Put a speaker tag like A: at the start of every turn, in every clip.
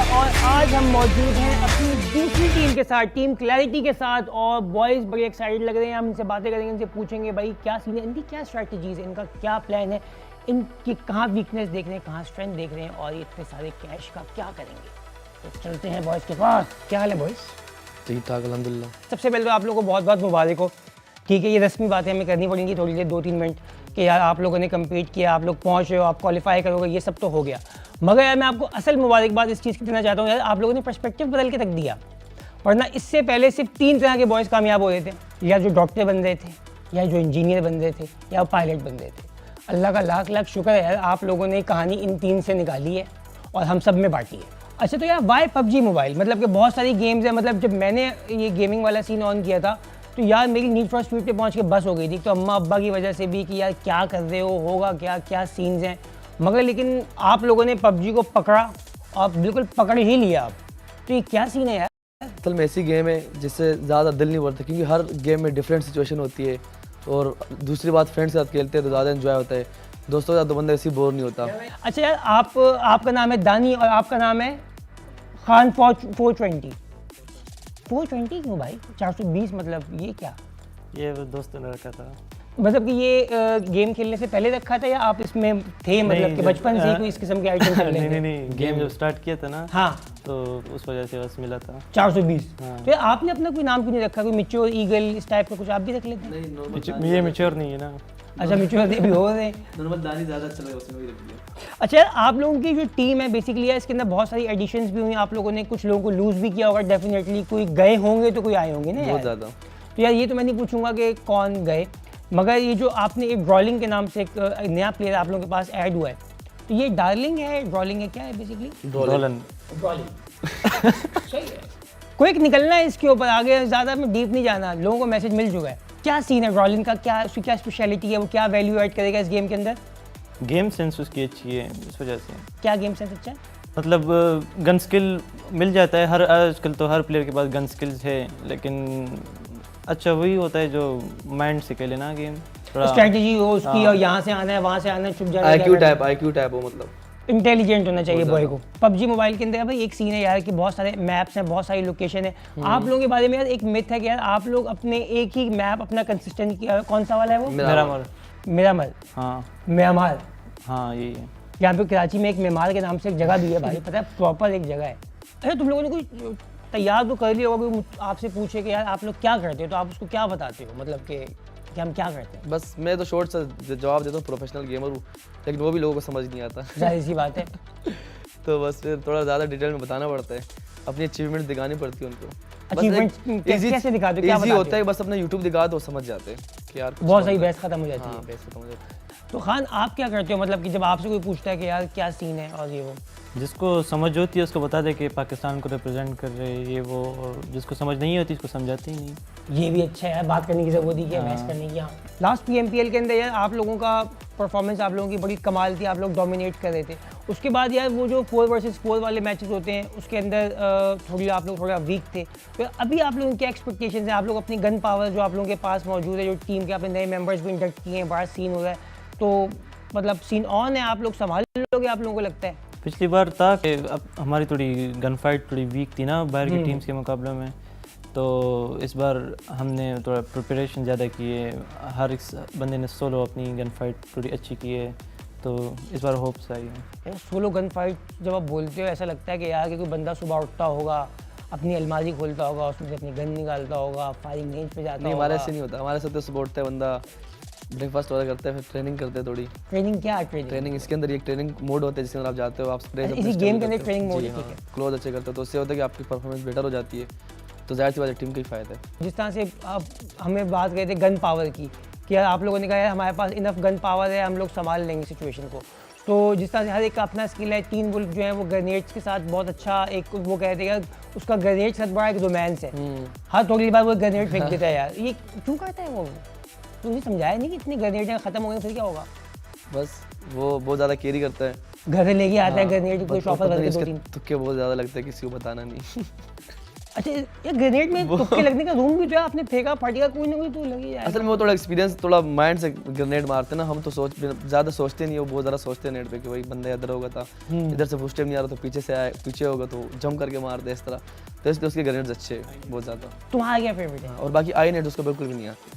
A: और आज हम मौजूद हैं अपनी दूसरी टीम के साथ, टीम क्लैरिटी के साथ। और बॉयज़ बड़े एक्साइटेड लग रहे हैं। हम इनसे बातें करेंगे, इनसे पूछेंगे भाई क्या सीन है, इनकी क्या स्ट्रैटेजीज़ है, इनका क्या प्लान है, इनकी कहाँ वीकनेस देख रहे हैं, कहाँ स्ट्रेंथ देख रहे हैं, और ये इतने सारे कैश का क्या करेंगे। तो चलते हैं बॉयज़ के पास। क्या हाल है बॉयज़?
B: ठीक ठाक अल्हम्दुलिल्लाह।
A: सबसे पहले तो आप लोगों को बहुत बहुत मुबारक हो। ठीक है, ये रस्मी बातें हमें करनी पड़ेंगी थोड़ी देर, 2-3 मिनट, कि यार आप लोगों ने कम्पीट किया, आप लोग पहुँच रहे हो, आप क्वालिफाई करोगे, ये सब तो हो गया। मगर यार मैं आपको असल मुबारकबाद इस चीज़ की देना चाहता हूँ, यार आप लोगों ने पर्सपेक्टिव बदल के रख दिया। वरना इससे पहले सिर्फ 3 तरह के बॉयज़ कामयाब हो रहे थे, या जो डॉक्टर बन रहे थे, या जो इंजीनियर बन रहे थे, या पायलट बन रहे थे। अल्लाह का लाख लाख शुक्र है यार, आप लोगों ने कहानी इन 3 से निकाली है और हम सब में बांटी है। अच्छा, तो यार वाई PUBG मोबाइल? मतलब कि बहुत सारी गेम्स हैं। मतलब जब मैंने ये गेमिंग वाला सीन ऑन किया था तो यार मेरी नीड फॉर स्पीड पे पहुंच के बस हो गई थी। तो अम्मा अब्बा की वजह से भी कि यार क्या कर रहे हो, होगा क्या, क्या सीन्स हैं। मगर लेकिन आप लोगों ने PUBG को पकड़ा और बिल्कुल पकड़ ही लिया आप। तो ये क्या सीन है यार?
B: असल में ऐसी गेम है जिससे ज़्यादा दिल नहीं भरता, क्योंकि हर गेम में डिफरेंट सिचुएशन होती है। और दूसरी बात, फ्रेंड्स के साथ खेलते हैं तो ज़्यादा एंजॉय होता है, दोस्तों के साथ तो बंदा ऐसी बोर नहीं होता।
A: अच्छा यार, आपका नाम है दानी और आपका नाम है खान 420 क्यों भाई? 420 मतलब ये क्या?
C: ये दोस्तों ने रखा था।
A: मतलब कि ये गेम खेलने से पहले रखा था या आप इसमें थे, मतलब कि बचपन से ही कोई इस किस्म के आइटम खेल रहे थे?
C: नहीं, गेम जब स्टार्ट किया था ना,
A: हाँ,
C: तो उस वजह से बस मिला था
A: 420।
C: हाँ।
A: तो यार आपने अपना कोई नाम क्यों नहीं रखा? कोई मिच्योर ईगल इस टाइप का कुछ आप भी रख लेते हैं?
C: ये मैच्योर नहीं है ना।
A: अच्छा, मिच्योर भी हो रहे हैं।
B: नॉर्मल दानी ज़्यादा अच्छा लगा, उसमें वही रख दिया।
A: अच्छा यार, आप लोगों की जो टीम है बेसिकली है, इसके अंदर बहुत सारी एडिशंस भी हुई। आप लोगों ने कुछ लोगों को लूज़ भी किया होगा डेफिनेटली। कोई गए होंगे तो कोई आए होंगे ना
B: बहुत ज़्यादा।
A: तो यार ये तो मैं नहीं पूछूंगा कि कौन गए, मगर ये जो आपने एक ड्रॉलिंग के नाम से एक नया प्लेयर आप लोगों के पास ऐड हुआ है, तो ये डार्लिंग है, ड्रॉलिंग है, क्या है बेसिकली?
C: ड्रॉलन।
A: सही है। क्विक निकलना है इसके ऊपर, आगे ज़्यादा में डीप नहीं जाना। लोगों को मैसेज मिल चुका है। क्या सीन है ड्रॉलिंग का? क्या उसकी क्या स्पेशलिटी है? वो क्या वैल्यू ऐड करेगा इस गेम के अंदर?
C: गेम सेंस उसकी अच्छी है, इस वजह से।
A: क्या गेम सेंस अच्छा है?
C: मतलब गन स्किल मिल जाता है, हर आजकल तो हर प्लेयर के पास गन स्किल्स है, लेकिन अच्छा वही होता है जो माइंड से खेले ना गेम,
A: स्ट्रैटेजी हो उसकी, और यहाँ से आना है, वहाँ से आना है, छुप जाना है,
B: IQ टाइप हो, मतलब
A: इंटेलिजेंट होना चाहिए बॉय को। PUBG मोबाइल के अंदर भाई एक सीन है यार कि बहुत सारे मैप्स हैं, बहुत सारी लोकेशन है। आप लोगों के बारे में यार एक मिथ है कि यार आप लोग अपने एक ही मैप अपना कंसिस्टेंट किया, कौन सा वाला है वो? मिरामर।
C: हाँ,
A: म्यांमार।
C: हाँ यही है।
A: यहाँ पे कराची में एक म्यांमार के नाम से एक जगह भी है भाई, पता है? प्रॉपर एक जगह है। अरे तुम लोगों ने कोई तैयार तो कर लिया होगा, कोई आपसे पूछे कि यार आप लोग क्या करते हो, तो आप उसको क्या बताते हो? मतलब कि हम क्या करते हैं?
B: बस मैं तो शॉर्ट से जवाब देता हूँ, प्रोफेशनल गेमर हूँ, लेकिन वो भी लोगों को समझ नहीं आता।
A: जाहिर सी बात है।
B: तो बस फिर थोड़ा ज़्यादा डिटेल में बताना पड़ता है, अपनी अचीवमेंट दिखानी पड़ती है उनको।
A: अचीवमेंट कैसे दिखाते हो? क्या
B: इजी होता है, बस अपना यूट्यूब दिखा दो, समझ जाते हैं कि यार
A: बहुत सही बहस खत्म हो जाती है।
B: हाँ, बहस खत्म हो जाती है।
A: तो खान आप क्या करते हो? मतलब कि जब आपसे कोई पूछता है कि यार क्या सीन है और ये वो,
C: जिसको समझ होती है उसको बता दे कि पाकिस्तान को रिप्रेजेंट कर रहे हैं ये वो, और जिसको समझ नहीं होती उसको समझाते ही नहीं।
A: ये भी अच्छा है, बात करने की ज़रूरत ही है, बहस करने की। हाँ, लास्ट PMPL के अंदर यार आप लोगों का परफॉर्मेंस, आप लोगों की बड़ी कमाल थी, आप लोग डोमिनेट कर रहे थे। उसके बाद यार वो जो 4 वर्सेस 4 वाले मैचेस होते हैं उसके अंदर आप लोग थोड़ा वीक थे। तो अभी आप लोगों की क्या एक्सपेक्टेशन है? आप लोग अपनी गन पावर जो आप लोगों के पास मौजूद है, जो टीम के आपने नए मेम्बर्स भी इंडक्ट किए हैं, बड़ा सीन हो रहा है, तो मतलब सीन ऑन है, आप लोग संभाल लोगे आप लोगों को लगता है?
C: पिछली बार था कि अब हमारी थोड़ी गन फाइट थोड़ी वीक थी ना बाहर की टीम्स के मुकाबले में, तो इस बार हमने थोड़ा प्रिपरेशन ज़्यादा की है। हर एक बंदे ने सोलो अपनी गन फाइट थोड़ी अच्छी की है, तो इस बार होप्स आई है।
A: सोलो गन फाइट जब आप बोलते हो, ऐसा लगता है कि यार कि कोई बंदा सुबह उठता होगा, अपनी अलमारी खोलता होगा, उसमें से अपनी गन निकालता होगा, फायरिंग रेंज पे जाता
B: नहीं,
A: होगा।
B: हमारे ऐसे नहीं होता। हमारे साथ तो सुबह उठता है बंदा, ब्रेकफास्ट वगैरह करते हैं, फिर ट्रेनिंग करते हैं थोड़ी।
A: ट्रेनिंग क्या है?
B: ट्रेनिंग इसके अंदर एक ट्रेनिंग मोड होता है जिसके अंदर आप जाते हो, आप स्प्रे
A: इसी गेम के अंदर ट्रेनिंग मोड है, ठीक है।
B: क्लोज अच्छे करते हो तो उससे होता है कि आपकी परफॉर्मेंस बेटर हो जाती है, तो ज़ाहिर सी बात है टीम का ही फायदा है।
A: जिस तरह से आप हमें बात करते थे गन पावर की, कि यार आप लोगों ने कहा यार हमारे पास इनफ गन पावर है, हम लोग संभाल लेंगे सिचुएशन को। तो जिस तरह से हर एक का अपना स्किल है, 3 वुल्फ जो है वो ग्रेनेड्स के साथ बहुत अच्छा, एक वो कहते हैं उसका ग्रेनेड से बड़ा एक रोमांस है। हर थोड़ी बार वो ग्रेनेड फेंक देता है यार, ये क्यों करता है वो? तो मुझे समझाया नहीं कि इतनी ग्रेनेड खत्म हो गई फिर क्या होगा?
B: बस वो बहुत ज़्यादा कैरी करता है,
A: घर से लेके आता है ग्रेनेड, कोई शॉपर करके 2-3
B: तुक्के बहुत ज़्यादा लगता है, किसी को बताना नहीं।
A: अच्छा ये ग्रेनेड में तुक्के लगने का रूम भी जो है आपने फेंका फटेगा कोई ना कोई तो लग ही जाएगा।
B: असल में वो थोड़ा एक्सपीरियंस, थोड़ा माइंड से ग्रेनेड मारते ना हम, तो ज़्यादा सोचते नहीं है, वो बहुत ज़्यादा सोचते हैं नेट पे कि भाई बंदा इधर होगा था, इधर से फुट स्टेप नहीं आ रहा तो पीछे से आए, पीछे होगा तो जंप करके मार दे इस तरह, तो इसलिए उसके ग्रेनेड्स अच्छे हैं बहुत ज़्यादा।
A: तुम्हारा क्या फेवरेट है?
B: और बाकी आई नेट उसका बिल्कुल भी नहीं आती।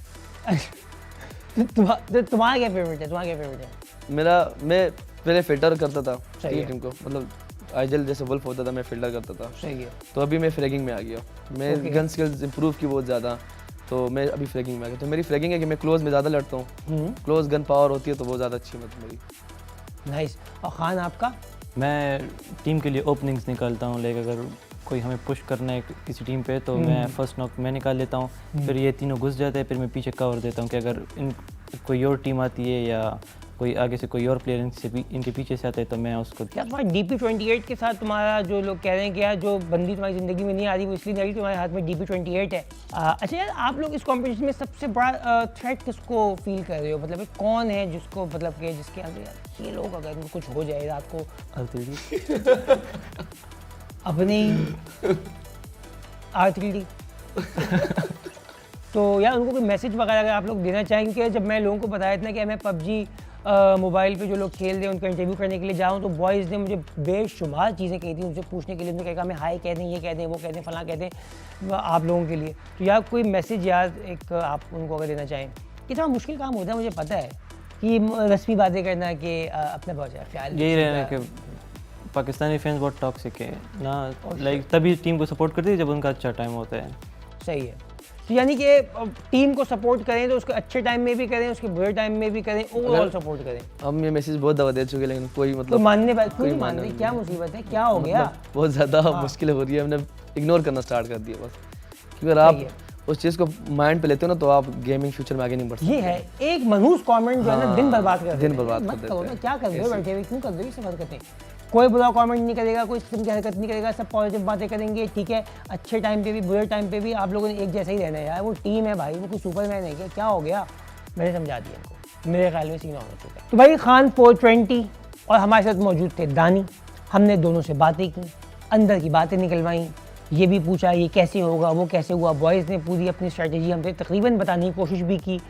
A: तुम्हारा क्या फेवरेट है? तुम्हारा क्या फेवरेट है?
B: मैं पहले फिल्टर करता था
A: सही है।
B: टीम को, मतलब आइजल जैसे वुल्फ होता था मैं फिल्टर करता था।
A: सही है।
B: तो अभी मैं फ्रैगिंग में आ गया, मैं गन स्किल्स इंप्रूव की बहुत ज़्यादा, तो मैं अभी फ्रैगिंग में आ गया। तो मेरी फ्रैगिंग है कि मैं क्लोज में ज़्यादा लड़ता हूँ, क्लोज गन पावर होती है तो बहुत ज़्यादा अच्छी मतलब मेरी।
A: नाइस। और खान आपका?
C: मैं टीम के लिए ओपनिंग्स निकालता हूँ, लाइक अगर कोई हमें पुश करना है किसी टीम पे तो मैं फर्स्ट नॉक मैं निकाल लेता हूँ, फिर ये तीनों घुस जाते हैं, फिर मैं पीछे कवर देता हूँ कि अगर कोई और टीम आती है या कोई आगे से कोई और प्लेयर इनके पीछे से आता है तो मैं उसको।
A: क्या तुम्हारा DP28 के साथ तुम्हारा जो लोग कह रहे हैं कि यार जो बंदी तुम्हारी ज़िंदगी में नहीं आ रही वो इसलिए नहीं आ रही, तुम्हारे हाथ में DP28 है। अच्छा यार आप लोग इस कॉम्पिटिशन में सबसे बड़ा थ्रेट किसको फील कर रहे हो? मतलब कौन है जिसको मतलब कि जिसके अंदर यार ये लोग अगर इनको कुछ हो जाए रात को अपनी R3D तो यार उनको कोई मैसेज वगैरह अगर आप लोग देना चाहेंगे? जब मैं लोगों को बताया था ना कि मैं PUBG मोबाइल पे जो लोग खेल रहे हैं उनका इंटरव्यू करने के लिए जाऊँ तो बॉयज़ ने मुझे बेशुमार चीज़ें कही थी, उनसे पूछने के लिए उन्होंने कहा मैं हाई कह दें, ये कह दें, वो कह दें, फलां कह दें आप लोगों के लिए। तो यार कोई मैसेज यार एक आप उनको अगर देना चाहें? कितना मुश्किल काम होता है मुझे पता है कि रस्मी बातें करना कि अपना बहुत ख्याल
C: यही रहना कि पाकिस्तानी फैंस बहुत टॉक्सिक है ना, लाइक तभी टीम को सपोर्ट करती है जब उनका अच्छा टाइम होता है।
A: सही है। तो यानी कि टीम को सपोर्ट करें तो उसके अच्छे टाइम में भी करें, उसके बुरे टाइम में भी करें, ओवरऑल सपोर्ट करें।
B: हम ये मैसेज बहुत दफा दे चुके लेकिन कोई मतलब
A: तो मानने बात कोई मान रही, क्या मुसीबत है, क्या हो गया?
B: बहुत ज़्यादा मुश्किल हो रही है, हमने इग्नोर करना स्टार्ट कर दिया बस, क्योंकि अगर आप उस चीज़ को माइंड पे लेते हो ना तो आप गेमिंग फ्यूचर में आगे नहीं बढ़ सकते।
A: ये है एक मनहूस कमेंट जो है ना दिन बर्बाद कर देते हैं।
B: दिन बर्बाद कर देते
A: हैं। क्या कर रहे हो बैठे हुए, क्यों कर रहे हो ये सब हरकतें? कोई बुरा कमेंट नहीं करेगा, कोई किस्म की हरकत नहीं करेगा, सब पॉजिटिव बातें करेंगे, ठीक है? अच्छे टाइम पे भी बुरे टाइम पे भी आप लोगों ने एक जैसा ही रहना है यार, वो टीम है भाई, वो कोई सुपरमैन है क्या हो गया? मैंने समझा दिया इनको, मेरे ख्याल में सीन होना चाहिए। तो भाई खान 420 और हमारे साथ मौजूद थे दानी, हमने दोनों से बातें की, अंदर की बातें निकलवाई, ये भी पूछा ये कैसे होगा वो कैसे हुआ। बॉयज़ ने पूरी अपनी स्ट्रेटजी हमसे तकरीबन बताने की कोशिश भी की,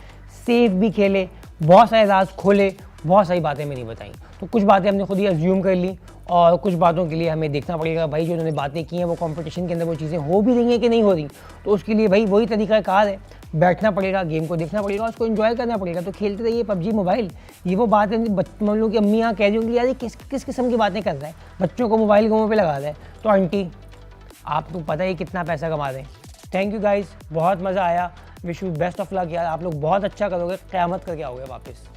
A: सेफ भी खेले, बहुत सारे राज खोले, बहुत सारी बातें मैंने बताई। तो कुछ बातें हमने खुद ही अज्यूम कर ली और कुछ बातों के लिए हमें देखना पड़ेगा भाई जो उन्होंने बातें की हैं वो कंपटीशन के अंदर वो चीज़ें हो भी रही हैं कि नहीं हो रही। तो उसके लिए भाई वही तरीक़ाकार है, बैठना पड़ेगा, गेम को देखना पड़ेगा, उसको एंजॉय करना पड़ेगा। तो खेलते रहिए PUBG मोबाइल। ये वो बात है हम लोग की अम्मियाँ कह रही होंगी यार ये किस किस्म की बातें कर रहा है, बच्चों को मोबाइल के मुँह पे लगा रहा है। तो आंटी आपको पता है कितना पैसा कमा रहे हैं। थैंक यू गाइज, बहुत मज़ा आया, wish you best of luck यार, आप लोग बहुत अच्छा करोगे, क़यामत करके आओगे वापस।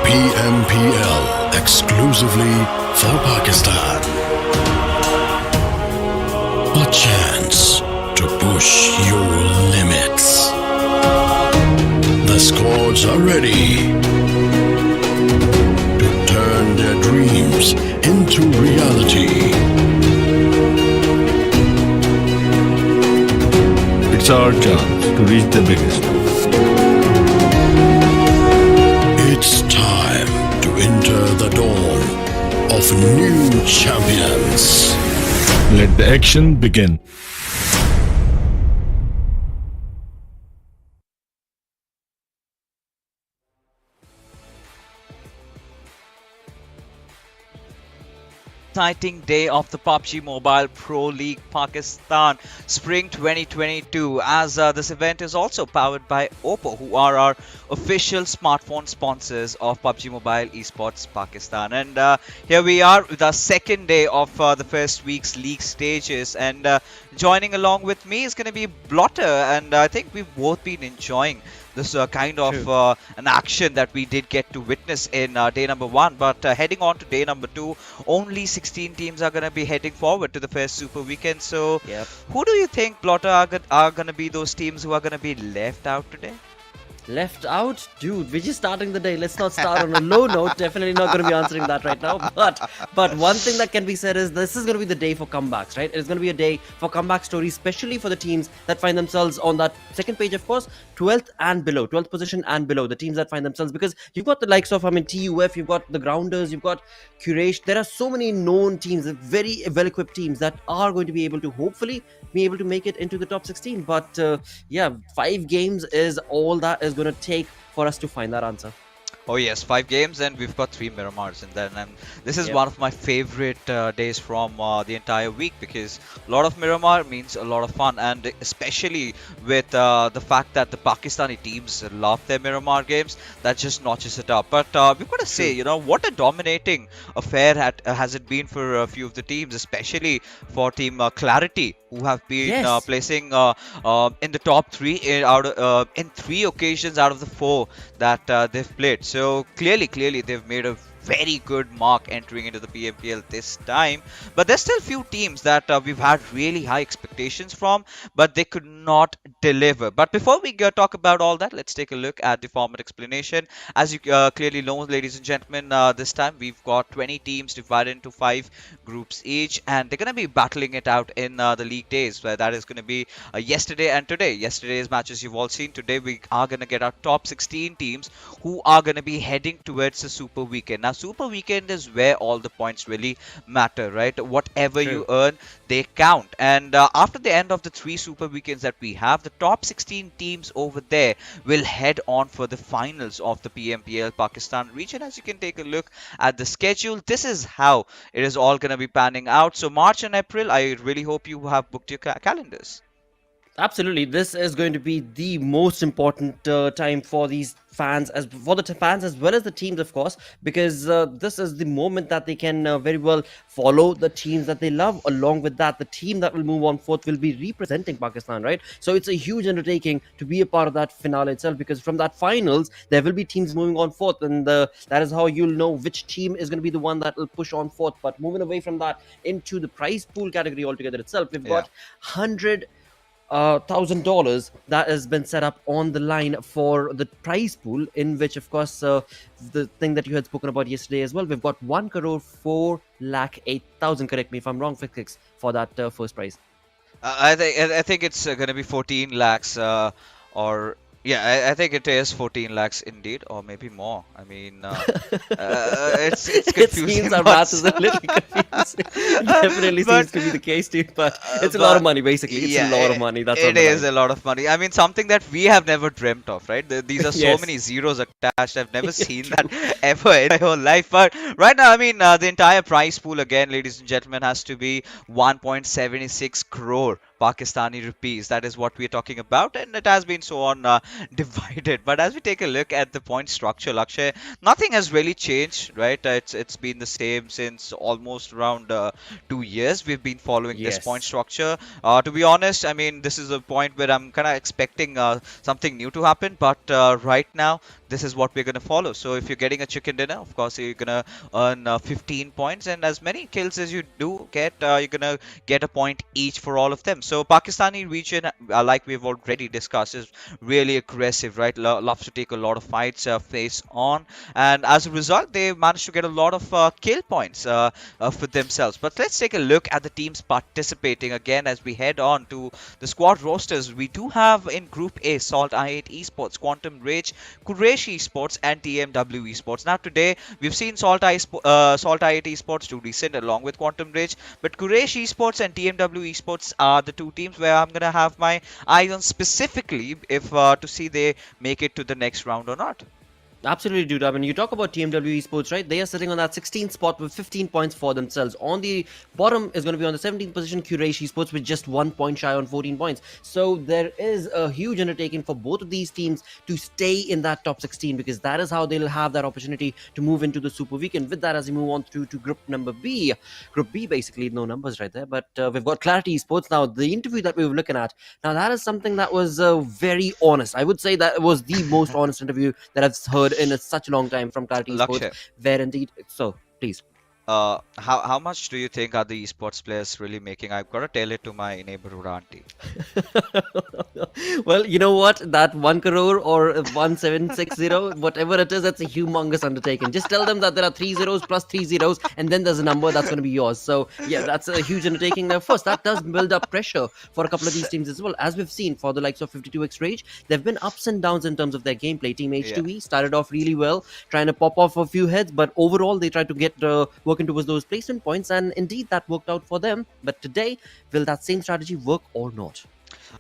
D: PMPL exclusively for Pakistan. A chance to push your limits. The squads are ready to turn their dreams into reality.
E: It's our chance to reach the biggest.
D: It's time to enter the dawn of new champions.
E: Let the action begin.
F: exciting day of the PUBG Mobile Pro League Pakistan Spring 2022, as this event is also powered by Oppo, who are our official smartphone sponsors of PUBG Mobile Esports Pakistan. And here we are with our second day of the first week's league stages, and joining along with me is going to be Blotter, and I think we've both been enjoying this kind of an action that we did get to witness in day number 1. But heading on to day number 2, only 16 teams are going to be heading forward to the first Super Weekend. So who do you think, Blotter, are going to be those teams who are going to be left out today?
G: Left out? Dude, we're just starting the day. Let's not start on a low note. Definitely not going to be answering that right now. But one thing that can be said is this is going to be the day for comebacks, right? It's going to be a day for comeback stories, especially for the teams that find themselves on that second page, of course, 12th and below, 12th position and below, the teams that find themselves, because you've got the likes of, TUF, you've got the Grounders, you've got Quraysh. There are so many known teams, very well-equipped teams that are going to be able to hopefully be able to make it into the top 16. But 5 games is all that is going to take for us to find that answer.
F: Oh yes, 5 games, and we've got 3 Miramars in there, and this is one of my favorite days from the entire week, because a lot of Miramar means a lot of fun, and especially with the fact that the Pakistani teams love their Miramar games, that just notches it up. But we've got to say, what a dominating affair has it been for a few of the teams, especially for Team Clarity, who have been placing in the top 3 in 3 occasions out of the 4 that they've played. So clearly they've made a very good mark entering into the PMPL this time. But there's still few teams that we've had really high expectations from, but they could not deliver. But before we talk about all that, let's take a look at the format explanation. As you clearly know, ladies and gentlemen, this time we've got 20 teams divided into 5 groups each, and they're going to be battling it out in the league days, where that is going to be yesterday and today. Yesterday's matches you've all seen. Today we are going to get our top 16 teams who are going to be heading towards the Super Weekend. Now, Super Weekend is where all the points really matter, right? Whatever you earn, they count. And after the end of the 3 Super Weekends that we have, the top 16 teams over there will head on for the finals of the PMPL Pakistan region. As you can take a look at the schedule, this is how it is all going to be panning out. So March and April, I really hope you have booked your calendars.
G: Absolutely, this is going to be the most important time for these fans, as well as the teams, of course, because this is the moment that they can very well follow the teams that they love. Along with that, the team that will move on fourth will be representing Pakistan, right? So it's a huge undertaking to be a part of that finale itself, because from that finals there will be teams moving on fourth, and that is how you'll know which team is going to be the one that will push on fourth. But moving away from that into the prize pool category altogether itself, we've got $100,000 that has been set up on the line for the prize pool, in which, of course, the thing that you had spoken about yesterday as well, we've got 1,408,000. Correct me if I'm wrong, FMxR3D, for that first prize.
F: I think it's going to be 14 lakhs I think it is 14 lakhs indeed, or maybe more. I mean, it's confusing.
G: It seems our math is a little confusing. It definitely seems to be the case, dude. But it's a lot of money, basically. It's a lot of money. That's
F: it is a lot of money. I mean, something that we have never dreamt of, right? These are so many zeros attached. I've never seen that ever in my whole life. But right now, I mean, the entire prize pool, again, ladies and gentlemen, has to be 1.76 crore Pakistani rupees. That is what we're talking about, and it has been so on divided. But as we take a look at the point structure, Lakshay, nothing has really changed, right? It's been the same since almost around 2 years. We've been following this point structure. To be honest, I mean, this is a point where I'm kind of expecting something new to happen, but right now this is what we're going to follow. So if you're getting a chicken dinner, of course you're going to earn 15 points, and as many kills as you do get, you're going to get a point each for all of them. So Pakistani region, like we've already discussed, is really aggressive, right? Loves to take a lot of fights face on, and as a result they managed to get a lot of kill points for themselves. But let's take a look at the teams participating again as we head on to the squad rosters. We do have in Group A SALTxi8 Esports, Quantum Rage, Quraysh Esports and TmwEsports. Now today we've seen SALTxi8 Esports do decent along with Quantum Rage, but Quraysh Esports and TmwEsports are the 2 teams where I'm gonna have my eyes on specifically if to see they make it to the next round or not.
G: Absolutely, dude. I mean, you talk about TmwEsports, right? They are sitting on that 16th spot with 15 points for themselves. On the bottom is going to be on the 17th position, Quraysh Esports with just 1 point shy on 14 points. So there is a huge undertaking for both of these teams to stay in that top 16, because that is how they'll have that opportunity to move into the Super Weekend. With that, as we move on through to group number B. Group B, basically, no numbers right there. But we've got QWERTY Esports. Now, the interview that we were looking at, now that is something that was very honest. I would say that was the most honest interview that I've heard in such a long time from QWERTY Esports,
F: Lakshay,
G: where indeed, so please.
F: how much do you think are the esports players really making? I've got to tell it to my neighborhood auntie.
G: Well, you know what, that 1 crore or 1760, whatever it is, that's a humongous undertaking. Just tell them that there are 3 zeros plus 3 zeros, and then there's a number that's going to be yours. So yeah, that's a huge undertaking. Now first, that does build up pressure for a couple of these teams as well. As we've seen for the likes of 52x Rage, there have been ups and downs in terms of their gameplay. Team H2E started off really well, trying to pop off a few heads, but overall they tried to get working towards those placement points, and indeed that worked out for them. But today, will that same strategy work or not?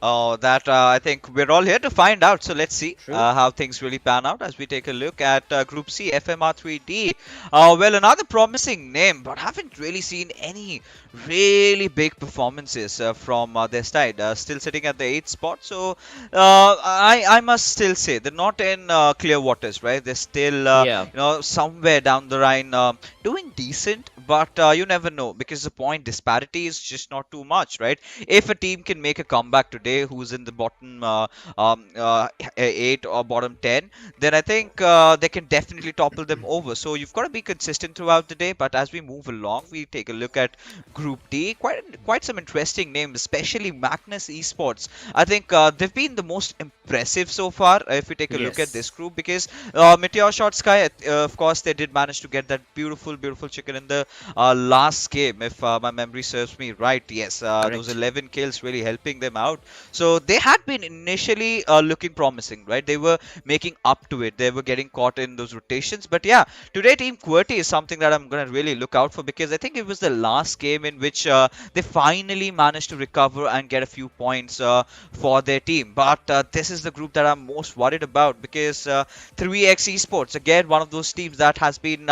F: Oh, that I think we're all here to find out. So let's see how things really pan out as we take a look at Group C, FMxR3D. Well, another promising name, but haven't really seen any really big performances from their side. Still sitting at the 8th spot. So I must still say they're not in clear waters, right? They're still somewhere down the line doing decent, but you never know, because the point disparity is just not too much, right? If a team can make a comeback today who's in the bottom 8 or bottom 10, then I think they can definitely topple them over. So you've got to be consistent throughout the day. But as we move along, we take a look at Group D. Quite some interesting names, especially Magnus Esports. I think they've been the most impressive so far if we take a look at this group, because MetershotxSKY, of course, they did manage to get that beautiful chicken in the last game, if my memory serves me right. Yes, those 11 kills really helping them out. So they had been initially looking promising, right? They were making up to it. They were getting caught in those rotations. But yeah, today Team QWERTY is something that I'm going to really look out for, because I think it was the last game in which they finally managed to recover and get a few points for their team. But this is the group that I'm most worried about, because 3x Esports, again, one of those teams that has been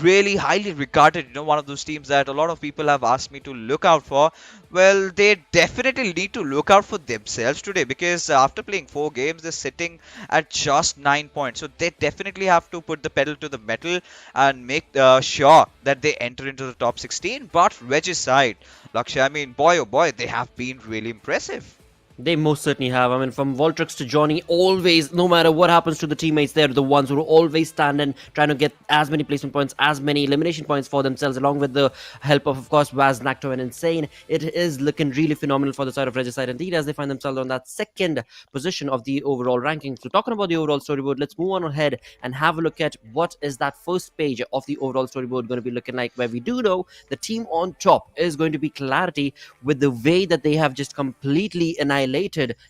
F: really highly regarded, one of those teams that a lot of people have asked me to look out for. Well, they definitely need to look out for themselves today, because after playing 4 games, they're sitting at just 9 points. So they definitely have to put the pedal to the metal and make sure that they enter into the top 16. But Regicide, Lakshay, I mean, boy oh boy, they have been really impressive.
G: They most certainly have. I mean, from Voltrix to Johnny, always, no matter what happens to the teammates, they're the ones who will always stand and trying to get as many placement points, as many elimination points for themselves, along with the help of course, Waz, Nacto, and Insane. It is looking really phenomenal for the side of Regicide indeed, as they find themselves on that 2nd position of the overall ranking. So talking about the overall storyboard, let's move on ahead and have a look at what is that first page of the overall storyboard going to be looking like, where we do know the team on top is going to be QWERTY, with the way that they have just completely annihilated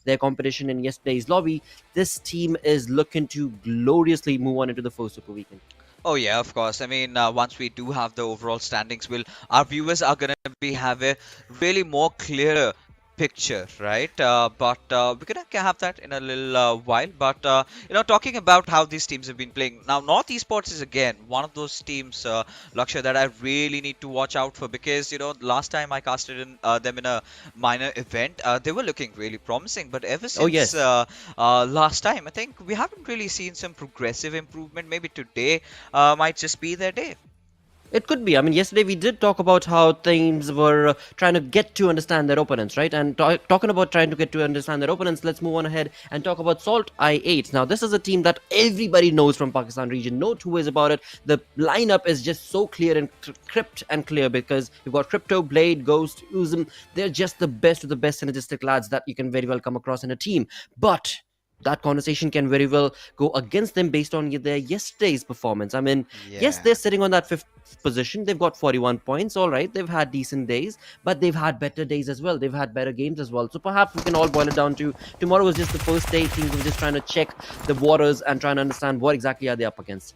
G: their competition in yesterday's lobby. This team is looking to gloriously move on into the first Super Weekend.
F: Oh yeah, of course. I mean, once we do have the overall standings, our viewers are going to have a really more clearer picture, right? But we're gonna have that in a little while. But talking about how these teams have been playing now, North Esports is again one of those teams, Lakshay, that I really need to watch out for, because last time I casted them in a minor event, they were looking really promising. But ever since last time, I think we haven't really seen some progressive improvement. Maybe today might just be their day.
G: It could be. I mean, yesterday we did talk about how teams were trying to get to understand their opponents, right? And talking about trying to get to understand their opponents, let's move on ahead and talk about SALTxi8. Now, this is a team that everybody knows from Pakistan region. No two ways about it. The lineup is just so clear and crypt and clear, because you've got Crypto, Blade, Ghost, Uzum. They're just the best of the best synergistic lads that you can very well come across in a team. But that conversation can very well go against them based on their yesterday's performance. I mean, yes, they're sitting on that 5th position. They've got 41 points. All right, they've had decent days, but they've had better days as well. They've had better games as well. So perhaps we can all boil it down to tomorrow was just the first day. Teams were just trying to check the waters and trying to understand what exactly are they up against.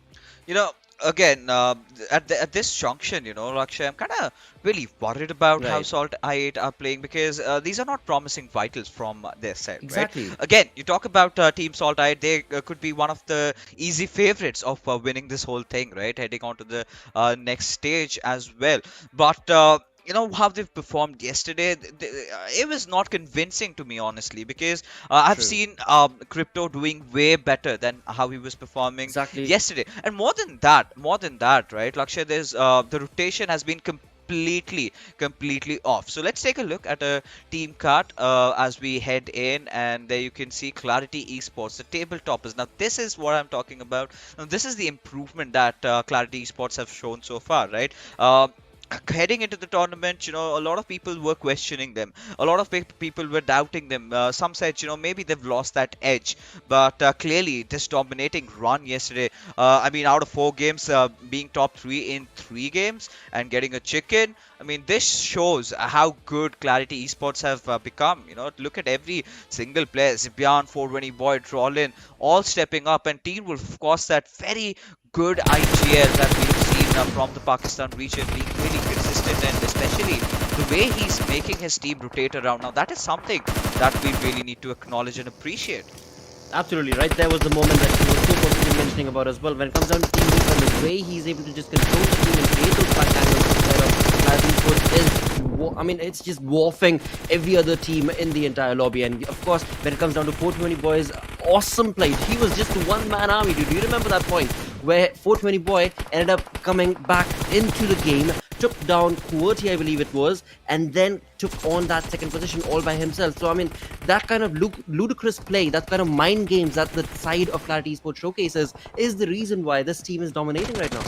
F: again, at this junction, Lakshay, I'm kind of really worried about how
G: Right.
F: Salt I8 are playing because these are not promising vitals from their side,
G: Exactly.
F: right? Again, you talk about Team Salt I8, they could be one of the easy favorites of winning this whole thing, right? Heading on to the next stage as well. But how they've performed yesterday, it was not convincing to me, honestly, because I've
G: True.
F: seen Crypto doing way better than how he was performing
G: Exactly.
F: yesterday. And more than that, right, Lakshay, there's the rotation has been completely off. So let's take a look at a team card as we head in, and there you can see Clarity Esports, the tabletoppers. Now this is what I'm talking about. Now this is the improvement that Clarity Esports have shown so far, right? Heading into the tournament, a lot of people were questioning them. A lot of people were doubting them. Some said, maybe they've lost that edge. But clearly, this dominating run yesterday, I mean, out of 4 games, being top 3 in 3 games and getting a chicken, I mean, this shows how good Clarity Esports have become. Look at every single player, Zibian, 420 Boy, Trollin, all stepping up. And Team will, of course, that very good IGL that we've seen from the Pakistan region being really consistent, and especially the way he's making his team rotate around. Now that is something that we really need to acknowledge and appreciate.
G: Absolutely right. There was the moment that he was so perfectly mentioning about as well. When it comes down to team move and the way he's able to just control the team and create those back angles, Clarity Esports is, I mean, it's just warfing every other team in the entire lobby. And of course, when it comes down to 420 Boys, awesome play. He was just a one-man army, dude. Do you remember that point where 420 Boy ended up coming back into the game, took down QWERTY, I believe it was, and then took on that second position all by himself. So, I mean, that kind of ludicrous play, that kind of mind games that the side of Clarity Esports showcases is the reason why this team is dominating right now.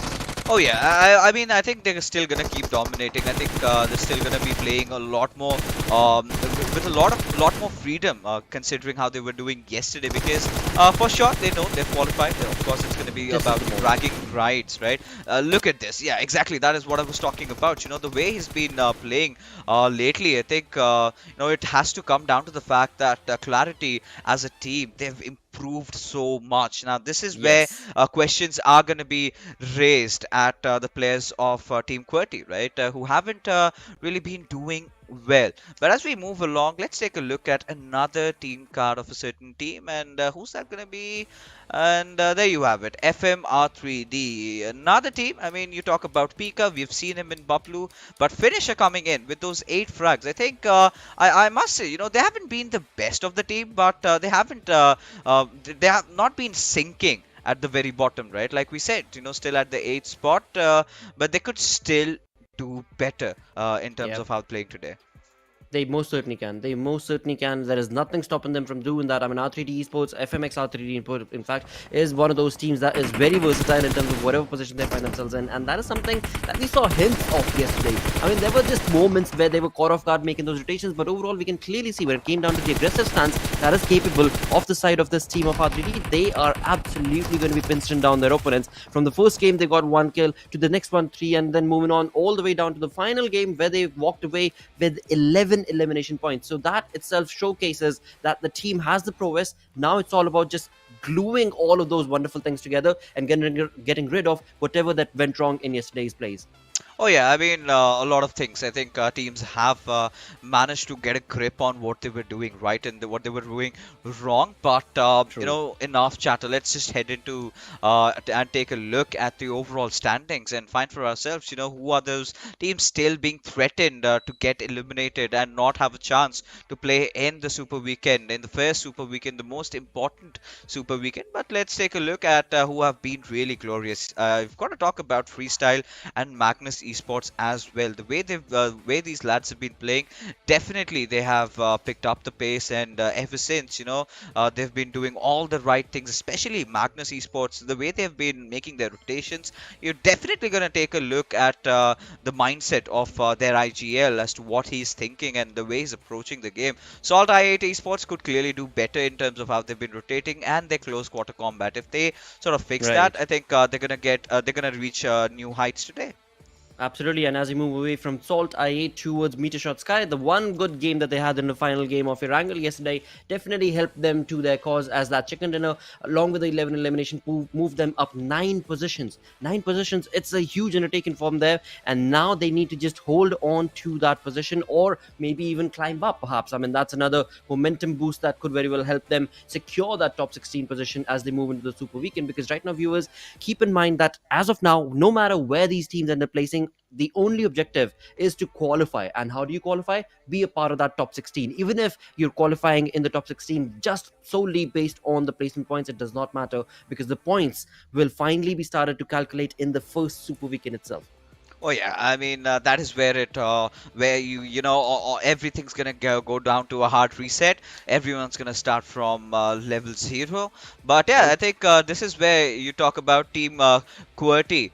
F: Oh yeah, I mean, I think they're still gonna keep dominating. I think they're still gonna be playing a lot more, with a lot more freedom, considering how they were doing yesterday. Because for sure they know they've qualified. Of course, it's gonna be about bragging rights, right? Look at this. Yeah, exactly. That is what I was talking about. The way he's been playing lately. I think it has to come down to the fact that Clarity as a team, they've improved so much. Now this is where questions are going to be raised at the players of Team QWERTY, right, who haven't really been doing well. But as we move along, let's take a look at another team card of a certain team, and who's that going to be? And there you have it, FMxR3D, another team. I mean, you talk about Pika, we've seen him in Baplu, but Finisher coming in with those 8 frags. I think I must say, they haven't been the best of the team, but they have not been sinking at the very bottom, right? Like we said, still at the 8th spot, but they could still do better in terms of how playing today.
G: They most certainly can. They most certainly can. There is nothing stopping them from doing that. I mean, R3D Esports, FMxR3D, in fact, is one of those teams that is very versatile in terms of whatever position they find themselves in. And that is something that we saw hints of yesterday. I mean, there were just moments where they were caught off guard making those rotations. But overall, we can clearly see when it came down to the aggressive stance that is capable of the side of this team of R3D, they are absolutely going to be pinched down their opponents. From the first game, they got 1 kill, to the next one, 3, and then moving on all the way down to the final game where they walked away with 11 elimination points. So that itself showcases that the team has the prowess. Now it's all about just gluing all of those wonderful things together and getting rid of whatever that went wrong in yesterday's plays.
F: Oh yeah, I mean, a lot of things. I think teams have managed to get a grip on what they were doing right and what they were doing wrong. But enough chatter. Let's just head into and take a look at the overall standings and find for ourselves, who are those teams still being threatened to get eliminated and not have a chance to play in the Super Weekend, in the first Super Weekend, the most important Super Weekend. But let's take a look at who have been really glorious. We've got to talk about Freestyle and Magnus Esports as well. The way these lads have been playing, definitely they have picked up the pace, and ever since, they've been doing all the right things, especially Magnus Esports. The way they've been making their rotations, you're definitely going to take a look at the mindset of their IGL as to what he's thinking and the way he's approaching the game. SALTxi8 Esports could clearly do better in terms of how they've been rotating and their close quarter combat. If they sort of fix that, I think they're gonna reach new heights today.
G: Absolutely, and as we move away from SALTxi8 towards MetershotxSKY, the one good game that they had in the final game of Erangel yesterday definitely helped them to their cause, as that chicken dinner, along with the 11 elimination, moved them up 9 positions. 9 positions, it's a huge undertaking from there, and now they need to just hold on to that position or maybe even climb up, perhaps. I mean, that's another momentum boost that could very well help them secure that top 16 position as they move into the Super Weekend. Because right now, viewers, keep in mind that as of now, no matter where these teams end up placing, the only objective is to qualify. And how do you qualify? Be a part of that top 16. Even if you're qualifying in the top 16 just solely based on the placement points, it does not matter, because the points will finally be started to calculate in the first Super Weekend itself.
F: Oh yeah, I mean that is where where everything's gonna go down to a hard reset. Everyone's gonna start from level 0. But yeah, I think this is where you talk about team QWERTY,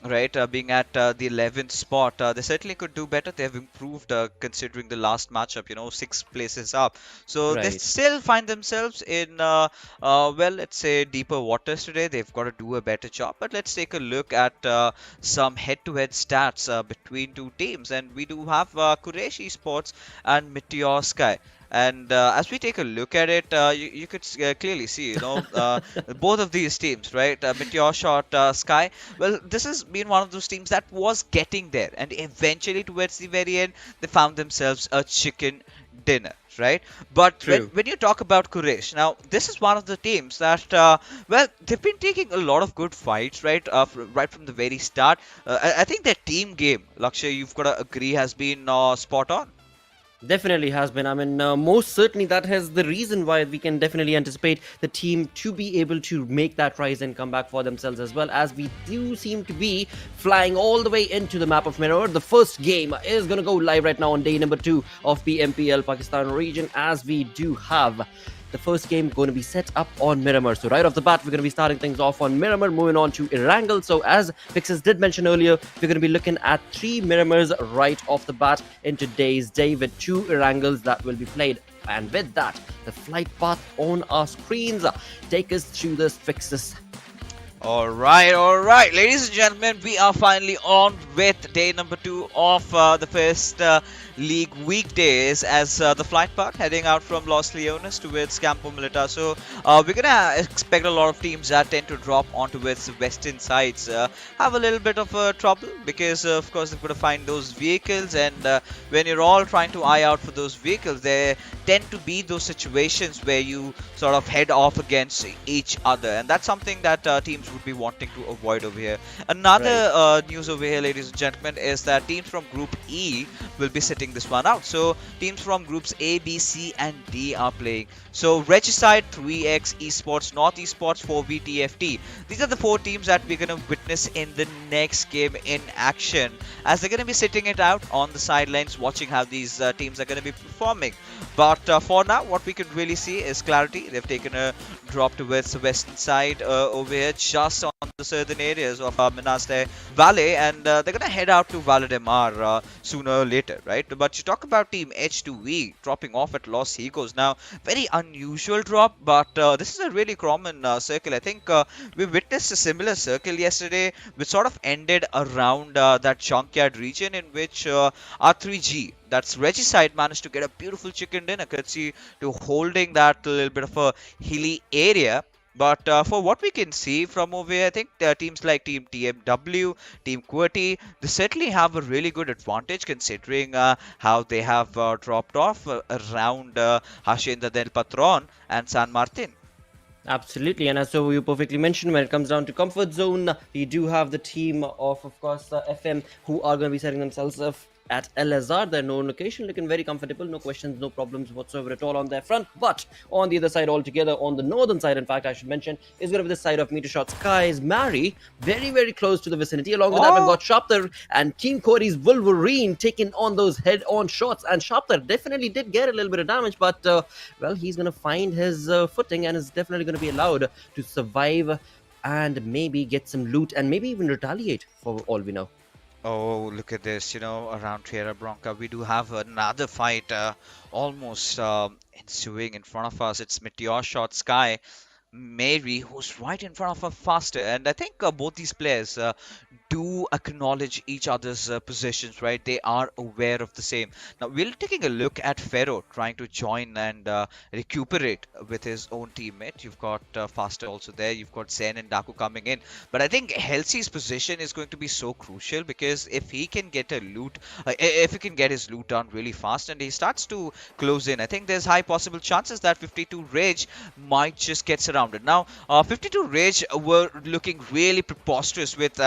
F: right? Being at the 11th spot, they certainly could do better. They have improved considering the last matchup. 6 places up, so they
G: Right.
F: still find themselves in well, let's say deeper waters today. They've got to do a better job. But let's take a look at some head-to-head stats between two teams, and we do have Quraysh Esports and MetershotxSKY. And as we take a look at it, you could clearly see, both of these teams, right? MetershotxSKY. Well, this has been one of those teams that was getting there, and eventually, towards the very end, they found themselves a chicken dinner, right? But when you talk about Quraysh, now this is one of the teams that, well, they've been taking a lot of good fights, right? Right from the very start. I think their team game, Lakshay, you've got to agree, has been spot on.
G: Definitely has been. I mean, most certainly that has the reason why we can definitely anticipate the team to be able to make that rise and come back for themselves, as well as we do seem to be flying all the way into the map of Miramar. The first game is going to go live right now on day number 2 of PMPL Pakistan region, as we do have the first game going to be set up on Miramar. So right off the bat, we're going to be starting things off on Miramar, moving on to Erangel. So as Fixes did mention earlier, we're going to be looking at 3 Miramars right off the bat in today's day, with 2 Erangels that will be played. And with that, the flight path on our screens take us through this Fixes.
F: All right, ladies and gentlemen, we are finally on with day number 2 of the first league weekdays, as the flight path heading out from Los Leones towards Campo Militar. So we're gonna expect a lot of teams that tend to drop onto the western sides have a little bit of trouble, because of course they've got to find those vehicles, and when you're all trying to eye out for those vehicles, there tend to be those situations where you sort of head off against each other, and that's something that teams would be wanting to avoid over here. Another news over here, ladies and gentlemen, is that teams from Group E will be sitting this one out. So teams from Groups A, B, C, and D are playing. So Regicide, 3x Esports, North Esports, 4VTFT. These are the 4 teams that we're going to witness in the next game in action, as they're going to be sitting it out on the sidelines, watching how these teams are going to be performing. But for now, what we can really see is clarity. They've taken a drop towards the western side over here, just on the southern areas of Minas Valley, and they're going to head out to Valdemar sooner or later, right? But you talk about team H2V dropping off at Los Higos. Now, very unusual drop, but this is a really common circle. I think we witnessed a similar circle yesterday, which sort of ended around that junkyard region, in which R3G, that's Regicide, managed to get a beautiful chicken dinner courtesy to holding that little bit of a hilly area. But for what we can see from over here, I think teams like Team TMW, Team QWERTY, they certainly have a really good advantage, considering how they have dropped off around Hacienda del Patron and San Martin.
G: Absolutely, and as so you perfectly mentioned, when it comes down to comfort zone, we do have the team of course, FM, who are going to be setting themselves up at LSR, their known location, looking very comfortable, no questions, no problems whatsoever at all on their front. But on the other side altogether, on the northern side, in fact, I should mention, is going to be the side of MetershotxSKY's Mary, very, very close to the vicinity. Along with that, we've got Sharpter and Team QWERTY's Wolverine taking on those head-on shots. And Sharpter definitely did get a little bit of damage, but, well, he's going to find his footing and is definitely going to be allowed to survive and maybe get some loot and maybe even retaliate, for all we know.
F: Oh, look at this, around Tierra Bronca, we do have another fight almost ensuing in front of us. It's MetershotxSKY Mary, who's right in front of her faster. And I think both these players do acknowledge each other's positions, right? They are aware of the same. Now we're taking a look at Pharaoh trying to join and recuperate with his own teammate. You've got Faster also there. You've got Zen and Daku coming in. But I think Halsey's position is going to be so crucial, because if he can get a loot, if he can get his loot done really fast and he starts to close in, I think there's high possible chances that 52 Rage might just get surrounded. Now, 52 Rage were looking really preposterous with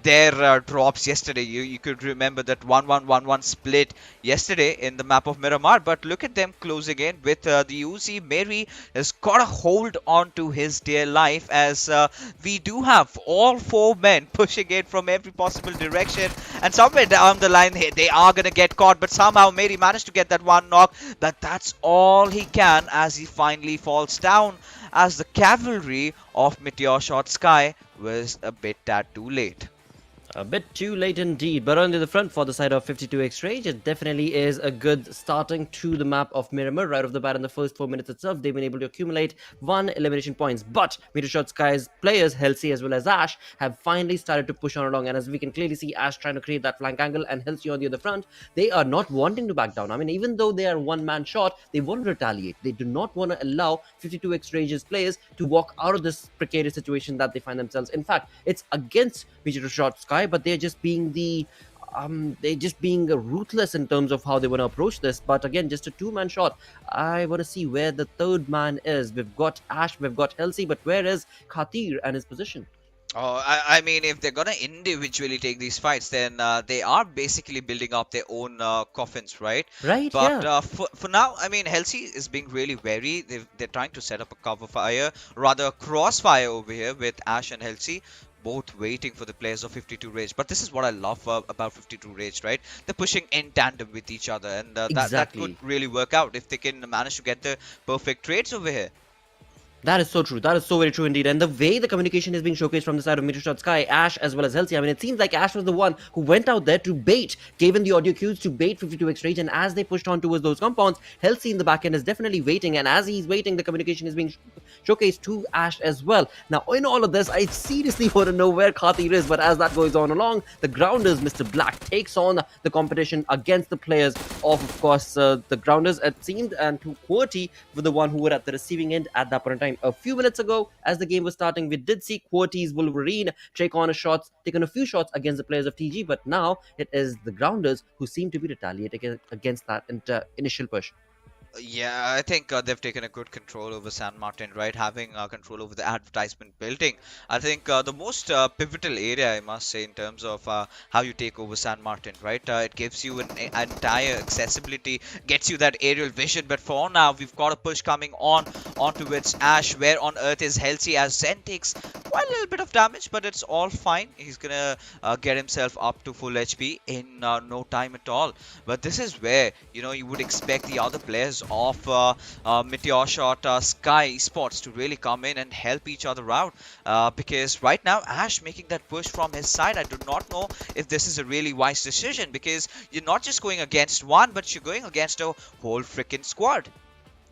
F: their drops yesterday. You could remember that 1-1-1-1 split yesterday in the map of Miramar, but look at them closing in with the Uzi. Mary has got a hold on to his dear life, as we do have all 4 men pushing in from every possible direction, and somewhere down the line they are going to get caught, but somehow Mary managed to get that one knock, but that's all he can as he finally falls down, as the cavalry of MetershotxSKY was a bit too late.
G: A bit too late indeed, but on the front for the side of 52x Rage, it definitely is a good starting to the map of Miramar. Right off the bat in the first 4 minutes itself, they've been able to accumulate 1 elimination points. But MetershotxSKY's players, Halsey as well as Ash, have finally started to push on along. And as we can clearly see, Ash trying to create that flank angle and Halsey on the other front, they are not wanting to back down. I mean, even though they are one-man short, they want to retaliate. They do not want to allow 52x Rage's players to walk out of this precarious situation that they find themselves. In fact, it's against MetershotxSKY, but they're just being ruthless in terms of how they want to approach this. But again, just a 2-man shot. I want to see where the 3rd man is. We've got Ash, we've got Halsey, but where is Khatir and his position?
F: Oh, I mean, if they're gonna individually take these fights, then they are basically building up their own coffins, right?
G: Right,
F: But
G: yeah.
F: for now, I mean, Halsey is being really wary. They're trying to set up a cover fire, rather a crossfire over here with Ash and Halsey, both waiting for the players of 52 Rage. But this is what I love about 52 Rage, right? They're pushing in tandem with each other, and that
G: Exactly.
F: could really work out if they can manage to get the perfect trades over here.
G: That is so true. That is so very true indeed. And the way the communication is being showcased from the side of MetershotxSKY, Ash as well as Halsey, I mean, it seems like Ash was the one who went out there to bait, gave in the audio cues to bait 52x Rage. And as they pushed on towards those compounds, Halsey in the back end is definitely waiting. And as he's waiting, the communication is being showcased to Ash as well. Now, in all of this, I seriously want to know where Khatir is. But as that goes on along, the Grounders, Mr. Black, takes on the competition against the players of course, the Grounders, it seemed, and to QWERTY were the one who were at the receiving end at that point in time. A few minutes ago, as the game was starting, we did see QWERTY's Wolverine taken a few shots against the players of TG, but now it is the Grounders who seem to be retaliating against that initial push.
F: Yeah, I think they've taken a good control over San Martin, right? Having control over the advertisement building. I think the most pivotal area, I must say, in terms of how you take over San Martin, right? It gives you an entire accessibility, gets you that aerial vision. But for now, we've got a push coming onto its Ash. Where on earth is Halsey, as Zen takes quite a little bit of damage, but it's all fine. He's gonna get himself up to full HP in no time at all. But this is where, you know, you would expect the other players of MetershotxSKY Esports to really come in and help each other out, because right now Ash making that push from his side, I do not know if this is a really wise decision, because you're not just going against one, but you're going against a whole freaking squad.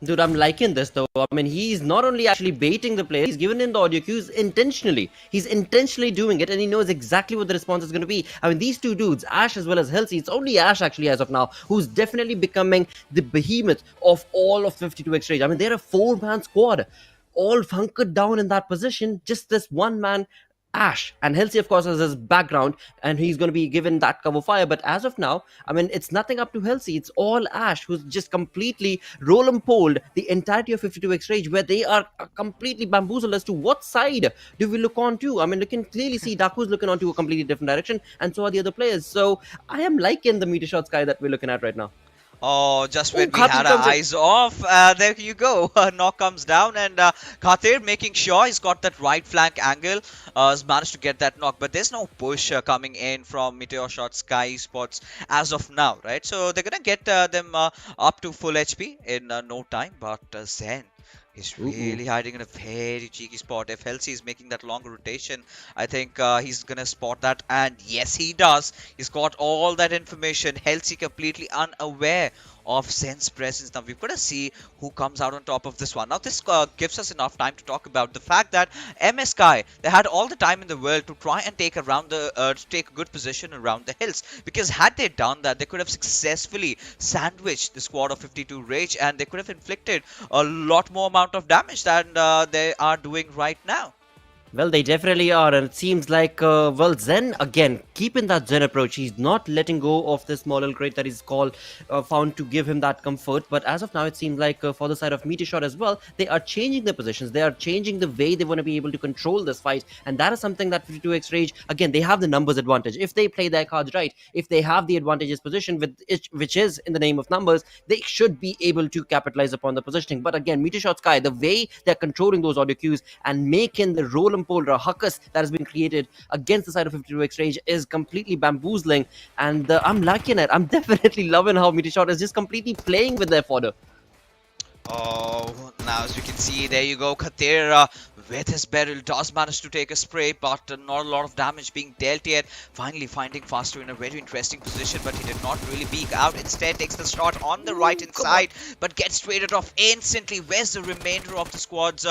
G: Dude, I'm liking this though. I mean, he's not only actually baiting the players, he's given in the audio cues intentionally. He's intentionally doing it, and he knows exactly what the response is going to be. I mean, these two dudes, Ash as well as Halsey, it's only Ash actually as of now, who's definitely becoming the behemoth of all of 52x Rage. I mean, they're a 4-man squad, all hunkered down in that position. Just this one man, Ash, and Halsey of course has his background and he's going to be given that cover fire. But as of now, I mean, it's nothing up to Halsey, it's all Ash who's just completely roll and pulled the entirety of 52x Rage, where they are completely bamboozled as to what side do we look on to. I mean, you can clearly see Daku's looking on to a completely different direction, and so are the other players. So I am liking the MetershotxSKY that we're looking at right now.
F: Oh, just when we
G: Khatir
F: had our
G: comes in.
F: eyes off, there you go. Knock comes down, and Khatir making sure he's got that right flank angle, has managed to get that knock. But there's no push coming in from MetershotxSKY Esports as of now, right? So they're gonna get them up to full HP in no time. But Zen, He's really hiding in a very cheeky spot. If Halsey is making that long rotation, I think he's gonna spot that. And yes, he does. He's got all that information. Halsey completely unaware of Zen's presence. Now we've got to see who comes out on top of this one. Now this gives us enough time to talk about the fact that MSKY, they had all the time in the world to try and take around the to take a good position around the hills, because had they done that, they could have successfully sandwiched the squad of 52 Rage, and they could have inflicted a lot more amount of damage than they are doing right now.
G: Well, they definitely are, and it seems like, well, Zen, again, keeping that Zen approach. He's not letting go of this small little crate that he's found to give him that comfort. But as of now, it seems like for the side of Metershot as well, they are changing their positions. They are changing the way they want to be able to control this fight. And that is something that 52X Rage, again, they have the numbers advantage. If they play their cards right, if they have the advantageous position, which is in the name of numbers, they should be able to capitalize upon the positioning. But again, MetershotxSKY, the way they're controlling those audio cues and making the roll and pull ruckus that has been created against the side of 52X Rage is completely bamboozling, and I'm liking it. I'm definitely loving how Metershot is just completely playing with their fodder.
F: Oh, now as you can see, there you go, Khatir with his barrel does manage to take a spray, but not a lot of damage being dealt yet. Finally finding Faster in a very interesting position, but he did not really peek out. Instead takes the shot on the right hand side, but gets traded off instantly. Where's the remainder of the squad's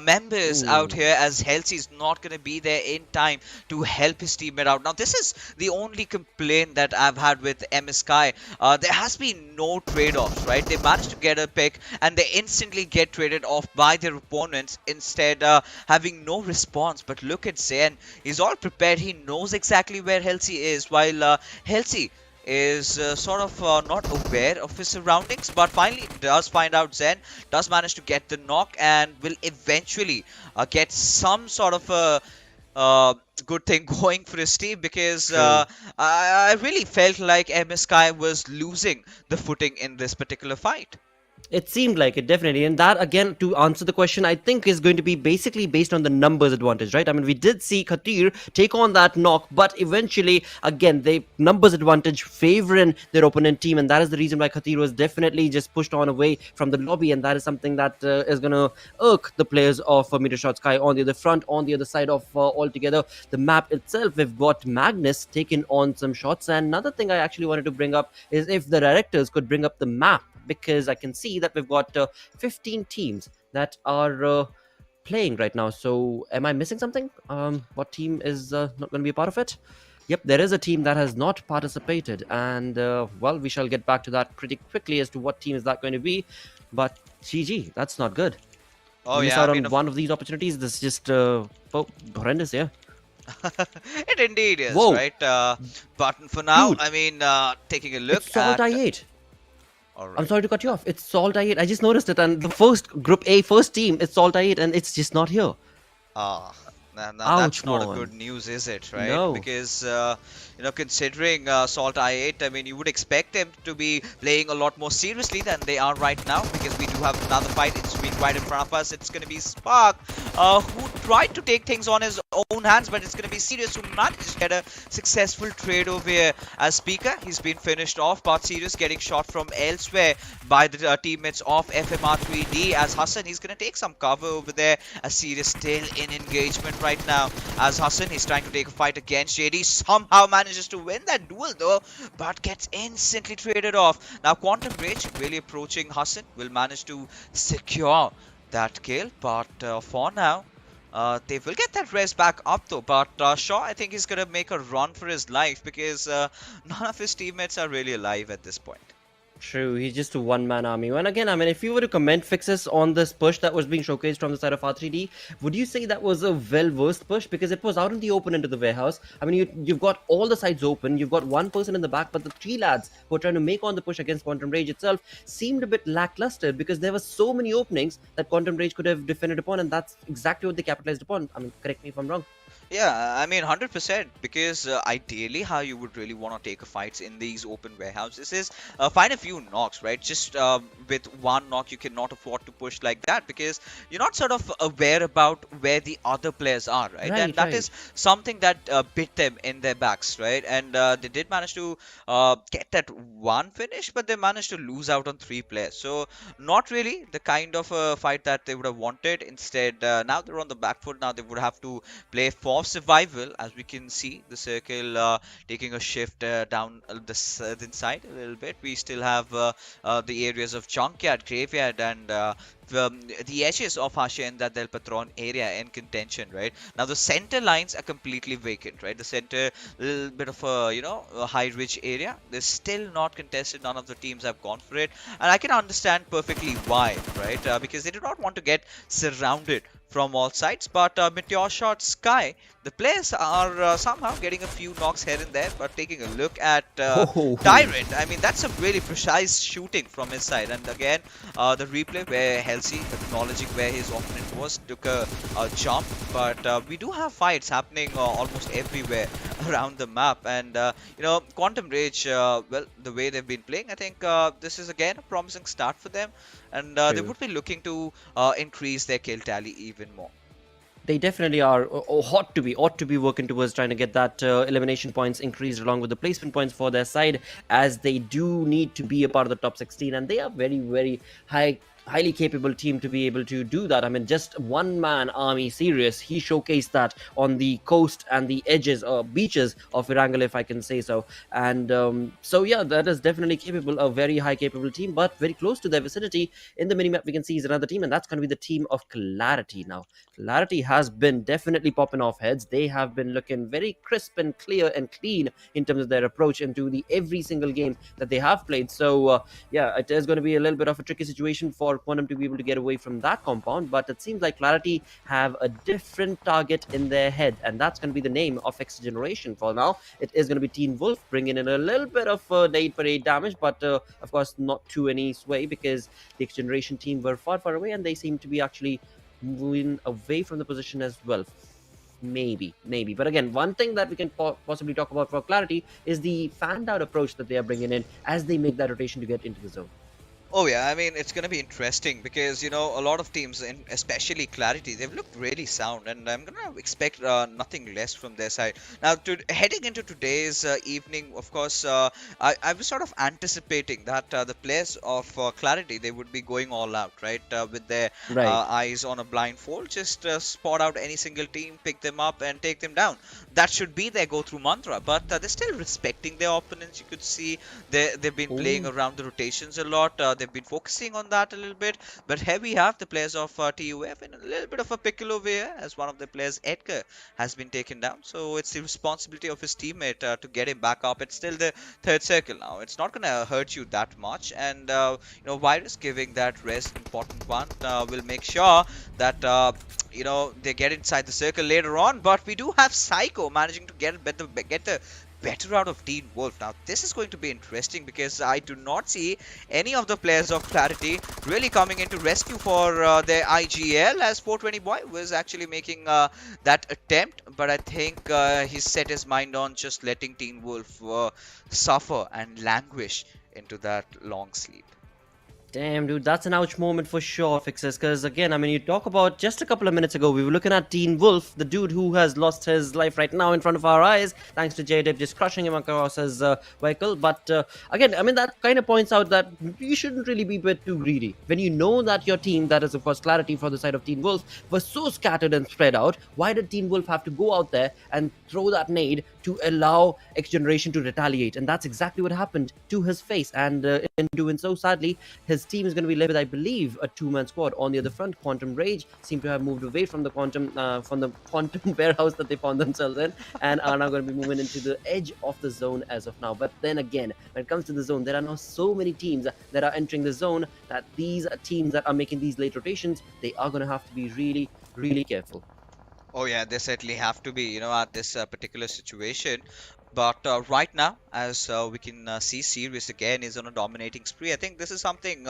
F: members out here, as Halsey's not going to be there in time to help his teammate out. Now this is the only complaint that I've had with MSKY. There has been no trade-offs, right? They managed to get a pick and they instantly get traded off by their opponents, instead having no response. But look at Zen, he's all prepared. He knows exactly where Halsey is, while Halsey is sort of not aware of his surroundings, but finally does find out. Zen does manage to get the knock and will eventually get some sort of a good thing going for his team, because I really felt like MSKY was losing the footing in this particular fight.
G: It seemed like it, definitely. And that, again, to answer the question, I think is going to be basically based on the numbers advantage, right? I mean, we did see Khatir take on that knock, but eventually, again, the numbers advantage favoring their opponent team. And that is the reason why Khatir was definitely just pushed on away from the lobby. And that is something that is going to irk the players of MetershotxSKY on the other front, on the other side of altogether the map itself. We've got Magnus taking on some shots. And another thing I actually wanted to bring up is if the directors could bring up the map, because I can see that we've got 15 teams that are playing right now. So am I missing something? What team is not going to be a part of it? Yep, there is a team that has not participated, and well, we shall get back to that pretty quickly as to what team is that going to be. But GG, that's not good.
F: Oh,
G: Miss
F: yeah,
G: out
F: I mean,
G: on one of these opportunities. This is just horrendous, yeah.
F: It indeed is,
G: Whoa.
F: right? But for now,
G: Dude,
F: I mean, taking a look
G: It's Salt
F: at...
G: I8.
F: Alright.
G: I'm sorry to cut you off. It's Salt I8. I just noticed it, and the first Group A first team is Salt I8, and it's just not here.
F: Ah, now
G: Ouch,
F: that's not a
G: man.
F: good news, is it? Right?
G: No.
F: Because you know, considering SALTxi8, I mean, you would expect them to be playing a lot more seriously than they are right now. Because we do have another fight. It's right in front of us. It's going to be Spark, who tried to take things on his own hands, but it's going to be Serious who managed to get a successful trade over here. As Speaker, he's been finished off, but Serious getting shot from elsewhere by the teammates of FMxR3D. As Hassan, he's going to take some cover over there, as Serious still in engagement right now. As Hassan, he's trying to take a fight against JD, somehow manages to win that duel though, but gets instantly traded off. Now Quantum Rage really approaching Hassan, will manage to secure that kill, but for now they will get that res back up though. But Shaw, I think he's gonna make a run for his life, because none of his teammates are really alive at this point.
G: True, he's just a one-man army. And again, I mean, if you were to comment fixes on this push that was being showcased from the side of R3D, would you say that was a well-versed push? Because it was out in the open into the warehouse. I mean, you've got all the sides open, you've got one person in the back, but the three lads who are trying to make on the push against Quantum Rage itself seemed a bit lackluster, because there were so many openings that Quantum Rage could have defended upon, and that's exactly what they capitalized upon. I mean, correct me if I'm wrong.
F: Yeah, I mean 100% because ideally how you would really want to take a fights in these open warehouses is find a few knocks, right? Just with one knock you cannot afford to push like that because you're not sort of aware about where the other players are, right? And
G: Right,
F: that
G: right.
F: is something that bit them in their backs, right? And they did manage to get that one finish, but they managed to lose out on three players. So not really the kind of fight that they would have wanted. Instead, now they're on the back foot. Now they would have to play for survival. As we can see, the circle taking a shift down the southern side a little bit. We still have the areas of junkyard, graveyard, and the edges of Hacienda del Patron area in contention, right? Now the center lines are completely vacant, right? The center, little bit of a a high ridge area. They're still not contested. None of the teams have gone for it, and I can understand perfectly why, right? Because they do not want to get surrounded from all sides. But MetershotxSKY, the players are somehow getting a few knocks here and there. But taking a look at
G: Oh.
F: Tyrant, I mean that's a really precise shooting from his side. And again, the replay where Halsey, acknowledging where his opponent was, took a jump. But we do have fights happening almost everywhere around the map. And Quantum Rage, well, the way they've been playing, I think this is again a promising start for them. And they
G: True.
F: would be looking to increase their kill tally even more.
G: They definitely are, or ought to be working towards trying to get that elimination points increased along with the placement points for their side, as they do need to be a part of the top 16, and they are very, very highly capable team to be able to do that. I mean, just one man army serious. He showcased that on the coast and the edges or beaches of Erangel, if I can say so. And so yeah, that is definitely capable, a very high capable team, but very close to their vicinity in the minimap we can see is another team, and that's going to be the team of Clarity. Now Clarity has been definitely popping off heads. They have been looking very crisp and clear and clean in terms of their approach into the every single game that they have played. So yeah, it is going to be a little bit of a tricky situation for Quantum to be able to get away from that compound, but it seems like Clarity have a different target in their head, and that's going to be the name of XGeneration. For now, it is going to be TmwEsports bringing in a little bit of nade for 8 damage, but of course not to any sway because the XGeneration team were far away, and they seem to be actually moving away from the position as well. Maybe. But again, one thing that we can possibly talk about for Clarity is the fanned out approach that they are bringing in as they make that rotation to get into the zone.
F: Oh yeah, I mean it's going to be interesting because a lot of teams, and especially Clarity, they've looked really sound, and I'm going to expect nothing less from their side. Now, heading into today's evening, of course, I was sort of anticipating that the players of Clarity, they would be going all out, right, with their
G: Right.
F: eyes on a blindfold, just spot out any single team, pick them up, and take them down. That should be their go-through mantra. But they're still respecting their opponents. You could see they've been playing around the rotations a lot. They've been focusing on that a little bit. But here we have the players of TUF in a little bit of a piccolo way, as one of the players, Edgar, has been taken down. So it's the responsibility of his teammate to get him back up. It's still the third circle now. It's not going to hurt you that much. And, Virus giving that rest important one will make sure that they get inside the circle later on. But we do have Psycho managing to get the better out of TmwEsports. Now this is going to be interesting because I do not see any of the players of Clarity really coming into rescue for their IGL, as 420 Boy was actually making that attempt, but I think he set his mind on just letting TmwEsports suffer and languish into that long sleep.
G: Damn, dude, that's an ouch moment for sure, Fixers. Because again, I mean, you talk about just a couple of minutes ago, we were looking at TmwEsports, the dude who has lost his life right now in front of our eyes, thanks to J-Dip just crushing him across his vehicle. But again, I mean, that kind of points out that you shouldn't really be a bit too greedy. When you know that your team, that is of course Clarity for the side of TmwEsports, was so scattered and spread out, why did TmwEsports have to go out there and throw that nade to allow XGeneration to retaliate? And that's exactly what happened to his face. And in doing so, sadly, his team is going to be led with, I believe, a two-man squad. On the other front, Quantum Rage seem to have moved away from the quantum warehouse that they found themselves in, and are now going to be moving into the edge of the zone as of now. But then again, when it comes to the zone, there are now so many teams that are entering the zone that these teams that are making these late rotations, they are going to have to be really, really careful.
F: Oh yeah, they certainly have to be, at this particular situation. But right now, as we can see, Sirius again is on a dominating spree. I think this is something.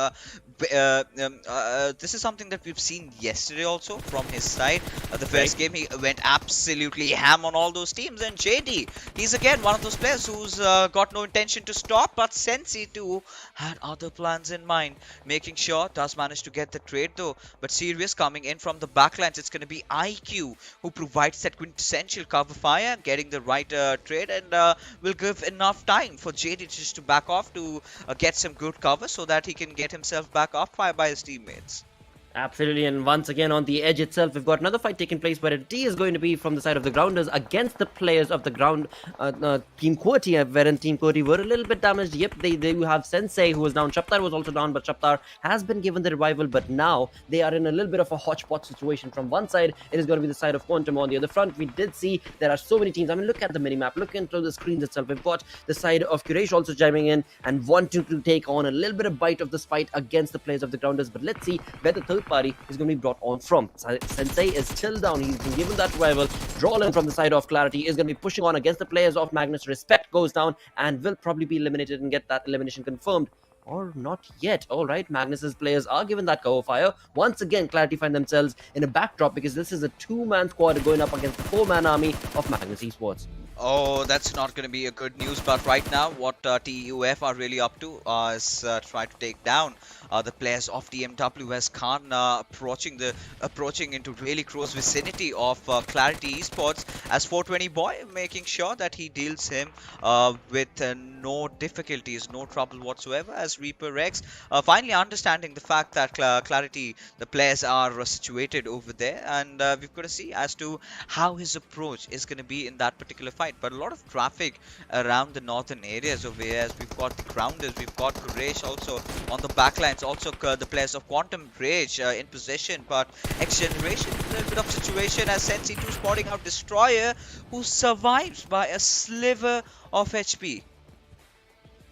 F: This is something that we've seen yesterday also from his side. The first game he went absolutely ham on all those teams, and JD, he's again one of those players who's got no intention to stop, but Sensi too had other plans in mind, making sure does manage to get the trade though. But Sirius coming in from the backlines, it's going to be IQ who provides that quintessential cover fire, getting the right trade, and will give enough time for JD just to back off to get some good cover so that he can get himself back off fire by his teammates.
G: Absolutely, and once again on the edge itself, we've got another fight taking place where a D is going to be from the side of the grounders against the players of the ground Team QWERTY, wherein Team QWERTY were a little bit damaged. Yep, they do have Sensei who was down. Shaptar was also down, but Shaptar has been given the revival, but now they are in a little bit of a hodgepodge situation. From one side, it is going to be the side of Quantum. On the other front, we did see there are so many teams. I mean, look at the minimap, look into the screens itself. We've got the side of Quraysh also chiming in and wanting to take on a little bit of bite of this fight against the players of the grounders, but let's see where the third party is going to be brought on from. Sensei is still down. He's been given that revival. Drawlin from the side of Clarity is going to be pushing on against the players of Magnus. Respect goes down and will probably be eliminated and get that elimination confirmed. Or not yet. Alright, Magnus's players are given that cover fire. Once again, Clarity find themselves in a backdrop because this is a two-man squad going up against the four-man army of Magnus Esports.
F: Oh, that's not going to be a good news. But right now, what TUF are really up to is try to take down the players of TMW, as Khan approaching into really close vicinity of Clarity Esports, as 420 boy making sure that he deals him with no difficulties, no trouble whatsoever, as Reaper X finally understanding the fact that Clarity, the players are situated over there, and we've got to see as to how his approach is going to be in that particular fight. But a lot of traffic around the northern areas over here, as we've got the grounders, we've got Quraysh also on the backlines, also the players of Quantum Rage in possession, but XGeneration a little bit of situation as Sensi 2 spotting out Destroyer, who survives by a sliver of HP.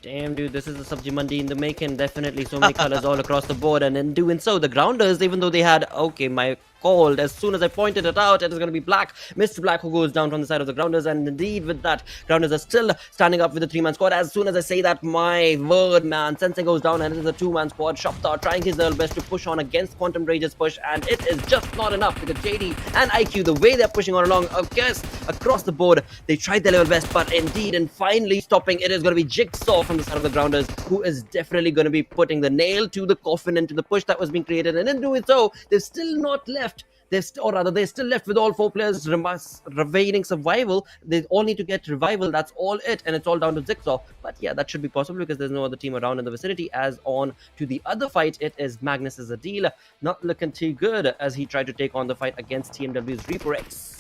G: Damn, dude, this is a Sabji Mandi in the making. Definitely so many colors all across the board, and in doing so, the grounders, even though they had, okay, my called, as soon as I pointed it out, it is going to be Black, Mr. Black, who goes down from the side of the grounders, and indeed with that, grounders are still standing up with the three-man squad. As soon as I say that, my word, man, Sensei goes down, and it is a two-man squad. Shaptar trying his level best to push on against Quantum Rage's push, and it is just not enough because JD and IQ, the way they're pushing on along, across the board, they tried their level best, but indeed, and finally stopping, it is going to be Jigsaw from the side of the grounders, who is definitely going to be putting the nail to the coffin into the push that was being created, and in doing so, they're still not left. They're still left with all four players remaining survival. They all need to get revival. That's all it, and it's all down to Jigsaw. But yeah, that should be possible because there's no other team around in the vicinity. As on to the other fight, it is Magnus as a deal. Not looking too good as he tried to take on the fight against TMW's Reaper X.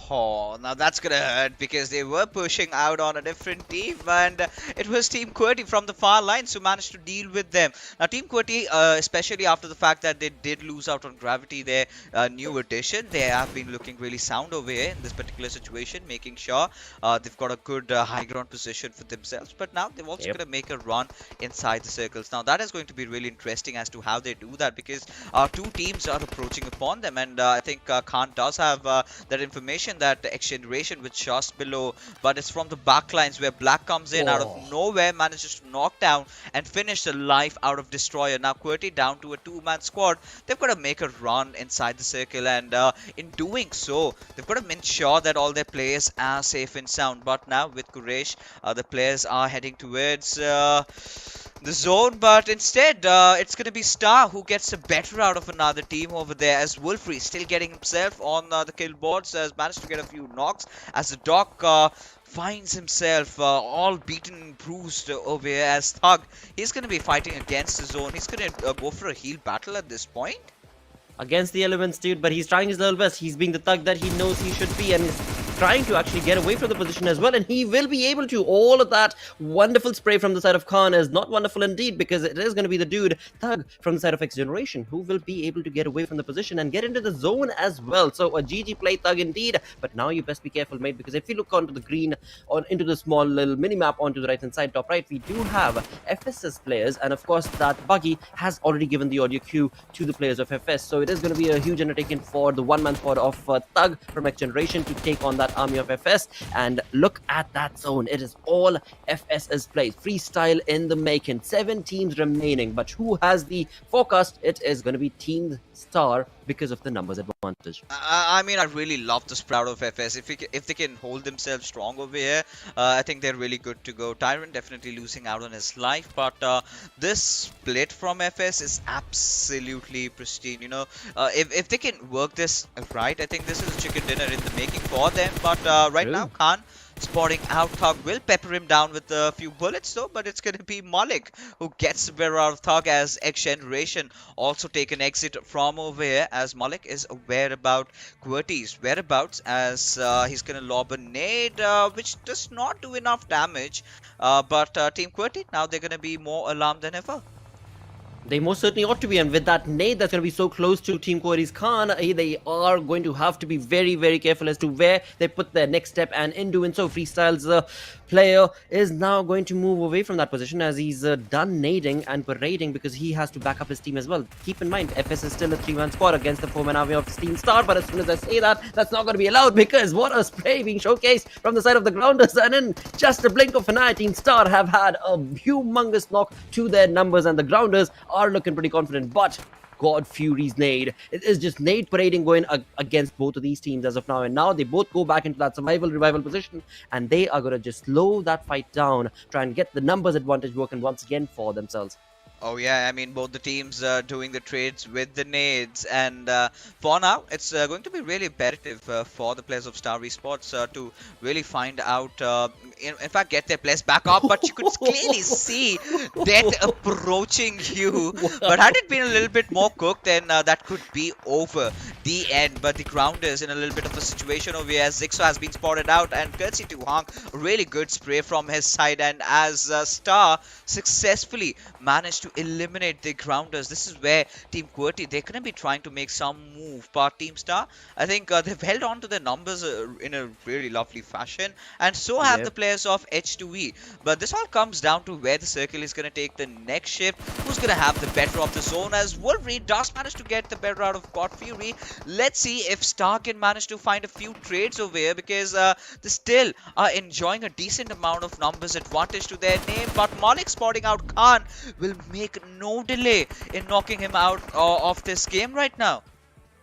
F: Oh, now that's gonna hurt because they were pushing out on a different team, and it was Team QWERTY from the far lines who managed to deal with them. Now, Team QWERTY, especially after the fact that they did lose out on Gravity, their new addition, they have been looking really sound over here in this particular situation, making sure they've got a good high ground position for themselves. But now they've also gonna make a run inside the circles. Now, that is going to be really interesting as to how they do that, because two teams are approaching upon them, and I think Khan does have that information that the XGeneration was just below, but it's from the backlines where Black comes in out of nowhere, manages to knock down and finish the life out of Destroyer. Now QWERTY down to a two-man squad. They've got to make a run inside the circle, and in doing so, they've got to ensure that all their players are safe and sound. But now with Quraysh, the players are heading towards the zone, but instead it's going to be Star who gets a better out of another team over there, as Wolfrey still getting himself on the kill boards, has managed to get a few knocks, as the Doc finds himself all beaten and bruised over here, as Thug, he's going to be fighting against the zone. He's going to go for a heal battle at this point.
G: Against the elements, dude, but he's trying his level best. He's being the Thug that he knows he should be, and is trying to actually get away from the position as well, and he will be able to. All of that wonderful spray from the side of Khan is not wonderful indeed, because it is going to be the dude Thug from the side of XGeneration who will be able to get away from the position and get into the zone as well. So a GG play, Thug, indeed. But now you best be careful, mate, because if you look onto the green, or into the small little mini map onto the right hand side top right, we do have FS's players, and of course that Buggy has already given the audio cue to the players of FS. So it is going to be a huge undertaking for the one-man squad of Thug from XGeneration to take on that that army of FS. And look at that zone. It is all FS's place. Freestyle in the making. 7 teams remaining. But who has the forecast? It is going to be Team Star because of the numbers advantage.
F: I mean, I really love the sprout of FS. If they can hold themselves strong over here, I think they're really good to go. Tyrant definitely losing out on his life, but this split from FS is absolutely pristine. You know, if they can work this right, I think this is a chicken dinner in the making for them. But right now, Khan spotting out Thug will pepper him down with a few bullets though, but it's going to be Malik who gets the better out of Thug, as XGeneration also take an exit from over here, as Malik is aware about QWERTY's whereabouts, as he's going to lob a nade which does not do enough damage, but Team QWERTY, now they're going to be more alarmed than ever.
G: They most certainly ought to be, and with that nade that's going to be so close to Team QWERTY's Khan, they are going to have to be very, very careful as to where they put their next step, and in doing so, Freestyle's player is now going to move away from that position as he's done nading and parading because he has to back up his team as well. Keep in mind, FS is still a 3-man squad against the 4-man army of Team Star, but as soon as I say that, that's not going to be allowed because what a spray being showcased from the side of the grounders, and in just a blink of an eye, Team Star have had a humongous knock to their numbers, and the grounders are looking pretty confident, but God Fury's nade. It is just nade parading going against both of these teams as of now, and now they both go back into that survival revival position, and they are going to just slow that fight down, try and get the numbers advantage working once again for themselves.
F: Oh yeah, I mean, both the teams doing the trades with the nades, and for now it's going to be really imperative for the players of Star Esports to really find out, in fact get their players back up, but you could clearly see death approaching you. But had it been a little bit more cooked, then that could be over the end. But the grounders in a little bit of a situation over here, as Zixo has been spotted out, and courtesy to Hang, a really good spray from his side, and as Star successfully managed to eliminate the grounders. This is where Team QWERTY, they're going to be trying to make some move, but Team Star, I think they've held on to their numbers in a really lovely fashion, and so have the players of H2E. But this all comes down to where the circle is going to take the next shift, who's going to have the better of the zone, as Wolverine does manage to get the better out of God Fury. Let's see if Star can manage to find a few trades over here, because they still are enjoying a decent amount of numbers advantage to their name, but Malik spotting out Khan will make no delay in knocking him out of this game right now.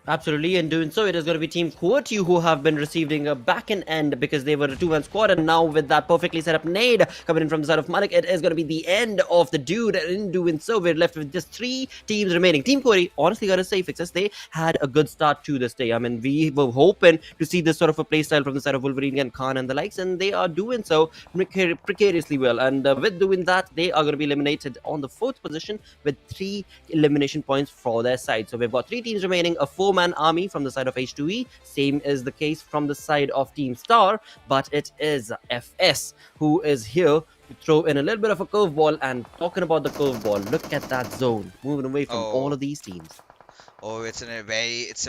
G: Absolutely, in doing so, it is going to be Team QWERTY who have been receiving a back end because they were a 2-man squad, and now with that perfectly set up nade coming in from the side of Malik, it is going to be the end of the dude, and in doing so, we're left with just 3 teams remaining. Team QWERTY, honestly gotta say, Fixes, they had a good start to this day. I mean, we were hoping to see this sort of a playstyle from the side of Wolverine and Khan and the likes, and they are doing so precariously well, and with doing that, they are going to be eliminated on the 4th position with 3 elimination points for their side. So we've got 3 teams remaining, a 4-man army from the side of H2E. Same is the case from the side of Team Star, but it is FS who is here to throw in a little bit of a curveball. And talking about the curveball, look at that zone moving away from all of these teams.
F: Oh, it's a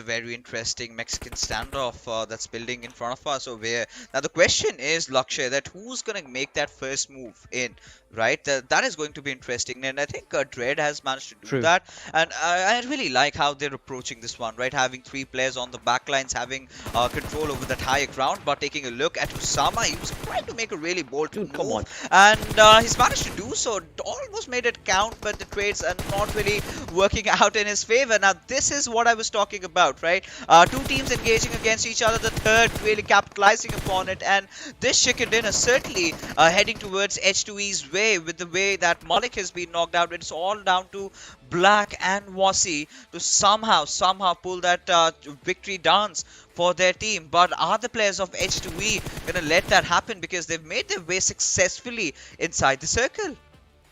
F: very interesting Mexican standoff that's building in front of us over here. Now the question is, Lakshay, that who's gonna make that first move in, right? That is going to be interesting, and I think Dread has managed to do that. And I really like how they're approaching this one, right? Having 3 players on the backlines, having control over that higher ground. But taking a look at Usama, he was trying to make a really bold move, and he's managed to do so. Almost made it count, but the trades are not really working out in his favor. Now this is what I was talking about, right? 2 teams engaging against each other, the third really capitalizing upon it, and this chicken dinner certainly heading towards H2E's way with the way that Malik has been knocked out. It's all down to Black and Wasi to somehow pull that victory dance for their team. But are the players of H2E gonna let that happen, because they've made their way successfully inside the circle?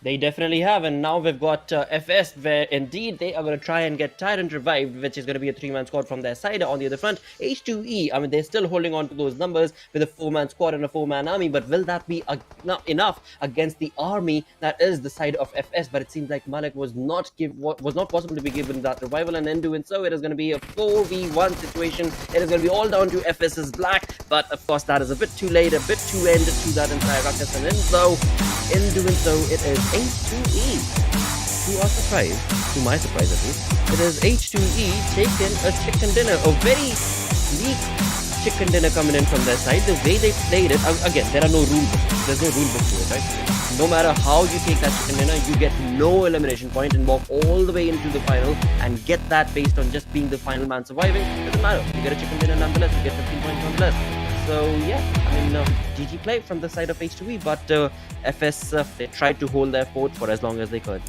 G: They definitely have, and now we've got FS, where indeed they are going to try and get Tyrant revived, which is going to be a 3-man squad from their side. On the other front, H2E, I mean, they're still holding on to those numbers with a 4-man squad and a 4-man army, but will that be enough against the army that is the side of FS? But it seems like Malik was not possible to be given that revival, and in doing so, it is going to be a 4v1 situation. It is going to be all down to FS's Black, but of course, that is a bit too late, a bit too end to that entire ruckus, and in doing so, it is H2E who are surprised, to my surprise at least. It is H2E taking a chicken dinner, a very weak chicken dinner coming in from their side. The way they played it, again, there are no rule books. There's no rule book to it, right? No matter how you take that chicken dinner, you get no elimination point and walk all the way into the final and get that based on just being the final man surviving. Doesn't matter. You get a chicken dinner nonetheless. You get 15 points nonetheless. So yeah, I mean, GG play from the side of H2E, but FS, they tried to hold their fort for as long as they could.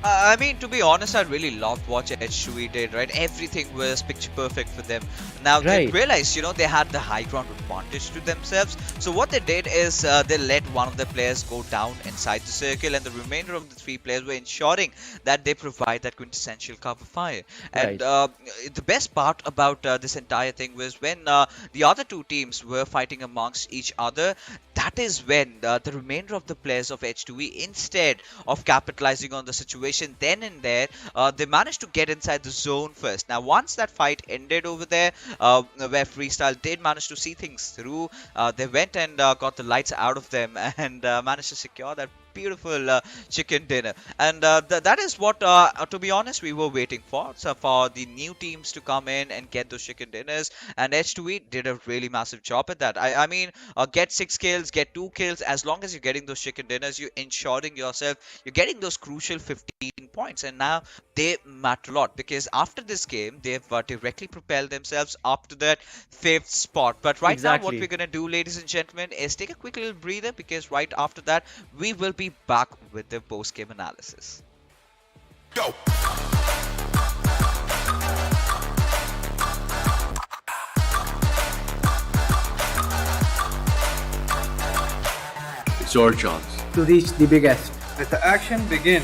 F: I mean, to be honest, I really loved what H2E did, right? Everything was picture perfect for them. Now, they realized, they had the high ground advantage to themselves. So what they did is they let one of the players go down inside the circle, and the remainder of the 3 players were ensuring that they provide that quintessential cover fire. And the best part about this entire thing was when the other 2 teams were fighting amongst each other, that is when the remainder of the players of H2E, instead of capitalizing on the situation then and there, they managed to get inside the zone first. Now, once that fight ended over there, where Freestyle did manage to see things through, they went and got the lights out of them and managed to secure that beautiful chicken dinner. And that is what, to be honest, we were waiting for. So for the new teams to come in and get those chicken dinners, and H2E did a really massive job at that. I mean, get 6 kills, get 2 kills. As long as you're getting those chicken dinners, you're ensuring yourself, you're getting those crucial 15 points. And now they matter a lot, because after this game, they've directly propelled themselves up to that 5th spot. But right now, what we're going to do, ladies and gentlemen, is take a quick little breather, because right after that, we will be back with the post-game analysis.
D: Go!
E: It's your chance
H: to reach the biggest.
I: Let the action begin.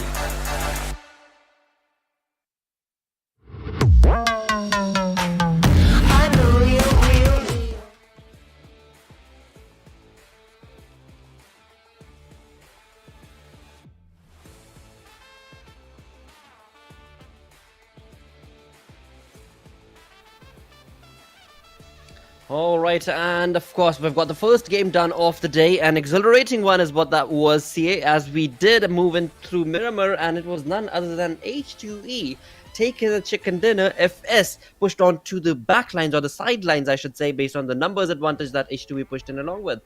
G: Alright, and of course we've got the first game done of the day. An exhilarating one is what that was, CA, as we did move in through Miramar, and it was none other than H2E taking the chicken dinner. FS pushed on to the backlines, or the sidelines I should say, based on the numbers advantage that H2E pushed in along with.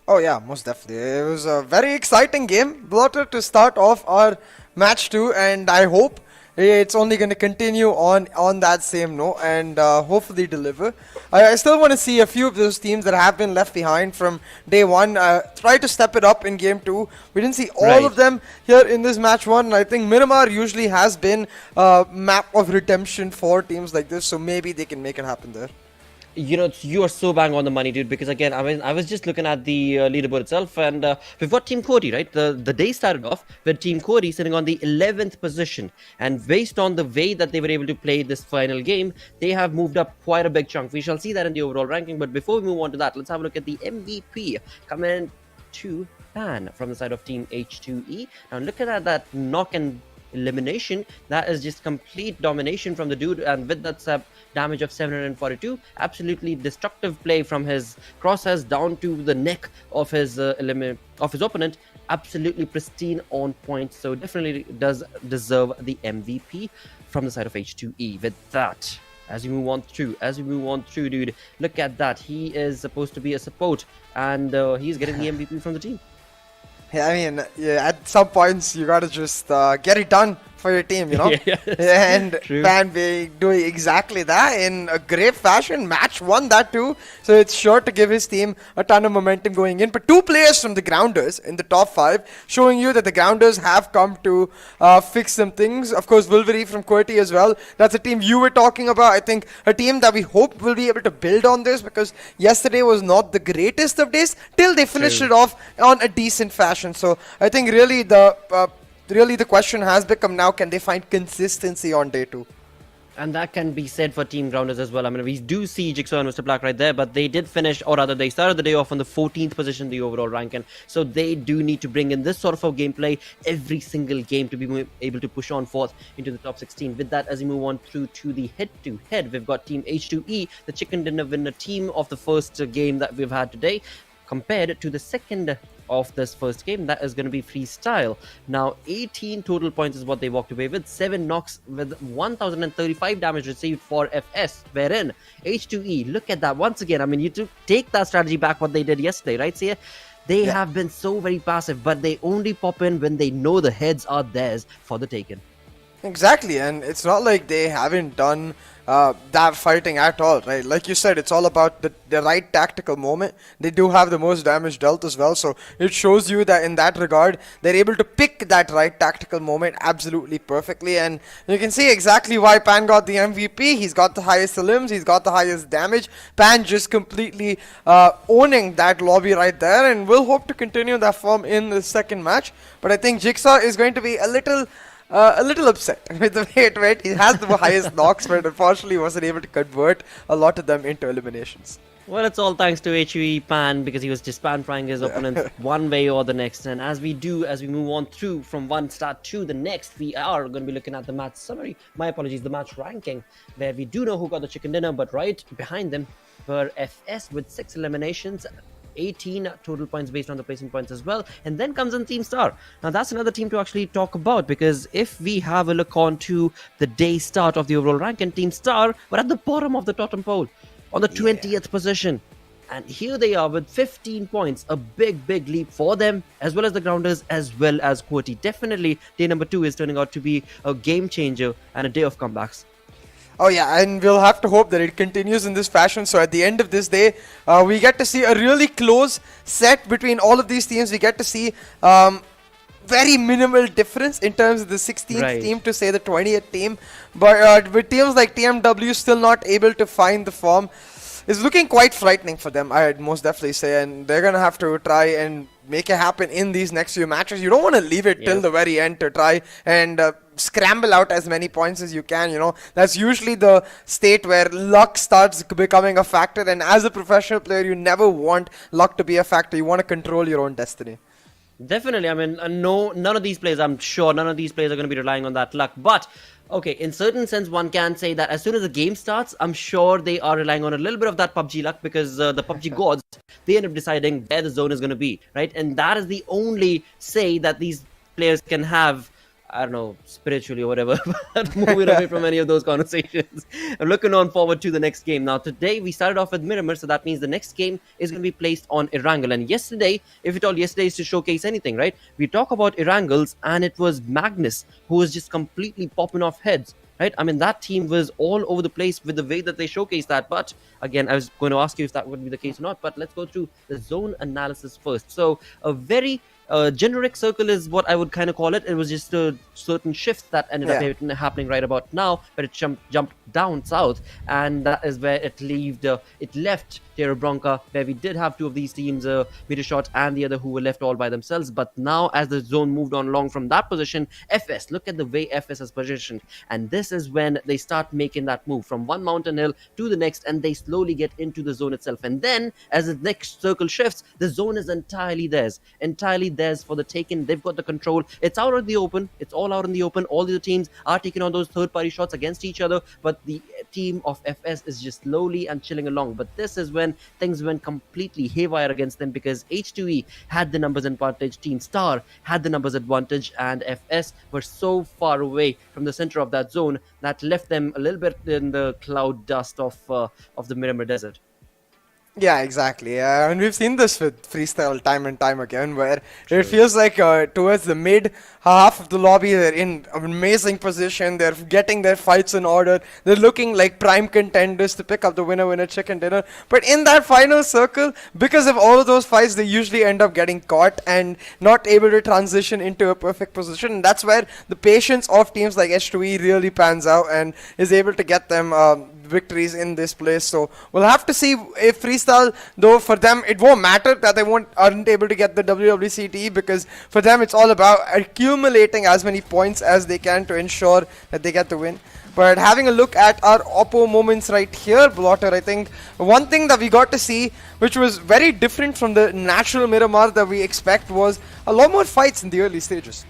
J: Oh yeah, most definitely. It was a very exciting game. Blotter to start off our match 2, and I hope it's only going to continue on that same note and hopefully deliver. I still want to see a few of those teams that have been left behind from day 1 try to step it up in game 2. We didn't see all of them here in this match 1. And I think Miramar usually has been a map of redemption for teams like this, so maybe they can make it happen there.
G: You are so bang on the money, dude, because again, I was just looking at the leaderboard itself, and we've got Team QWERTY, right? The day started off with Team QWERTY sitting on the 11th position, and based on the way that they were able to play this final game, they have moved up quite a big chunk. We shall see that in the overall ranking, but before we move on to that, let's have a look at the MVP coming to Pan from the side of Team H2E. Now look at that knock and elimination. That is just complete domination from the dude, and with that damage of 742, absolutely destructive play from his crosshairs down to the neck of his opponent. Absolutely pristine on point, so definitely does deserve the MVP from the side of H2E. With that, as we move on through, dude, look at that. He is supposed to be a support, and he's getting the MVP from the team.
J: Yeah, I mean, at some points you gotta just get it done for your team, you know. And Pan doing exactly that in a great fashion. Match 1 that too, so it's sure to give his team a ton of momentum going in. But 2 players from the Grounders in the top 5, showing you that the Grounders have come to fix some things. Of course, Wolverine from QWERTY as well. That's a team you were talking about. I think a team that we hope will be able to build on this, because yesterday was not the greatest of days till they finished it off on a decent fashion. So I think really the question has become now, can they find consistency on day 2?
G: And that can be said for Team Grounders as well. I mean, we do see Jigsaw and Mr. Black right there, but they did finish, or rather they started the day off on the 14th position in the overall ranking. So they do need to bring in this sort of a gameplay every single game to be able to push on forth into the top 16. With that, as we move on through to the head-to-head, we've got Team H2E, the chicken dinner winner team of the first game that we've had today, compared to the second of this first game. That is going to be freestyle. Now, 18 total points is what they walked away with. 7 knocks with 1035 damage received for FS, wherein H2E, look at that once again. I mean, you take that strategy back, what they did yesterday, right? See, they have been so very passive, but they only pop in when they know the heads are theirs for the taken.
J: Exactly, and it's not like they haven't done that fighting at all, right? Like you said, it's all about the right tactical moment. They do have the most damage dealt as well, so it shows you that in that regard, they're able to pick that right tactical moment absolutely perfectly, and you can see exactly why Pan got the MVP. He's got the highest limbs, he's got the highest damage. Pan just completely owning that lobby right there, and we'll hope to continue that form in the second match. But I think Jigsaw is going to be a little upset with the way it went. He has the highest knocks, but unfortunately wasn't able to convert a lot of them into eliminations.
G: Well, it's all thanks to HUE Pan, because he was just pan-frying his opponents one way or the next. And as we move on through from one start to the next, we are going to be looking at the match summary. My apologies, the match ranking, where we do know who got the chicken dinner, but right behind them were FS with 6 eliminations, 18 total points based on the placement points as well, and then comes in Team Star. Now that's another team to actually talk about, because if we have a look on to the day start of the overall rank, and Team Star were at the bottom of the totem pole on the 20th position, and here they are with 15 points, a big leap for them, as well as the Grounders, as well as QWERTY. Definitely day number 2 is turning out to be a game changer and a day of comebacks.
J: Oh yeah, and we'll have to hope that it continues in this fashion. So at the end of this day, we get to see a really close set between all of these teams. We get to see very minimal difference in terms of the 16th team to say the 20th team. But with teams like TMW still not able to find the form, is looking quite frightening for them, I'd most definitely say. And they're going to have to try and make it happen in these next few matches. You don't want to leave it till the very end to try and scramble out as many points as you can. You know, that's usually the state where luck starts becoming a factor, and as a professional player, you never want luck to be a factor. You want to control your own destiny.
G: Definitely. I mean, none of these players, I'm sure none of these players are going to be relying on that luck, but okay, in certain sense, one can say that as soon as the game starts, I'm sure they are relying on a little bit of that PUBG luck, because the PUBG gods, they end up deciding where the zone is going to be, right? And that is the only say that these players can have, I don't know, spiritually or whatever, but moving away from any of those conversations. I'm looking on forward to the next game. Now, today we started off with Miramar, so that means the next game is going to be placed on Erangel. And yesterday, if at all yesterday is to showcase anything, right? We talk about Erangels, and it was Magnus who was just completely popping off heads, right? I mean, that team was all over the place with the way that they showcased that. But again, I was going to ask you if that would be the case or not, but let's go through the zone analysis first. So a very generic circle is what I would kind of call it. It was just a certain shifts that ended up happening right about now, but it jumped down south, and that is where it left Terra Bronca, where we did have two of these teams, Metershot and the other, who were left all by themselves. But now, as the zone moved on along from that position, FS, look at the way FS is positioned, and this is when they start making that move from one mountain hill to the next, and they slowly get into the zone itself. And then, as the next circle shifts, the zone is entirely theirs for the taking. They've got the control. It's out in the open. It's all out in the open. All the teams are taking on those third-party shots against each other, but the team of FS is just slowly and chilling along. But this is when things went completely haywire against them, because H2E had the numbers advantage, Team Star had the numbers advantage, and FS were so far away from the center of that zone that left them a little bit in the cloud dust of the Miramar Desert.
J: Yeah, exactly. And we've seen this with freestyle time and time again, where it feels like towards the mid half of the lobby, they're in an amazing position. They're getting their fights in order. They're looking like prime contenders to pick up the winner chicken dinner. But in that final circle, because of all of those fights, they usually end up getting caught and not able to transition into a perfect position. And that's where the patience of teams like H2E really pans out and is able to get them victories in this place. So we'll have to see if freestyle, though for them it won't matter that they aren't able to get the WWCT, because for them it's all about accumulating as many points as they can to ensure that they get the win. But having a look at our Oppo moments right here, Blotter, I think one thing that we got to see, which was very different from the natural Miramar that we expect, was a lot more fights in the early stages.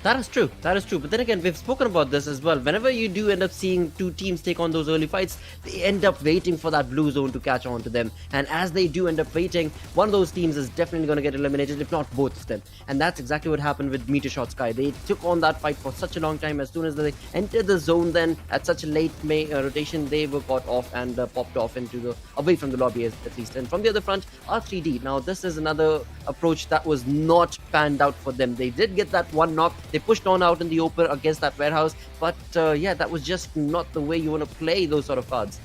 G: That is true. That is true. But then again, we've spoken about this as well. Whenever you do end up seeing two teams take on those early fights, they end up waiting for that blue zone to catch on to them. And as they do end up waiting, one of those teams is definitely going to get eliminated, if not both of them. And that's exactly what happened with MetershotxSKY. They took on that fight for such a long time. As soon as they entered the zone, then at such a late rotation, they were caught off and popped off into the away from the lobby at least. And from the other front, R3D. Now this is another approach that was not panned out for them. They did get that one knock. They pushed on out in the open against that warehouse, but yeah, that was just not the way you want to play those sort of cards.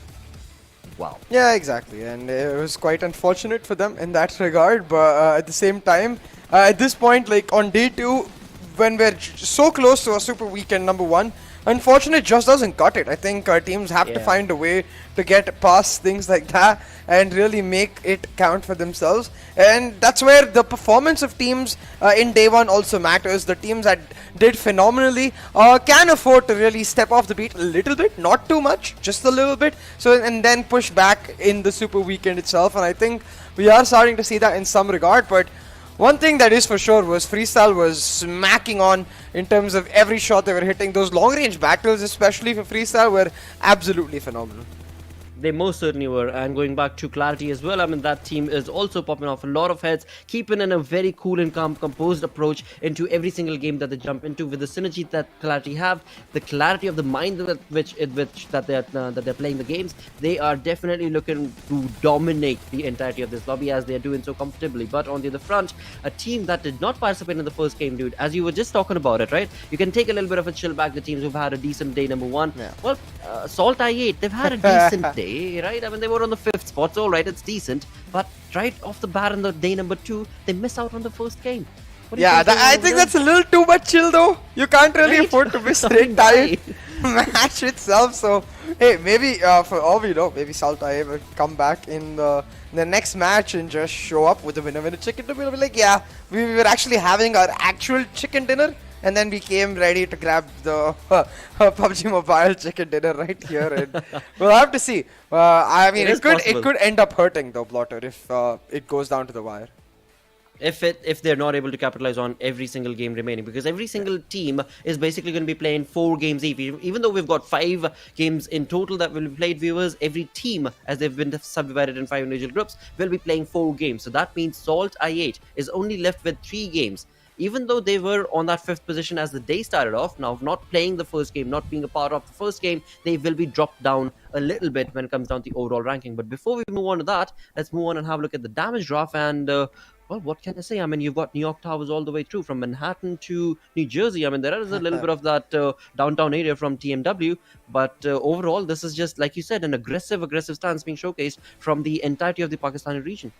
G: Wow.
J: Yeah, exactly, and it was quite unfortunate for them in that regard. But at the same time, at this point, like on day 2, when we're so close to a super weekend number 1, unfortunately, just doesn't cut it. I think our teams have to find a way to get past things like that and really make it count for themselves. And that's where the performance of teams in day 1 also matters. The teams that did phenomenally can afford to really step off the beat a little bit, not too much, just a little bit. So and then push back in the super weekend itself. And I think we are starting to see that in some regard. But one thing that is for sure was Freestyle was smacking on in terms of every shot they were hitting. Those long range battles, especially for Freestyle, were absolutely phenomenal.
G: They most certainly were. And going back to Clarity as well, I mean, that team is also popping off a lot of heads, keeping in a very cool and calm, composed approach into every single game that they jump into. With the synergy that Clarity have, the clarity of the mind that they're playing the games, they are definitely looking to dominate the entirety of this lobby as they're doing so comfortably. But on the other front, a team that did not participate in the first game, dude, as you were just talking about it, right? You can take a little bit of a chill back, the teams who've had a decent day number 1.
J: Yeah.
G: Well, SALTxi8, they've had a decent day. Right? I mean, they were on the 5th spot, so alright, it's decent. But right off the bat in the day number 2, they miss out on the first game.
J: Yeah, I think that's a little too much chill though. You can't really afford to miss the entire match itself. So, hey, maybe for all we know, maybe SALTxi8 will come back in the next match and just show up with a winner chicken dinner. We'll be like, yeah, we were actually having our actual chicken dinner. And then we came ready to grab the PUBG Mobile chicken dinner right here, and we'll have to see. I mean, it could end up hurting though, Blotter, if it goes down to the wire.
G: If they're not able to capitalize on every single game remaining, because every single team is basically going to be playing 4 games each. Even though we've got 5 games in total that will be played, viewers, every team, as they've been subdivided in 5 individual groups, will be playing 4 games. So that means SALTxi8 is only left with 3 games. Even though they were on that 5th position as the day started off, now not playing the first game, not being a part of the first game, they will be dropped down a little bit when it comes down to the overall ranking. But before we move on to that, let's move on and have a look at the damage graph. And well, what can I say? I mean, you've got New York Towers all the way through from Manhattan to New Jersey. I mean, there is a little bit of that downtown area from TmW, but overall, this is just, like you said, an aggressive stance being showcased from the entirety of the Pakistani region.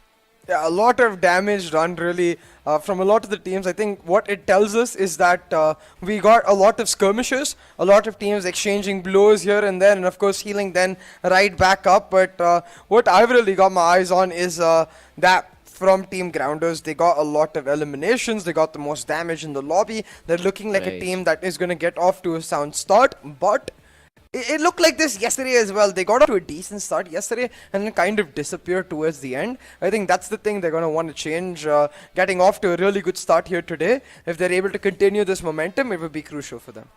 J: Yeah, a lot of damage done really from a lot of the teams. I think what it tells us is that we got a lot of skirmishes, a lot of teams exchanging blows here and there, and of course healing then right back up. But what I've really got my eyes on is that from Team Grounders, they got a lot of eliminations, they got the most damage in the lobby. They're looking like a team that is going to get off to a sound start, but it looked like this yesterday as well. They got off to a decent start yesterday and then kind of disappeared towards the end. I think that's the thing they're going to want to change. Getting off to a really good start here today. If they're able to continue this momentum, it would be crucial for them.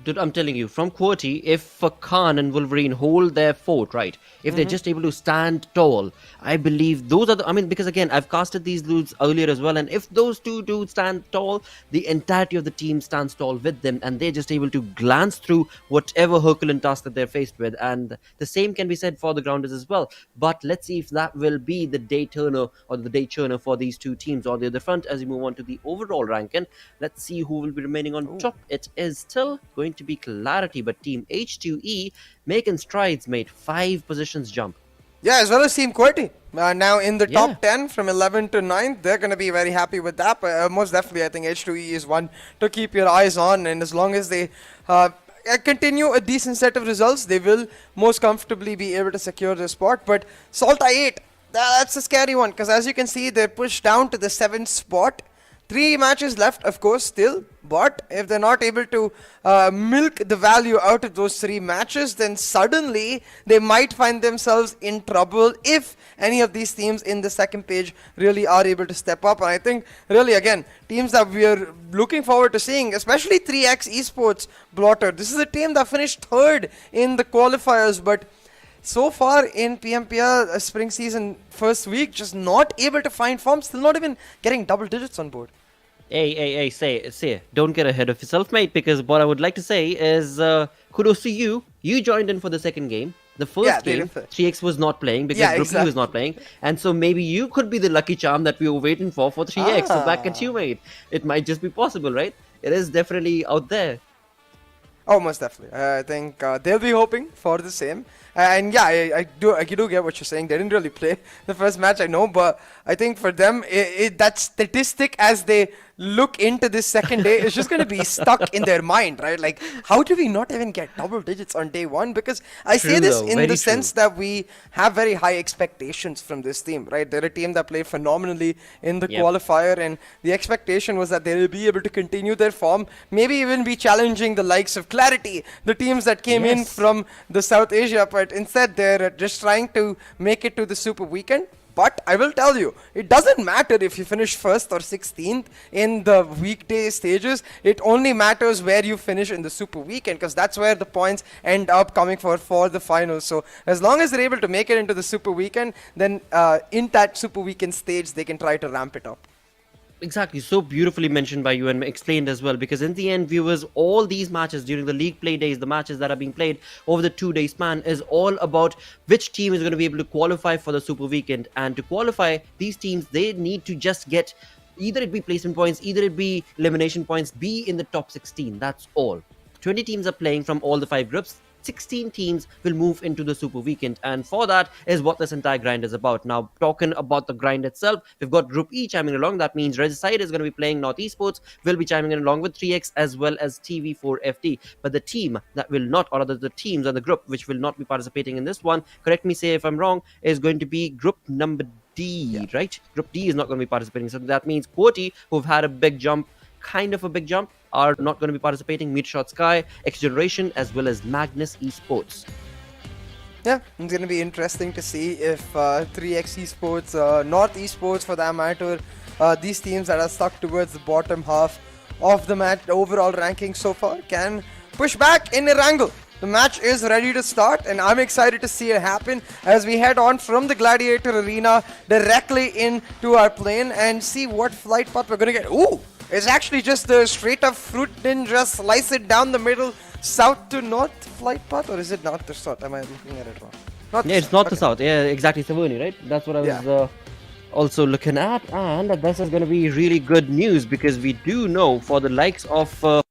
G: Dude, I'm telling you, from QWERTY, if Khan and Wolverine hold their fort, right, if they're just able to stand tall, I believe those are the, I mean, because again, I've casted these dudes earlier as well, and if those two dudes stand tall, the entirety of the team stands tall with them, and they're just able to glance through whatever Herculean task that they're faced with, and the same can be said for the Grounders as well. But let's see if that will be the day turner or the day churner for these two teams or the other front as we move on to the overall ranking. Let's see who will be remaining on top. It is still going to be Clarity, but Team H2E making strides, made 5 positions jump.
J: Yeah, as well as Team QWERTY. Now in the top 10 from 11 to 9, they're going to be very happy with that. But most definitely, I think H2E is one to keep your eyes on. And as long as they continue a decent set of results, they will most comfortably be able to secure their spot. But SALTxi8, that's a scary one, because as you can see, they're pushed down to the 7th spot. 3 matches left, of course, still. But if they're not able to milk the value out of those 3 matches, then suddenly they might find themselves in trouble if any of these teams in the second page really are able to step up. And I think, really, again, teams that we are looking forward to seeing, especially 3x Esports Blotter. This is a team that finished 3rd in the qualifiers, but so far in PMPL spring season first week, just not able to find form, still not even getting double digits on board.
G: Hey, say, don't get ahead of yourself, mate, because what I would like to say is kudos to you. You joined in for the second game. The first game, 3x was not playing because Group E was not playing. And so maybe you could be the lucky charm that we were waiting for 3x. So back at you, mate. It might just be possible, right? It is definitely out there.
J: Oh, most definitely. I think they'll be hoping for the same. And yeah, I do get what you're saying. They didn't really play the first match, I know, but I think for them, that statistic as they look into this second day is just going to be stuck in their mind, right? Like, how do we not even get double digits on day one? Because I say this in the sense that we have very high expectations from this team, right? They're a team that played phenomenally in the qualifier, and the expectation was that they will be able to continue their form, maybe even be challenging the likes of QWERTY, the teams that came in from the South Asia, but instead they're just trying to make it to the Super Weekend. But I will tell you, it doesn't matter if you finish 1st or 16th in the weekday stages. It only matters where you finish in the Super Weekend, because that's where the points end up coming for the finals. So as long as they're able to make it into the Super Weekend, then in that Super Weekend stage, they can try to ramp it up.
G: Exactly, so beautifully mentioned by you and explained as well, because in the end, viewers, all these matches during the league play days, the matches that are being played over the 2-day span, is all about which team is going to be able to qualify for the Super Weekend. And to qualify, these teams, they need to just get, either it be placement points, either it be elimination points, be in the top 16. That's all. 20 teams are playing from all the 5 groups. 16 teams will move into the Super Weekend, and for that is what this entire grind is about. Now, talking about the grind itself, we've got Group E chiming along. That means Regicide is going to be playing MetershotxSKY, will be chiming in along with 3x as well as TV4FT. But the team that will not, or rather the teams on the group which will not be participating in this one, correct me say if I'm wrong, is going to be Group number D, right? Group D is not going to be participating. So that means QWERTY, who've had a big jump, kind of a big jump, are not going to be participating. MetershotxSKY, XGeneration, as well as Magnus Esports.
J: Yeah, it's going to be interesting to see if 3x Esports, North Esports for that matter, these teams that are stuck towards the bottom half of the match overall ranking so far can push back in Erangel. The match is ready to start, and I'm excited to see it happen as we head on from the Gladiator Arena directly into our plane and see what flight path we're going to get. Ooh! It's actually just the straight up fruit ninja, slice it down the middle, south to north flight path, or is it not the south? Am I looking at it wrong?
G: It's not the south. Yeah, exactly, Savoni, right? That's what I was also looking at, and this is going to be really good news because we do know for the likes of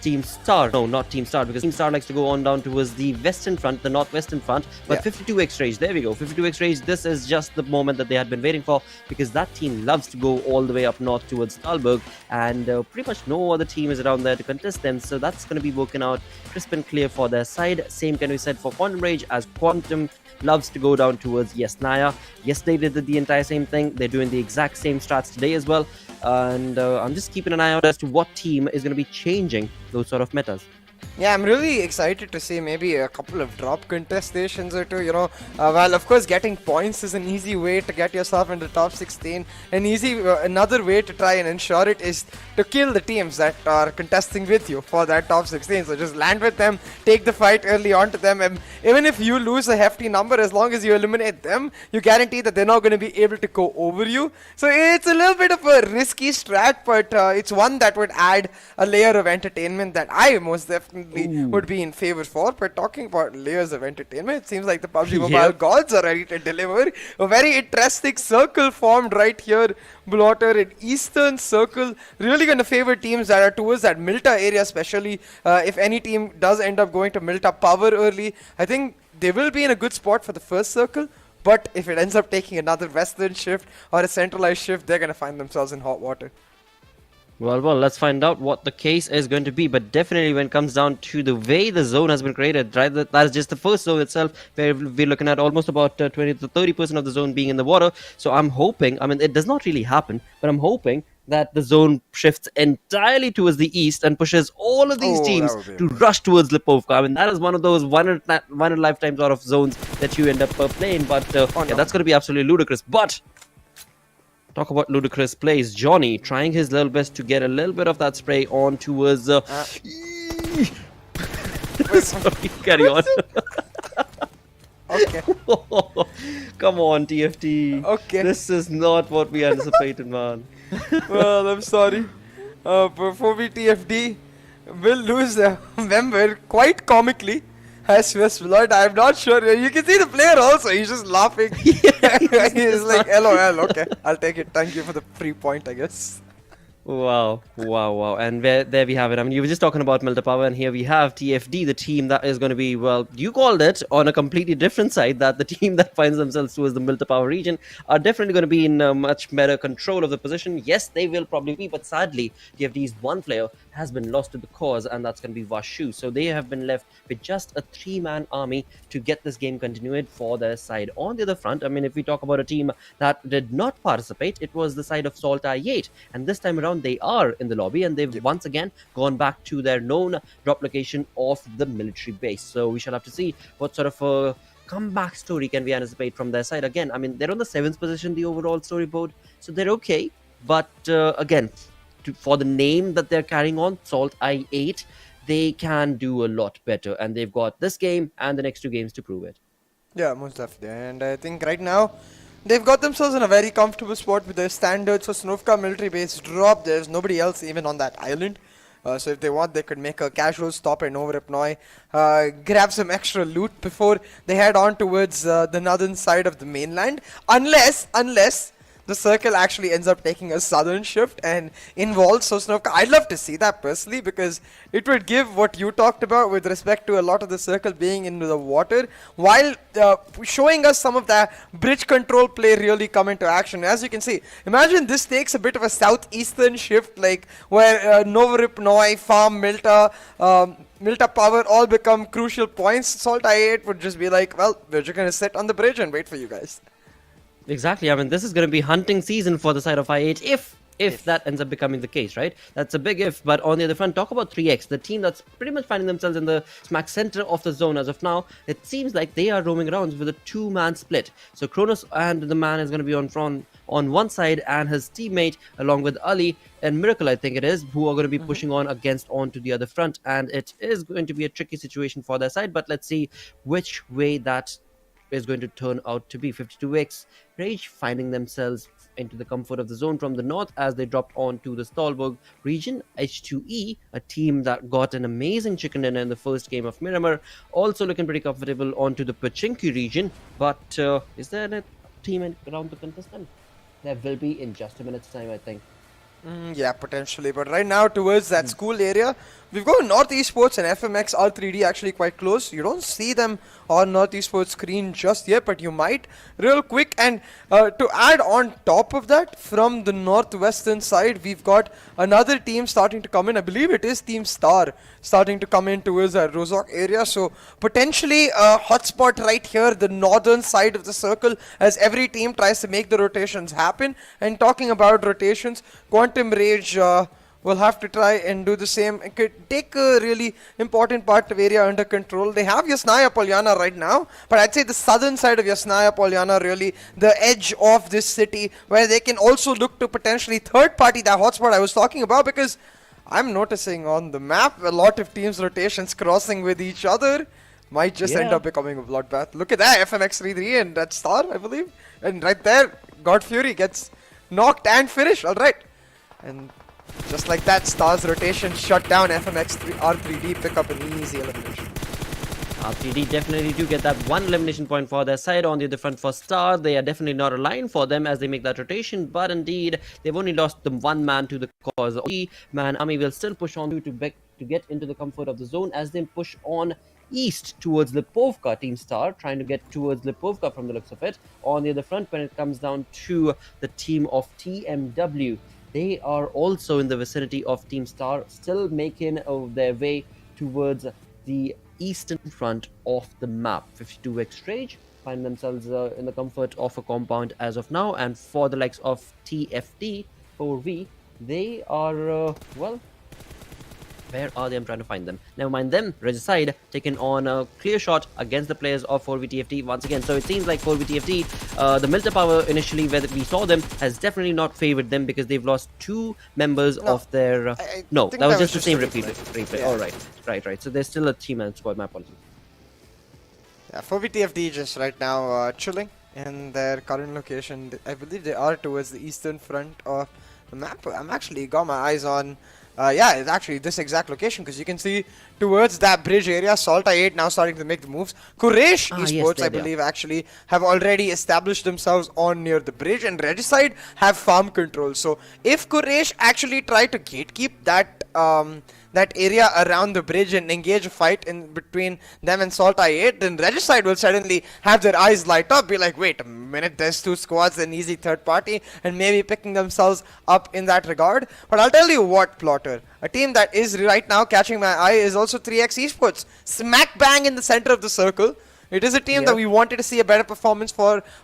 G: Team Star, no, not Team Star, because Team Star likes to go on down towards the western front, the northwestern front, but 52x Rage, there we go, 52x Rage, this is just the moment that they had been waiting for, because that team loves to go all the way up north towards Stalberg, and pretty much no other team is around there to contest them, so that's going to be working out crisp and clear for their side. Same can be said for Quantum Rage, as Quantum loves to go down towards Yesnaya. Yesterday they did the entire same thing, they're doing the exact same strats today as well, and I'm just keeping an eye out as to what team is going to be changing those sort of metas.
J: Yeah, I'm really excited to see maybe a couple of drop contestations or two, you know. Well, of course, getting points is an easy way to get yourself into the top 16. Another way to try and ensure it is to kill the teams that are contesting with you for that top 16. So just land with them, take the fight early on to them, and even if you lose a hefty number, as long as you eliminate them, you guarantee that they're not going to be able to go over you. So it's a little bit of a risky strat, but it's one that would add a layer of entertainment that I most definitely would be in favor for. But talking about layers of entertainment, it seems like the PUBG Mobile gods are ready to deliver. A very interesting circle formed right here, Blotter, an eastern circle, really going to favor teams that are towards that Milta area, especially if any team does end up going to Milta power early. I think they will be in a good spot for the first circle, but if it ends up taking another western shift or a centralized shift, they're going to find themselves in hot water.
G: Well, let's find out what the case is going to be. But definitely when it comes down to the way the zone has been created, right, that is just the first zone itself, where we're looking at almost about 20 to 30% of the zone being in the water. So I'm hoping, I mean, it does not really happen, but I'm hoping that the zone shifts entirely towards the east and pushes all of these
J: Oh, that
G: teams
J: would be
G: to rush towards Lipovka. I mean, that is one of those one in a lifetime sort of zones that you end up playing. But yeah, that's going to be absolutely ludicrous. But talk about ludicrous plays. Johnny trying his little best to get a little bit of that spray on towards. Sorry, carry on.
J: Okay.
G: Come on, TFT.
J: Okay.
G: This is not what we anticipated, man.
J: Well, I'm sorry. Before we TFD, will lose a member quite comically. As West Blood, I'm not sure. You can see the player also. He's just laughing. He's like, LOL. Okay, I'll take it. Thank you for the free point, I guess.
G: Wow. And there we have it. I mean, you were just talking about Milta Power, and here we have TFD, the team that is going to be, well, you called it on a completely different side, that the team that finds themselves towards the Milta Power region are definitely going to be in much better control of the position. Yes, they will probably be, but sadly, TFD's one player has been lost to the cause, and that's going to be Vashu. So they have been left with just a 3-man army to get this game continued for their side. On the other front, I mean, if we talk about a team that did not participate, it was the side of SALTxi8, and this time around they are in the lobby, and they've once again gone back to their known drop location of the military base. So we shall have to see what sort of a comeback story can we anticipate from their side. Again, I mean, they're on the 7th position, the overall storyboard, so they're okay, but again, for the name that they're carrying on, SALTxi8, they can do a lot better, and they've got this game and the next 2 games to prove it.
J: Yeah, most definitely. And I think right now, they've got themselves in a very comfortable spot with their standards for Snovka military base drop. There's nobody else even on that island. So if they want, they could make a casual stop in Overipnoi, grab some extra loot before they head on towards the northern side of the mainland. Unless the circle actually ends up taking a southern shift and involves Sosnovka. I'd love to see that personally, because it would give what you talked about with respect to a lot of the circle being into the water, while showing us some of that bridge control play really come into action. As you can see, imagine this takes a bit of a southeastern shift, like where Novoripnoi, Farm, Milta Power all become crucial points. SALTxi8 would just be like, well, we're just going to sit on the bridge and wait for you guys.
G: Exactly. I mean, this is going to be hunting season for the side of I8 if that ends up becoming the case, right? That's a big if. But on the other front, talk about 3x, the team that's pretty much finding themselves in the smack center of the zone as of now. It seems like they are roaming around with a 2-man split. So Kronos and the man is going to be on one side, and his teammate along with Ali and Miracle, I think it is, who are going to be pushing onto the other front. And it is going to be a tricky situation for their side, but let's see which way that is going to turn out to be. 52x Rage finding themselves into the comfort of the zone from the north as they dropped onto the Stolberg region. H2E, a team that got an amazing chicken dinner in the first game of Miramar, also looking pretty comfortable onto the Pachinki region. But is there a team around to contest them? There will be in just a minute's time, I think.
J: Yeah, potentially. But right now, towards that school area, we've got North Esports and FMxR3D actually quite close. You don't see them on North Esports screen just yet, but you might real quick. And to add on top of that, from the northwestern side, we've got another team starting to come in. I believe it is Team Star starting to come in towards our Rozok area. So potentially a hotspot right here, the northern side of the circle, as every team tries to make the rotations happen. And talking about rotations, Quantum Rage will have to try and do the same. It could take a really important part of area under control. They have Yasnaya Polyana right now, but I'd say the southern side of Yasnaya Polyana, really the edge of this city, where they can also look to potentially third party that hotspot I was talking about, because I'm noticing on the map a lot of teams' rotations crossing with each other might just end up becoming a bloodbath. Look at that, FMxR3D and that Star, I believe. And right there, God Fury gets knocked and finished. Alright. And just like that, Star's rotation shut down. FMxR3D pick up an easy elimination.
G: R3D definitely do get that one elimination point for their side. On the other front for Star, they are definitely not aligned for them as they make that rotation, but indeed they've only lost the one man to the cause. Man Army will still push on to get into the comfort of the zone as they push on east towards Lipovka. Team Star trying to get towards Lipovka from the looks of it. On the other front, when it comes down to the team of TmW, they are also in the vicinity of Team Star, still making their way towards the eastern front of the map. 52x Rage find themselves in the comfort of a compound as of now, and for the likes of TFT 4V, They are, well, where are they? I'm trying to find them. Never mind them. Regicide taken on a clear shot against the players of 4VTFT once again. So it seems like 4VTFT, the Milta power initially where we saw them has definitely not favored them because they've lost 2 members of their... no,
J: think
G: that was
J: that
G: just the
J: was
G: same
J: just a
G: replay.
J: Yeah.
G: All right. Right. So there's still a 3-man squad. My apologies.
J: Yeah, 4VTFD just right now chilling in their current location. I believe they are towards the eastern front of the map. I'm actually got my eyes on, yeah, it's actually this exact location because you can see towards that bridge area, SALTxi8 now starting to make the moves. Quraysh Esports,
G: there
J: I
G: they are.
J: believe, actually have already established themselves on near the bridge, and Regicide have farm control. So if Quraysh actually try to gatekeep that that area around the bridge and engage a fight in between them and SALTxi8, then Regicide will suddenly have their eyes light up, be like, wait a minute, there's 2 squads, an easy third party, and maybe picking themselves up in that regard. But I'll tell you what, Plotter, a team that is right now catching my eye is also 3x Esports, smack bang in the center of the circle. It is a team that we wanted to see a better performance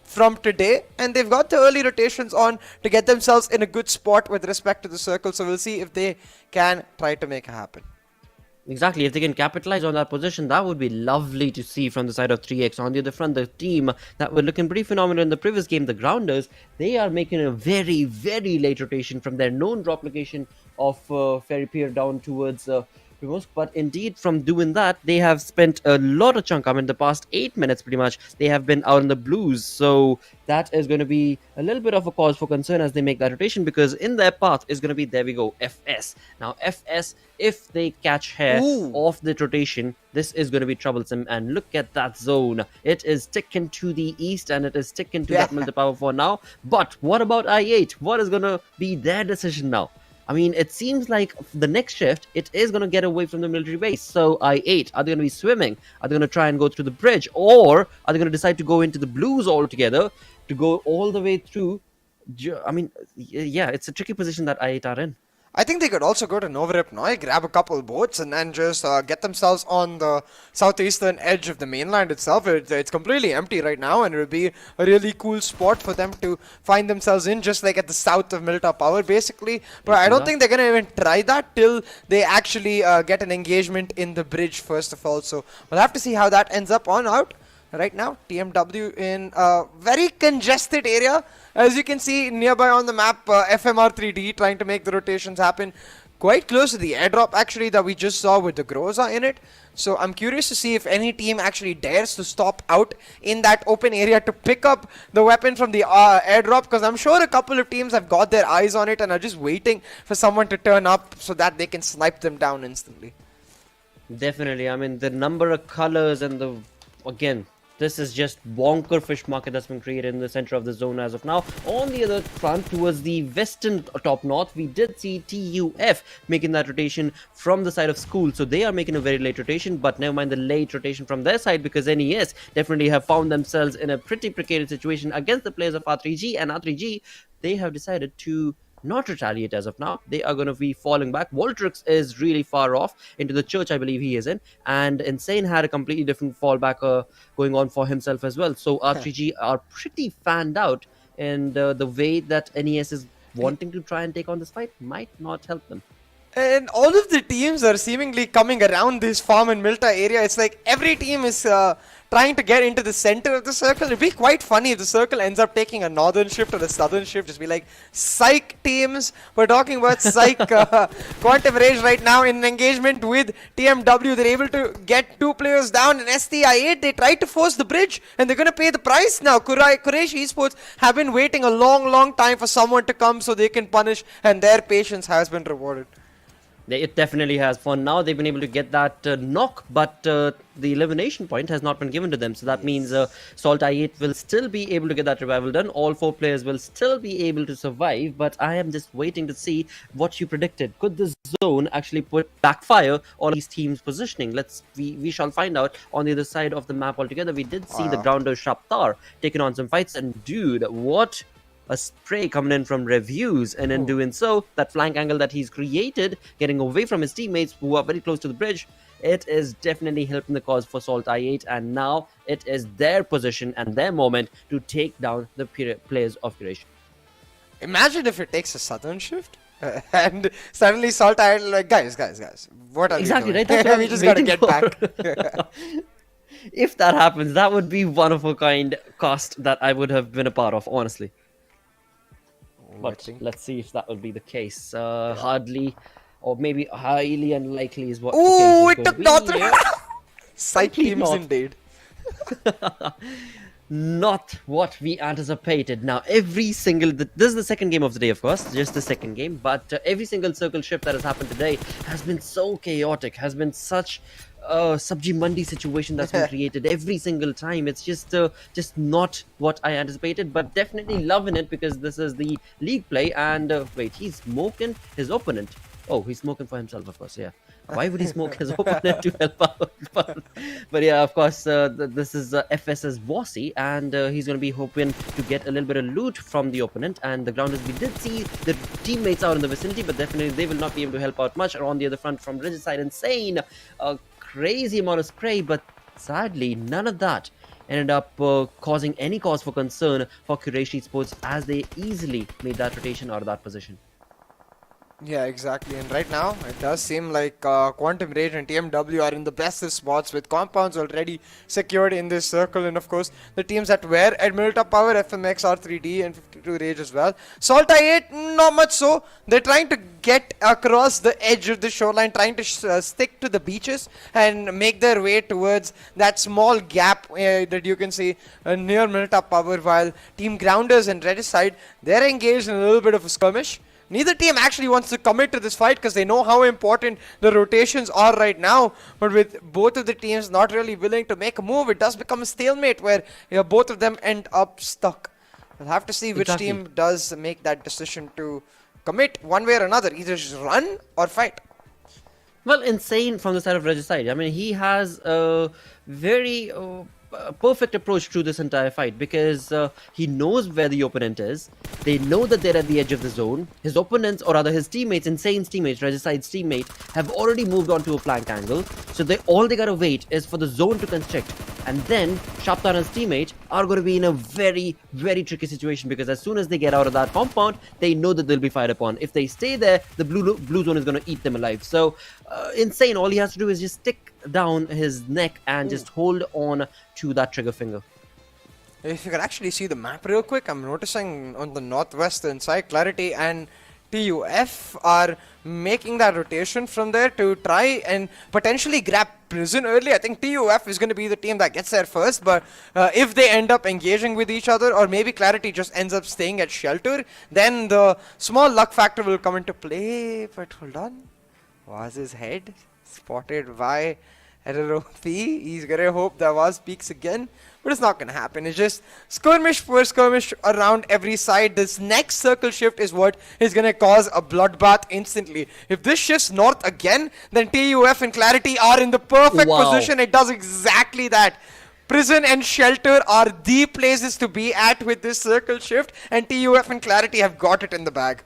J: from today, and they've got the early rotations on to get themselves in a good spot with respect to the circle. So we'll see if they can try to make it happen.
G: Exactly, if they can capitalize on that position, that would be lovely to see from the side of 3x. On the other front, the team that were looking pretty phenomenal in the previous game, the Grounders, they are making a very, very late rotation from their known drop location of Ferry Pier down towards Primorsk. But indeed, from doing that, they have spent a lot of chunk. I mean, the past 8 minutes, pretty much, they have been out in the blues. So that is going to be a little bit of a cause for concern as they make that rotation, because in their path is going to be, there we go, FS. Now, FS, if they catch hair of the rotation, this is going to be troublesome. And look at that zone. It is sticking to the east, and it is sticking to that Milta power for now. But what about I8? What is going to be their decision now? I mean, it seems like the next shift, it is going to get away from the military base. So I8, are they going to be swimming? Are they going to try and go through the bridge? Or are they going to decide to go into the blues altogether to go all the way through? I mean, yeah, it's a tricky position that I8 are in.
J: I think they could also go to Novorip Noi, grab a couple boats, and then just get themselves on the southeastern edge of the mainland itself. It's completely empty right now, and it would be a really cool spot for them to find themselves in, just like at the south of Milta Power, basically. But I don't think they're going to even try that till they actually get an engagement in the bridge, first of all. So we'll have to see how that ends up on out. Right now, TMW in a very congested area. As you can see nearby on the map, FMR3D trying to make the rotations happen quite close to the airdrop actually that we just saw with the Groza in it. So I'm curious to see if any team actually dares to stop out in that open area to pick up the weapon from the airdrop, because I'm sure a couple of teams have got their eyes on it and are just waiting for someone to turn up so that they can snipe them down instantly.
G: Definitely. I mean, the number of colors and the, again, this is just bonker fish market that's been created in the center of the zone as of now. On the other front, towards the western top north, we did see TUF making that rotation from the side of school. So they are making a very late rotation, but never mind the late rotation from their side, because NES definitely have found themselves in a pretty precarious situation against the players of R3G. And R3G, they have decided to not retaliate as of now. They are going to be falling back. Voltrix is really far off into the church, I believe he is in, and Insane had a completely different fallback going on for himself as well. So R3G are pretty fanned out, and the way that NES is wanting to try and take on this fight might not help them.
J: And all of the teams are seemingly coming around this farm and Milta area. It's like every team is trying to get into the center of the circle. It'd be quite funny if the circle ends up taking a northern shift or a southern shift. Just be like, psych teams. We're talking about psych. Quantum Rage right now in engagement with TMW. They're able to get 2 players down. And STI8, they tried to force the bridge, and they're going to pay the price now. Quraysh Esports have been waiting a long time for someone to come so they can punish, and their patience has been rewarded.
G: It definitely has. For now, they've been able to get that knock, but the elimination point has not been given to them. So that means SALTxi8 will still be able to get that revival done. All 4 players will still be able to survive, but I am just waiting to see what you predicted. Could this zone actually backfire all these teams' positioning? We shall find out on the other side of the map altogether. We did see the Grounder Shaptar taking on some fights, and dude, what a spray coming in from Reviews, and in doing so, that flank angle that he's created, getting away from his teammates who are very close to the bridge, it is definitely helping the cause for SALTxi8, and now it is their position and their moment to take down the players of Quraysh.
J: Imagine if it takes a southern shift. And suddenly SALTxi8 like, guys, what are
G: Exactly,
J: we
G: right?
J: doing?
G: That's what
J: We
G: I'm
J: just gotta
G: waiting
J: get back.
G: for. If that happens, that would be one of a kind cast that I would have been a part of, honestly. But let's see if that will be the case. Hardly, or maybe highly unlikely is what the case
J: Ooh,
G: is
J: it
G: going
J: took
G: to be.
J: North.
G: Yeah.
J: Side
G: Complete
J: teams
G: North.
J: indeed.
G: Not what we anticipated. Now, every single... This is the second game of the day, of course. Just the second game. But every single circle shift that has happened today has been so chaotic. Has been such Sabji Mandi situation that's been created every single time. It's just not what I anticipated. But definitely loving it because this is the league play. And wait, he's smoking his opponent. Oh, he's smoking for himself, of course, yeah. Why would he smoke his opponent to help out? But yeah, of course, this is FS's Bossy, and he's going to be hoping to get a little bit of loot from the opponent. And the grounders, we did see the teammates out in the vicinity, but definitely they will not be able to help out much. Or on the other front from Regicide, insane, a crazy amount of spray, but sadly, none of that ended up causing any cause for concern for Quraysh Esports as they easily made that rotation out of that position.
J: Yeah, exactly. And right now, it does seem like Quantum Rage and TMW are in the best of spots with compounds already secured in this circle. And of course, the teams that were at Middletop Power, FMxR3D and 52 Rage as well. SALTxi8, not much so. They're trying to get across the edge of the shoreline, trying to stick to the beaches and make their way towards that small gap that you can see near Middletop Power, while Team Grounders and Regicide, they're engaged in a little bit of a skirmish. Neither team actually wants to commit to this fight because they know how important the rotations are right now. But with both of the teams not really willing to make a move, it does become a stalemate where both of them end up stuck. We'll have to see which team does make that decision to commit one way or another, either just run or fight.
G: Well, insane from the side of Regicide. I mean, he has a very perfect approach to this entire fight because he knows where the opponent is. They know that they're at the edge of the zone. His opponents, or rather his teammates, Insane's teammates, Regicide's teammate, have already moved on to a flank angle. So all they gotta wait is for the zone to constrict. And then Shaptar and his teammate are going to be in a very, very tricky situation because as soon as they get out of that compound, they know that they'll be fired upon. If they stay there, the blue zone is going to eat them alive. So Insane, all he has to do is just stick down his neck and just hold on to that trigger finger.
J: If you can actually see the map real quick, I'm noticing on the northwestern side, QWERTY and TUF are making that rotation from there to try and potentially grab Prison early. I think TUF is going to be the team that gets there first, but if they end up engaging with each other, or maybe QWERTY just ends up staying at shelter, then the small luck factor will come into play. But hold on, was his head spotted by RROP? He's gonna hope that was peaks again, but it's not gonna happen. It's just skirmish for skirmish around every side. This next circle shift is what is gonna cause a bloodbath instantly. If this shifts north again, then TUF and QWERTY are in the perfect position. It does exactly that. Prison and shelter are the places to be at with this circle shift, and TUF and QWERTY have got it in the bag.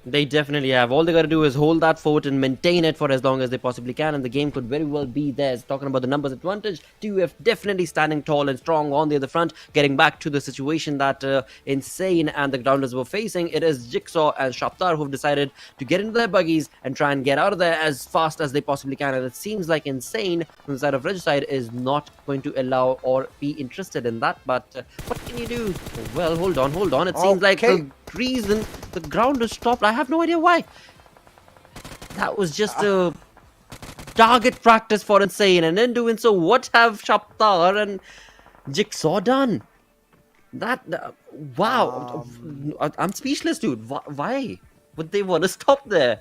G: They definitely have. All they got to do is hold that fort and maintain it for as long as they possibly can, and the game could very well be theirs. Talking about the numbers advantage, TUF definitely standing tall and strong on the other front, getting back to the situation that Insane and the Grounders were facing. It is Jigsaw and Shaptar who've decided to get into their buggies and try and get out of there as fast as they possibly can, and it seems like Insane from the side of Regicide is not going to allow or be interested in that, but what can you do? Well, hold on. It seems like the reason the Grounders stopped, I have no idea why. That was just a target practice for Insane, and in doing so, what have Shaptar and Jigsaw done? That wow, I'm speechless, dude. Why would they want to stop there?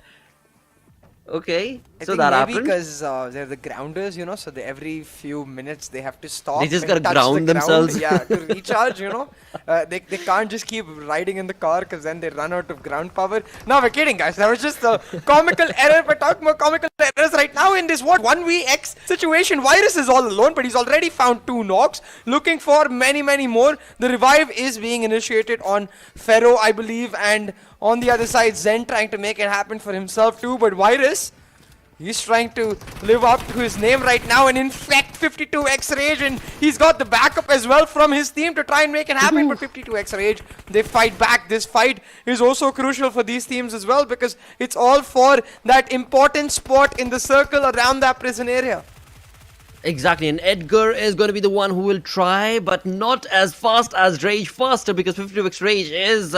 G: Okay, so that happened.
J: Maybe because they're the Grounders, you know, so every few minutes they have to stop.
G: They just
J: gotta
G: ground themselves.
J: Yeah, to recharge, you know. They can't just keep riding in the car because then they run out of ground power. No, we're kidding, guys. That was just a comical error. We're talking about comical errors right now in this 1vx situation. Virus is all alone, but he's already found 2 knocks. Looking for many more. The revive is being initiated on Pharaoh, I believe, and on the other side, Zen trying to make it happen for himself too. But Virus, He's trying to live up to his name right now and infect 52x Rage, and he's got the backup as well from his team to try and make it happen. But 52x Rage, they fight back. This fight is also crucial for these teams as well, because it's all for that important spot in the circle around that prison area.
G: Exactly, and Edgar is going to be the one who will try, but not as fast as Rage, faster, because 52x Rage is,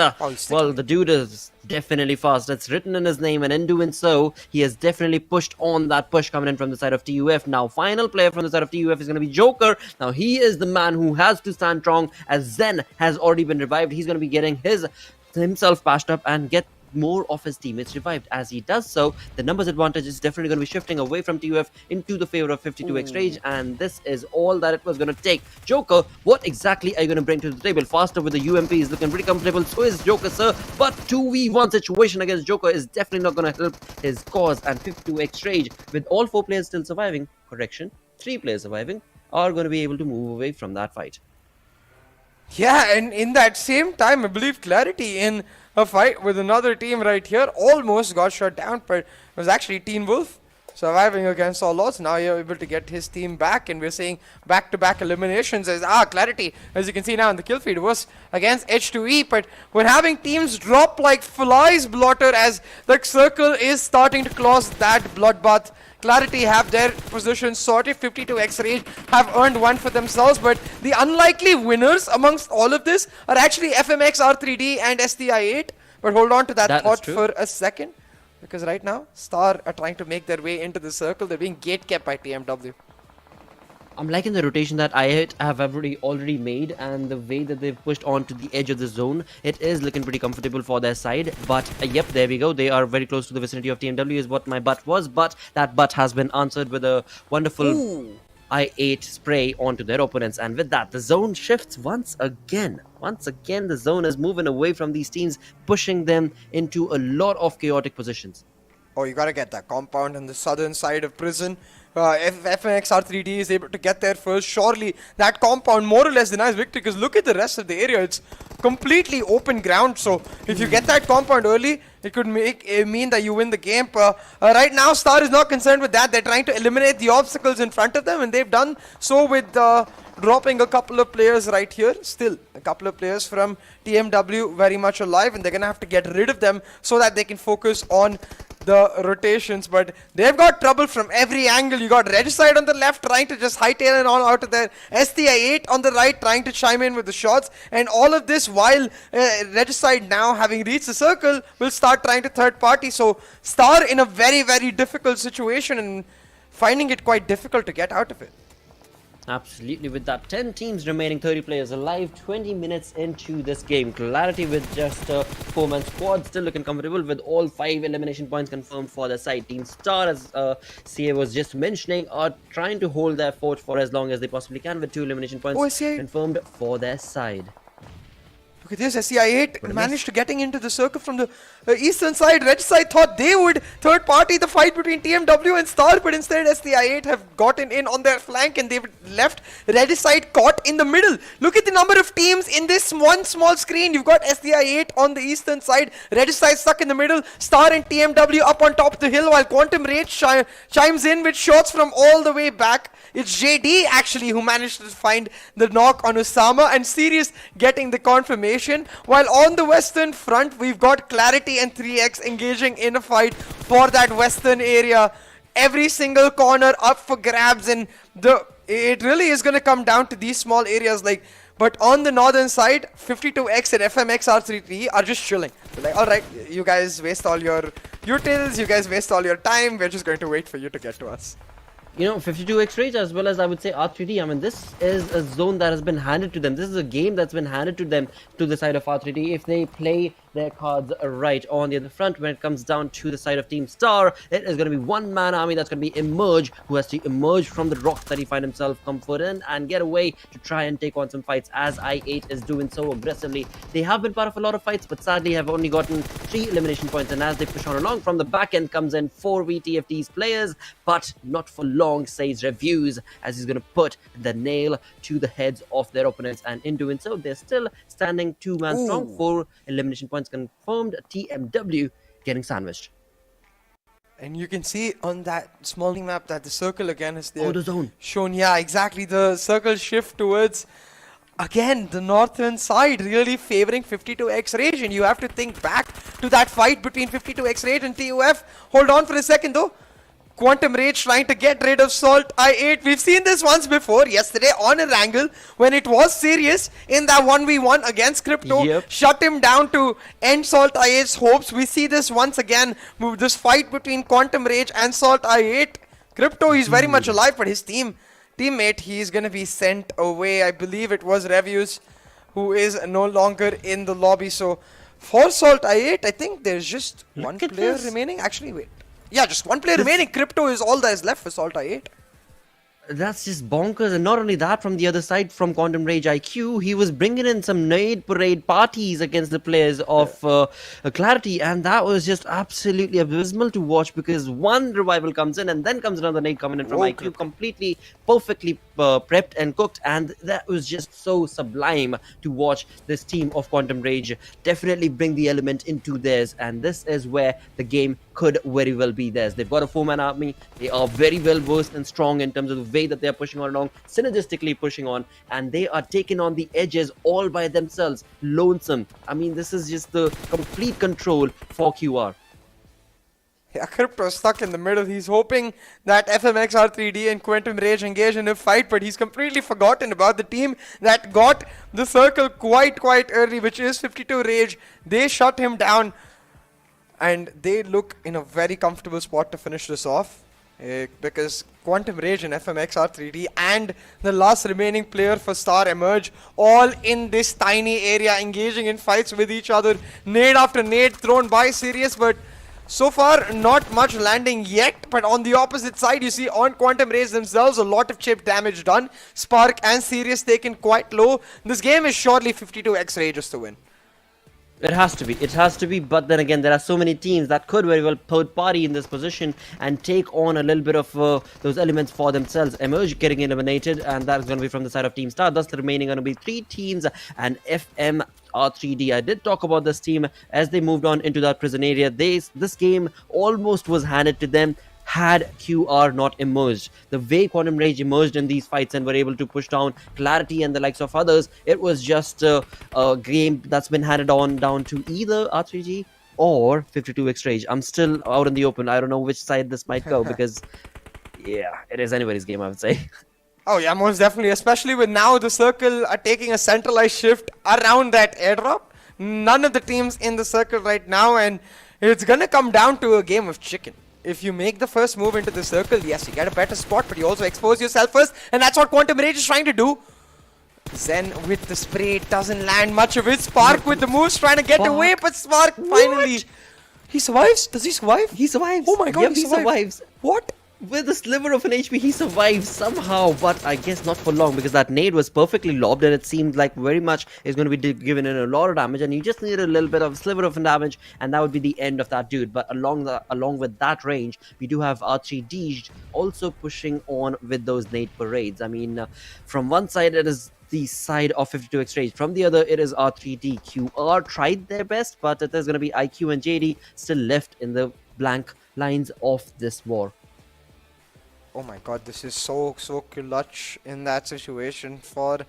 G: well, the dude is definitely fast. It's written in his name, and in doing so, he has definitely pushed on that push coming in from the side of TUF. Now, final player from the side of TUF is going to be Joker. Now, he is the man who has to stand strong, as Zen has already been revived. He's going to be getting himself patched up and get more of his teammates revived. As he does so, the numbers advantage is definitely going to be shifting away from TUF into the favor of 52x Rage, and this is all that it was going to take. Joker, what exactly are you going to bring to the table? Faster with the UMP is looking pretty comfortable, so is Joker, sir, but 2v1 situation against Joker is definitely not going to help his cause, and 52x Rage, with all 4 players still surviving, 3 players surviving, are going to be able to move away from that fight.
J: Yeah, and in that same time, I believe QWERTY in a fight with another team right here almost got shut down, but it was actually TmwEsports surviving against all odds. Now you're able to get his team back, and we're seeing back-to-back eliminations as QWERTY, as you can see now in the kill feed, was against H2E, but we're having teams drop like flies, Blotter, as the circle is starting to close that bloodbath. QWERTY have their position sorted. 52x Rage have earned one for themselves, but the unlikely winners amongst all of this are actually FMxR3D and STI8. But hold on to that thought for a second, because right now Star are trying to make their way into the circle. They're being gate kept by TMW.
G: I'm liking the rotation that I have already made, and the way that they've pushed on to the edge of the zone. It is looking pretty comfortable for their side, but yep, there we go. They are very close to the vicinity of TMW is what my butt was, but that butt has been answered with a wonderful I8 spray onto their opponents, and with that, the zone shifts once again. Once again, the zone is moving away from these teams, pushing them into a lot of chaotic positions.
J: Oh, you gotta get that compound on the southern side of prison. If FMxR3D is able to get there first, surely that compound more or less denies victory, because look at the rest of the area. It's completely open ground, so if you get that compound early, it could mean that you win the game. Right now, Star is not concerned with that. They're trying to eliminate the obstacles in front of them, and they've done so with dropping a couple of players right here. Still, a couple of players from TMW very much alive, and they're gonna have to get rid of them so that they can focus on the rotations. But they've got trouble from every angle. You got Regicide on the left trying to just hightail it on out of there, STI8 on the right trying to chime in with the shots, and all of this while Regicide, now having reached the circle, will start trying to third party. So Star in a very, very difficult situation and finding it quite difficult to get out of it.
G: Absolutely, with that 10 teams remaining, 30 players alive, 20 minutes into this game. QWERTY with just a 4-man squad, still looking comfortable with all 5 elimination points confirmed for their side. Team Star, as CA was just mentioning, are trying to hold their fort for as long as they possibly can, with 2 elimination points confirmed for their side.
J: Look at this, SCI8 managed to getting into the circle from the eastern side. Regicide thought they would third party the fight between TMW and Star, but instead SCI8 have gotten in on their flank, and they've left Regicide caught in the middle. Look at the number of teams in this one small screen. You've got SCI8 on the eastern side, Regicide stuck in the middle, Star and TMW up on top of the hill, while Quantum Rage chimes in with shots from all the way back. It's JD actually who managed to find the knock on Osama, and Sirius getting the confirmation. While on the western front, we've got QWERTY and 3x engaging in a fight for that western area. Every single corner up for grabs, and it really is going to come down to these small areas. But on the northern side, 52x and FMxR3D are just chilling. They're like, alright, you guys waste all your utils, you guys waste all your time, we're just going to wait for you to get to us.
G: You know, 52x Rage as well as I would say R3D, I mean, this is a zone that has been handed to them. This is a game that's been handed to them to the side of R3D. If they play their cards right on the other front, when it comes down to the side of Team Star, it is going to be one-man army that's going to be Emerge, who has to emerge from the rocks that he finds himself comfort in and get away to try and take on some fights, as I8 is doing so aggressively. They have been part of a lot of fights, but sadly have only gotten 3 elimination points, and as they push on along, from the back end comes in 4 VTFT's players, but not for long, says Reviews, as he's going to put the nail to the heads of their opponents, and in doing so, they're still standing 2-man strong, 4 elimination points confirmed. TMW getting sandwiched.
J: And you can see on that small map that the circle again is there.
G: Oh, the zone.
J: Shown, yeah, exactly. The circle shift towards, again, the northern side, really favoring 52X Rage. And you have to think back to that fight between 52X Rage and TUF. Hold on for a second though. Quantum Rage trying to get rid of SALTxi8. We've seen this once before, yesterday on Erangel, when it was serious in that 1v1 against Crypto.
G: Yep.
J: Shut him down to end SALTxi8's hopes. We see this once again, this fight between Quantum Rage and SALTxi8. Crypto, he's very much alive, but his teammate, he's going to be sent away. I believe it was Revius who is no longer in the lobby. So for SALTxi8, I think there's just one
G: at
J: player
G: this.
J: remaining. Actually, wait. Yeah, just one player remaining. Crypto is all that is left for SALTxi8.
G: That's just bonkers. And not only that, from the other side, from Quantum Rage IQ, he was bringing in some nade parade parties against the players of Clarity, and that was just absolutely abysmal to watch, because one revival comes in and then comes another nade coming in from IQ, completely perfectly prepped and cooked, and that was just so sublime to watch this team of Quantum Rage definitely bring the element into theirs. And this is where the game could very well be theirs. They've got a 4-man army. They are very well versed and strong in terms of the way that they are pushing on along, synergistically pushing on, and they are taking on the edges all by themselves, lonesome. I mean, this is just the complete control for QR.
J: Yeah, Crypto stuck in the middle. He's hoping that FMxR3D and Quantum Rage engage in a fight, but he's completely forgotten about the team that got the circle quite early, which is 52 Rage. They shut him down, and they look in a very comfortable spot to finish this off, because Quantum Rage and FMxR3D and the last remaining player for Star emerge all in this tiny area, engaging in fights with each other. Nade after nade thrown by Sirius, but so far not much landing yet. But on the opposite side, you see on Quantum Rage themselves, a lot of chip damage done. Spark and Sirius taken quite low. This game is surely 52X Rages to win.
G: It has to be. It has to be. But then again, there are so many teams that could very well third party in this position and take on a little bit of those elements for themselves. Emerge getting eliminated, and that is going to be from the side of Team Star. Thus, the remaining going to be 3 teams and FMR3D. I did talk about this team as they moved on into that prison area. This game almost was handed to them had QR not emerged. The way Quantum Rage emerged in these fights and were able to push down Clarity and the likes of others, it was just a game that's been handed on down to either R3G or 52X Rage. I'm still out in the open. I don't know which side this might go, because yeah, it is anybody's game, I would say.
J: Oh yeah, most definitely, especially with now the circle are taking a centralized shift around that airdrop. None of the teams in the circle right now, and it's gonna come down to a game of chicken. If you make the first move into the circle, yes, you get a better spot, but you also expose yourself first, and that's what Quantum Rage is trying to do. Zen with the spray doesn't land much of it. Spark with the moves trying to get away, but Spark finally... He survives? Does he survive?
G: He survives.
J: Oh my god,
G: yep,
J: he
G: survives.
J: What?
G: With a sliver of an HP, he survives somehow, but I guess not for long, because that nade was perfectly lobbed, and it seemed like very much is going to be given in a lot of damage, and you just need a little bit of a sliver of damage, and that would be the end of that dude. But along with that range, we do have R3D also pushing on with those nade parades. I mean, from one side it is the side of 52X Rage, from the other it is R3D. QR tried their best, but it is going to be IQ and JD still left in the blank lines of this war.
J: Oh my god, this is so clutch in that situation for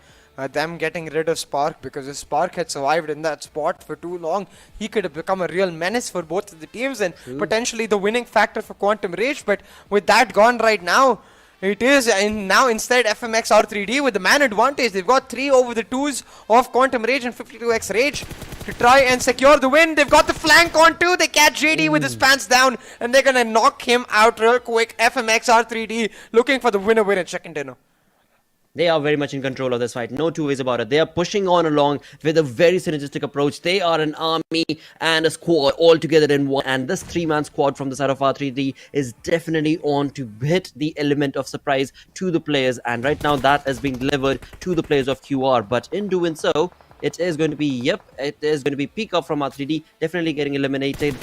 J: them getting rid of Spark, because if Spark had survived in that spot for too long, he could have become a real menace for both of the teams and potentially the winning factor for Quantum Rage. But with that gone right now, it is now instead FMxR3D with the man advantage. They've got 3 over the 2s of Quantum Rage and 52X Rage to try and secure the win. They've got the flank on too. They catch JD with his pants down, and they're gonna knock him out real quick. FMxR3D looking for the winner in chicken dinner.
G: They are very much in control of this fight. No two ways about it. They are pushing on along with a very synergistic approach. They are an army and a squad all together in one. And this 3-man squad from the side of R3D is definitely on to hit the element of surprise to the players. And right now that is being delivered to the players of QR. But in doing so, it is going to be, it is going to be Pickup from R3D, definitely getting eliminated.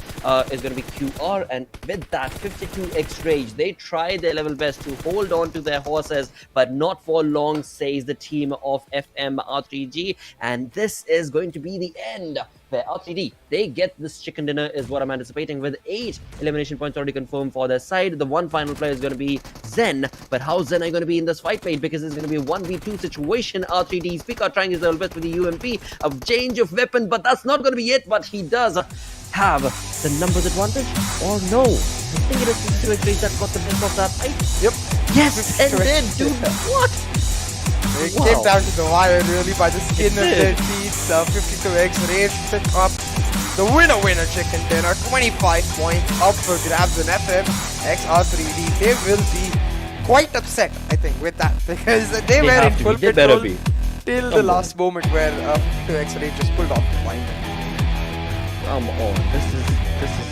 G: Is going to be QR, and with that 52X Rage, they try their level best to hold on to their horses, but not for long, says the team of FMR3G. And this is going to be the end where R3D, they get this chicken dinner is what I'm anticipating, with 8 elimination points already confirmed for their side. The one final player is going to be Zen, but how Zen are going to be in this fight, mate? Because it's going to be a 1v2 situation. R3D's Pika trying his level best with the UMP, a change of weapon, but that's not going to be it. But he does have the numbers advantage, or no? I think it is 52 that got the best of that fight.
J: Yep.
G: Yes, and then, dude, what?
J: It came down to the wire really by the skin of their teeth. 52x Rage pick up the winner chicken dinner. 25 points up for grabs in FMxR3D. They will be quite upset, I think, with that, because they were in full control till the last moment where 52x Rage just pulled off the point.
G: Come on, this is just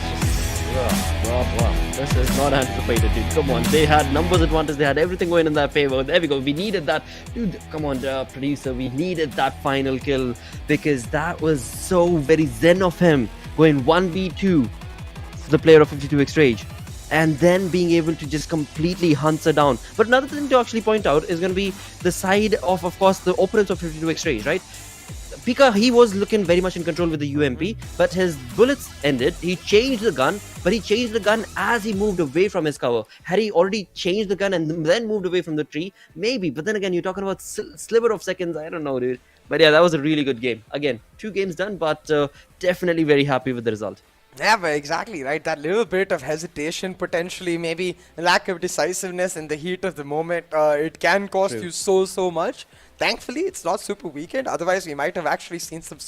G: wow. This is not anticipated, dude. Come on, they had numbers advantage, they had everything going in their favor. There we go. We needed that, dude. Come on, producer. We needed that final kill, because that was so very zen of him, going 1v2 for the player of 52x Rage, and then being able to just completely hunt her down. But another thing to actually point out is going to be the side of course, the opponents of 52x Rage, right? Pika, he was looking very much in control with the UMP, but his bullets ended. He changed the gun, but he changed the gun as he moved away from his cover. Had he already changed the gun and then moved away from the tree, maybe. But then again, you're talking about sliver of seconds. I don't know, dude. But yeah, that was a really good game. Again, 2 games done, but definitely very happy with the result.
J: Yeah, but exactly, right? That little bit of hesitation, potentially, maybe lack of decisiveness in the heat of the moment, it can cost you so much. Thankfully, it's not Super Weekend. Otherwise, we might have actually seen some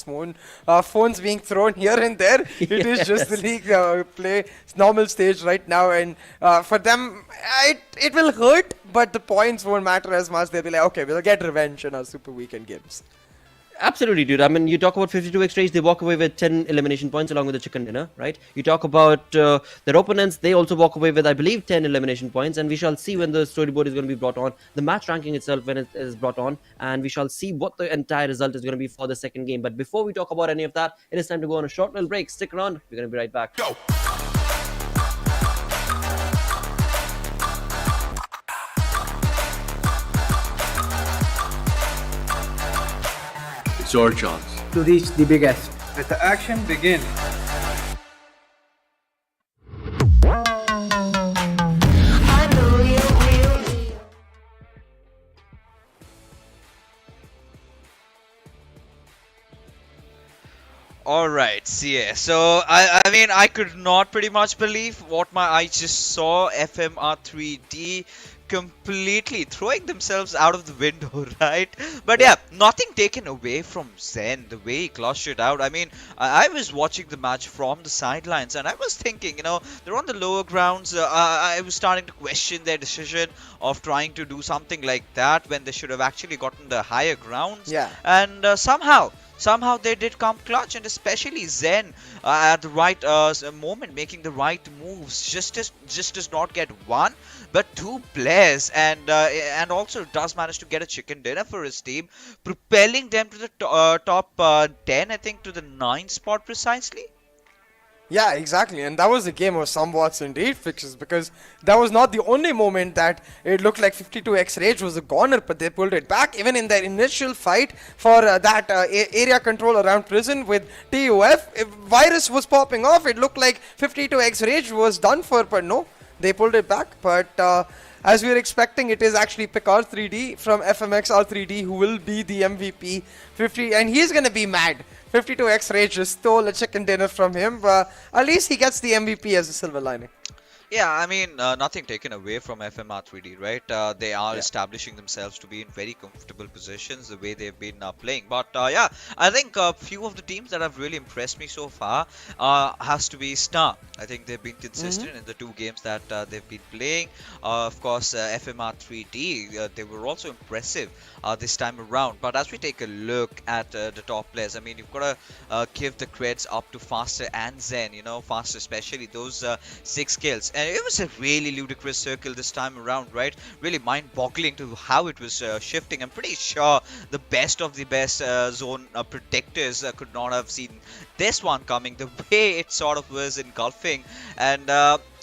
J: phones being thrown here and there. It is just the league play normal stage right now, and for them, it will hurt, but the points won't matter as much. They'll be like, okay, we'll get revenge in our Super Weekend games.
G: Absolutely, dude. I mean, you talk about 52x Rage, they walk away with 10 elimination points along with the chicken dinner, right? You talk about their opponents, they also walk away with, I believe, 10 elimination points, and we shall see when the storyboard is going to be brought on, the match ranking itself when it is brought on, and we shall see what the entire result is going to be for the second game. But before we talk about any of that, it is time to go on a short little break. Stick around, we're going to be right back.
D: Go! It's your chance
H: to reach the biggest. Let the action begin.
F: Alright, so I mean, I could not pretty much believe what my eyes just saw. FMR3D completely throwing themselves out of the window, right? But yeah, nothing taken away from Zen, the way he clutched it out. I mean, I was watching the match from the sidelines, and I was thinking, you know, they're on the lower grounds. I was starting to question their decision of trying to do something like that when they should have actually gotten the higher grounds.
J: Yeah.
F: And somehow they did come clutch, and especially Zen at the right moment, making the right moves, just does not get one but 2 players, and also does manage to get a chicken dinner for his team, propelling them to the top 10, I think, to the 9th spot precisely.
J: Yeah, exactly, and that was a game of somewhat indeed, Fixes, because that was not the only moment that it looked like 52x Rage was a goner, but they pulled it back. Even in their initial fight for that area control around prison with TUF, if virus was popping off, it looked like 52x Rage was done for, but no, they pulled it back. But as we were expecting, it is actually Picard3D from FMxR3D who will be the MVP. And he's going to be mad. 52x Rage just stole a chicken dinner from him, but at least he gets the MVP as a silver lining.
F: Yeah, I mean, nothing taken away from FMR3D, right? They are establishing themselves to be in very comfortable positions the way they've been playing. But yeah, I think a few of the teams that have really impressed me so far has to be Star. I think they've been consistent in the 2 games that they've been playing. Of course, FMR3D, they were also impressive this time around. But as we take a look at the top players, I mean, you've got to give the creds up to Faster and Zen, you know, Faster especially, those 6 kills. And it was a really ludicrous circle this time around, right? Really mind-boggling to how it was shifting. I'm pretty sure the best of the best zone predictors could not have seen this one coming, the way it sort of was engulfing. And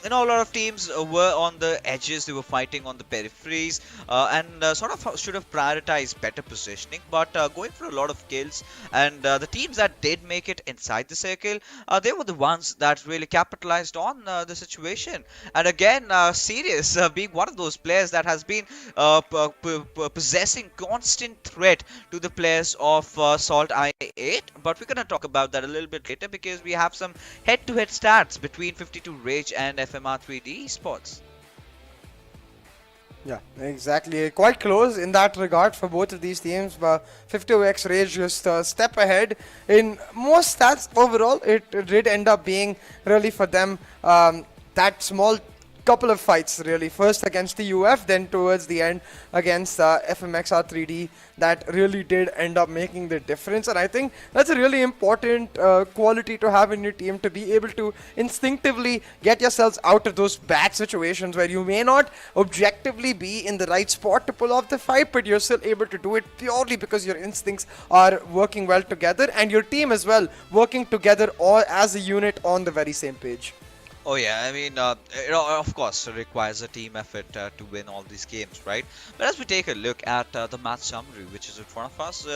F: a lot of teams were on the edges, they were fighting on the peripheries, and sort of should have prioritized better positioning, but going for a lot of kills. And the teams that did make it inside the circle, they were the ones that really capitalized on the situation. And again, Sirius being one of those players that has been possessing constant threat to the players of SALTxi8, but we're going to talk about that a little bit later, because we have some head-to-head stats between 52 Rage and FMxR3D Esports.
J: Yeah, exactly. Quite close in that regard for both of these teams, but 52X Rage just a step ahead in most stats overall. It did end up being really for them that small couple of fights really, first against the UF, then towards the end against FMxR3D, that really did end up making the difference. And I think that's a really important quality to have in your team, to be able to instinctively get yourselves out of those bad situations where you may not objectively be in the right spot to pull off the fight, but you're still able to do it purely because your instincts are working well together, and your team as well working together all as a unit on the very same page.
F: Oh yeah, I mean, of course, it requires a team effort to win all these games, right? But as we take a look at the match summary, which is in front of us,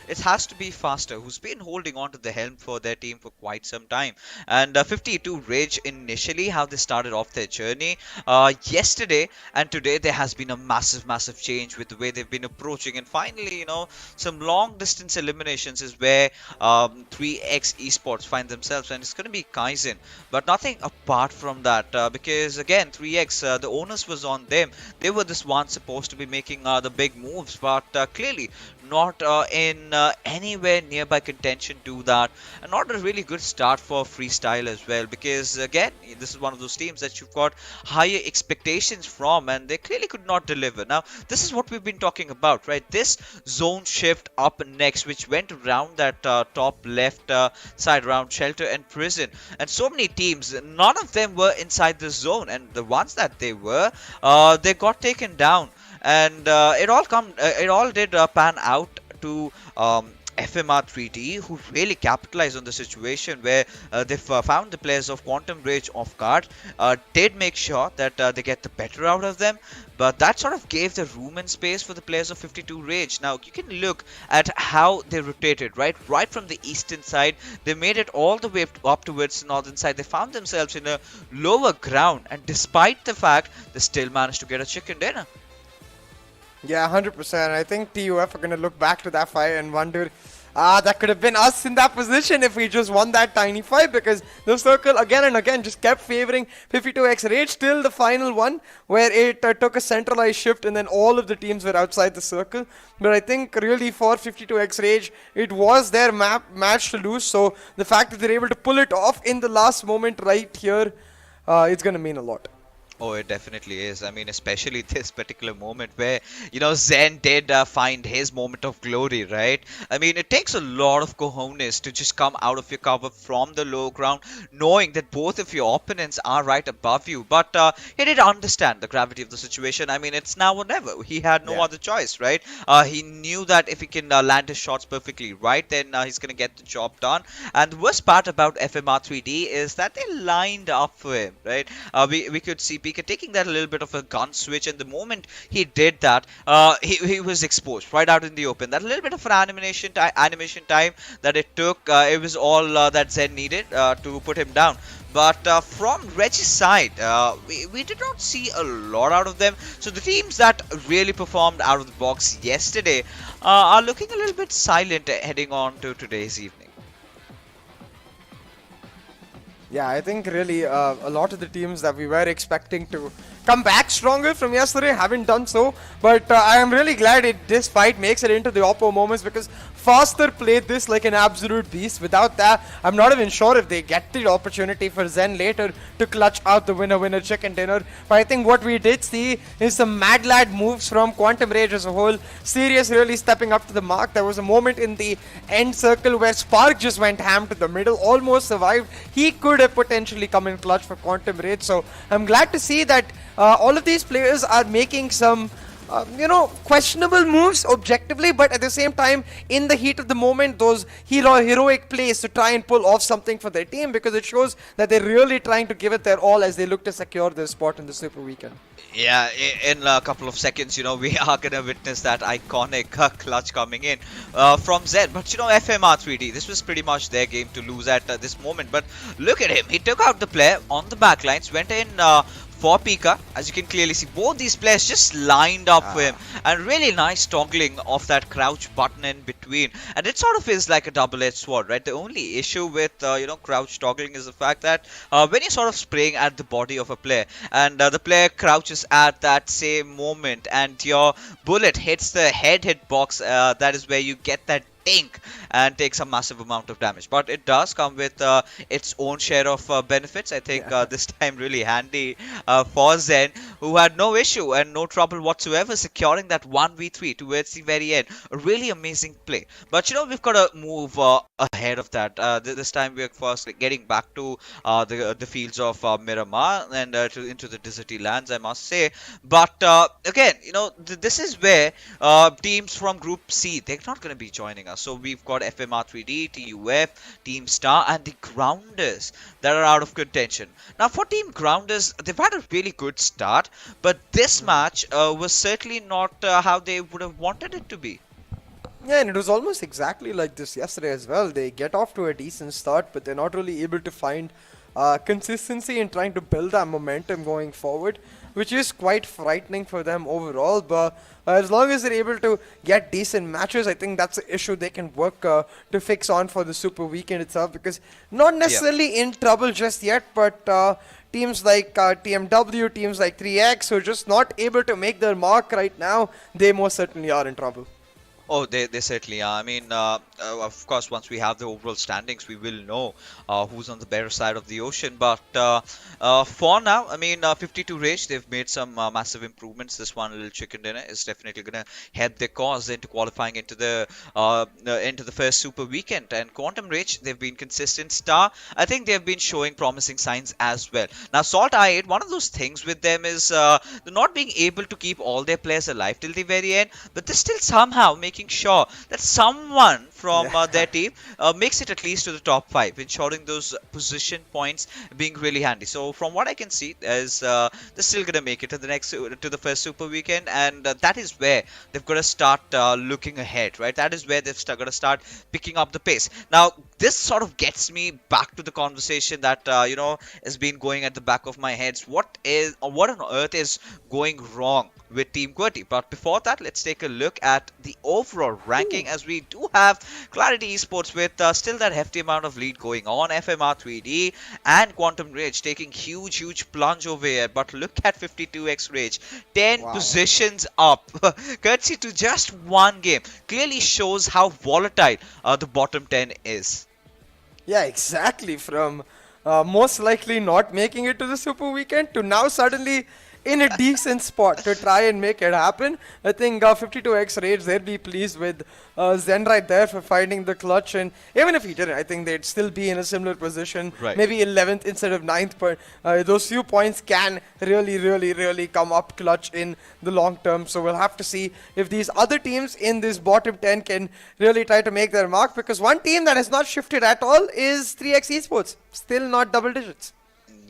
F: it has to be Faster, who's been holding on to the helm for their team for quite some time. And 52 Rage initially, how they started off their journey. Yesterday and today, there has been a massive change with the way they've been approaching. And finally, some long distance eliminations is where 3x Esports find themselves, and it's going to be Kaizen. But nothing apart from that, because again 3x, the onus was on them. They were this one supposed to be making the big moves, but clearly not in anywhere nearby contention to that, and not a really good start for Freestyle as well, because again this is one of those teams that you've got higher expectations from, and they clearly could not deliver. Now this is what we've been talking about, right? This zone shift up next, which went around that top left side around Shelter and Prison, and so many teams, none of them were inside the zone, and the ones that they were, they got taken down. And it all did pan out to FMxR3D, who really capitalized on the situation where they found the players of Quantum Rage off guard, did make sure that they get the better out of them, but that sort of gave the room and space for the players of 52 Rage. Now you can look at how they rotated, right from the eastern side, they made it all the way up towards the northern side. They found themselves in a lower ground, and despite the fact, they still managed to get a chicken dinner.
J: Yeah, 100%. I think TUF are going to look back to that fight and wonder, that could have been us in that position if we just won that tiny fight, because the circle again and again just kept favoring 52x Rage till the final one, where it took a centralized shift and then all of the teams were outside the circle. But I think really for 52x Rage, it was their match to lose, so the fact that they're able to pull it off in the last moment right here, it's going to mean a lot.
F: Oh, it definitely is. I mean, especially this particular moment where, Zen did find his moment of glory, right? I mean, it takes a lot of cojones to just come out of your cover from the low ground, knowing that both of your opponents are right above you. But he did understand the gravity of the situation. I mean, it's now or never. He had no other choice, right? He knew that if he can land his shots perfectly right, then he's going to get the job done. And the worst part about FMxR3D is that they lined up for him, right? We could see Pika taking that a little bit of a gun switch, and the moment he did that, he was exposed right out in the open. That little bit of an animation time that it took, it was all that Zen needed to put him down. But from Reggie's side, we did not see a lot out of them. So the teams that really performed out of the box yesterday are looking a little bit silent heading on to today's evening.
J: Yeah, I think really a lot of the teams that we were expecting to come back stronger from yesterday haven't done so. But I am really glad this fight makes it into the Oppo moments, because Faster played this like an absolute beast. Without that, I'm not even sure if they get the opportunity for Zen later to clutch out the winner chicken dinner. But I think what we did see is some mad lad moves from Quantum Rage as a whole. Sirius really stepping up to the mark. There was a moment in the end circle where Spark just went ham to the middle, almost survived. He could have potentially come in clutch for Quantum Rage. So I'm glad to see that all of these players are making some questionable moves objectively, but at the same time, in the heat of the moment, those heroic plays to try and pull off something for their team, because it shows that they're really trying to give it their all as they look to secure their spot in the Super Weekend.
F: Yeah, in a couple of seconds, we are going to witness that iconic clutch coming in from Zed. But, FMR3D, this was pretty much their game to lose at this moment. But look at him. He took out the player on the backlines, went in for Pika. As you can clearly see, both these players just lined up for him. And really nice toggling of that crouch button in between. And it sort of is like a double-edged sword, right? The only issue with, crouch toggling is the fact that when you're sort of spraying at the body of a player, and the player crouches at that same moment, and your bullet hits the head hitbox, that is where you get that dink and takes a massive amount of damage. But it does come with its own share of benefits. I think this time really handy for Zen, who had no issue and no trouble whatsoever securing that 1v3 towards the very end. A really amazing play. But we've got to move ahead of that. This time we're first getting back to the fields of Miramar and into the deserty lands, I must say. But again, this is where teams from Group C, they're not going to be joining us. So we've got FMR3D, TUF, Team Star, and the Grounders that are out of contention. Now for Team Grounders, they've had a really good start, but this match was certainly not how they would have wanted it to be.
J: Yeah, and it was almost exactly like this yesterday as well. They get off to a decent start, but they're not really able to find consistency in trying to build that momentum going forward, which is quite frightening for them overall. But as long as they're able to get decent matches, I think that's an issue they can work to fix on for the Super Weekend itself, because not necessarily in trouble just yet, but teams like TMW, teams like 3X, who are just not able to make their mark right now, they most certainly are in trouble.
F: Oh, they certainly are. I mean, of course, once we have the overall standings, we will know who's on the better side of the ocean. But for now, I mean, 52 Rage, they've made some massive improvements. This one little chicken dinner is definitely going to help their cause into qualifying into the first Super Weekend. And Quantum Rage, they've been consistent. Star, I think they've been showing promising signs as well. Now, SALTxi8, one of those things with them is not being able to keep all their players alive till the very end, but they're still somehow making sure that someone from their team makes it at least to the top 5, ensuring those position points being really handy. So from what I can see, is they're still gonna make it to the first Super Weekend, and that is where they've got to start looking ahead, right? That is where they've got to start picking up the pace. Now, this sort of gets me back to the conversation that has been going at the back of my head. What on earth is going wrong with Team QWERTY? But before that, let's take a look at the overall ranking, as we do have QWERTY Esports with still that hefty amount of lead going on. FMR3D and Quantum Rage taking huge plunge over here. But look at 52x Rage, 10 positions up, courtesy to just one game. Clearly shows how volatile the bottom 10 is.
J: Yeah, exactly. From most likely not making it to the Super Weekend to now suddenly in a decent spot to try and make it happen. I think 52x Rage, they'd be pleased with Zen right there for finding the clutch, and even if he didn't, I think they'd still be in a similar position, maybe 11th instead of 9th, but those few points can really come up clutch in the long term. So we'll have to see if these other teams in this bottom 10 can really try to make their mark, because one team that has not shifted at all is 3X Esports, still not double digits.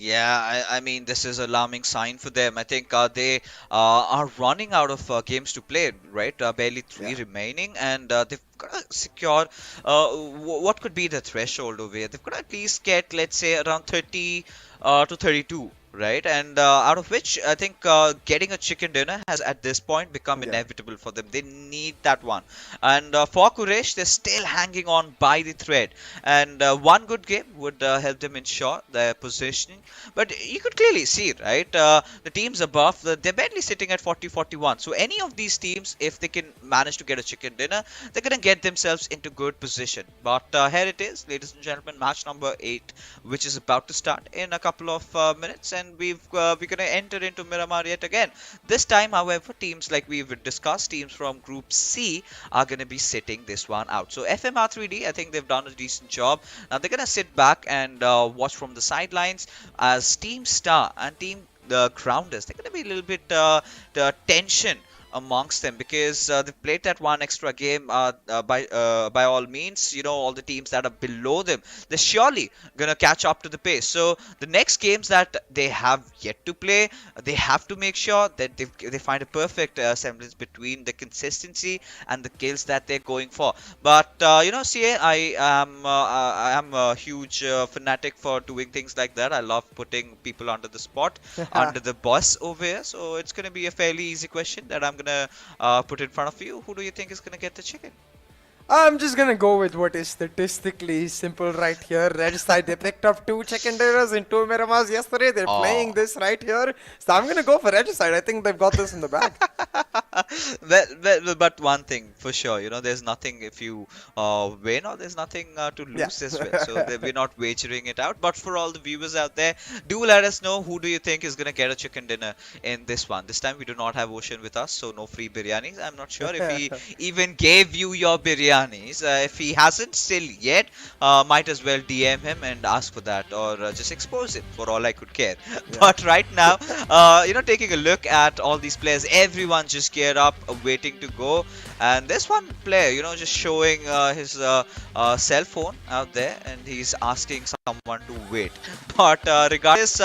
F: Yeah, I mean, this is an alarming sign for them. I think they are running out of games to play, right? Barely 3 remaining, and they've got to secure what could be the threshold over here. They've got to at least get, let's say, around 30 to 32. Right, and out of which I think getting a chicken dinner has at this point become inevitable for them. They need that one. And for Quraysh, they're still hanging on by the thread. And one good game would help them ensure their positioning. But you could clearly see, right, the teams above, they're barely sitting at 40-41. So any of these teams, if they can manage to get a chicken dinner, they're going to get themselves into good position. But here it is, ladies and gentlemen, match number 8, which is about to start in a couple of minutes. And we're going to enter into Miramar yet again. This time, however, teams like we've discussed, teams from Group C are going to be sitting this one out. So FMR3D, I think they've done a decent job. Now they're going to sit back and watch from the sidelines, as Team Star and Team Grounders, they're going to be a little bit tension amongst them, because they've played that one extra game. By all means, all the teams that are below them, they're surely gonna catch up to the pace. So the next games that they have yet to play, they have to make sure that they find a perfect semblance between the consistency and the kills that they're going for. But CA, I am a huge fanatic for doing things like that. I love putting people under the spot, under the bus over here. So it's going to be a fairly easy question that I'm going to put in front of you. Who do you think is going to get the chicken?
J: I'm just gonna go with what is statistically simple right here. Red side, they picked up 2 chicken dinners and 2 Miramars yesterday. They're playing this right here. So I'm gonna go for red side. I think they've got this in the bag.
F: But one thing for sure, there's nothing if you win, or there's nothing to lose as well. So we're not wagering it out. But for all the viewers out there, do let us know who do you think is gonna get a chicken dinner in this one. This time we do not have Ocean with us, so no free biryanis. I'm not sure if he even gave you your biryani. If he hasn't still yet, might as well DM him and ask for that, or just expose him, for all I could care. But right now, taking a look at all these players, everyone just geared up, waiting to go. And this one player, just showing his cell phone out there, and he's asking someone to wait. But regardless,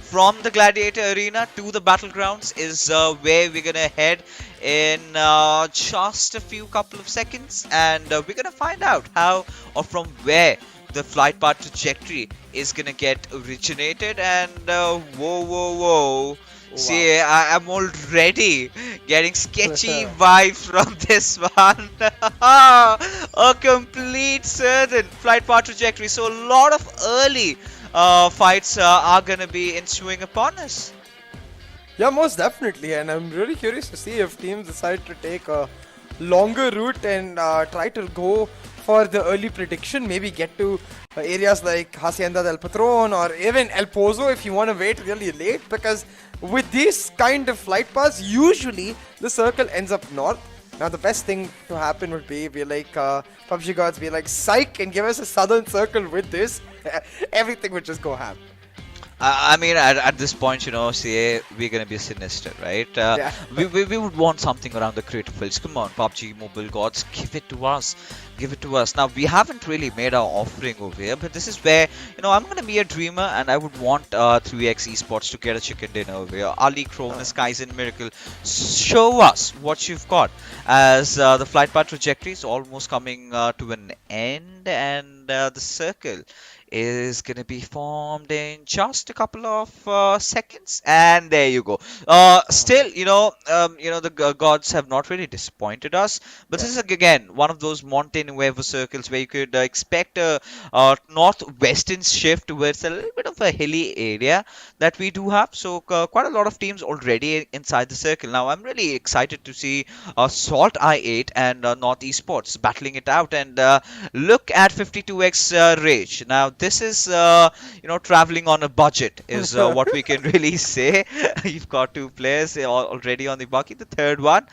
F: from the Gladiator Arena to the battlegrounds is where we're gonna head in just a few couple of seconds, and we're gonna find out how or from where the flight path trajectory is gonna get originated. And whoa. See, I'm already getting sketchy vibes from this one. A complete certain flight path trajectory. So a lot of early fights are gonna be ensuing upon us.
J: Yeah, most definitely. And I'm really curious to see if teams decide to take a longer route and try to go for the early prediction. Maybe get to areas like Hacienda del Patron or even El Pozo if you want to wait really late. Because with these kind of flight paths, usually the circle ends up north. Now the best thing to happen would be like PUBG gods be like, psych, and give us a southern circle with this. Everything would just go ham.
F: I mean, at this point, CA, we're gonna be sinister, right? We would want something around the creative fields. Come on, PUBG Mobile gods, give it to us. Give it to us. Now, we haven't really made our offering over here, but this is where, I'm gonna be a dreamer, and I would want 3x Esports to get a chicken dinner over here. Ali, Cronus, Kaizen, Miracle, show us what you've got, as the flight path trajectory is almost coming to an end, and the circle is going to be formed in just a couple of seconds, and there you go. Still, the gods have not really disappointed us, but this is again one of those mountain wave circles where you could expect a northwestern shift towards a little bit of a hilly area that we do have. So quite a lot of teams already inside the circle. Now I'm really excited to see SALTxi8 and North Esports battling it out, and look at 52x Rage. Now this is traveling on a budget is what we can really say. You've got 2 players already on the bucket. The third one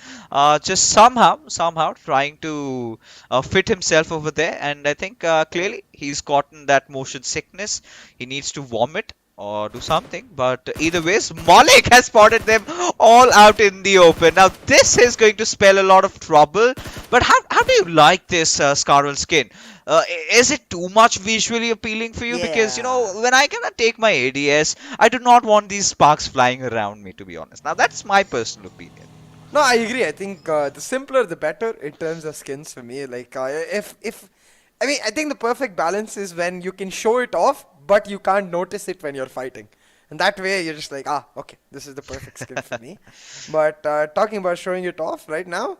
F: just somehow trying to fit himself over there, and I think clearly he's gotten that motion sickness. He needs to vomit or do something, but either ways, Malik has spotted them all out in the open. Now this is going to spell a lot of trouble, but how do you like this Scarwell skin? Is it too much visually appealing for you?
J: Yeah.
F: Because when I gonna take my ADS, I do not want these sparks flying around me, to be honest. Now that's my personal opinion.
J: No, I agree. I think the simpler the better in terms of skins for me. Like I think the perfect balance is when you can show it off, but you can't notice it when you're fighting. And that way you're just like, okay, this is the perfect skin for me. But talking about showing it off right now,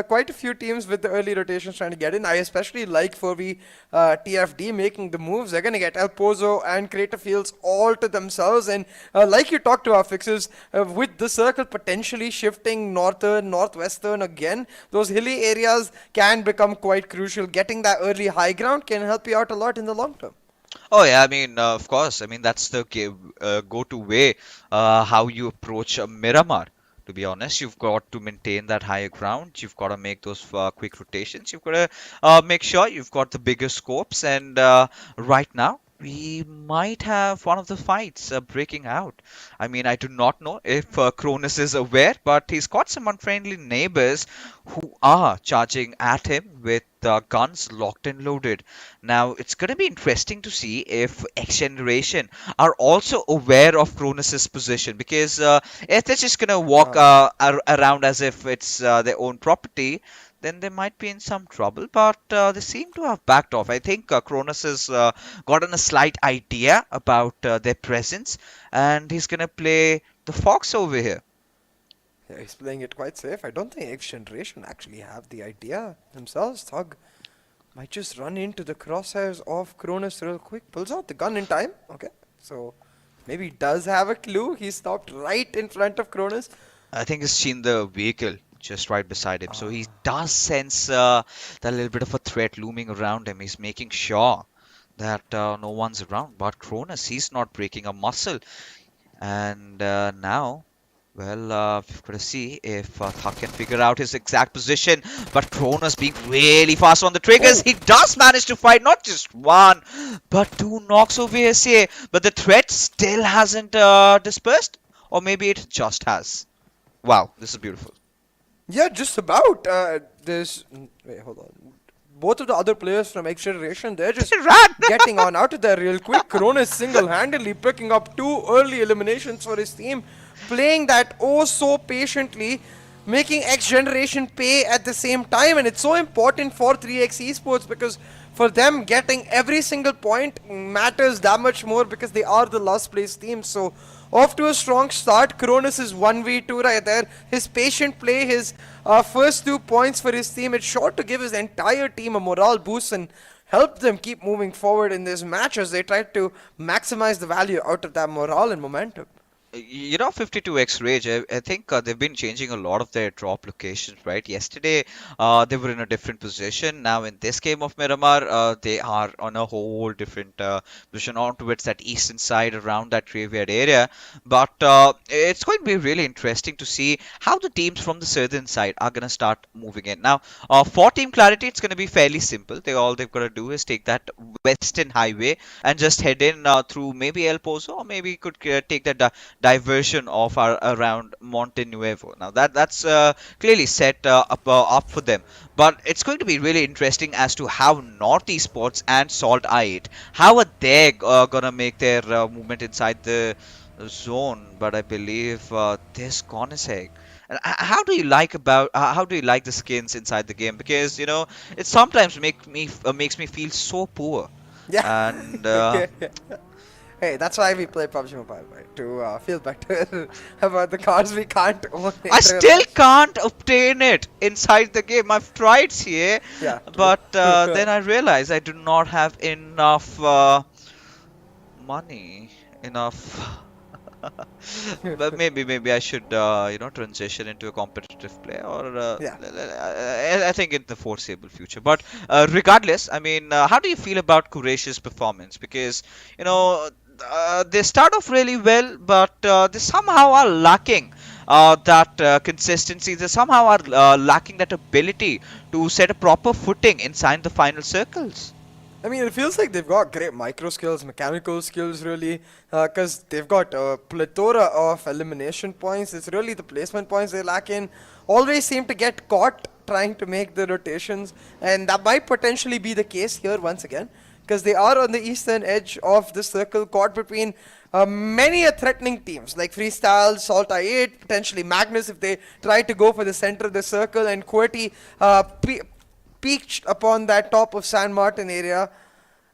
J: quite a few teams with the early rotations trying to get in. I especially like 4v TFD making the moves. They're going to get El Pozo and Creative Fields all to themselves. And like you talked to our fixers, with the circle potentially shifting northern, northwestern again, those hilly areas can become quite crucial. Getting that early high ground can help you out a lot in the long term.
F: Oh yeah, I mean, of course. I mean, that's the go-to way how you approach a Miramar. To be honest, you've got to maintain that higher ground. You've got to make those quick rotations. You've got to make sure you've got the bigger scopes. And right now, we might have one of the fights breaking out. I mean, I do not know if Cronus is aware, but he's got some unfriendly neighbors who are charging at him with guns locked and loaded. Now, it's going to be interesting to see if XGeneration are also aware of Cronus's position, because if they're just going to walk around as if it's their own property, then they might be in some trouble. But they seem to have backed off. I think Cronus has gotten a slight idea about their presence, and he's going to play the Fox over here.
J: Yeah, he's playing it quite safe. I don't think XGeneration actually have the idea themselves. Thug might just run into the crosshairs of Cronus real quick. Pulls out the gun in time. Okay, so maybe he does have a clue. He stopped right in front of Cronus.
F: I think he's seen the vehicle just right beside him. So he does sense that little bit of a threat looming around him. He's making sure that no one's around. But Cronus, he's not breaking a muscle. And now, well, we've got to see if Thug can figure out his exact position. But Cronus being really fast on the triggers. He does manage to fight not just one, but two knocks over here, say. But the threat still hasn't dispersed. Or maybe it just has. Wow, this is beautiful.
J: Yeah, just about. Wait, hold on. Both of the other players from XGeneration, they're just getting on out of there real quick. Cronus single-handedly picking up 2 early eliminations for his team, playing that oh so patiently, making XGeneration pay at the same time. And it's so important for 3x Esports, because for them, getting every single point matters that much more, because they are the last place team. So off to a strong start. Cronus is 1v2 right there. His patient play, his first 2 points for his team, it's sure to give his entire team a morale boost and help them keep moving forward in this match as they try to maximize the value out of that morale and momentum.
F: You know, 52x Rage, I think they've been changing a lot of their drop locations, right? Yesterday, they were in a different position. Now, in this game of Miramar, they are on a whole different position on towards that eastern side around that graveyard area. But it's going to be really interesting to see how the teams from the southern side are going to start moving in. Now, for Team Clarity, it's going to be fairly simple. All they've got to do is take that western highway and just head in through maybe El Pozo, or maybe could take that diversion of around Monte Nuevo. Now that's clearly set up for them, but it's going to be really interesting as to how North Esports and SALTxi8, how are they gonna make their movement inside the zone. But I believe this Coniseg. How do you like the skins inside the game? Because you know it sometimes makes me feel so poor.
J: Yeah.
F: And
J: hey, that's why we play PUBG Mobile, right? To feel better about the cars we can't own.
F: I still can't obtain it inside the game. I've tried here,
J: yeah,
F: but then I realize I do not have enough money, but maybe I should transition into a competitive player, or I think in the foreseeable future. But regardless, I mean, how do you feel about Quraysh's performance? Because they start off really well, but they somehow are lacking that consistency. They somehow are lacking that ability to set a proper footing inside the final circles.
J: I mean, it feels like they've got great micro skills, mechanical skills, really, because they've got a plethora of elimination points. It's really the placement points they lack in. Always seem to get caught trying to make the rotations, and that might potentially be the case here once again, because they are on the eastern edge of the circle, caught between many threatening teams like Freestyle, SALTxi8, potentially Magnus if they try to go for the center of the circle, and QWERTY peaked upon that top of San Martin area,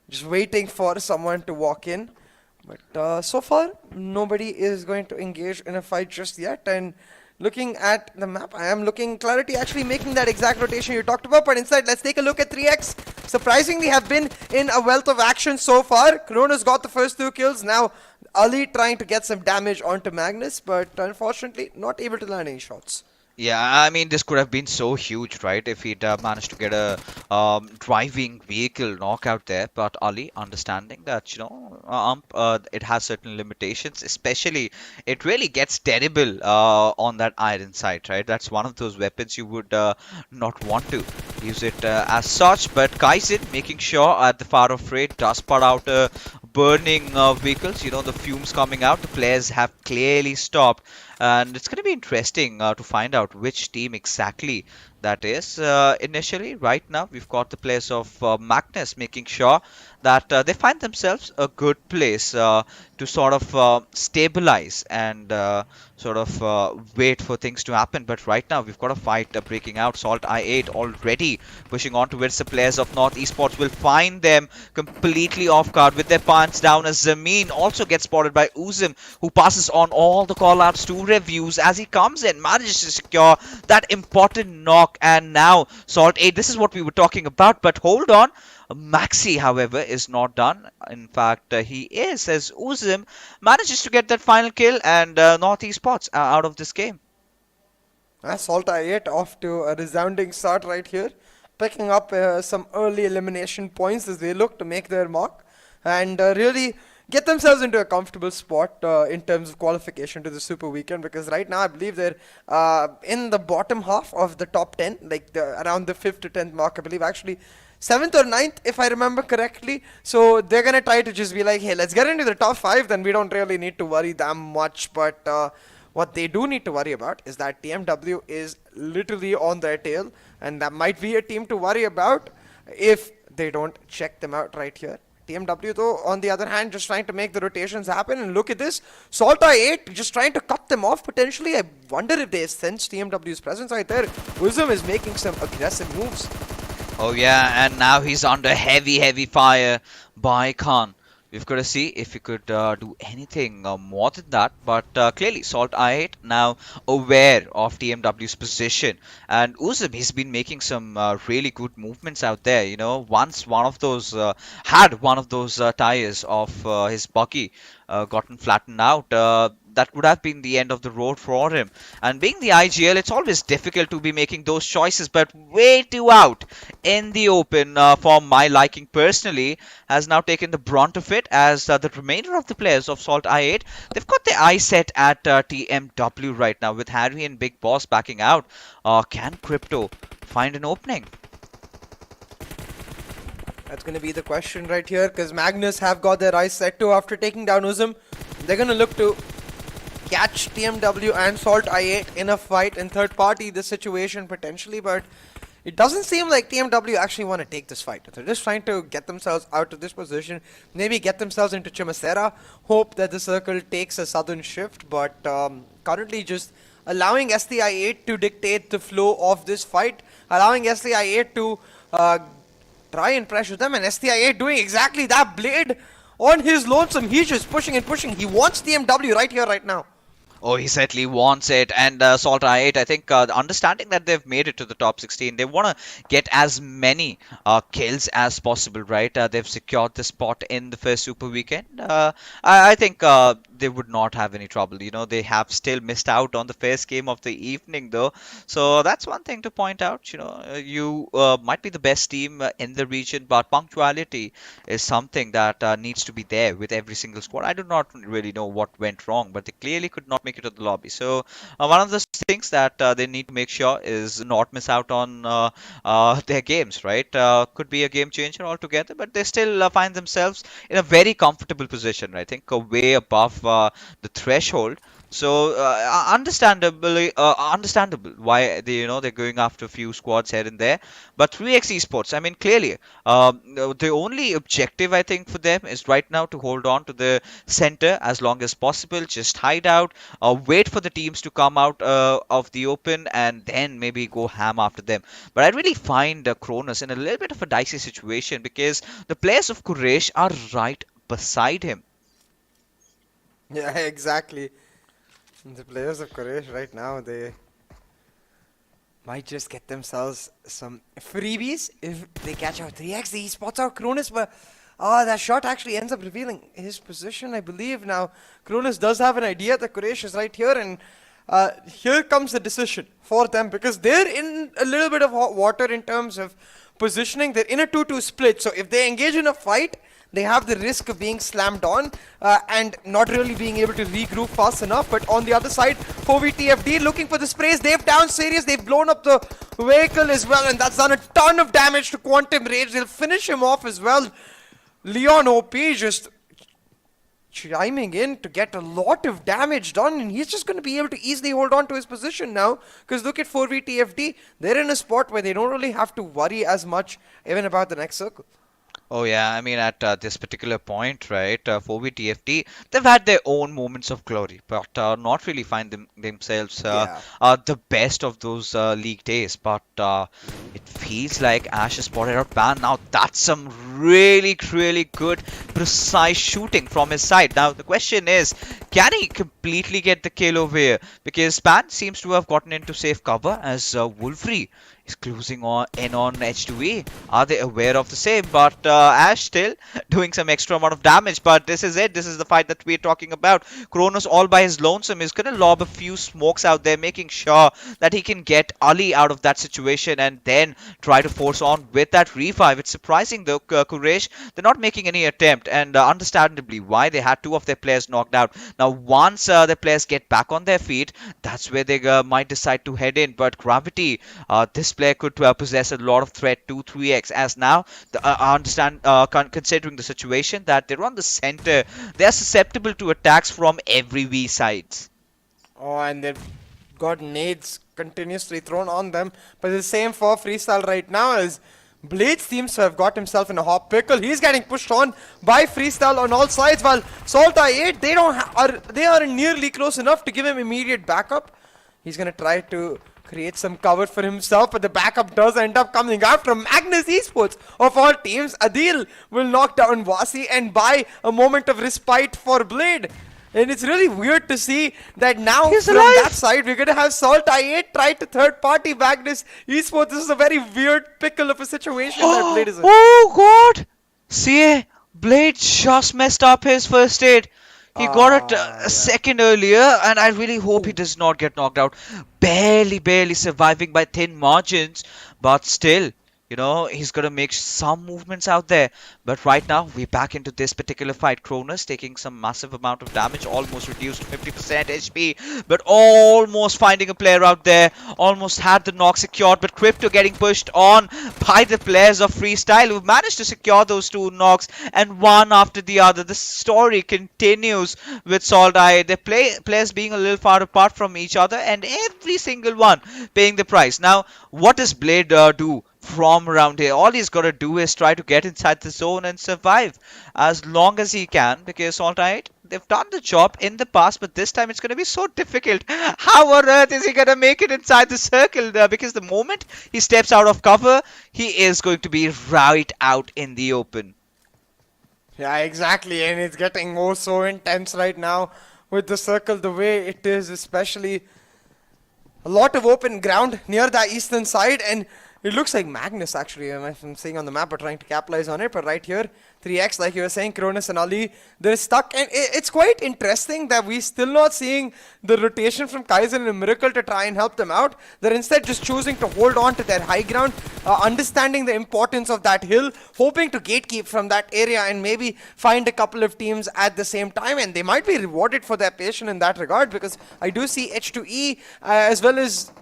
J: just waiting for someone to walk in. But so far, nobody is going to engage in a fight just yet. And looking at the map, I am looking Clarity actually making that exact rotation you talked about. But instead, let's take a look at 3x. Surprisingly, have been in a wealth of action so far. Cronus got the first 2 kills. Now, Ali trying to get some damage onto Magnus, but unfortunately, not able to land any shots.
F: Yeah, I mean, this could have been so huge, right? If he'd managed to get a driving vehicle knockout there. But Ali, understanding that, it has certain limitations, especially it really gets terrible on that iron sight, right? That's one of those weapons you would not want to use it as such. But Kaizen making sure at the far off rate does put out a burning vehicles, you know, the fumes coming out. The players have clearly stopped, and it's going to be interesting to find out which team exactly that is. Initially, right now, we've got the players of Magnus making sure that they find themselves a good place to sort of stabilize and wait for things to happen. But right now, we've got a fight breaking out. SALTxi8 already pushing on towards the players of MetershotxSKY will find them completely off guard with their pants down, as Zameen also gets spotted by Uzum, who passes on all the callouts to Reviews as he comes in, manages to secure that important knock. And now SALTxi8, this is what we were talking about, but hold on, Maxi, however, is not done. In fact, he is, as Uzum manages to get that final kill, and MetershotxSKY out of this game.
J: SALTxi8 off to a resounding start right here, picking up some early elimination points as they look to make their mark and really get themselves into a comfortable spot in terms of qualification to the Super Weekend, because right now I believe they're in the bottom half of the top 10, like around the 5th to 10th mark, I believe, actually 7th or 9th if I remember correctly. So they're gonna try to just be like, hey, let's get into the top 5, then we don't really need to worry that much. But what they do need to worry about is that TMW is literally on their tail, and that might be a team to worry about if they don't check them out right here. TMW, though, on the other hand, just trying to make the rotations happen. And look at this, SALTxi8 just trying to cut them off potentially. I wonder if they sense TMW's presence right there. Uzum is making some aggressive moves.
F: Oh yeah, and now he's under heavy fire by Khan. We've got to see if he could do anything more than that. But clearly, SALTxi8 now aware of TMW's position. And Uzum, he's been making some really good movements out there. You know, once one of those tires of his buggy gotten flattened out, that would have been the end of the road for him. And being the IGL, it's always difficult to be making those choices, but way too out in the open for my liking personally, has now taken the brunt of it, as the remainder of the players of SALTxi8, they've got their eyes set at TMW right now, with Harry and Big Boss backing out. Can Crypto find an opening?
J: That's going to be the question right here, because Magnus have got their eyes set to after taking down Uzum. They're going to look to catch TMW and SALTxi8 in a fight in third party this situation potentially, but it doesn't seem like TMW actually want to take this fight. They're just trying to get themselves out of this position, maybe get themselves into Chimacera, hope that the circle takes a sudden shift, but currently just allowing STI8 to dictate the flow of this fight, allowing STI8 to try and pressure them, and STI8 doing exactly that. Blade on his lonesome, he's just pushing and pushing. He wants TMW right here, right now.
F: Oh, he certainly wants it. And SALTxi8, I think, understanding that they've made it to the top 16, they want to get as many kills as possible, right? They've secured the spot in the first Super Weekend. I think they would not have any trouble. You know, they have still missed out on the first game of the evening, though. So that's one thing to point out. You know, you might be the best team in the region, but punctuality is something that needs to be there with every single squad. I do not really know what went wrong, but they clearly could not make it to the lobby. So one of the things that they need to make sure is not miss out on their games, right? Could be a game changer altogether, but they still find themselves in a very comfortable position, I think, way above the threshold. So understandable why they're going after a few squads here and there. But 3x Esports, I mean, clearly the only objective I think for them is right now to hold on to the center as long as possible, just hide out, wait for the teams to come out of the open, and then maybe go ham after them. But I really find Cronus in a little bit of a dicey situation, because the players of Quraysh are right beside him.
J: Yeah, exactly. The players of Quraysh right now, they might just get themselves some freebies if they catch out 3x. He spots out Cronus, but that shot actually ends up revealing his position, I believe. Now, Cronus does have an idea that Quraysh is right here, and here comes the decision for them, because they're in a little bit of hot water in terms of positioning. They're in a 2-2 split, so if they engage in a fight, they have the risk of being slammed on and not really being able to regroup fast enough. But on the other side, 4VTFD looking for the sprays. They've down Sirius. They've blown up the vehicle as well, and that's done a ton of damage to Quantum Rage. They'll finish him off as well. Leon OP just chiming in to get a lot of damage done, and he's just going to be able to easily hold on to his position now, because look at 4v they're in a spot where they don't really have to worry as much even about the next circle.
F: Oh yeah, I mean at this particular point, right, 4v they've had their own moments of glory, but not really find themselves the best of those league days. But it feels like Ash has spotted out Pan. Now that's some really good precise shooting from his side. Now the question is, can he completely get the kill over here? Because Pan seems to have gotten into safe cover as Wolfrey is closing in on H2E. Are they aware of the same? But Ash still doing some extra amount of damage. But this is it. This is the fight that we're talking about. Kronos all by his lonesome is going to lob a few smokes out there, making sure that he can get Ali out of that situation and then try to force on with that revive. It's surprising though, Quraysh, they're not making any attempt, and understandably why. They had two of their players knocked out. Now once the players get back on their feet, that's where they might decide to head in. But Gravity, this player could possess a lot of threat to 3x, as now I understand, considering the situation that they're on the center, they're susceptible to attacks from every V sides.
J: Oh, and they've got nades continuously thrown on them, but the same for Freestyle right now, as Blade seems to have got himself in a hot pickle. He's getting pushed on by Freestyle on all sides, while SALTxi8, they aren't nearly close enough to give him immediate backup. He's gonna try to create some cover for himself, but the backup does end up coming out from Magnus Esports. Of all teams, Adil will knock down Vasi and buy a moment of respite for Blade. And it's really weird to see that now from that side, we're going to have SALTxi8 try to third party Magnus Esports. This is a very weird pickle of a situation that Blade is in.
F: Oh god! See, Blade just messed up his first aid. He got it a second earlier, and I really hope he does not get knocked out. Barely surviving by thin margins, but still, you know, he's got to make some movements out there. But right now, we're back into this particular fight. Cronus taking some massive amount of damage, almost reduced to 50% HP, but almost finding a player out there. Almost had the knock secured, but Crypto getting pushed on by the players of Freestyle, who managed to secure those two knocks, and one after the other. The story continues with SALTxi8. Their players being a little far apart from each other, and every single one paying the price. Now, what does Blade do from around here? All he's got to do is try to get inside the zone and survive as long as he can, because SALTxi8, they've done the job in the past, but this time it's going to be so difficult. How on earth is he going to make it inside the circle? Because the moment he steps out of cover, he is going to be right out in the open.
J: Yeah, exactly, and it's getting so intense right now with the circle the way it is, especially a lot of open ground near the eastern side, and it looks like Magnus, actually, I'm seeing on the map, are trying to capitalize on it. But right here, 3x, like you were saying, Cronus and Ali, they're stuck. And it's quite interesting that we're still not seeing the rotation from Kaizen and Miracle to try and help them out. They're instead just choosing to hold on to their high ground, understanding the importance of that hill, hoping to gatekeep from that area and maybe find a couple of teams at the same time. And they might be rewarded for their patience in that regard, because I do see H2E as well as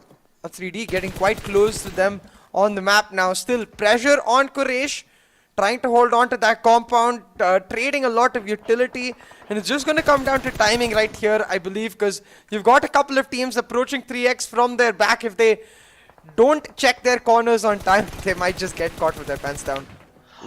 J: a 3D getting quite close to them on the map now. Still pressure on Quraysh, trying to hold on to that compound, trading a lot of utility, and it's just going to come down to timing right here, I believe, because you've got a couple of teams approaching 3x from their back. If they don't check their corners on time, they might just get caught with their pants down.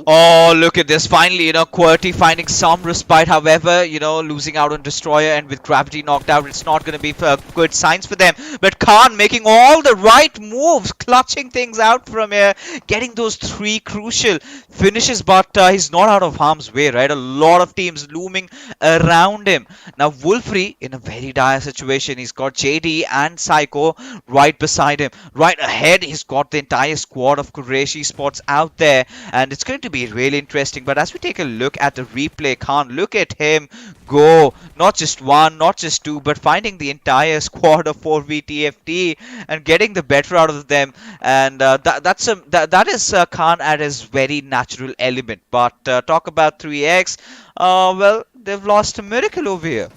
F: Oh, look at this. Finally, you know, QWERTY finding some respite. However, you know, losing out on Destroyer, and with Gravity knocked out, it's not going to be good signs for them. But Khan making all the right moves, clutching things out from here, getting those three crucial finishes, but he's not out of harm's way, right? A lot of teams looming around him. Now, Wolfrey in a very dire situation. He's got JD and Psycho right beside him. Right ahead, he's got the entire squad of Quraysh Esports out there, and it's going to be really interesting. But as we take a look at the replay, Khan, look at him go. Not just one, not just two, but finding the entire squad of 4v and getting the better out of them. And that is Khan at his very natural element. But talk about 3x. Well, they've lost a miracle over here.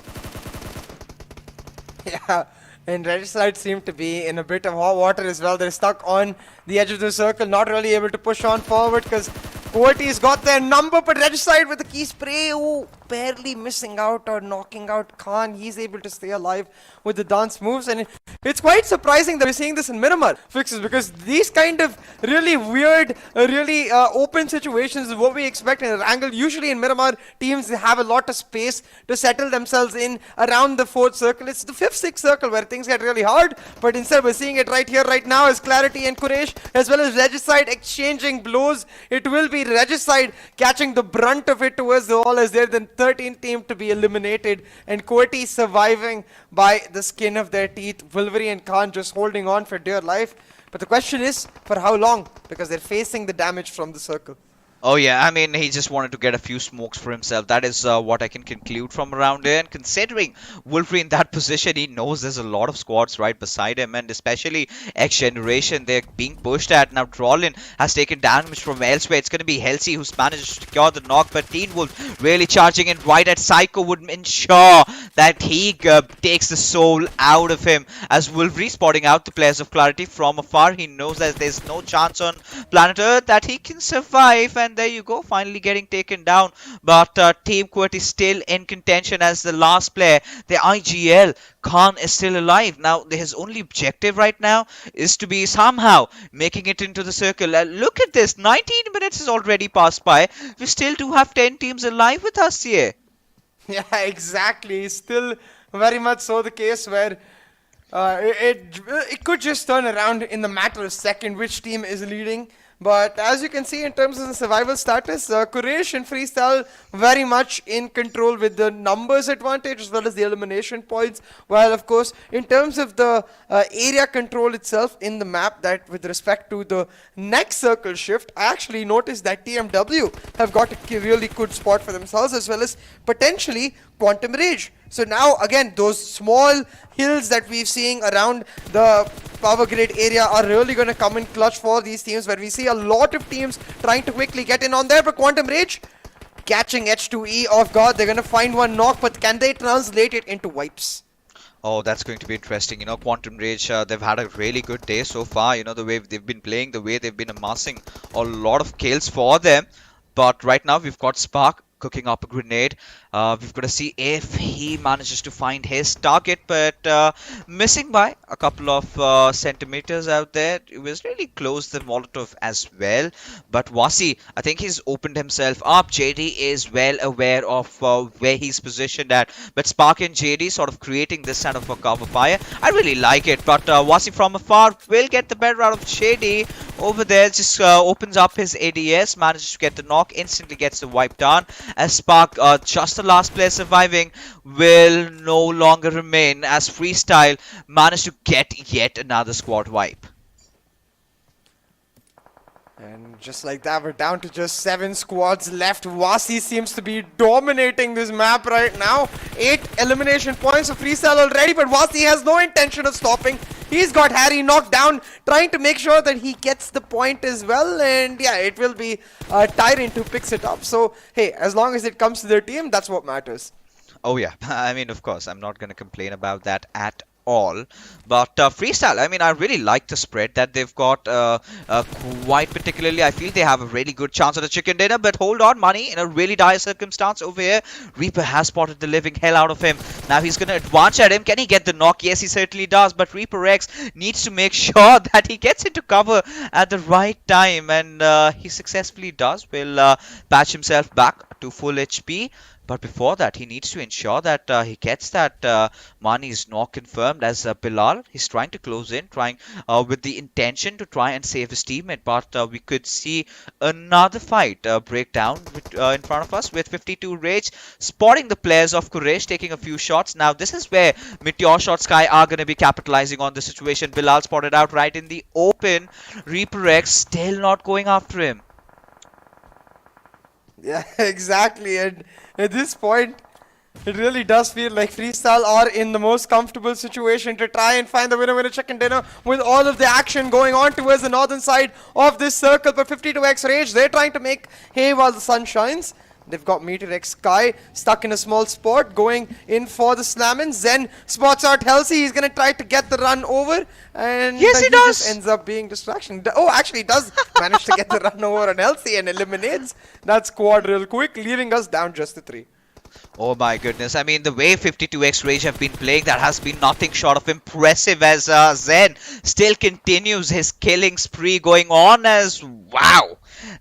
J: Yeah. And Regicide seem to be in a bit of hot water as well. They're stuck on the edge of the circle, not really able to push on forward because QWERTY's got their number, but Regicide with the key spray. Ooh, barely missing out or knocking out Khan. He's able to stay alive with the dance moves, and it's quite surprising that we're seeing this in Miramar fixes, because these kind of really weird, really open situations is what we expect in Erangel. Usually in Miramar, teams have a lot of space to settle themselves in around the 4th circle. It's the 5th, 6th circle where things get really hard, but instead we're seeing it right here, right now, as Clarity and Quraysh, as well as Regicide exchanging blows. It will be Regicide catching the brunt of it towards the wall, as they're the 13th team to be eliminated, and QWERTY surviving by the skin of their teeth. Wolverine and Khan just holding on for dear life. But the question is, for how long? Because they're facing the damage from the circle.
F: Oh yeah, I mean, he just wanted to get a few smokes for himself. That is what I can conclude from around here. And considering Wolverine in that position, he knows there's a lot of squads right beside him, and especially XGeneration, they're being pushed at. Now Trollin has taken damage from elsewhere. It's going to be Halsey who's managed to secure the knock, but Teen Wolf really charging in right at Psycho would ensure that he takes the soul out of him. As Wolverine spotting out the players of Clarity from afar, he knows that there's no chance on planet Earth that he can survive, and there you go, finally getting taken down. But Team QWERTY still in contention as the last player, the IGL. Khan is still alive. Now, his only objective right now is to be somehow making it into the circle. Look at this, 19 minutes has already passed by. We still do have 10 teams alive with us here.
J: Yeah, exactly. Still very much so the case where it could just turn around in the matter of a second which team is leading. But as you can see in terms of the survival status, Quraysh and Freestyle very much in control with the numbers advantage as well as the elimination points. While of course in terms of the area control itself in the map, that with respect to the next circle shift, I actually noticed that TMW have got a really good spot for themselves, as well as potentially Quantum Rage. So now again, those small hills that we're seeing around the power grid area are really going to come in clutch for these teams, where we see a lot of teams trying to quickly get in on there. But Quantum Rage catching H2E off guard. They're going to find one knock, but can they translate it into wipes?
F: Oh, that's going to be interesting. You know, Quantum Rage, they've had a really good day so far. You know, the way they've been playing, the way they've been amassing a lot of kills for them. But right now, we've got Spark cooking up a grenade. We've got to see if he manages to find his target, but missing by a couple of centimeters out there. It was really close, the Molotov as well. But Wasi, I think he's opened himself up. JD is well aware of where he's positioned at. But Spark and JD sort of creating this kind of a cover fire. I really like it, but Wasi from afar will get the better out of JD. Over there, just opens up his ADS, manages to get the knock, instantly gets the wipe done. As Spark, just the last player surviving, will no longer remain, as Freestyle managed to get yet another squad wipe.
J: And just like that, we're down to just 7 squads left. Wasi seems to be dominating this map right now. 8 elimination points for Freestyle already, but Wasi has no intention of stopping. He's got Harry knocked down, trying to make sure that he gets the point as well. And yeah, it will be Tyrant who picks it up. So, hey, as long as it comes to their team, that's what matters.
F: Oh yeah, I mean, of course, I'm not going to complain about that at all. But Freestyle, I mean, I really like the spread that they've got. Quite particularly, I feel they have a really good chance at a chicken dinner. But hold on, Money, in a really dire circumstance over here, Reaper has spotted the living hell out of him. Now he's going to advance at him. Can he get the knock? Yes, he certainly does. But Reaper X needs to make sure that he gets into cover at the right time, and he successfully does. Will patch himself back to full HP. But before that, he needs to ensure that he gets that Mani's knock confirmed, as Bilal, he's trying to close in, trying with the intention to try and save his teammate. But we could see another fight break down in front of us with 52 Rage, spotting the players of Quraysh taking a few shots. Now, this is where MetershotxSKY are going to be capitalizing on the situation. Bilal spotted out right in the open. Reaper X still not going after him.
J: Yeah, exactly. And at this point, it really does feel like Freestyle are in the most comfortable situation to try and find the winner chicken dinner, with all of the action going on towards the northern side of this circle. But 52x Rage, they're trying to make hay while the sun shines. They've got MetershotxSKY stuck in a small spot, going in for the slam-in. Zen spots out Halsey. He's going to try to get the run over. And
F: yes, he does.
J: Just ends up being distraction. Oh, actually, he does manage to get the run over on Halsey and eliminates that squad real quick, leaving us down just to 3.
F: Oh my goodness. I mean, the way 52X Rage have been playing, that has been nothing short of impressive, as Zen still continues his killing spree going on. As wow,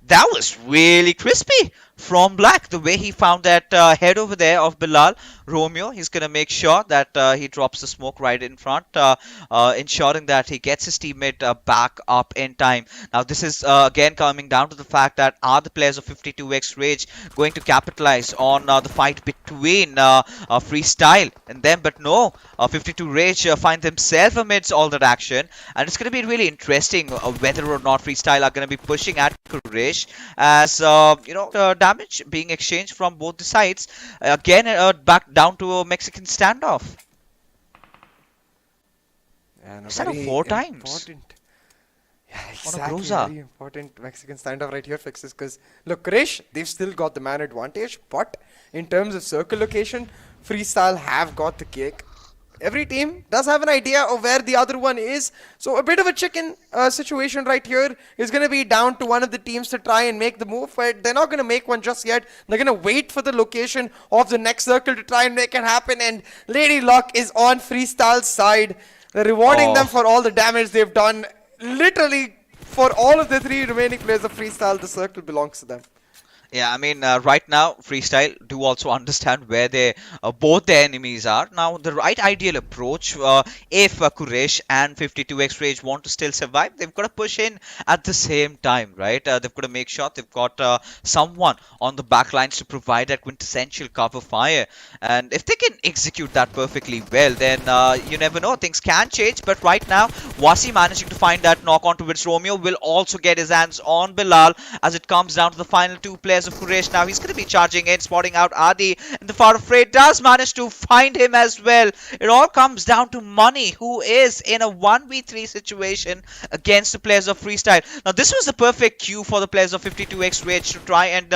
F: that was really crispy from Black. The way he found that head over there of Bilal Romeo, he's going to make sure that he drops the smoke right in front, ensuring that he gets his teammate back up in time. Now, this is again coming down to the fact that are the players of 52X Rage going to capitalize on the fight between Freestyle and them? But no, 52 Rage find themselves amidst all that action, and it's going to be really interesting whether or not Freestyle are going to be pushing at Quraysh, as damage being exchanged from both the sides. Again, back down to a Mexican standoff.
J: And
F: Instead of 4 times.
J: Yeah,
F: On a
J: exactly.
F: Groza.
J: Very important Mexican standoff right here, Fixes. Because look, Quraysh, they've still got the man advantage, but in terms of circle location, Freestyle have got the cake. Every team does have an idea of where the other one is. So a bit of a chicken situation right here is going to be down to one of the teams to try and make the move. But they're not going to make one just yet. They're going to wait for the location of the next circle to try and make it happen. And Lady Luck is on Freestyle's side. They're rewarding them for all the damage they've done. Literally, for all of the 3 remaining players of Freestyle, the circle belongs to them.
F: Yeah, I mean, right now, Freestyle do also understand where they both their enemies are. Now, the right ideal approach, if Quraysh and 52X Rage want to still survive, they've got to push in at the same time, right? They've got to make sure they've got someone on the back lines to provide that quintessential cover fire. And if they can execute that perfectly well, then you never know, things can change. But right now, Wasi managing to find that knock on towards Romeo will also get his hands on Bilal as it comes down to the final 2 players of Quraysh. Now he's going to be charging in, spotting out Adi, and the Far Afraid does manage to find him as well. It all comes down to Money, who is in a 1v3 situation against the players of Freestyle. Now this was the perfect cue for the players of 52X Rage to try and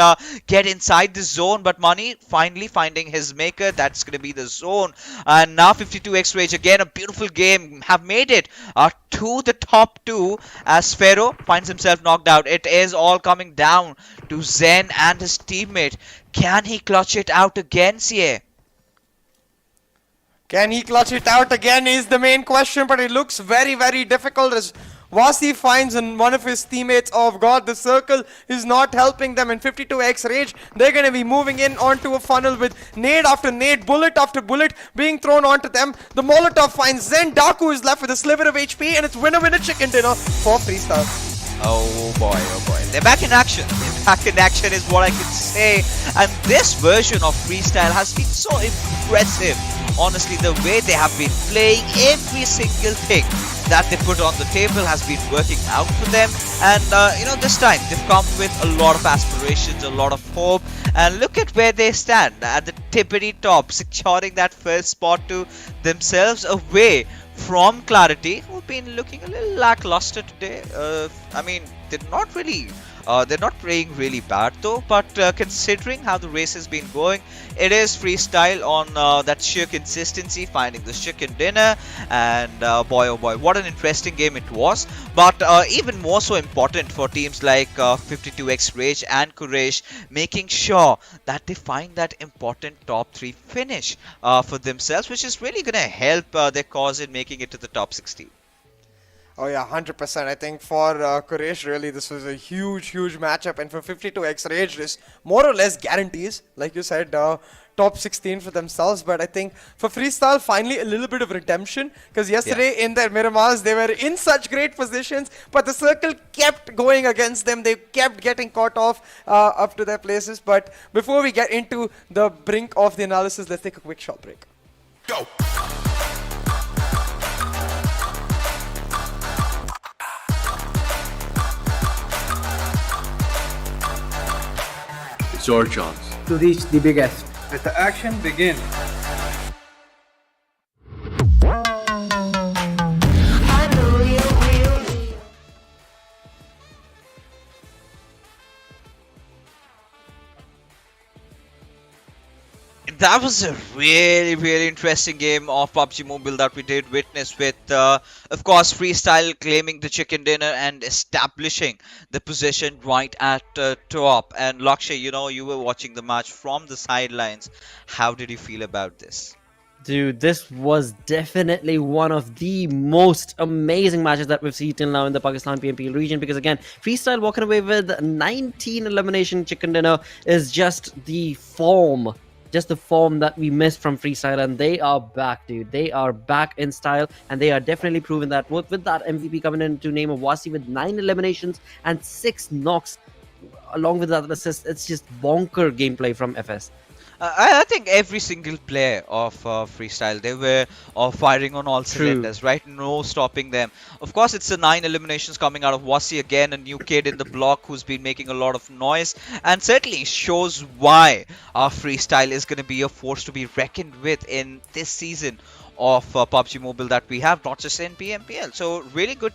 F: get inside the zone, but Money finally finding his maker. That's going to be the zone, and now 52X Rage, again a beautiful game, have made it to the top 2 as Pharaoh finds himself knocked out. It is all coming down to Zen and his teammate. Can he clutch it out again, CA?
J: Can he clutch it out again is the main question, but it looks very, very difficult as Wasi finds in one of his teammates off guard. The circle is not helping them, and 52X Rage, they're going to be moving in onto a funnel with nade after nade, bullet after bullet being thrown onto them. The Molotov finds Zen. Daku is left with a sliver of HP, and it's winner chicken dinner for Freestyle.
F: Oh boy, oh boy. They're back in action. They're back in action is what I can say. And this version of Freestyle has been so impressive. Honestly, the way they have been playing, every single thing that they put on the table has been working out for them. And this time they've come with a lot of aspirations, a lot of hope. And look at where they stand at the tippity top, securing that first spot to themselves, away from Clarity, who've been looking a little lackluster today. I mean, they're not playing really bad though, but considering how the race has been going, it is Freestyle on that sheer consistency, finding the chicken dinner, and boy oh boy, what an interesting game it was. But even more so important for teams like 52X Rage and Quraysh, making sure that they find that important top 3 finish for themselves, which is really going to help their cause in making it to the top 16.
J: Oh yeah, 100%. I think for Quraysh, really, this was a huge matchup. And for 52X Rage, this more or less guarantees, like you said, top 16 for themselves. But I think for Freestyle, finally a little bit of redemption. Because yesterday in their Miramars, they were in such great positions. But the circle kept going against them. They kept getting caught off up to their places. But before we get into the brink of the analysis, let's take a quick short break.
D: Go!
E: It's your chance
H: to reach the biggest. Let the action begin.
F: That was a really, really interesting game of PUBG Mobile that we did witness with, of course, Freestyle claiming the chicken dinner and establishing the position right at top. And Lakshay, you were watching the match from the sidelines. How did you feel about this?
G: Dude, this was definitely one of the most amazing matches that we've seen till now in the Pakistan PMPL region, because again, Freestyle walking away with 19 elimination chicken dinner is just the form. Just the form that we missed from Freestyle, and they are back, dude. They are back in style, and they are definitely proving that with that MVP coming in to name of Wasi with 9 eliminations and 6 knocks, along with that assist. It's just bonker gameplay from FS.
F: I think every single player of Freestyle, they were firing on all cylinders, right? No stopping them. Of course, it's the 9 eliminations coming out of Wasi again, a new kid in the block who's been making a lot of noise, and certainly shows why Freestyle is going to be a force to be reckoned with in this season of PUBG Mobile that we have, not just in PMPL. So really good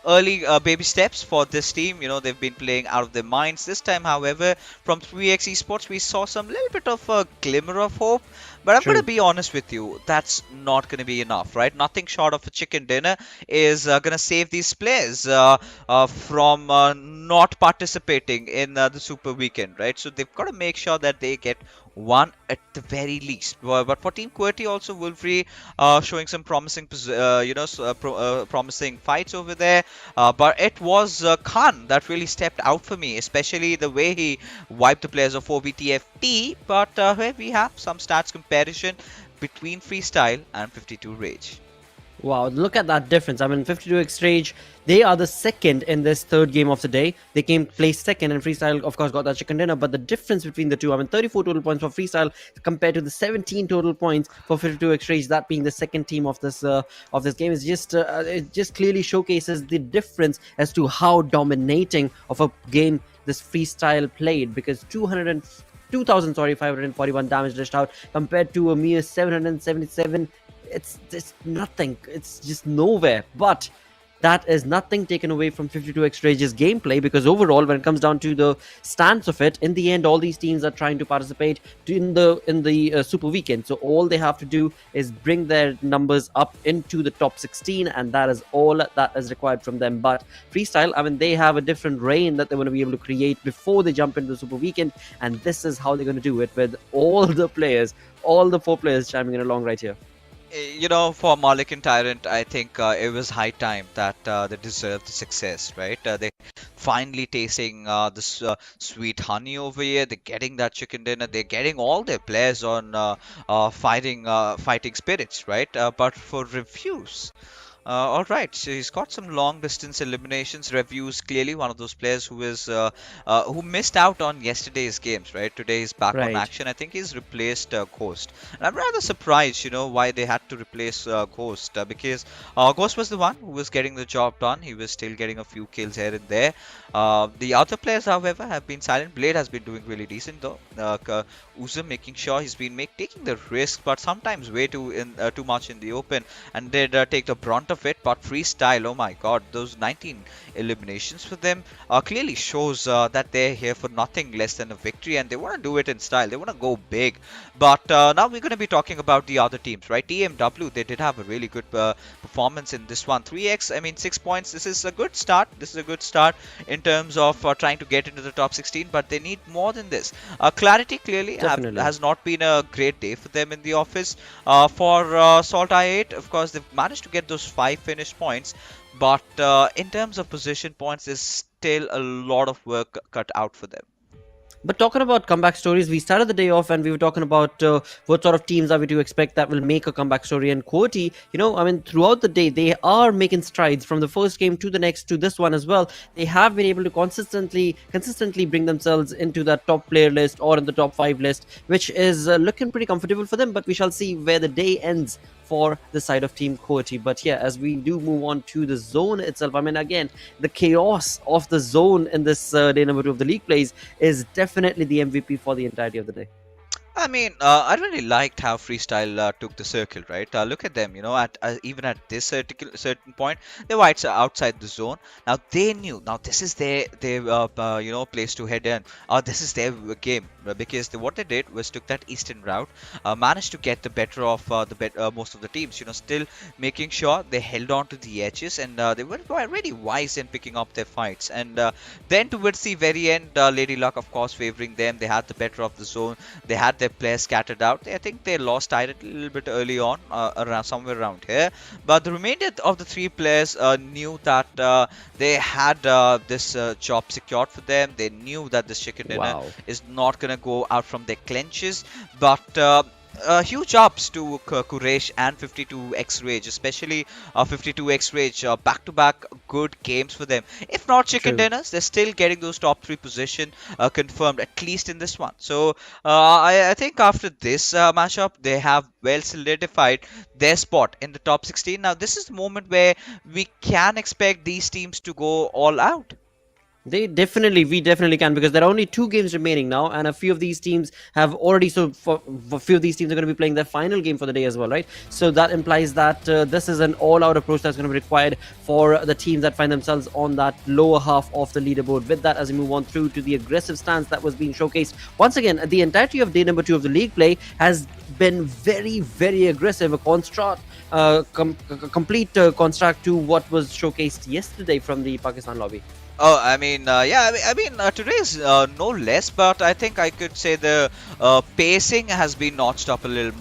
F: early baby steps for this team. They've been playing out of their minds. This time, however, from 3x Esports, we saw some little bit of a glimmer of hope. But I'm going to be honest with you, that's not going to be enough, right? Nothing short of a chicken dinner is going to save these players from not participating in the Super Weekend, right? So they've got to make sure that they get one at the very least. But for Team QWERTY also, Wolverine showing some promising, promising fights over there. But it was Khan that really stepped out for me, especially the way he wiped the players of 4BTFT. But here we have some stats comparison between Freestyle and 52 Rage.
G: Wow, look at that difference. I mean, 52x Rage, they are the second in this third game of the day. They came placed second, and Freestyle, of course, got that chicken dinner. But the difference between the two, I mean, 34 total points for Freestyle compared to the 17 total points for 52x Rage, that being the second team of this game, is just it just clearly showcases the difference as to how dominating of a game this Freestyle played, because 2,541 damage dished out compared to a mere 777. It's nothing. It's just nowhere. But that is nothing taken away from 52x Rage's gameplay, because overall, when it comes down to the stance of it, in the end, all these teams are trying to participate in the Super Weekend. So all they have to do is bring their numbers up into the top 16, and that is all that is required from them. But Freestyle, I mean, they have a different reign that they want to be able to create before they jump into the Super Weekend, and this is how they're going to do it, with all the players, all the 4 players chiming in along right here.
F: For Malik and Tyrant, I think it was high time that they deserved the success, right? They finally tasting this sweet honey over here. They're getting that chicken dinner. They're getting all their players on fighting spirits, right? But for reviews, all right, so he's got some long distance eliminations. Reviews clearly one of those players who missed out on yesterday's games, right? Today he's back on action. I think he's replaced Ghost, and I'm rather surprised, why they had to replace Ghost, because Ghost was the one who was getting the job done. He was still getting a few kills here and there. The other players, however, have been silent. Blade has been doing really decent though. Uzum making sure he's been taking the risk, but sometimes way too much in the open, and did take the brunt of it. But Freestyle, oh my god, those 19 eliminations for them clearly shows that they're here for nothing less than a victory, and they want to do it in style. They want to go big. But now we're going to be talking about the other teams, right? TMW, they did have a really good performance in this one. 3x, I mean, 6 points. This is a good start. This is a good start in terms of trying to get into the top 16, but they need more than this. Clarity clearly has not been a great day for them in the office. For SALTxi8, of course, they've managed to get those 5 finished points, but in terms of position points, there's still a lot of work cut out for them.
G: But talking about comeback stories, we started the day off and we were talking about what sort of teams are we to expect that will make a comeback story. And QWERTY, I mean, throughout the day, they are making strides from the first game to the next to this one as well. They have been able to consistently bring themselves into that top player list or in the top 5 list, which is looking pretty comfortable for them. But we shall see where the day ends for the side of Team QWERTY. But yeah, as we do move on to the zone itself, I mean, again, the chaos of the zone in this day number 2 of the league plays is definitely the MVP for the entirety of the day.
F: I mean, I really liked how Freestyle took the circle, right? Look at them, even at this certain point, they were outside the zone. Now they knew, now this is their place to head in. This is their game. because what they did was took that eastern route, managed to get the better of most of the teams. Still making sure they held on to the edges, and they were really wise in picking up their fights. And then towards the very end, Lady Luck, of course, favoring them. They had the better of the zone. They had their players scattered out. I think they lost Tyrant a little bit early on, around somewhere around here. But the remainder of the three players knew that they had this job secured for them. They knew that this chicken dinner is not going to go out from their clenches. But huge ups to Quraysh and 52x Rage, especially 52x Rage. Back-to-back good games for them. If not chicken dinners, they're still getting those top 3 position confirmed, at least in this one. So I think after this matchup, they have well solidified their spot in the top 16. Now, this is the moment where we can expect these teams to go all out.
G: We definitely can, because there are only 2 games remaining now, and a few of these teams have already. So, for a few of these teams are going to be playing their final game for the day as well, right? So that implies that this is an all-out approach that's going to be required for the teams that find themselves on that lower half of the leaderboard. With that, as we move on through to the aggressive stance that was being showcased, once again, the entirety of day number 2 of the league play has been very, very aggressive. A complete construct to what was showcased yesterday from the Pakistan lobby.
F: Oh, I mean, today is no less, but I think I could say the pacing has been notched up a little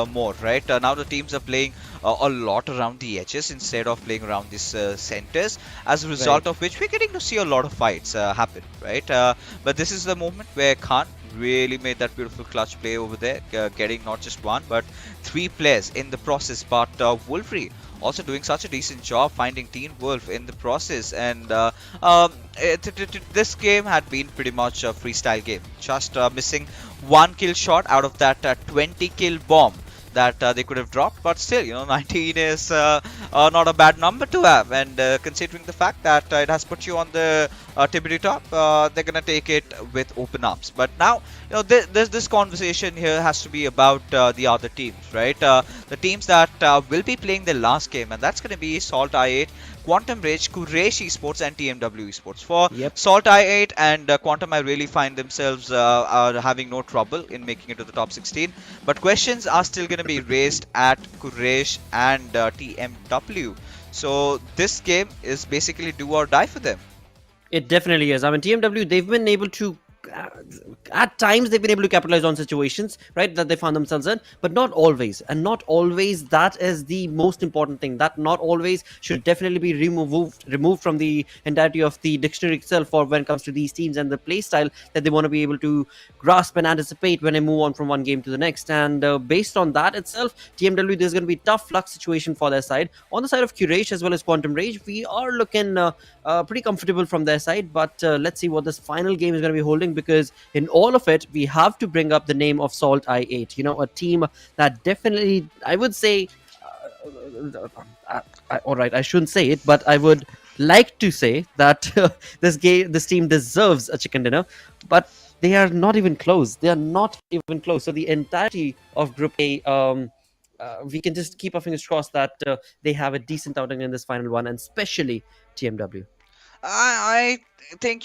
F: more, right? Now the teams are playing a lot around the edges instead of playing around these centers, as a result of which we're getting to see a lot of fights happen, right? But this is the moment where Khan really made that beautiful clutch play over there, getting not just 1 but 3 players in the process. But Wolverine also doing such a decent job finding Teen Wolf in the process, and this game had been pretty much a freestyle game, just missing 1 kill shot out of that 20 kill bomb that they could have dropped. But still, 19 is not a bad number to have, and considering the fact that it has put you on the tippity top, they're gonna take it with open arms. But now, this conversation here has to be about the other teams, right? The teams that will be playing their last game, and that's gonna be SALTxi8, Quantum Rage, Quraysh Esports, and TmwEsports. For SALTxi8 and Quantum, I really find themselves having no trouble in making it to the top 16. But questions are still going to be raised at Quraysh and TmW. So this game is basically do or die for them.
G: It definitely is. I mean, TmW, they've been able to at times they've been able to capitalize on situations, right, that they found themselves in, but not always. And not always, that is the most important thing. That not always should definitely be removed from the entirety of the dictionary itself for when it comes to these teams and the play style that they want to be able to grasp and anticipate when they move on from one game to the next. And based on that itself, TmW, there's going to be tough luck situation for their side. On the side of Quraysh as well as Quantum Rage, we are looking pretty comfortable from their side, but let's see what this final game is going to be holding, because in all of it, we have to bring up the name of SALTxi8, a team that definitely, I would say, all right, I shouldn't say it, but I would like to say that this team deserves a chicken dinner, but they are not even close. They are not even close. So the entirety of Group A, we can just keep our fingers crossed that they have a decent outing in this final one, and especially TmW.
F: I think,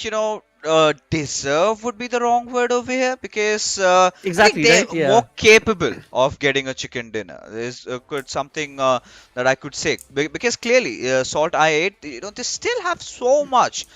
F: deserve would be the wrong word over here, because
G: exactly,
F: I think they're more capable of getting a chicken dinner. There's something that I could say, because clearly SALTxi8, they still have so much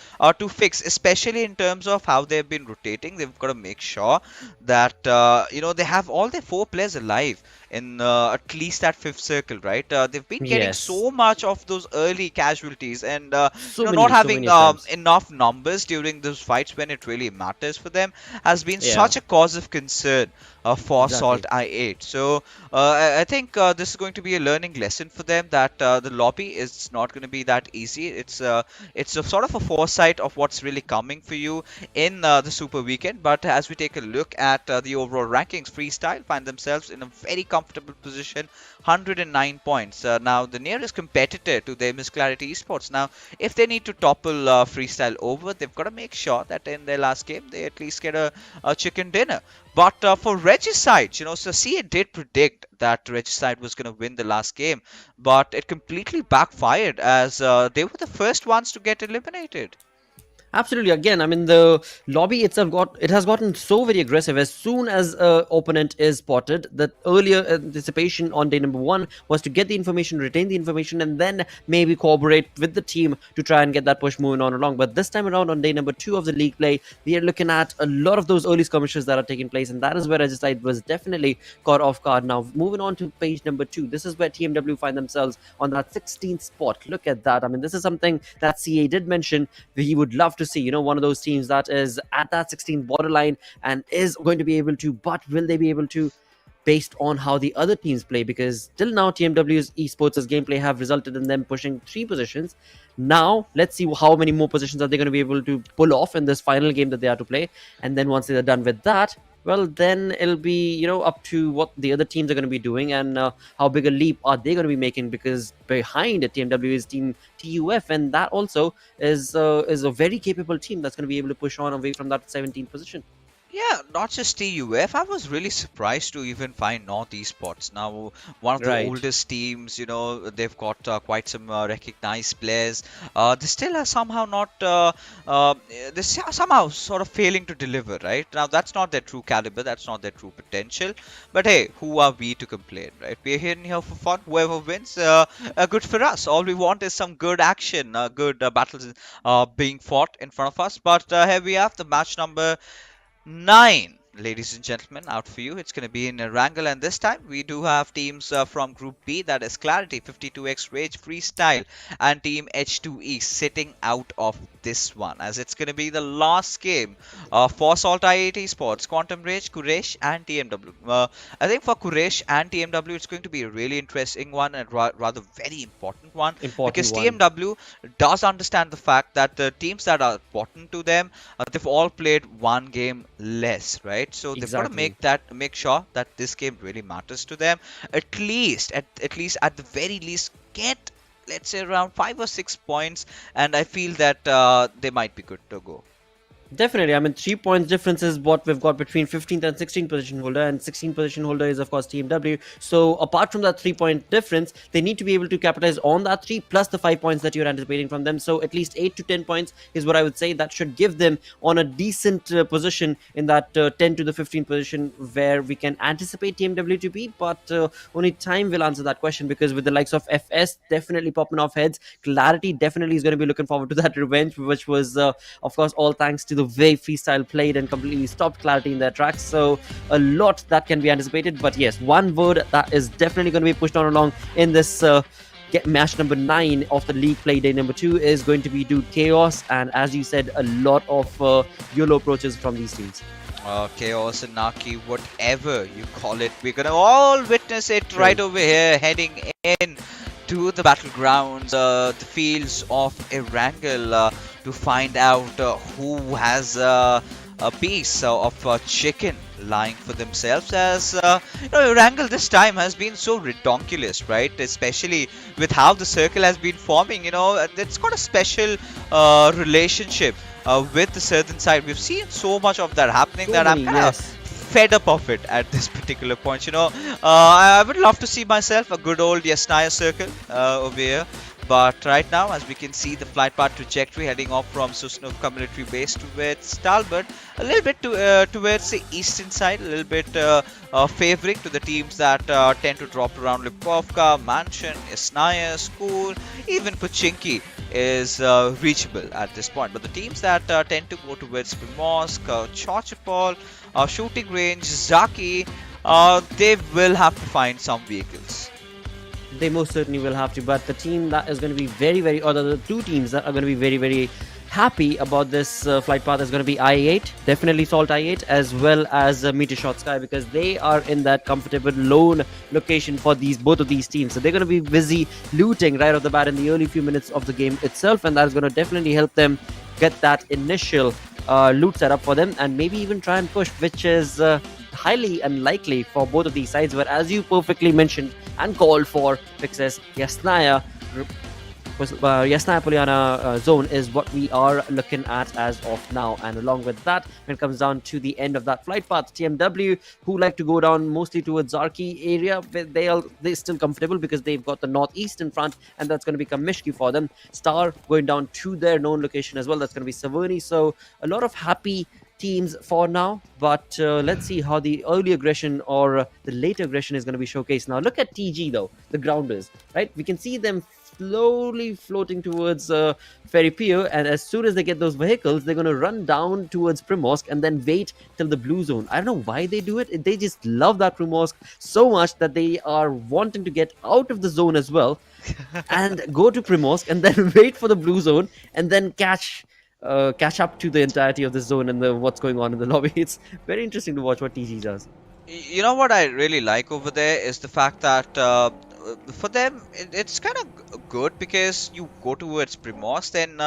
F: to fix, especially in terms of how they've been rotating. They've got to make sure that they have all their 4 players alive in at least that 5th circle, right? They've been getting so much of those early casualties, and not having enough numbers during those fights when it really matters for them has been such a cause of concern for SALTxi8. So I think this is going to be a learning lesson for them, that the lobby is not going to be that easy. It's a sort of a foresight of what's really coming for you in the Super Weekend. But as we take a look at the overall rankings, Freestyle find themselves in a very comfortable position, 109 points. Now the nearest competitor to them is QWERTY Esports. Now if they need to topple Freestyle over, they've got to make sure that in their last game they at least get a chicken dinner. But for Regicide, so CA did predict that Regicide was going to win the last game, but it completely backfired, as they were the first ones to get eliminated.
G: Absolutely. Again, I mean, the lobby itself has gotten so very aggressive. As soon as opponent is spotted, the earlier anticipation on day number 1 was to get the information, retain the information, and then maybe cooperate with the team to try and get that push moving on along. But this time around, on day number 2 of the league play, we are looking at a lot of those early skirmishes that are taking place, and that is where SALTxi8 was definitely caught off guard. Now, moving on to page number 2, this is where TMW find themselves on that 16th spot. Look at that. I mean, this is something that CA did mention he would love to see, one of those teams that is at that 16th borderline and is going to be able to, but will they be able to, based on how the other teams play? Because till now, TmwEsports' esports' gameplay have resulted in them pushing 3 positions. Now, let's see how many more positions are they going to be able to pull off in this final game that they are to play. And then once they're done with that, well, then it'll be, up to what the other teams are going to be doing and how big a leap are they going to be making, because behind TMW is Team TUF, and that also is a very capable team that's going to be able to push on away from that 17th position.
F: Yeah, not just TUF. I was really surprised to even find North Esports. Now, one of the oldest teams, they've got quite some recognized players. They still are somehow not, they're somehow sort of failing to deliver, right? Now, that's not their true caliber, that's not their true potential. But hey, who are we to complain, right? We're here for fun. Whoever wins, good for us. All we want is some good action, good battles being fought in front of us. But here we have the match number 9, ladies and gentlemen, out for you. It's going to be in Erangel, and this time we do have teams from Group B, that is Clarity, 52X Rage, Freestyle, and Team H2E sitting out of this one, as it's going to be the last game for SALTxi8 Esports, Quantum Rage, Quraysh, and TMW. I think for Quraysh and TMW, it's going to be a really interesting one and rather very important one, because TMW does understand the fact that the teams that are important to them, they've all played one game less, right? So they've got to make sure that this game really matters to them. At least at the very least, get, let's say, around 5 or 6 points, and I feel that they might be good to go.
G: Definitely. I mean, 3 points difference is what we've got between 15th and 16th position holder, and 16th position holder is, of course, TMW. So apart from that 3-point difference, they need to be able to capitalize on that 3 plus the 5 points that you're anticipating from them. So at least 8 to 10 points is what I would say that should give them on a decent position in that 10 to the 15th position where we can anticipate TMW to be. But only time will answer that question, because with the likes of FS definitely popping off heads, Clarity definitely is going to be looking forward to that revenge, which was, of course, all thanks to the way Freestyle played and completely stopped Clarity in their tracks. So a lot that can be anticipated. But yes, one word that is definitely going to be pushed on along in this match number 9 of the league play day number 2 is going to be Dude Chaos, and as you said, a lot of YOLO approaches from these teams.
F: Chaos and Naki, whatever you call it, we're gonna all witness it right over here, heading in to the battlegrounds, the fields of Erangel, to find out who has a piece of chicken lying for themselves, as Erangel this time has been so redonkulous, right? Especially with how the circle has been forming. It's got a special relationship with the southern side. We've seen so much of that happening that I'm kind of fed up of it at this particular point. I would love to see myself a good old Yasnaya circle over here. But right now, as we can see, the flight path trajectory heading off from Susnov military base towards Talbot, a little bit towards the eastern side, a little bit favoring to the teams that tend to drop around Lipovka, Mansion, Yasnaya, School, even Pochinki is reachable at this point. But the teams that tend to go towards Primorsk, Chochapol, Shooting Range, Zaki, they will have to find some vehicles.
G: They most certainly will have to, but the team that is going to be very, very, or the 2 teams that are going to be very, very happy about this flight path is going to be I8, definitely SALTxi8, as well as MetershotxSKY, because they are in that comfortable lone location for both of these teams. So they're going to be busy looting right off the bat in the early few minutes of the game itself, and that is going to definitely help them get that initial loot set up for them, and maybe even try and push, which is highly unlikely for both of these sides. But as you perfectly mentioned and called for, Fixes, Yasnaya Yasna Apuliana zone is what we are looking at as of now. And along with that, when it comes down to the end of that flight path, TMW, who like to go down mostly towards Zarki area, they're still comfortable because they've got the northeast in front, and that's going to become Mishki for them. Star going down to their known location as well. That's going to be Savani. So a lot of happy teams for now, but let's see how the early aggression or the late aggression is going to be showcased. Now look at TG though, the grounders, right? We can see them slowly floating towards Ferry Pier, and as soon as they get those vehicles, they're going to run down towards Primorsk and then wait till the blue zone. I don't know why they do it. They just love that Primorsk so much that they are wanting to get out of the zone as well and go to Primorsk and then wait for the blue zone and then catch up to the entirety of the zone and what's going on in the lobby. It's very interesting to watch what TG does.
F: You know what I really like over there is the fact that for them it's kind of good because you go towards Primorsk, then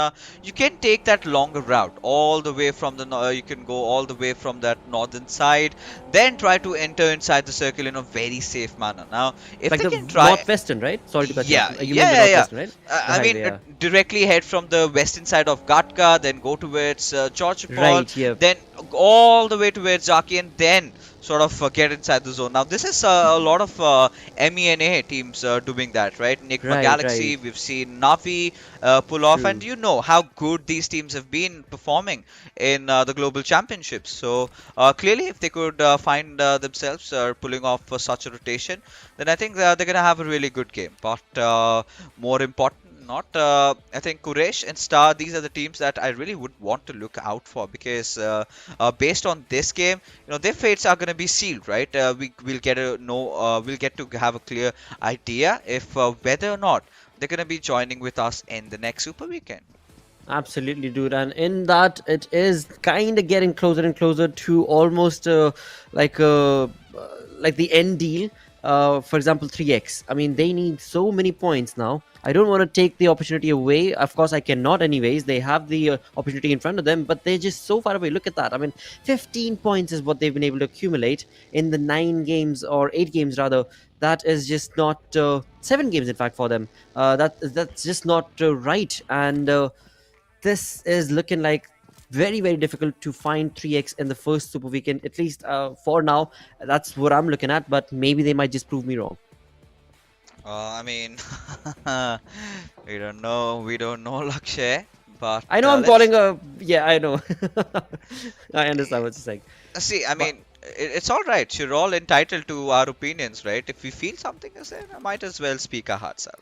F: you can take that longer route all the way from the you can go all the way from that northern side, then try to enter inside the circle in a very safe manner. Now if
G: like
F: they
G: the
F: can try
G: northwestern, right? Sorry to cut you off. You mean the
F: yeah.
G: northwestern, right?
F: I mean directly head from the western side of Gatka, then go towards George
G: Right, yeah.
F: then all the way towards Zaki, and then sort of get inside the zone. Now this is a lot of MENA teams doing that, right? Nigma
G: Right,
F: Galaxy,
G: right.
F: we've seen Navi pull off, and you know how good these teams have been performing in the global championships. So clearly if they could find themselves pulling off such a rotation, then I think they're going to have a really good game. But more important not, I think Quraysh and Star, these are the teams that I really would want to look out for, because based on this game, you know, their fates are going to be sealed, right? We'll get to have a clear idea if whether or not they're going to be joining with us in the next Super Weekend.
G: Absolutely, dude. And in that, it is kind of getting closer and closer to almost like the end deal. For example, 3x. I mean, they need so many points now. I don't want to take the opportunity away. Of course, I cannot anyways. They have the opportunity in front of them, but they're just so far away. Look at that. I mean, 15 points is what they've been able to accumulate in the 9 games, or 8 games rather. That is just not 7 games, in fact, for them. That's just not right. And this is looking like very, very difficult to find 3x in the first Super Weekend, at least for now. That's what I'm looking at, but maybe they might just prove me wrong.
F: I mean, we don't know, Lakshay, but
G: I know I'm calling a... Yeah, I know. I understand what you're saying.
F: See, I mean, it's all right. You're all entitled to our opinions, right? If we feel something is there, I might as well speak our hearts out.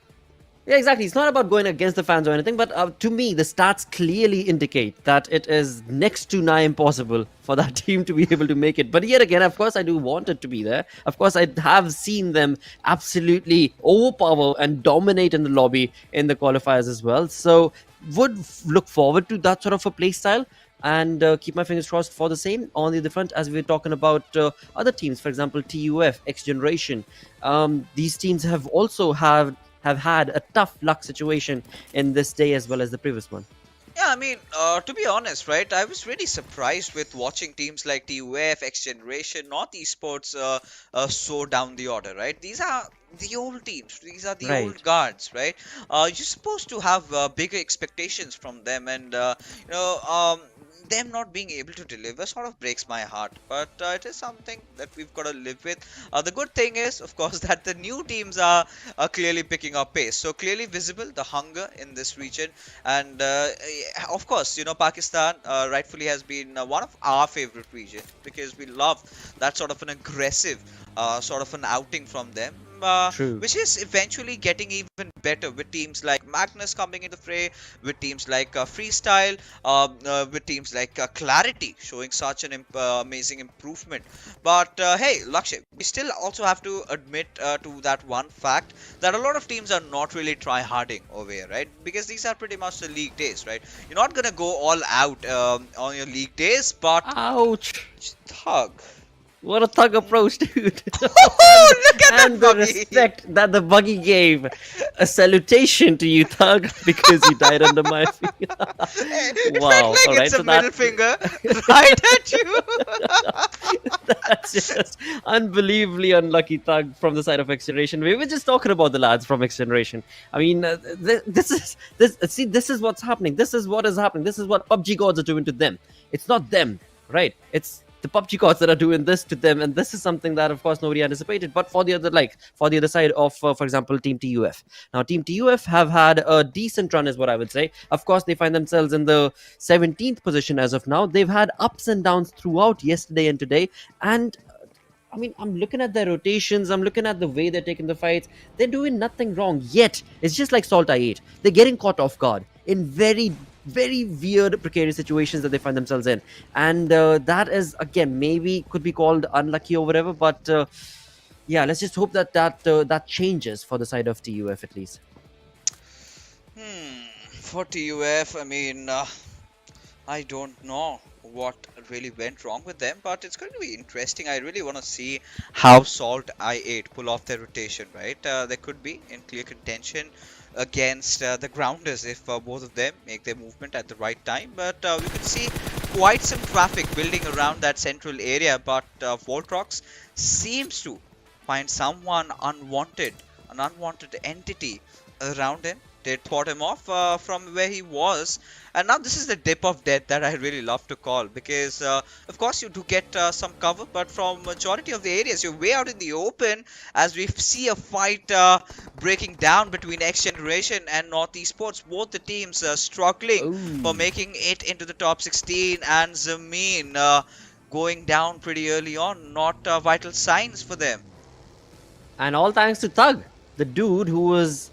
G: Yeah, exactly. It's not about going against the fans or anything, but to me, the stats clearly indicate that it is next to nigh impossible for that team to be able to make it. But yet again, of course, I do want it to be there. Of course, I have seen them absolutely overpower and dominate in the lobby in the qualifiers as well. So, would look forward to that sort of a play style. And keep my fingers crossed for the same. On the other front, as we're talking about other teams, for example, TUF, XGeneration, these teams have also have had a tough luck situation in this day as well as the previous one.
F: Yeah, I mean, to be honest, right, I was really surprised with watching teams like TUF, XGeneration, Esports so down the order, right? These are the old teams, these are the old guards, right? You're supposed to have bigger expectations from them, and them not being able to deliver sort of breaks my heart, but it is something that we've got to live with. The good thing is, of course, that the new teams are clearly picking up pace, so clearly visible the hunger in this region. And of course, you know, Pakistan rightfully has been one of our favorite regions, because we love that sort of an aggressive sort of an outing from them. Which is eventually getting even better with teams like Magnus coming into the fray, with teams like Freestyle, with teams like Clarity showing such an amazing improvement. But hey, Lakshay, we still also have to admit to that one fact that a lot of teams are not really try-harding over here, right? Because these are pretty much the league days, right? You're not gonna go all out on your league days, but
G: ouch,
F: thug.
G: What a thug approach, dude.
F: Oh, look at
G: and
F: that
G: the respect that the buggy gave. A salutation to you, thug, because you died under my feet.
F: It
G: wow.
F: felt like it's a middle finger right at you.
G: That's just unbelievably unlucky thug from the side of XGeneration. We were just talking about the lads from XGeneration. I mean, this is what's happening. This is what is happening. This is what PUBG gods are doing to them. It's not them, right? It's the PUBG gods that are doing this to them, and this is something that, of course, nobody anticipated. But for the other side of, for example, Team TUF. Now, Team TUF have had a decent run, is what I would say. Of course, they find themselves in the 17th position as of now. They've had ups and downs throughout yesterday and today, and I mean, I'm looking at their rotations, I'm looking at the way they're taking the fights. They're doing nothing wrong yet. It's just like SALTxi8. They're getting caught off guard in very, very weird, precarious situations that they find themselves in. And that is, again, maybe could be called unlucky or whatever. But yeah, let's just hope that changes for the side of TUF at least.
F: For TUF, I mean, I don't know what really went wrong with them, but it's going to be interesting. I really want to see how SALTxi8 pull off their rotation, right? They could be in clear contention against the grounders if both of them make their movement at the right time, but we could see quite some traffic building around that central area, but Voltrox seems to find someone unwanted, an unwanted entity around him. They fought him off from where he was, and now this is the dip of death that I really love to call, because of course you do get some cover, but from majority of the areas you're way out in the open as we see a fight breaking down between XGeneration and MetershotxSKY. Both the teams struggling for making it into the top 16, and Zameen going down pretty early on. Not vital signs for them.
G: And all thanks to Thug, the dude who was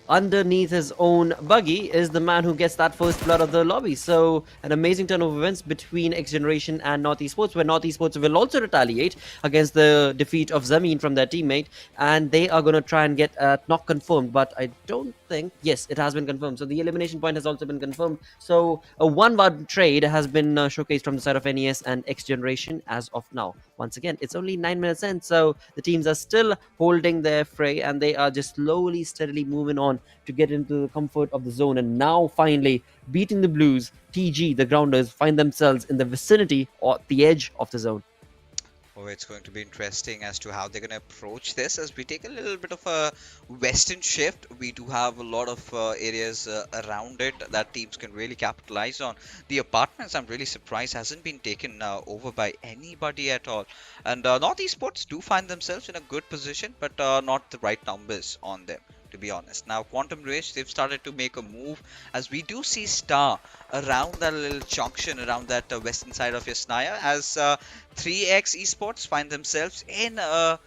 G: underneath his own buggy is the man who gets that first blood of the lobby. So an amazing turn of events between XGeneration and MetershotxSKY, where MetershotxSKY will also retaliate against the defeat of Zameen from their teammate, and they are going to try and get not confirmed, but I don't think, yes, it has been confirmed. So the elimination point has also been confirmed. So a 1-1 trade has been showcased from the side of NES and XGeneration as of now. Once again, it's only 9 minutes in, so the teams are still holding their fray, and they are just slowly, steadily moving on to get into the comfort of the zone. And now, finally, beating the Blues, TG, the Grounders, find themselves in the vicinity or the edge of the zone.
F: Oh, it's going to be interesting as to how they're going to approach this. As we take a little bit of a western shift, we do have a lot of areas around it that teams can really capitalize on. The apartments, I'm really surprised, hasn't been taken over by anybody at all. And MetershotxSKY do find themselves in a good position, but not the right numbers on them, to be honest. Now, Quantum Rage, they've started to make a move, as we do see Star around that little junction, around that western side of Yasnaya, as 3x Esports find themselves in a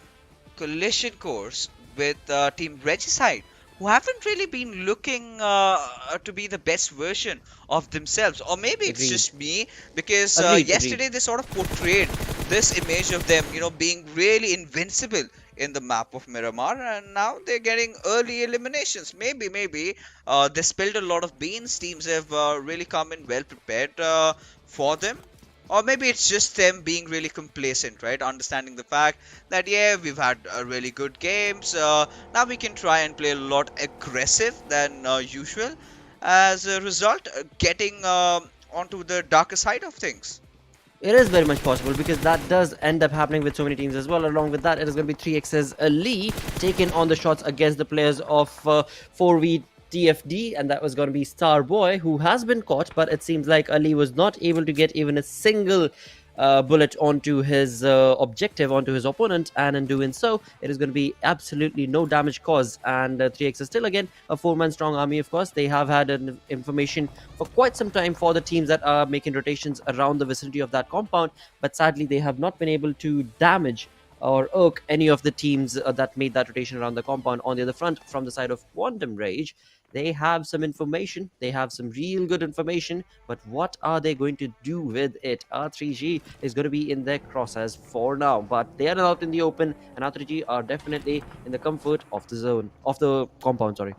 F: collision course with Team Regicide, who haven't really been looking to be the best version of themselves. Or maybe it's just me, because yesterday they sort of portrayed this image of them, you know, being really invincible in the map of Miramar, and now they're getting early eliminations. Maybe they spilled a lot of beans. Teams have really come in well prepared for them. Or maybe it's just them being really complacent, right? Understanding the fact that, yeah, we've had really good games. Now we can try and play a lot aggressive than usual. As a result, getting onto the darker side of things.
G: It is very much possible, because that does end up happening with so many teams as well. Along with that, it is going to be 3x's Lee taking on the shots against the players of 4v TFD, and that was going to be Starboy, who has been caught, but it seems like Ali was not able to get even a single bullet onto his objective, onto his opponent, and in doing so, it is going to be absolutely no damage caused. And 3x is still, again, a 4-man strong army. Of course, they have had information for quite some time for the teams that are making rotations around the vicinity of that compound, but sadly, they have not been able to damage or irk any of the teams that made that rotation around the compound. On the other front, from the side of Quantum Rage, they have some information, they have some real good information, but what are they going to do with it? R3G is going to be in their crosshairs for now, but they are out in the open, and R3G are definitely in the comfort of the zone, of the compound, sorry.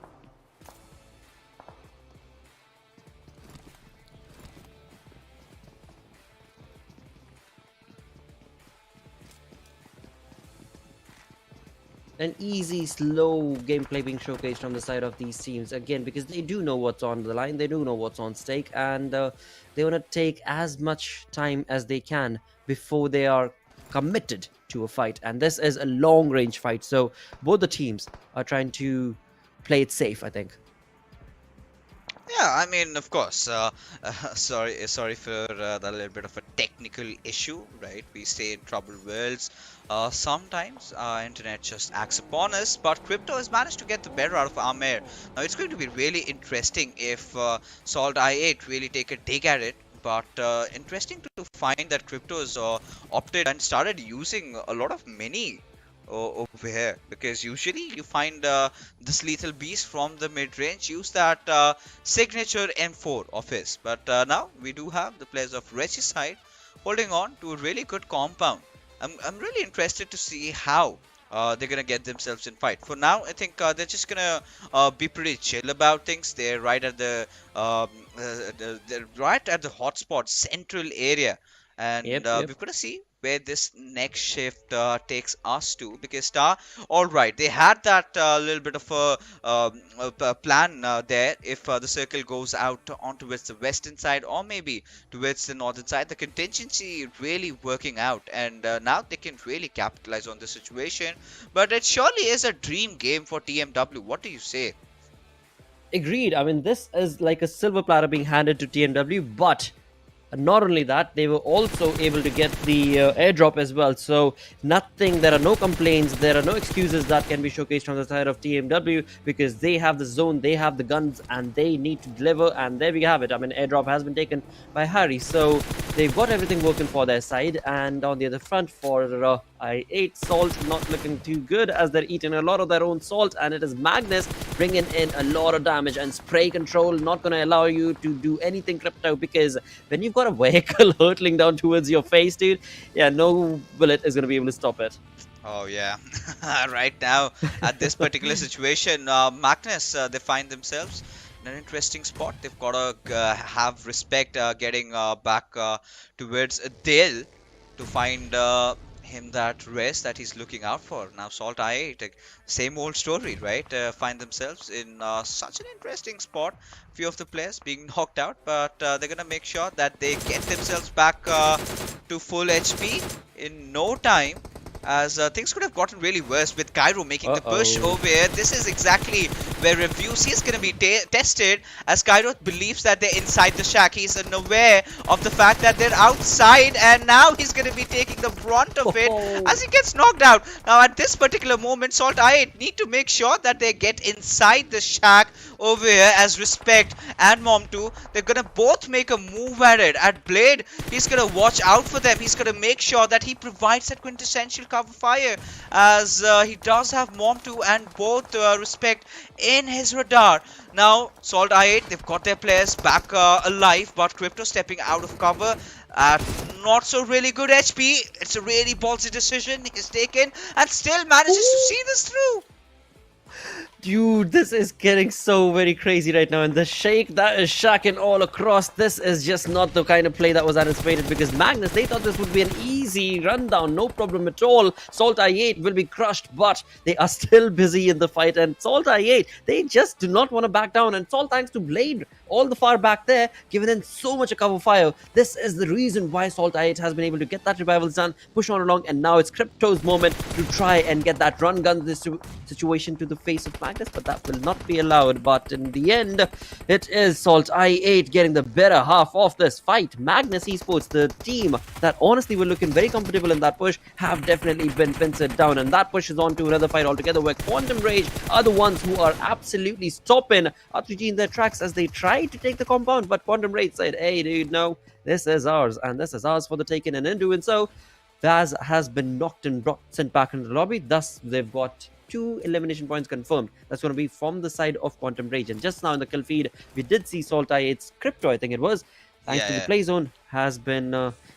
G: An easy, slow gameplay being showcased from the side of these teams, again, because they do know what's on the line, they do know what's on stake, and they want to take as much time as they can before they are committed to a fight, and this is a long range fight, so both the teams are trying to play it safe, I think.
F: Yeah, I mean, of course. Sorry for that little bit of a technical issue, right? We stay in troubled worlds. Sometimes our internet just acts upon us, but Crypto has managed to get the better out of Amer. Now, it's going to be really interesting if SALTxi8 really take a dig at it. But interesting to find that Crypto has opted and started using a lot of mini over here, because usually you find this lethal beast from the mid-range use that signature M4 of his, but now we do have the players of Quraysh side holding on to a really good compound. I'm really interested to see how they're gonna get themselves in fight. For now, I think they're just gonna be pretty chill about things. They're right at they're right at the hotspot central area, and
G: Yep.
F: we're gonna see where this next shift takes us to, because Star, all right, they had that little bit of a plan there. If the circle goes out on towards the western side, or maybe towards the northern side, the contingency really working out, and now they can really capitalize on the situation. But it surely is a dream game for TMW. What do you say?
G: Agreed. I mean, this is like a silver platter being handed to TMW, but not only that, they were also able to get the airdrop as well. So there are no complaints, there are no excuses that can be showcased on the side of TMW, because they have the zone, they have the guns, and they need to deliver. And there we have it. I mean, airdrop has been taken by Harry, so they've got everything working for their side. And on the other front, for I8, Salt not looking too good, as they're eating a lot of their own salt, and it is Magnus bringing in a lot of damage, and spray control not going to allow you to do anything, Crypto, because when you've got a vehicle hurtling down towards your face, dude, yeah, no bullet is going to be able to stop it.
F: Oh yeah. Right now at this particular situation, Magnus, they find themselves in an interesting spot. They've got to have respect getting back towards Dale to find him that rest that he's looking out for. Now SALTxi8, same old story, right? Find themselves in such an interesting spot. Few of the players being knocked out, but they're gonna make sure that they get themselves back to full HP in no time, as things could have gotten really worse with Cairo making the push over here. This is exactly where Reviews is going to be tested, as Cairo believes that they're inside the shack. He's unaware of the fact that they're outside, and now he's going to be taking the brunt of it as he gets knocked out. Now at this particular moment, SALTxi8 need to make sure that they get inside the shack over here, as Respect and Mom2, they're going to both make a move at it. At Blade, he's going to watch out for them. He's going to make sure that he provides that quintessential cover fire, as he does have Mom2 and both Respect in his radar. Now SALTxi8, they've got their players back alive, but Crypto stepping out of cover at not so really good HP. It's a really ballsy decision he's taken, and still manages to see this through.
G: Dude, this is getting so very crazy right now, and the shake that is shacking all across, this is just not the kind of play that was anticipated, because Magnus, they thought this would be an easy rundown, no problem at all. SALTxi8 will be crushed, but they are still busy in the fight, and SALTxi8, they just do not want to back down. And Salt, thanks to Blade, all the far back there, giving in so much cover fire. This is the reason why SALTxi8 has been able to get that revival done, push on along, and now it's Crypto's moment to try and get that run gun situation to the face of Magnus, but that will not be allowed. But in the end, it is SALTxi8 getting the better half of this fight. Magnus Esports, the team that honestly were looking very comfortable in that push, have definitely been pincered down, and that pushes on to another fight altogether, where Quantum Rage are the ones who are absolutely stopping R3D in their tracks as they try to take the compound. But Quantum Rage said, hey dude, no, this is ours, and this is ours for the taking. And in doing so, Vaz has been knocked and sent back into the lobby. Thus, they've got 2 elimination points confirmed. That's going to be from the side of Quantum Rage. And just now in the kill feed, we did see SALTxi8's Crypto, I think it was, thanks to the play zone, has been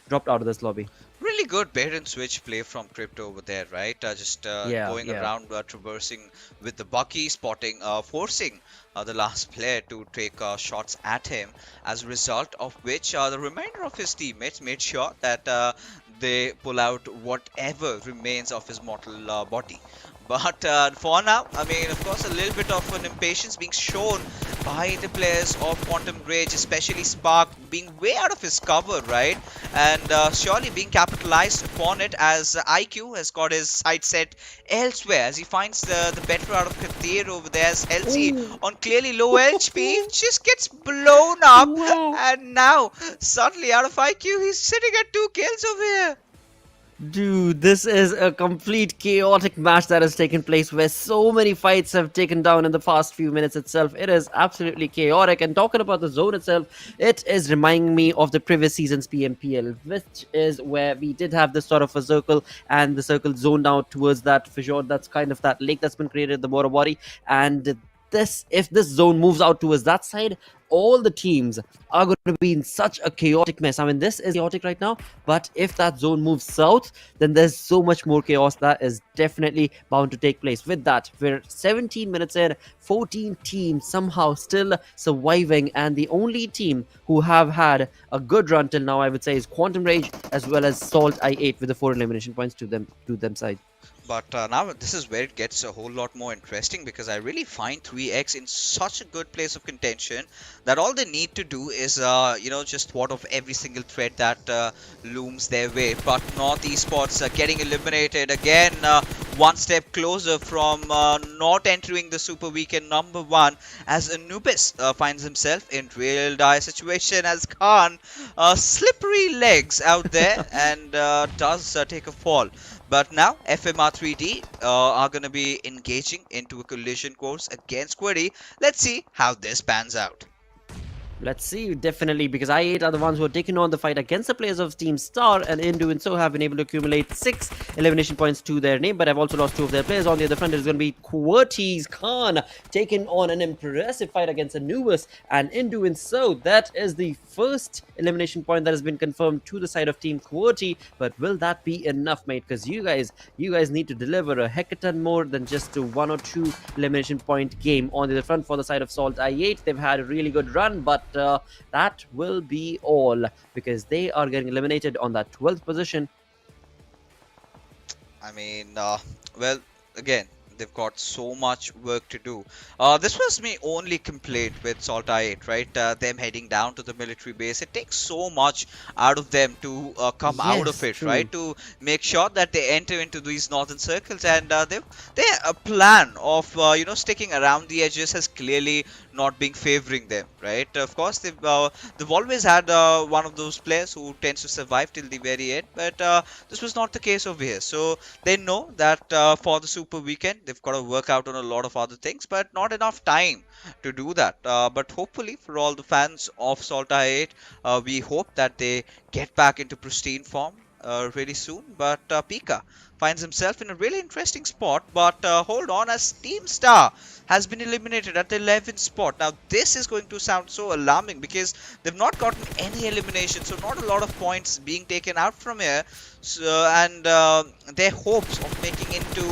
G: dropped out of this lobby.
F: Really good bait and switch play from Crypto over there, right? Going around, traversing with the Bucky, spotting, forcing the last player to take shots at him, as a result of which the remainder of his teammates made sure that they pull out whatever remains of his mortal body. But for now, I mean, of course, a little bit of an impatience being shown by the players of Quantum Rage, especially Spark being way out of his cover, right? And surely being capitalized upon it as IQ has got his sight set elsewhere as he finds the better out of Kadir over there as SALTxi on clearly low HP just gets blown up. And now, suddenly out of IQ, he's sitting at 2 kills over here.
G: Dude, this is a complete chaotic match that has taken place where so many fights have taken down in the past few minutes itself. It is absolutely chaotic. And talking about the zone itself, it is reminding me of the previous season's PMPL, which is where we did have this sort of a circle and the circle zoned out towards that fjord. That's kind of that lake that's been created, the Morabari. And if this zone moves out towards that side, all the teams are going to be in such a chaotic mess. I mean, this is chaotic right now, but if that zone moves south, then there's so much more chaos that is definitely bound to take place. With that, we're 17 minutes in, 14 teams somehow still surviving, and the only team who have had a good run till now, I would say, is Quantum Rage as well as SALTxi8 with the 4 elimination points to them side.
F: But now this is where it gets a whole lot more interesting, because I really find 3x in such a good place of contention that all they need to do is, just ward off every single threat that looms their way. But MetershotxSKY getting eliminated again, one step closer from not entering the Super Weekend #1, as Anubis finds himself in real dire situation as Khan slippery legs out there and does take a fall. But now FMxR3D are going to be engaging into a collision course against QWERTY. Let's see how this pans out.
G: Let's see, definitely, because I8 are the ones who are taking on the fight against the players of Team Star, and in doing so have been able to accumulate 6 elimination points to their name, but have also lost 2 of their players. On the other front, it's going to be QWERTY's Khan taking on an impressive fight against Anubis, and in doing so, that is the first elimination point that has been confirmed to the side of Team QWERTY. But will that be enough, mate? Because you guys need to deliver a heck of a ton more than just a 1 or 2 elimination point game. On the other front, for the side of SALTxi8, they've had a really good run, but that will be all, because they are getting eliminated on that 12th position.
F: I mean, well, again, they've got so much work to do. This was my only complaint with SALTxi8, right? Them heading down to the military base. It takes so much out of them to come out of it,
G: true.
F: right? To make sure that they enter into these northern circles, and their plan of sticking around the edges has clearly not been favoring them, right? Of course, they've always had one of those players who tends to survive till the very end, but this was not the case over here. So they know that for the Super Weekend, they've got to work out on a lot of other things, but not enough time to do that. But hopefully, for all the fans of SALTxi8, we hope that they get back into pristine form really soon. But Pika finds himself in a really interesting spot, but hold on, as Team Star has been eliminated at the 11th spot. Now this is going to sound so alarming, because they've not gotten any elimination, so not a lot of points being taken out from here, so, and their hopes of making into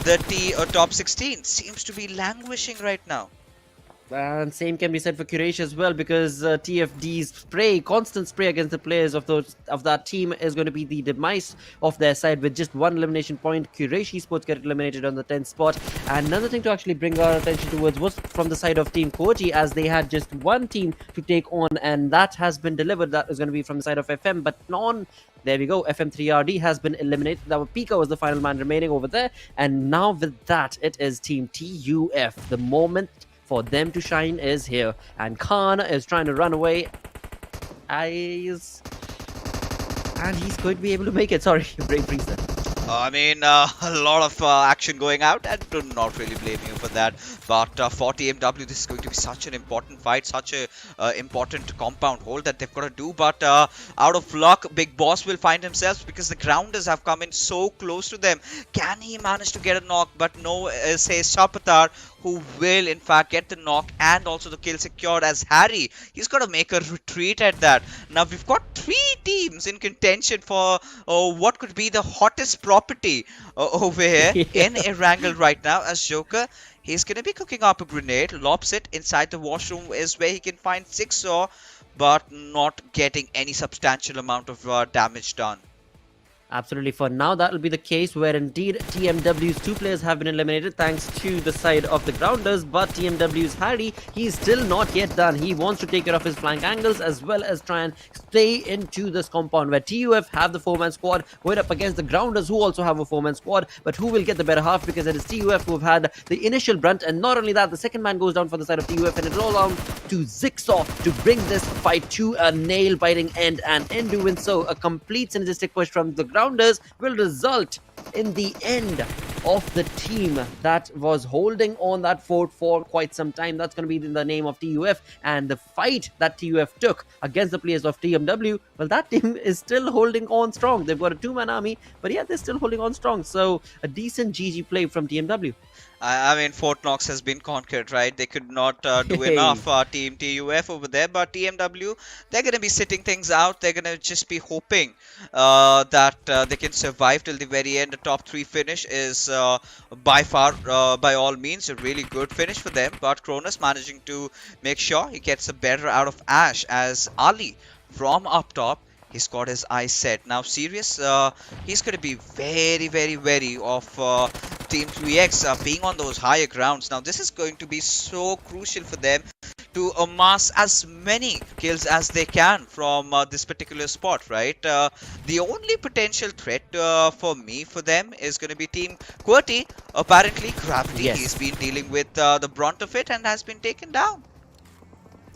F: the top 16 seems to be languishing right now.
G: And same can be said for Quraysh as well, because TFD's constant spray against the players of that team is going to be the demise of their side. With just 1 elimination point, Quraysh Esports get eliminated on the 10th spot. And another thing to actually bring our attention towards was from the side of Team QWERTY, as they had just 1 team to take on, and that has been delivered. That is going to be from the side of FM, but there we go, FM3RD has been eliminated. That was Pika was the final man remaining over there. And now with that, it is Team TUF. The moment for them to shine is here, and Khan is trying to run away. And he's going to be able to make it. Sorry, brain freeze there.
F: I mean, a lot of action going out, and do not really blame you for that. But for TMW, this is going to be such an important fight, such a important compound hold that they've got to do. But out of luck, Big Boss will find himself, because the grounders have come in so close to them. Can he manage to get a knock? But no, says Shapatar, who will in fact get the knock and also the kill secured, as Harry, he's got to make a retreat at that. Now we've got 3 teams in contention for what could be the hottest property over here in Erangel right now, as Joker, he's going to be cooking up a grenade, lobs it inside the washroom is where he can find Jigsaw, but not getting any substantial amount of damage done.
G: Absolutely. For now, that will be the case where indeed TMW's 2 players have been eliminated thanks to the side of the grounders. But TMW's Harry, he's still not yet done. He wants to take care of his flank angles as well as try and stay into this compound where TUF have the 4-man squad going up against the grounders who also have a 4-man squad. But who will get the better half, because it is TUF who have had the initial brunt. And not only that, the second man goes down for the side of TUF, and it all on to Zigsaw to bring this fight to a nail-biting end. And in doing so, a complete synergistic push from the grounders will result in the end of the team that was holding on that fort for quite some time. That's going to be in the name of TUF, and the fight that TUF took against the players of TMW, well, that team is still holding on strong. They've got a 2-man army, but yeah, they're still holding on strong. So a decent GG play from TMW.
F: I mean, Fort Knox has been conquered, right? They could not do enough, Team TUF over there. But TMW, they're going to be sitting things out. They're going to just be hoping that they can survive till the very end. The top 3 finish is by far, by all means, a really good finish for them. But Cronus managing to make sure he gets the better out of Ash, as Ali from up top, he's got his eyes set. Now, Sirius, he's going to be very, very wary of Team 3x being on those higher grounds. Now, this is going to be so crucial for them to amass as many kills as they can from this particular spot, right? The only potential threat for them is going to be Team QWERTY. Apparently, Gravity,
G: Yes.
F: he's been dealing with the brunt of it and has been taken down.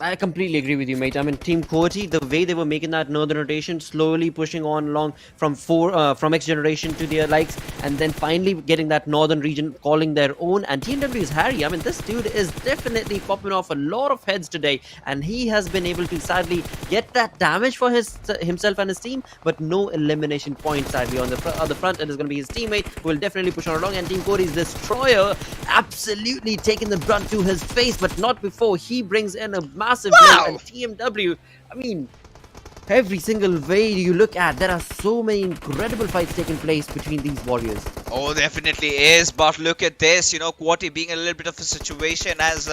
G: I completely agree with you, mate. I mean, Team QWERTY, the way they were making that northern rotation, slowly pushing on along from XGeneration to their likes, and then finally getting that northern region calling their own. And TMW's Harry, I mean, this dude is definitely popping off a lot of heads today, and he has been able to sadly get that damage for himself and his team, but no elimination points sadly on the other front. It is going to be his teammate who will definitely push on along, and Team QWERTY's Destroyer absolutely taking the brunt to his face, but not before he brings in a massive blow. And TMW, I mean, every single way you look at, there are so many incredible fights taking place between these warriors.
F: Oh, definitely is. But look at this, you know, QWERTY being a little bit of a situation as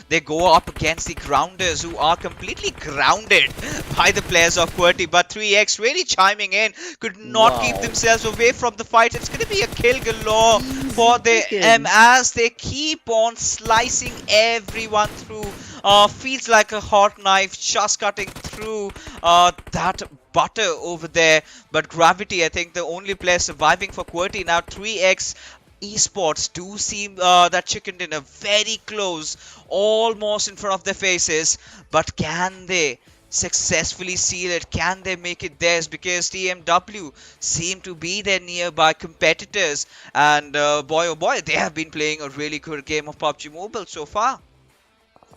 F: they go up against the grounders who are completely grounded by the players of QWERTY. But 3x really chiming in, could not keep themselves away from the fight. It's going to be a kill galore for the M as they keep on slicing everyone through. Feels like a hot knife just cutting through that butter over there. But Gravity, I think the only player surviving for QWERTY. Now 3x Esports do seem that chicken dinner very close, almost in front of their faces. But can they successfully seal it? Can they make it theirs? Because TMW seem to be their nearby competitors, and boy oh boy, they have been playing a really good game of PUBG Mobile so far.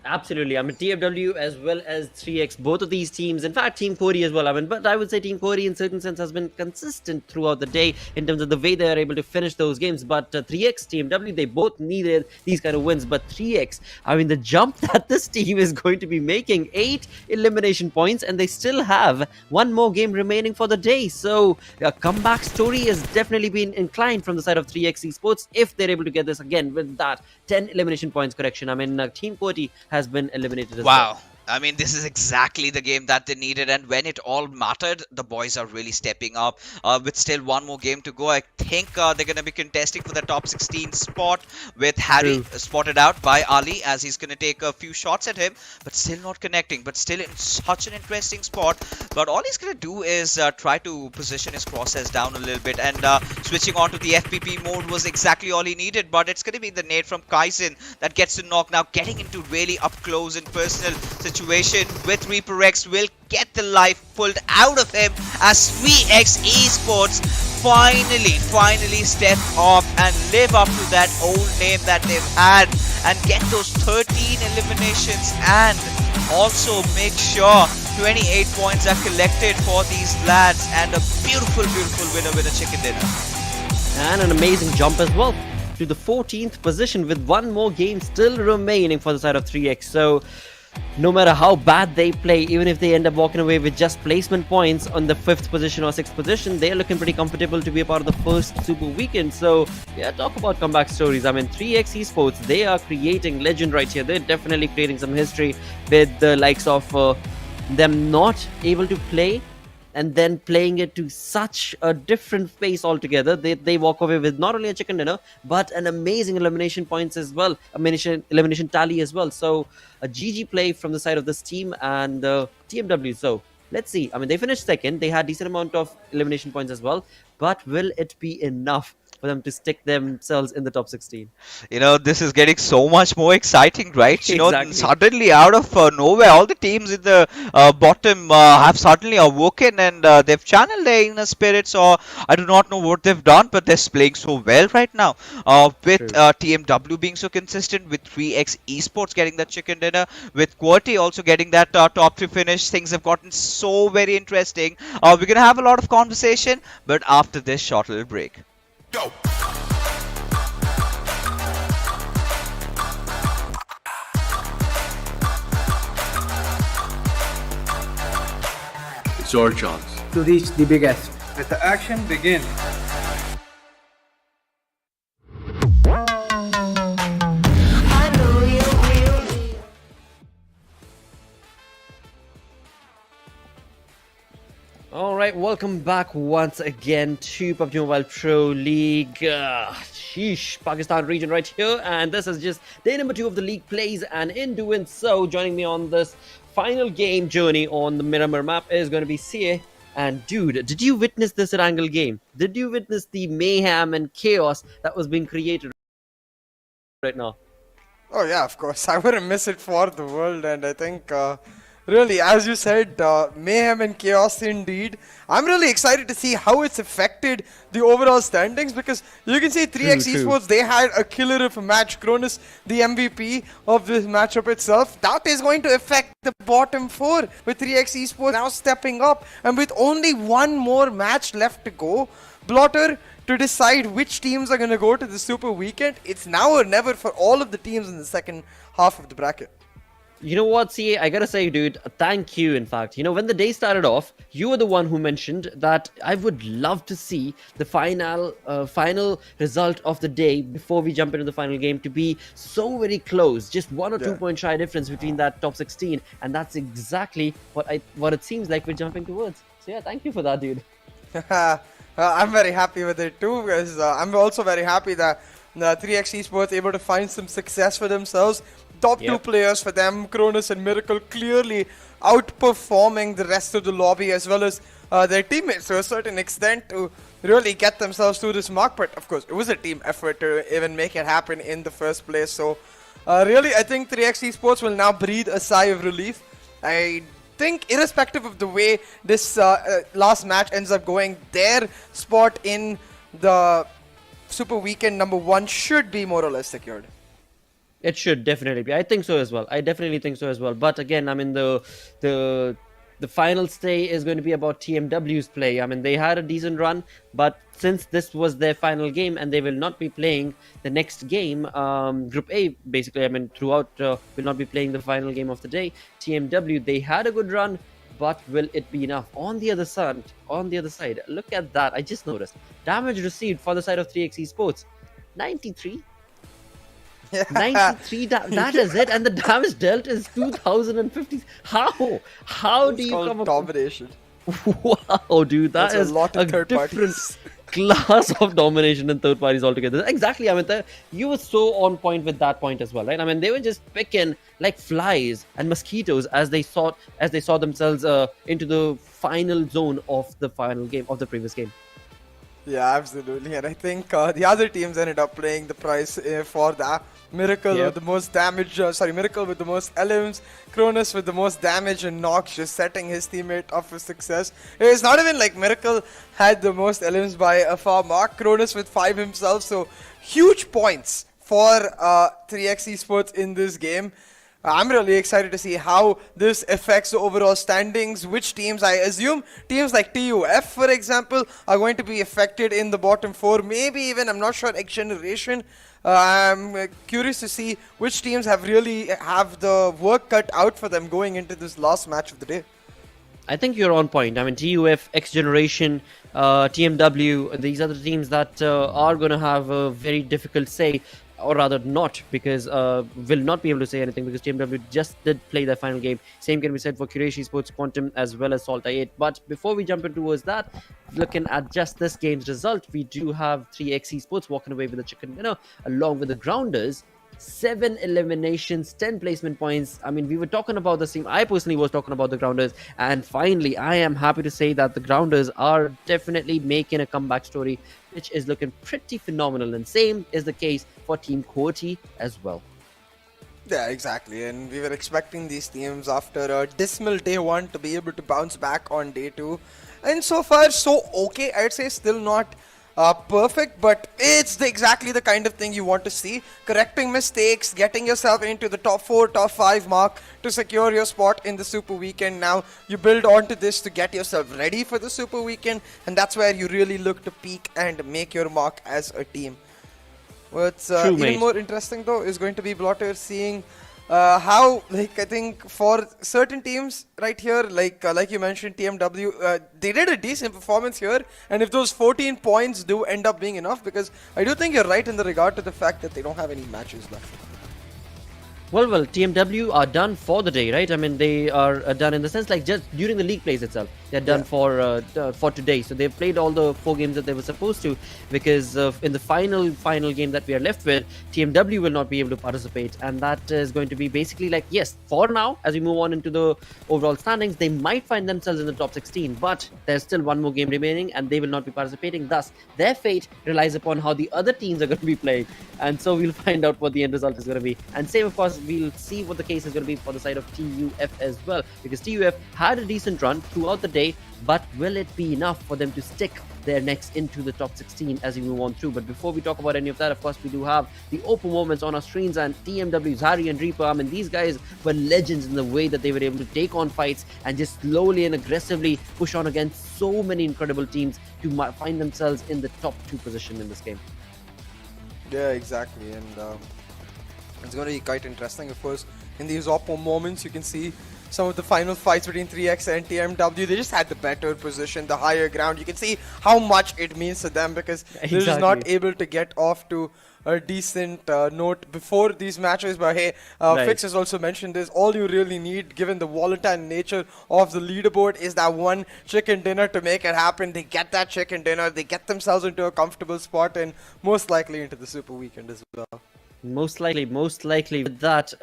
G: Absolutely. I mean, TMW as well as 3x, both of these teams, in fact, Team QWERTY as well. I mean, but I would say Team QWERTY in certain sense has been consistent throughout the day in terms of the way they are able to finish those games. But 3x, TMW, they both needed these kind of wins. But 3x, I mean, the jump that this team is going to be making, 8 elimination points, and they still have one more game remaining for the day. So a comeback story has definitely been inclined from the side of 3x Esports if they're able to get this again with that 10 elimination points correction. I mean, Team QWERTY has been eliminated as well.
F: I mean, this is exactly the game that they needed, and when it all mattered, the boys are really stepping up. With still one more game to go, I think they're going to be contesting for the top 16 spot, with Harry spotted out by Ali as he's going to take a few shots at him, but still not connecting, but still in such an interesting spot. But all he's going to do is try to position his crosshairs down a little bit, and switching on to the FPP mode was exactly all he needed. But it's going to be the nade from Kaizen that gets the knock. Now getting into really up close and personal situation with Reaper X will get the life pulled out of him as 3x Esports finally step up and live up to that old name that they've had and get those 13 eliminations, and also make sure 28 points are collected for these lads, and a beautiful winner with a chicken dinner.
G: And an amazing jump as well to the 14th position with one more game still remaining for the side of 3x. So no matter how bad they play, even if they end up walking away with just placement points on the 5th position or 6th position, they're looking pretty comfortable to be a part of the first Super Weekend. So yeah, talk about comeback stories. I mean, 3x Esports, they are creating legend right here. They're definitely creating some history with the likes of them not able to play and then playing it to such a different pace altogether. They walk away with not only a chicken dinner, but an amazing elimination points as well, elimination tally as well. So a GG play from the side of this team and TMW. So let's see. I mean, they finished second. They had decent amount of elimination points as well. But will it be enough for them to stick themselves in the top 16?
F: You know, this is getting so much more exciting, right? You know,
G: Exactly.
F: suddenly out of nowhere, all the teams in the bottom have suddenly awoken and they've channeled their inner spirits, or I do not know what they've done, but they're playing so well right now. With TMW being so consistent, with 3x Esports getting that chicken dinner, with QWERTY also getting that top 3 finish, things have gotten so very interesting. We're going to have a lot of conversation, but after this short little break.
D: Go!
E: It's our chance.
H: To reach the biggest. Let the action begin.
G: Alright, welcome back once again to PUBG Mobile Pro League. Pakistan region right here, and this is just day number 2 of the league plays, and in doing so, joining me on this final game journey on the Miramar map is going to be CA. And dude, did you witness this Erangel game? Did you witness the mayhem and chaos that was being created right now?
J: Oh yeah, of course. I wouldn't miss it for the world, and I think really, as you said, mayhem and chaos indeed. I'm really excited to see how it's affected the overall standings, because you can see 3x Esports, they had a killer of a match. Cronus, the MVP of this matchup itself. That is going to affect the bottom 4 with 3x Esports now stepping up, and with only one more match left to go, Blotter, to decide which teams are going to go to the Super Weekend. It's now or never for all of the teams in the second half of the bracket.
G: You know what, CA, I gotta say, dude, thank you, in fact. You know, when the day started off, you were the one who mentioned that I would love to see the final result of the day before we jump into the final game to be so very close. Just 1 or 2 point shy difference between that top 16. And that's exactly what it seems like we're jumping towards. So yeah, thank you for that, dude.
J: I'm very happy with it too, because I'm also very happy that 3x Esports able to find some success for themselves. Top 2 players for them, Cronus and Miracle, clearly outperforming the rest of the lobby as well as their teammates to a certain extent to really get themselves to this mark. But of course, it was a team effort to even make it happen in the first place. So really, I think 3x Esports will now breathe a sigh of relief. I think irrespective of the way this last match ends up going, their spot in the Super Weekend number 1 should be more or less secured.
G: It should definitely be. I think so as well. I definitely think so as well. But again, I mean, the final stay is going to be about TMW's play. I mean, they had a decent run, but since this was their final game and they will not be playing the next game, Group A, basically, I mean, throughout, will not be playing the final game of the day. TMW, they had a good run, but will it be enough? On the other side, look at that. I just noticed. Damage received for the side of 3x Esports, 93. 93, that is it, and the damage dealt is 2050. How do you come up
J: domination?
G: Wow, dude, that's
J: a lot of third
G: different
J: parties.
G: class of domination and third parties altogether. Exactly, I mean, you were so on point with that point as well, right? I mean, they were just picking like flies and mosquitoes as they saw themselves into the final zone of the final game of the previous game.
J: Yeah, absolutely, and I think the other teams ended up playing the price for that. Miracle with the most damage, Miracle with the most elements, Cronus with the most damage, and Nox just setting his teammate up for success. It's not even like Miracle had the most elements by a far mark, Cronus with 5 himself, so huge points for 3x Esports in this game. I'm really excited to see how this affects the overall standings. Which teams, I assume teams like TUF, for example, are going to be affected in the bottom 4. Maybe even, I'm not sure, XGeneration. I'm curious to see which teams have the work cut out for them going into this last match of the day.
G: I think you're on point. I mean, TUF, XGeneration, TMW, these are the teams that are going to have a very difficult say. or rather not, because will not be able to say anything because TMW just did play their final game. Same can be said for Quraysh Esports, Quantum, as well as SALTxi8. But before we jump in towards that, looking at just this game's result, we do have 3x Esports walking away with the chicken dinner along with the Grounders. 7 eliminations, 10 placement points. I mean, we were talking about the team. I personally was talking about the Grounders, and finally, I am happy to say that the Grounders are definitely making a comeback story, which is looking pretty phenomenal. And same is the case for Team QWERTY as well.
J: Yeah, exactly. And we were expecting these teams after a dismal day one to be able to bounce back on day two. And so far, so okay. I'd say still not perfect, but it's exactly the kind of thing you want to see. Correcting mistakes, getting yourself into the top 4, top 5 mark to secure your spot in the Super Weekend. Now you build onto this to get yourself ready for the Super Weekend, and that's where you really look to peak and make your mark as a team. What's even more interesting though is going to be Blotter seeing how, like, I think for certain teams right here, like you mentioned, TMW, they did a decent performance here, and if those 14 points do end up being enough, because I do think you're right in the regard to the fact that they don't have any matches left.
G: Well, TMW are done for the day, right? I mean, they are done in the sense like just during the league plays itself. They're done for today. So they've played all the 4 games that they were supposed to, because in the final game that we are left with, TMW will not be able to participate. And that is going to be basically like, yes, for now, as we move on into the overall standings, they might find themselves in the top 16. But there's still 1 more game remaining and they will not be participating. Thus, their fate relies upon how the other teams are going to be playing. And so we'll find out what the end result is going to be. And same, of course, we'll see what the case is going to be for the side of TUF as well, because TUF had a decent run throughout the day, but will it be enough for them to stick their necks into the top 16 as we move on through? But before we talk about any of that, of course, we do have the open moments on our screens, and TMW's Harry and Reaper. I mean, these guys were legends in the way that they were able to take on fights and just slowly and aggressively push on against so many incredible teams to find themselves in the top 2 position in this game.
J: Yeah, exactly. And it's going to be quite interesting. Of course, in these Oppo moments, you can see some of the final fights between 3x and TMW. They just had the better position, the higher ground. You can see how much it means to them, because they're just not able to get off to a decent note before these matches. But hey, Fix has also mentioned this. All you really need, given the volatile nature of the leaderboard, is that one chicken dinner to make it happen. They get that chicken dinner, they get themselves into a comfortable spot, and most likely into the Super Weekend as well.
G: Most likely with that,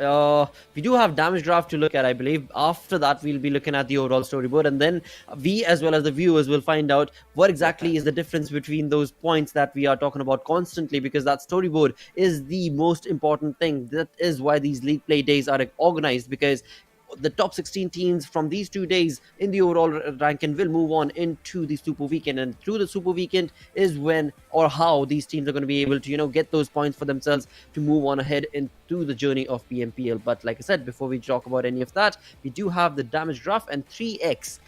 G: we do have damage draft to look at, I believe. After that, we'll be looking at the overall storyboard, and then we, as well as the viewers, will find out what exactly is the difference between those points that we are talking about constantly, because that storyboard is the most important thing. That is why these league play days are organized, because the top 16 teams from these 2 days in the overall ranking will move on into the Super Weekend, and through the Super Weekend is when or how these teams are going to be able to, get those points for themselves to move on ahead into the journey of PMPL. But like I said, before we talk about any of that, we do have the damage draft, and 3x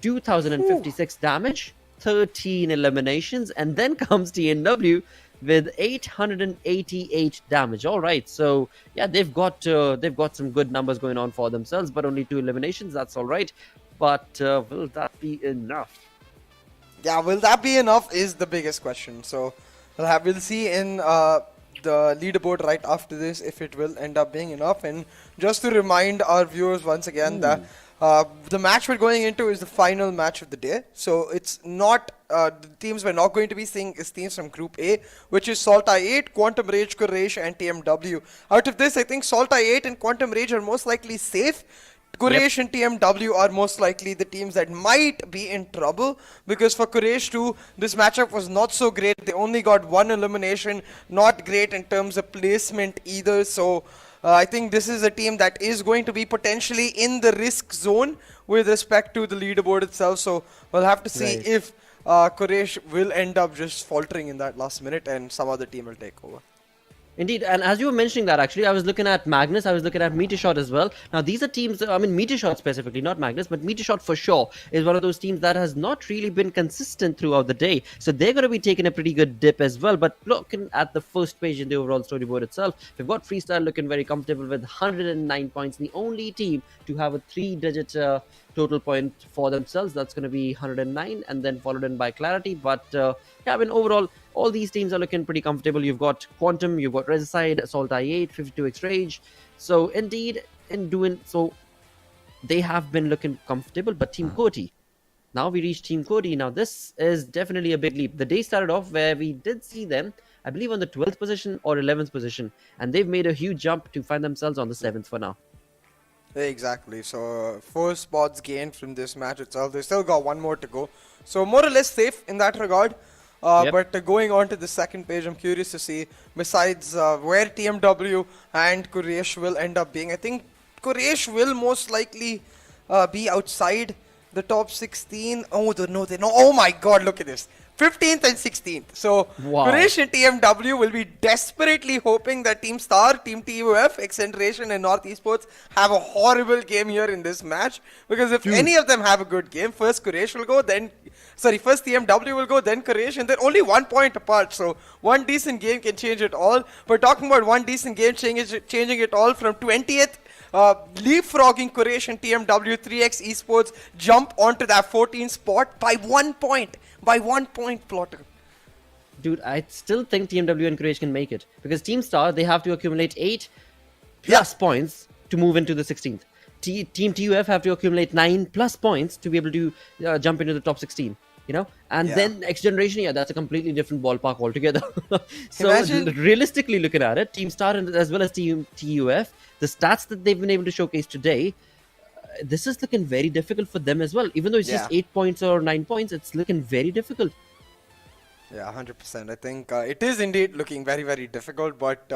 G: 2056 damage, 13 eliminations, and then comes TNW with 888 damage. All right, so yeah, they've got some good numbers going on for themselves, but only 2 eliminations. That's all right, but will that be enough?
J: Yeah, will that be enough is the biggest question. So we'll see in the leaderboard right after this if it will end up being enough. And just to remind our viewers once again that the match we're going into is the final match of the day. So it's not the teams we're not going to be seeing is teams from Group A, which is SALTxi8, Quantum Rage, Quraysh, and TMW. Out of this, I think SALTxi8 and Quantum Rage are most likely safe. Quraysh and TMW are most likely the teams that might be in trouble, because for Quraysh too, this matchup was not so great. They only got 1 elimination, not great in terms of placement either. So I think this is a team that is going to be potentially in the risk zone with respect to the leaderboard itself. So we'll have to see if Quraysh will end up just faltering in that last minute and some other team will take over.
G: Indeed, and as you were mentioning that, actually, I was looking at Magnus, I was looking at Metershot as well. Now, these are teams, I mean, Metershot specifically, not Magnus, but Metershot for sure is one of those teams that has not really been consistent throughout the day. So they're going to be taking a pretty good dip as well. But looking at the first page in the overall storyboard itself, we've got Freestyle looking very comfortable with 109 points, the only team to have a 3-digit total point for themselves. That's going to be 109, and then followed in by Clarity. But yeah, I mean, overall, all these teams are looking pretty comfortable. You've got Quantum, you've got Resicide, SALTxi8, 52x Rage. So indeed, in doing so, they have been looking comfortable. But Team QWERTY, now we reach Team QWERTY. Now this is definitely a big leap. The day started off where we did see them, I believe, on the 12th position or 11th position, and they've made a huge jump to find themselves on the 7th for now.
J: Exactly. So 4 spots gained from this match itself. They still got 1 more to go. So more or less safe in that regard. But going on to the second page, I'm curious to see, besides where TMW and Quraysh will end up being. I think Quraysh will most likely be outside the top 16. Oh, no, they know. Oh my god, look at this. 15th and 16th. So, Quraysh and TMW will be desperately hoping that Team Star, Team TUF, XGeneration and North Esports have a horrible game here in this match. Because if any of them have a good game, first Quraysh will go, first TMW will go, then Quraysh, and they're only 1 point apart. So, one decent game can change it all. But talking about one decent game changing it all from 20th, leapfrogging Quraysh and TMW, 3x Esports jump onto that 14th spot by 1 point. By 1 point, Plotter.
G: Dude, I still think TMW and Quraysh can make it. Because Team Star, they have to accumulate 8 plus points to move into the 16th. Team TUF have to accumulate 9 plus points to be able to jump into the top 16. You know, and then XGeneration, that's a completely different ballpark altogether. So realistically looking at it, Team Star as well as Team TUF, the stats that they've been able to showcase today, this is looking very difficult for them as well. Even though it's just 8 points or 9 points, it's looking very difficult.
J: Yeah, 100%. I think it is indeed looking very, very difficult, but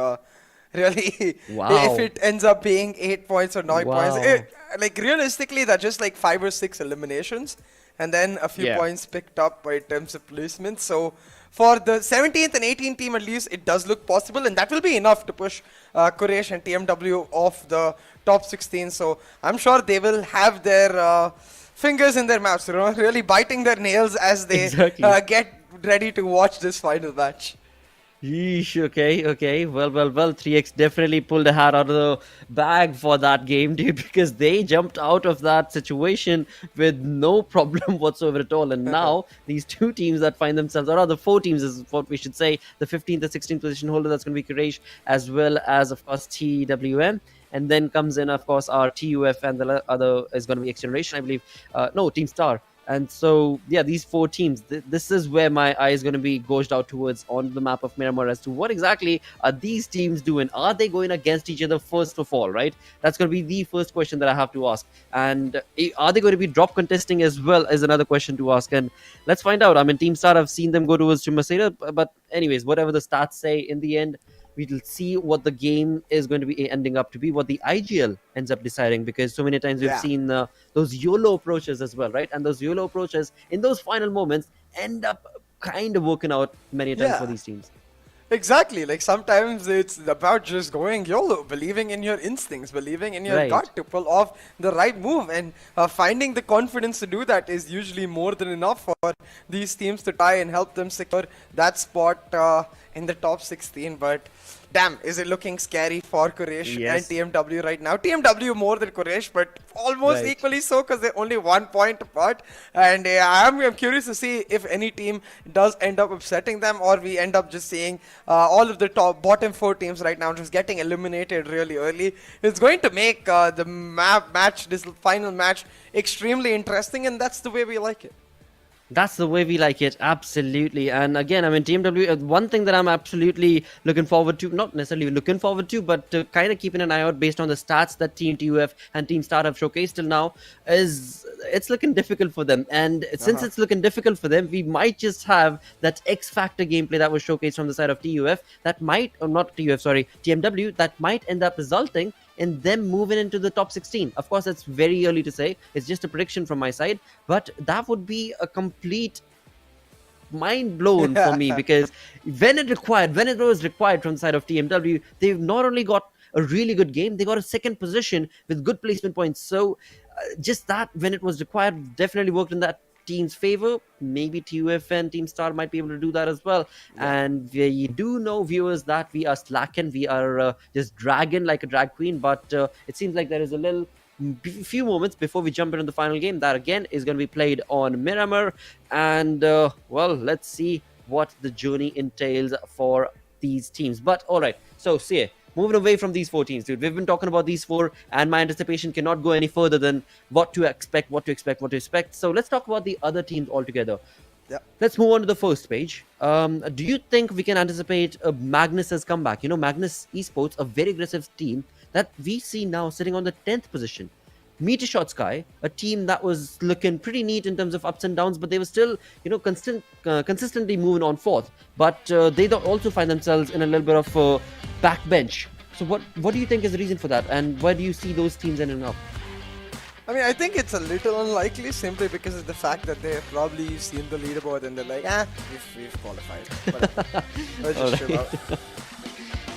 J: really, if it ends up being 8 points or 9 points, like realistically, that's just like 5 or 6 eliminations. And then a few points picked up in terms of placement. So for the 17th and 18th team, at least, it does look possible. And that will be enough to push Quraysh and TMW off the top 16. So I'm sure they will have their fingers in their mouths, really biting their nails as they get ready to watch this final match.
G: Yeesh, okay. Well, 3x definitely pulled a hat out of the bag for that game, dude, because they jumped out of that situation with no problem whatsoever at all. And now these 2 teams that find themselves, or rather 4 teams is what we should say, the 15th and 16th position holder, that's going to be Quraysh, as well as, of course, TWM. And then comes in, of course, our TUF, and the other is going to be XGeneration, I believe. No, Team Star. And so, these 4 teams, this is where my eye is going to be gauged out towards on the map of Miramar as to what exactly are these teams doing. Are they going against each other first of all, right? That's going to be the first question that I have to ask. And are they going to be drop contesting as well is another question to ask. And let's find out. I mean, Team Star, I've seen them go towards Chumaseda, but anyways, whatever the stats say, in the end, we'll see what the game is going to be ending up to be, what the IGL ends up deciding, because so many times we've seen those YOLO approaches as well, right? And those YOLO approaches in those final moments end up kind of working out many times for these teams.
J: Exactly. Like sometimes it's about just going YOLO, believing in your instincts, believing in your gut to pull off the right move, and finding the confidence to do that is usually more than enough for these teams to try and help them secure that spot in the top 16. But damn, is it looking scary for Quraysh and TMW right now? TMW more than Quraysh, but almost equally so, because they're only 1 point apart. And I'm curious to see if any team does end up upsetting them, or we end up just seeing all of the bottom 4 teams right now just getting eliminated really early. It's going to make this final match, extremely interesting, and that's the way we like it.
G: That's the way we like it, absolutely. And again, I mean, TMW, one thing that I'm absolutely looking forward to, not necessarily looking forward to, but kind of keeping an eye out based on the stats that Team TUF and Team Star have showcased till now, is it's looking difficult for them. And since it's looking difficult for them, we might just have that X Factor gameplay that was showcased from the side of TUF that might, or not TUF, sorry, TMW, that might end up resulting in them moving into the top 16. Of course, it's very early to say. It's just a prediction from my side. But that would be a complete mind blown for me, because when it was required from the side of TMW, they've not only got a really good game, they got a second position with good placement points. So just that, when it was required, definitely worked in that team's favor. Maybe TUF and Team Star might be able to do that as well. And we do know, viewers, that we are slacking, we are just dragging like a drag queen, but it seems like there is a little few moments before we jump into the final game. That again is going to be played on Miramar. And well, let's see what the journey entails for these teams. But all right, so CA, moving away from these 4 teams, dude, we've been talking about these 4, and my anticipation cannot go any further than what to expect. So let's talk about the other teams altogether.
J: Yeah.
G: Let's move on to the first page. Do you think we can anticipate Magnus's comeback? You know, Magnus Esports, a very aggressive team that we see now sitting on the 10th position. MetershotxSKY, a team that was looking pretty neat in terms of ups and downs, but they were still, you know, consistently moving on 4th. But they also find themselves in a little bit of backbench. So what do you think is the reason for that, and where do you see those teams ending up?
J: I mean, I think it's a little unlikely simply because of the fact that they've probably seen the leaderboard and they're like, we've qualified. But let's just chill out.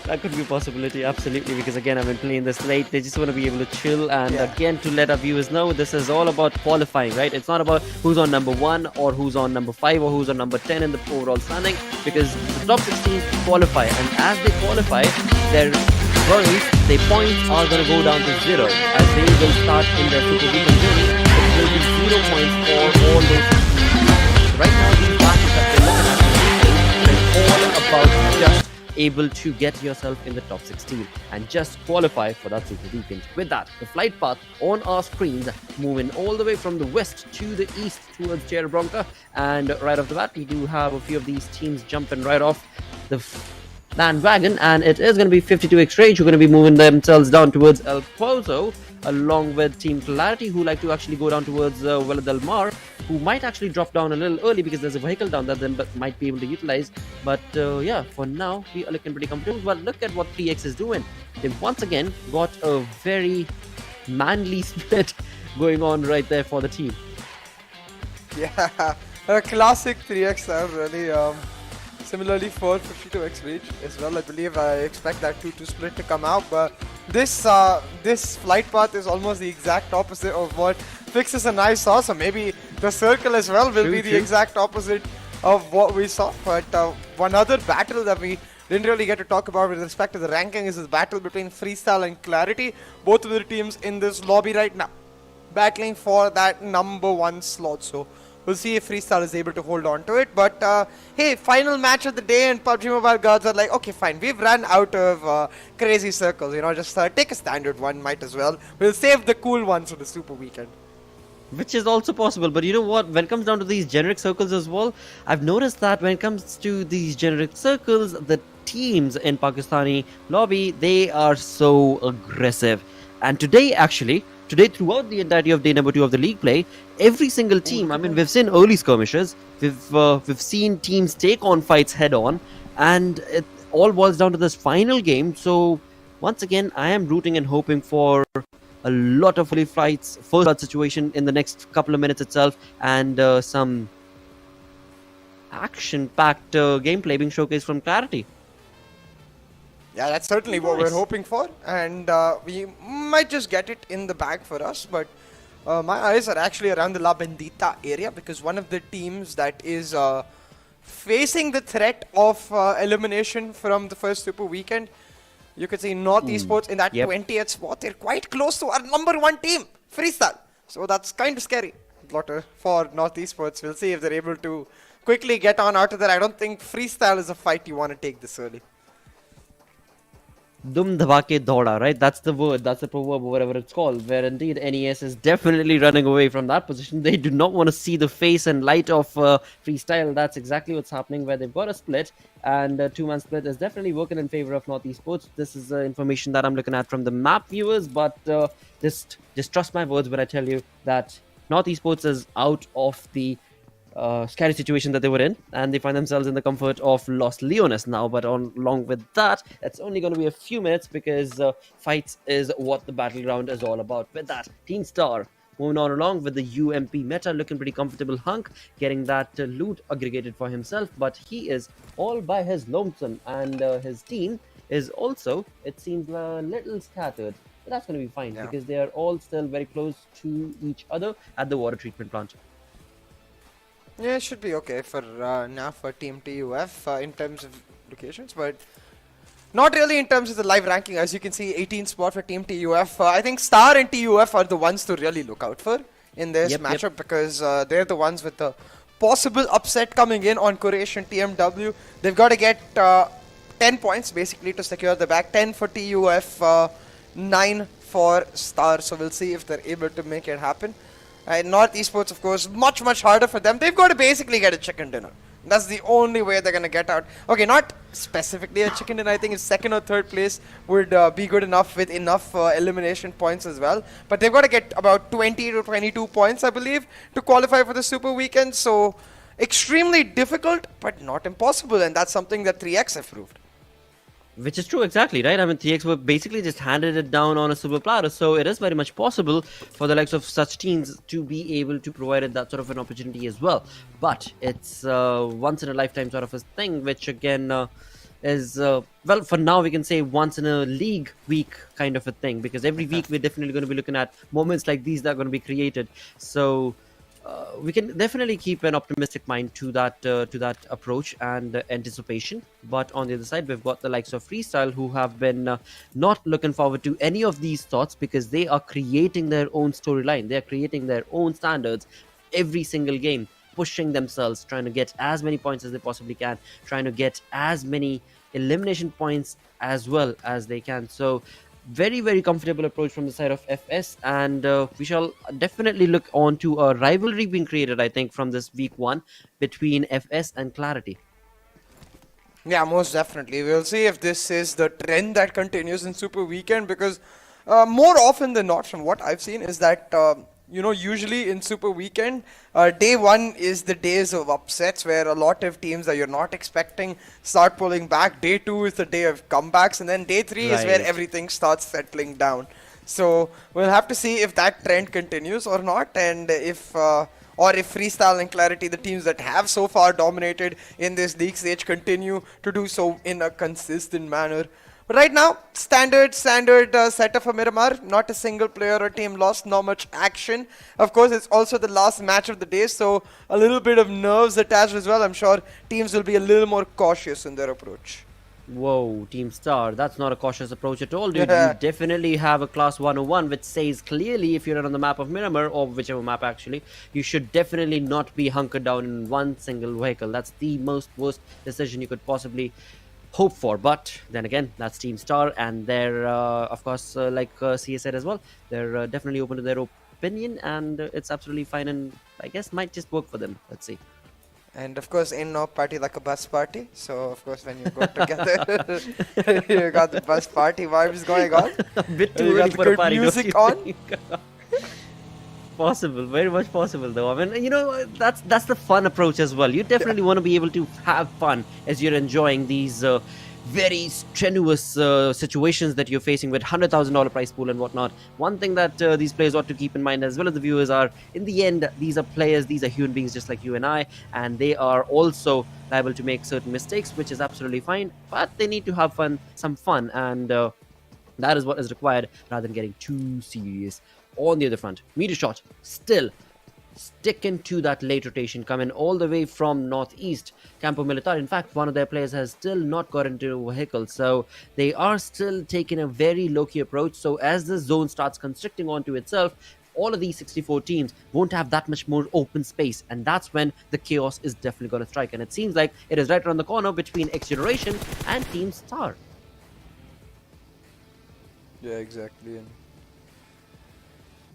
G: That could be a possibility, absolutely, because again, I've been playing this late. They just want to be able to chill, and again, to let our viewers know, this is all about qualifying, right? It's not about who's on number 1 or who's on number 5 or who's on number 10 in the overall standing, because the top 16 qualify, and as they qualify, their points are going to go down to 0 as they will start in their Superweekend journey. It will be 0 points for all those teams. Right now, these matches that we're looking at is all about just able to get yourself in the top 16 and just qualify for that Super Weekend. With that, the flight path on our screens moving all the way from the west to the east towards Bronca, and right off the bat we do have a few of these teams jumping right off the bandwagon, and it is going to be 52 XGeneration who are going to be moving themselves down towards El Pozo, along with Team Clarity, who like to actually go down towards Villa del Mar, who might actually drop down a little early because there's a vehicle down there that might be able to utilize. But yeah, for now we are looking pretty comfortable. But look at what 3X is doing. They've once again got a very manly split going on right there for the team.
J: Yeah, a classic 3X are really similarly for 52 XGeneration as well. I believe I expect that 2-2 split to come out, but this flight path is almost the exact opposite of what Fixes and I saw, so maybe the circle as well will be the exact opposite of what we saw. But one other battle that we didn't really get to talk about with respect to the ranking is this battle between Freestyle and Clarity. Both of the teams in this lobby right now battling for that number 1 slot. So we'll see if Freestyle is able to hold on to it. But hey, final match of the day, and PUBG Mobile gods are like, okay, fine, we've run out of crazy circles. You know, just take a standard one, might as well. We'll save the cool ones for the Super Weekend.
G: Which is also possible, but you know what, when it comes down to these generic circles as well, I've noticed that when it comes to these generic circles, the teams in Pakistani lobby, they are so aggressive. And today throughout the entirety of day number 2 of the league play, every single team, I mean, we've seen early skirmishes, we've seen teams take on fights head on, and it all boils down to this final game. So once again, I am rooting and hoping for a lot of fully fights, first blood situation in the next couple of minutes itself, and some action-packed gameplay being showcased from Clarity.
J: Yeah, that's certainly what we're hoping for, and we might just get it in the bag for us. But my eyes are actually around the La Bendita area, because one of the teams that is facing the threat of elimination from the first Super Weekend, you could see MetershotxSKY in that 20th spot. They're quite close to our number 1 team, Freestyle. So that's kind of scary for MetershotxSKY. We'll see if they're able to quickly get on out of there. I don't think Freestyle is a fight you want to take this early.
G: Dum dhabake dauda, right? That's the word, that's the proverb, or whatever it's called, where indeed NES is definitely running away from that position. They do not want to see the face and light of Freestyle. That's exactly what's happening, where they've got a split, and a 2-man split is definitely working in favor of MetershotxSKY. This is information that I'm looking at from the map viewers, but just trust my words when I tell you that MetershotxSKY is out of the scary situation that they were in, and they find themselves in the comfort of Los Leones now. But along with that, it's only going to be a few minutes, because fights is what the battleground is all about. With that, Team Star moving on along with the UMP meta, looking pretty comfortable. Hunk getting that loot aggregated for himself, but he is all by his lonesome, and his team is also, it seems, a little scattered. But that's going to be fine, because they are all still very close to each other at the water treatment plant.
J: Yeah, it should be okay for now for Team TUF in terms of locations, but Not really in terms of the live ranking. As you can see, 18th spot for Team TUF. I think Star and TUF are the ones to really look out for in this matchup because they're the ones with the possible upset coming in on Quraysh and TMW. They've got to get 10 points basically to secure the back. 10 for TUF, 9 for Star. So we'll see if they're able to make it happen. North Esports, of course, much harder for them. They've got to basically get a chicken dinner. That's the only way they're going to get out. Okay, not specifically a chicken dinner. I think it's second or third place would be good enough with enough elimination points as well. But they've got to get about 20 to 22 points, I believe, to qualify for the Super Weekend. So extremely difficult, but not impossible. And that's something that 3X have proved.
G: Which is true, exactly, right? I mean, 3X were basically just handed it down on a silver platter, so it is very much possible for the likes of such teams to be able to provide it that sort of an opportunity as well. But it's once in a lifetime sort of a thing, which again is, well, for now we can say once in a league week kind of a thing, because every week we're definitely going to be looking at moments like these that are going to be created. So we can definitely keep an optimistic mind to that approach and anticipation. But on the other side, we've got the likes of Freestyle, who have been not looking forward to any of these thoughts, because they are creating their own storyline. They are creating their own standards every single game, pushing themselves, trying to get as many points as they possibly can, trying to get as many elimination points as well as they can. So very comfortable approach from the side of FS, and we shall definitely look on to a rivalry being created, I think, from this week 1 between FS and Clarity.
J: Yeah, most definitely. We'll see if this is the trend that continues in Super Weekend, because more often than not, from what I've seen, is that usually in Super Weekend, day 1 is the days of upsets where a lot of teams that you're not expecting start pulling back. Day 2 is the day of comebacks, and then day 3 is where everything starts settling down. So we'll have to see if that trend continues or not, and if Freestyle and Clarity, the teams that have so far dominated in this league stage, continue to do so in a consistent manner. But right now, standard setup for Miramar. Not a single player or team lost, not much action. Of course, it's also the last match of the day, so a little bit of nerves attached as well. I'm sure teams will be a little more cautious in their approach.
G: Whoa, Team Star, that's not a cautious approach at all, dude. You definitely have a class 101, which says clearly if you're on the map of Miramar, or whichever map actually, you should definitely not be hunkered down in one single vehicle. That's the worst decision you could possibly hope for. But then again, that's Team Star, and they're of course like CS said as well, they're definitely open to their opinion, and it's absolutely fine, and I guess might just work for them. Let's see.
J: And of course, in no party like a bus party. So of course, when you go together, you got the bus party vibes going on.
G: A bit too
J: you
G: early
J: got
G: for
J: the
G: a party,
J: good music on.
G: Possible, very much possible though. I mean, that's the fun approach as well. You definitely want to be able to have fun as you're enjoying these very strenuous situations that you're facing with $100,000 prize pool and whatnot. One thing that these players ought to keep in mind, as well as the viewers, are in the end, these are players, these are human beings just like you and I, and they are also liable to make certain mistakes, which is absolutely fine, but they need to have some fun, and that is what is required rather than getting too serious. On the other front, Metershot still sticking to that late rotation, coming all the way from northeast Campo Militar. In fact, one of their players has still not got into a vehicle, so they are still taking a very low-key approach. So as the zone starts constricting onto itself, all of these 64 teams won't have that much more open space, and that's when the chaos is definitely going to strike. And it seems like it is right around the corner between XGeneration and Team Star.
J: Yeah, exactly. And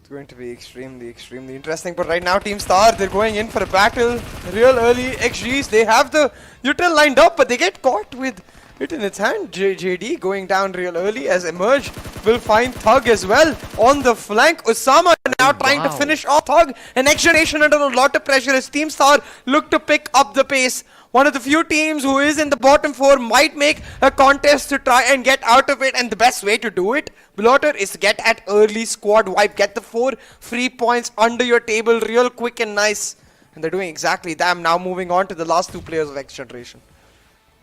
J: it's going to be extremely interesting. But right now, Team Star, they're going in for a battle real early. XGs, they have the util lined up, but they get caught with it in its hand. JD going down real early as Emerge will find Thug as well on the flank. Osama now trying to finish off Thug, and XGeneration under a lot of pressure as Team Star look to pick up the pace. One of the few teams who is in the bottom 4 might make a contest to try and get out of it, and the best way to do it, Blotter, is to get at early squad wipe. Get the 4 free points under your table real quick and nice. And they're doing exactly that. Now moving on to the last 2 players of XGeneration.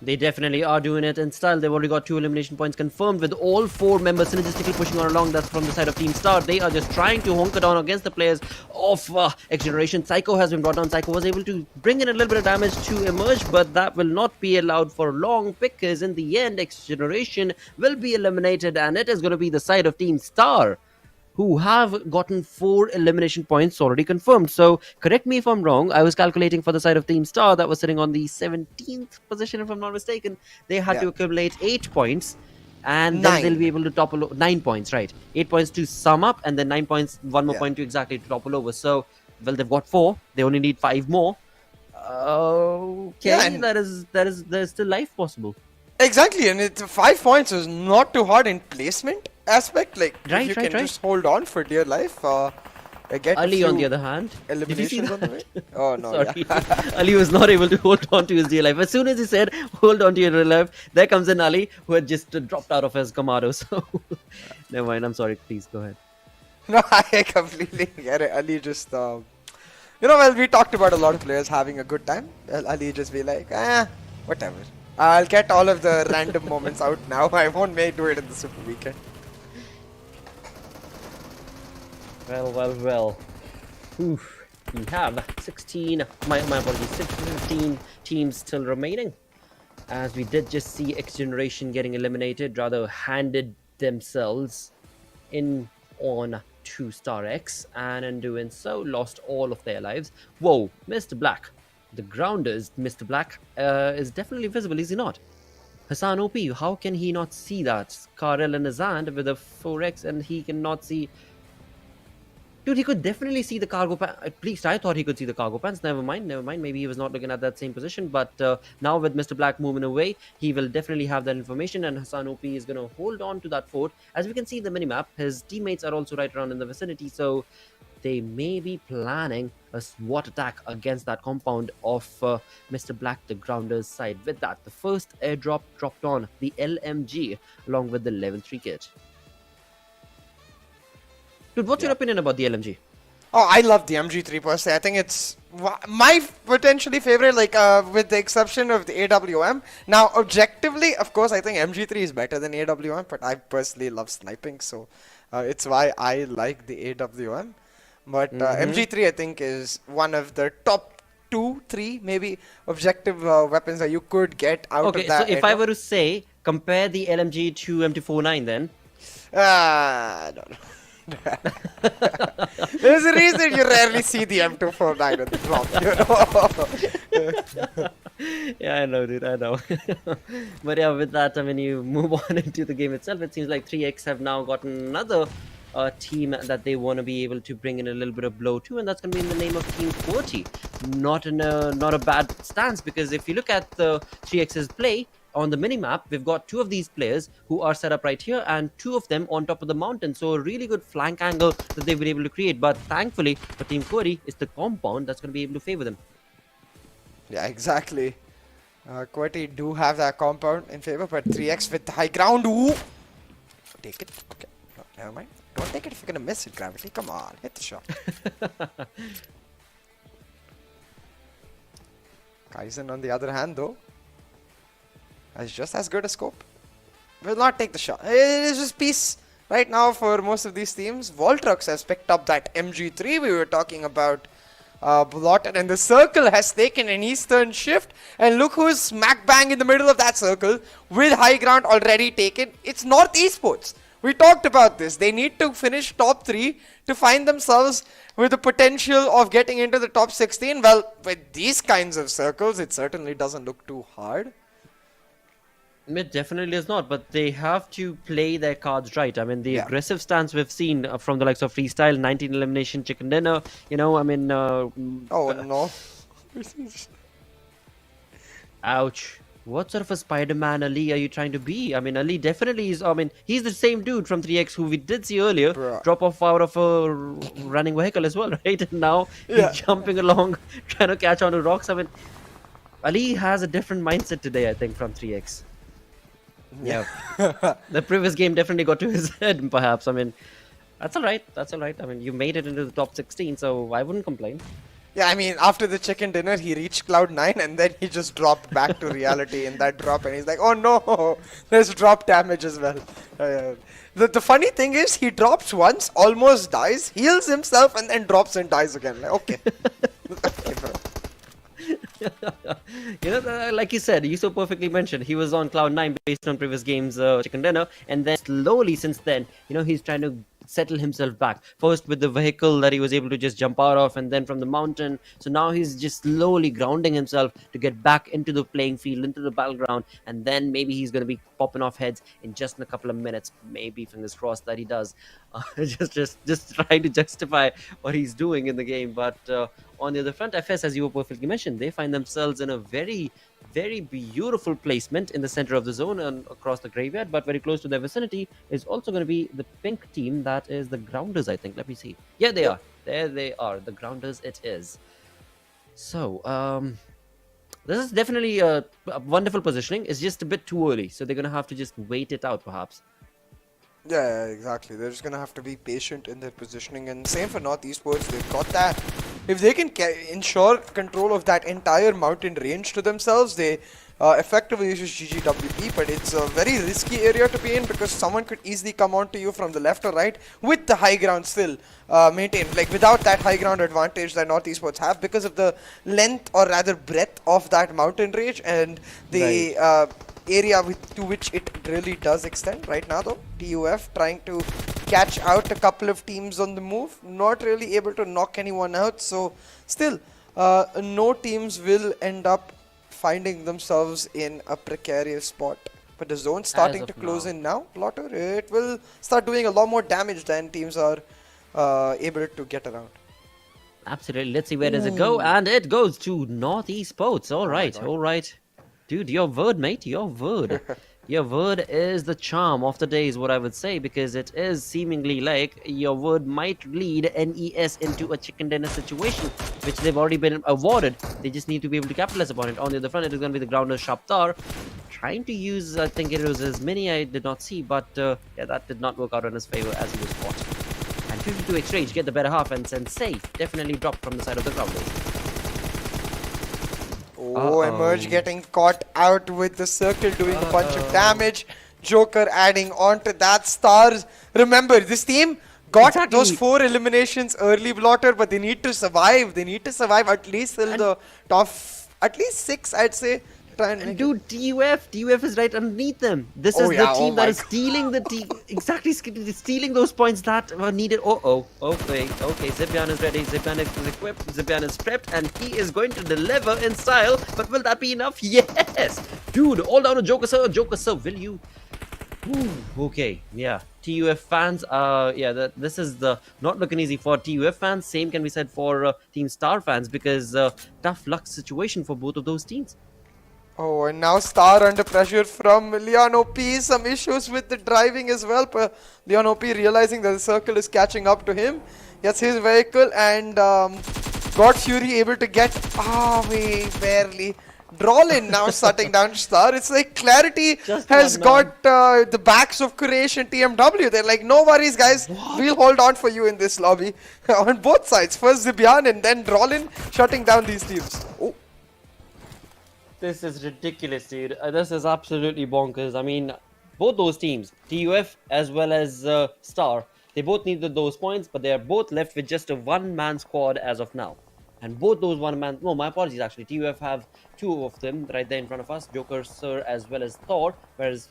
G: They definitely are doing it in style. They've already got 2 elimination points confirmed with all 4 members synergistically pushing on along. That's from the side of Team Star. They are just trying to hunker down against the players of XGeneration. Psycho has been brought down. Psycho was able to bring in a little bit of damage to emerge, but that will not be allowed for long because in the end, XGeneration will be eliminated, and it is going to be the side of Team Star who have gotten 4 elimination points already confirmed. So, correct me if I'm wrong, I was calculating for the side of Team Star that was sitting on the 17th position, if I'm not mistaken. They had to accumulate 8 points, and then they'll be able to topple 9 points, right? 8 points to sum up, and then 9 points, 1 more point to exactly to topple over. So, well, they've got 4. They only need 5 more. Okay, there's still life possible.
J: Exactly, and it's 5 points is not too hard in placement aspect. Like, if you can just hold on for dear life. Get
G: Ali, on the other hand,
J: eliminations on the way. Oh no!
G: Sorry, Ali was not able to hold on to his dear life. As soon as he said, "Hold on to your dear life," there comes in Ali, who had just dropped out of his Kamado. So, never mind. I'm sorry. Please go ahead.
J: No, I completely get it. Ali just, well, we talked about a lot of players having a good time. Ali just be like, whatever. I'll get all of the random moments out now. I won't do it in the Super Weekend.
G: Well. Oof. We have 16, my apologies, 15 teams still remaining. As we did just see XGeneration getting eliminated, rather handed themselves in on to Star X, and in doing so, lost all of their lives. Whoa, Mr. Black. The grounders, Mr. Black, is definitely visible, is he not? Hassan OP, how can he not see that? Karel in his hand with a 4x, and he cannot see... Dude, he could definitely see the cargo pants. At least I thought he could see the cargo pants. Never mind. Maybe he was not looking at that same position. But now with Mr. Black moving away, he will definitely have that information. And Hassan OP is going to hold on to that fort. As we can see in the minimap, his teammates are also right around in the vicinity. So they may be planning a SWAT attack against that compound of Mr. Black, the grounders side. With that, the first airdrop dropped on the LMG along with the level 3 kit. Dude, what's your opinion about the LMG?
J: Oh, I love the MG3 personally. I think it's my potentially favorite, like with the exception of the AWM. Now, objectively, of course, I think MG3 is better than AWM, but I personally love sniping, so it's why I like the AWM. But MG3, I think, is one of the top 2, 3, maybe objective weapons that you could get out of that.
G: Okay, so if I were to say, compare the LMG to MT49 then?
J: No. There's a reason you rarely see the M249 on the drop,
G: Yeah, I know, dude, I know. But yeah, with that, I mean, you move on into the game itself. It seems like 3X have now gotten another team that they want to be able to bring in a little bit of blow to, and that's going to be in the name of Team QWERTY. Not a bad stance, because if you look at the 3X's play, on the minimap, we've got 2 of these players who are set up right here, and 2 of them on top of the mountain. So a really good flank angle that they've been able to create. But thankfully for Team QWERTY, it's the compound that's going to be able to favor them.
J: Yeah, exactly. QWERTY do have that compound in favor, but 3X with the high ground. Ooh. Take it. Okay. No, never mind. Don't take it if you're going to miss it, Gravity. Come on. Hit the shot. Kaizen, on the other hand, though, has just as good a scope. Will not take the shot. It is just peace right now for most of these teams. Voltrox has picked up that MG3 we were talking about. Blotted, and the circle has taken an eastern shift. And look who's smack bang in the middle of that circle with high ground already taken. It's MetershotxSKY. We talked about this. They need to finish top 3 to find themselves with the potential of getting into the top 16. Well, with these kinds of circles, it certainly doesn't look too hard.
G: It definitely is not, but they have to play their cards right. I mean, the aggressive stance we've seen from the likes of Freestyle, 19 elimination, chicken dinner, I mean...
J: oh, no.
G: Ouch. What sort of a Spider-Man Ali are you trying to be? I mean, Ali definitely is... I mean, he's the same dude from 3X who we did see earlier drop off out of a running vehicle as well, right? And now he's jumping along, trying to catch onto rocks. I mean, Ali has a different mindset today, I think, from 3X. Yeah. The previous game definitely got to his head, perhaps. I mean, that's all right. I mean, you made it into the top 16, so I wouldn't complain.
J: Yeah, I mean, after the chicken dinner, he reached Cloud9 and then he just dropped back to reality in that drop. And he's like, oh no, there's drop damage as well. The funny thing is, he drops once, almost dies, heals himself, and then drops and dies again. Like, okay. Okay, bro.
G: Like you said, you so perfectly mentioned, he was on Cloud9 based on previous games, chicken dinner, and then slowly since then, he's trying to settle himself back. First with the vehicle that he was able to just jump out of, and then from the mountain. So now he's just slowly grounding himself to get back into the playing field, into the battleground, and then maybe he's going to be popping off heads in just in a couple of minutes. Maybe fingers crossed that he does. Just trying to justify what he's doing in the game, but on the other front, FS, as you were perfectly mentioned, they find themselves in a very, very beautiful placement in the center of the zone and across the graveyard, but very close to their vicinity is also going to be the pink team. That is the Grounders, I think. Let me see. Yeah, they are. There they are. The Grounders it is. So, this is definitely a wonderful positioning. It's just a bit too early, so they're going to have to just wait it out, perhaps.
J: Yeah, exactly. They're just going to have to be patient in their positioning. And same for NorthEsports. They've got that. If they can ensure control of that entire mountain range to themselves, they effectively use GGWP. But it's a very risky area to be in because someone could easily come onto you from the left or right with the high ground still maintained. Like without that high ground advantage that NorthEsports have because of the length or rather breadth of that mountain range and the... area to which it really does extend right now though. TUF trying to catch out a couple of teams on the move, not really able to knock anyone out, so still no teams will end up finding themselves in a precarious spot. But the zone's starting to close in now, Lotter. It will start doing a lot more damage than teams are able to get around.
G: Absolutely. Let's see where does it go, and it goes to NorthEsports. All right. Dude, your word, mate, your word. Your word is the charm of the day is what I would say, because it is seemingly like your word might lead NES into a chicken dinner situation, which they've already been awarded. They just need to be able to capitalize upon it. On the other front, it is going to be the Grounder Shaptar trying to use, I think it was his mini, I did not see, but yeah, that did not work out in his favor as he was caught. And 52 exchange, get the better half, and Sensei definitely dropped from the side of the Grounders.
J: Emerge getting caught out with the circle doing a bunch of damage. Joker adding on to that. Stars. Remember, this team got those 4 eliminations early, Blotter, but they need to survive. They need to survive at least till the top, at least 6, I'd say.
G: And dude, TUF is right underneath them. This is the team that is stealing the stealing those points that were needed. Okay, Zibian is ready, Zibian is equipped, Zibian is prepped, and he is going to deliver in style. But will that be enough? Yes! Dude, all down to Joker sir, will you? Okay, yeah. TUF fans, this is not looking easy for TUF fans. Same can be said for Team Star fans, because tough luck situation for both of those teams.
J: Oh, and now Star under pressure from Leon OP. Some issues with the driving as well. But Leon OP realizing that the circle is catching up to him. Gets his vehicle and got Fury able to get... barely. Drawlin now shutting down Star. It's like Clarity has got the backs of Quraysh and TMW. They're like, no worries guys. We'll hold on for you in this lobby. On both sides. First Zibian and then Drawlin shutting down these teams. Oh.
G: This is ridiculous, dude. This is absolutely bonkers. I mean, both those teams, TUF as well as Star, they both needed those points, but they are both left with just a one-man squad as of now. And both those one-man... No, my apologies, actually. TUF have 2 of them right there in front of us, Joker, Sir, as well as Thor, whereas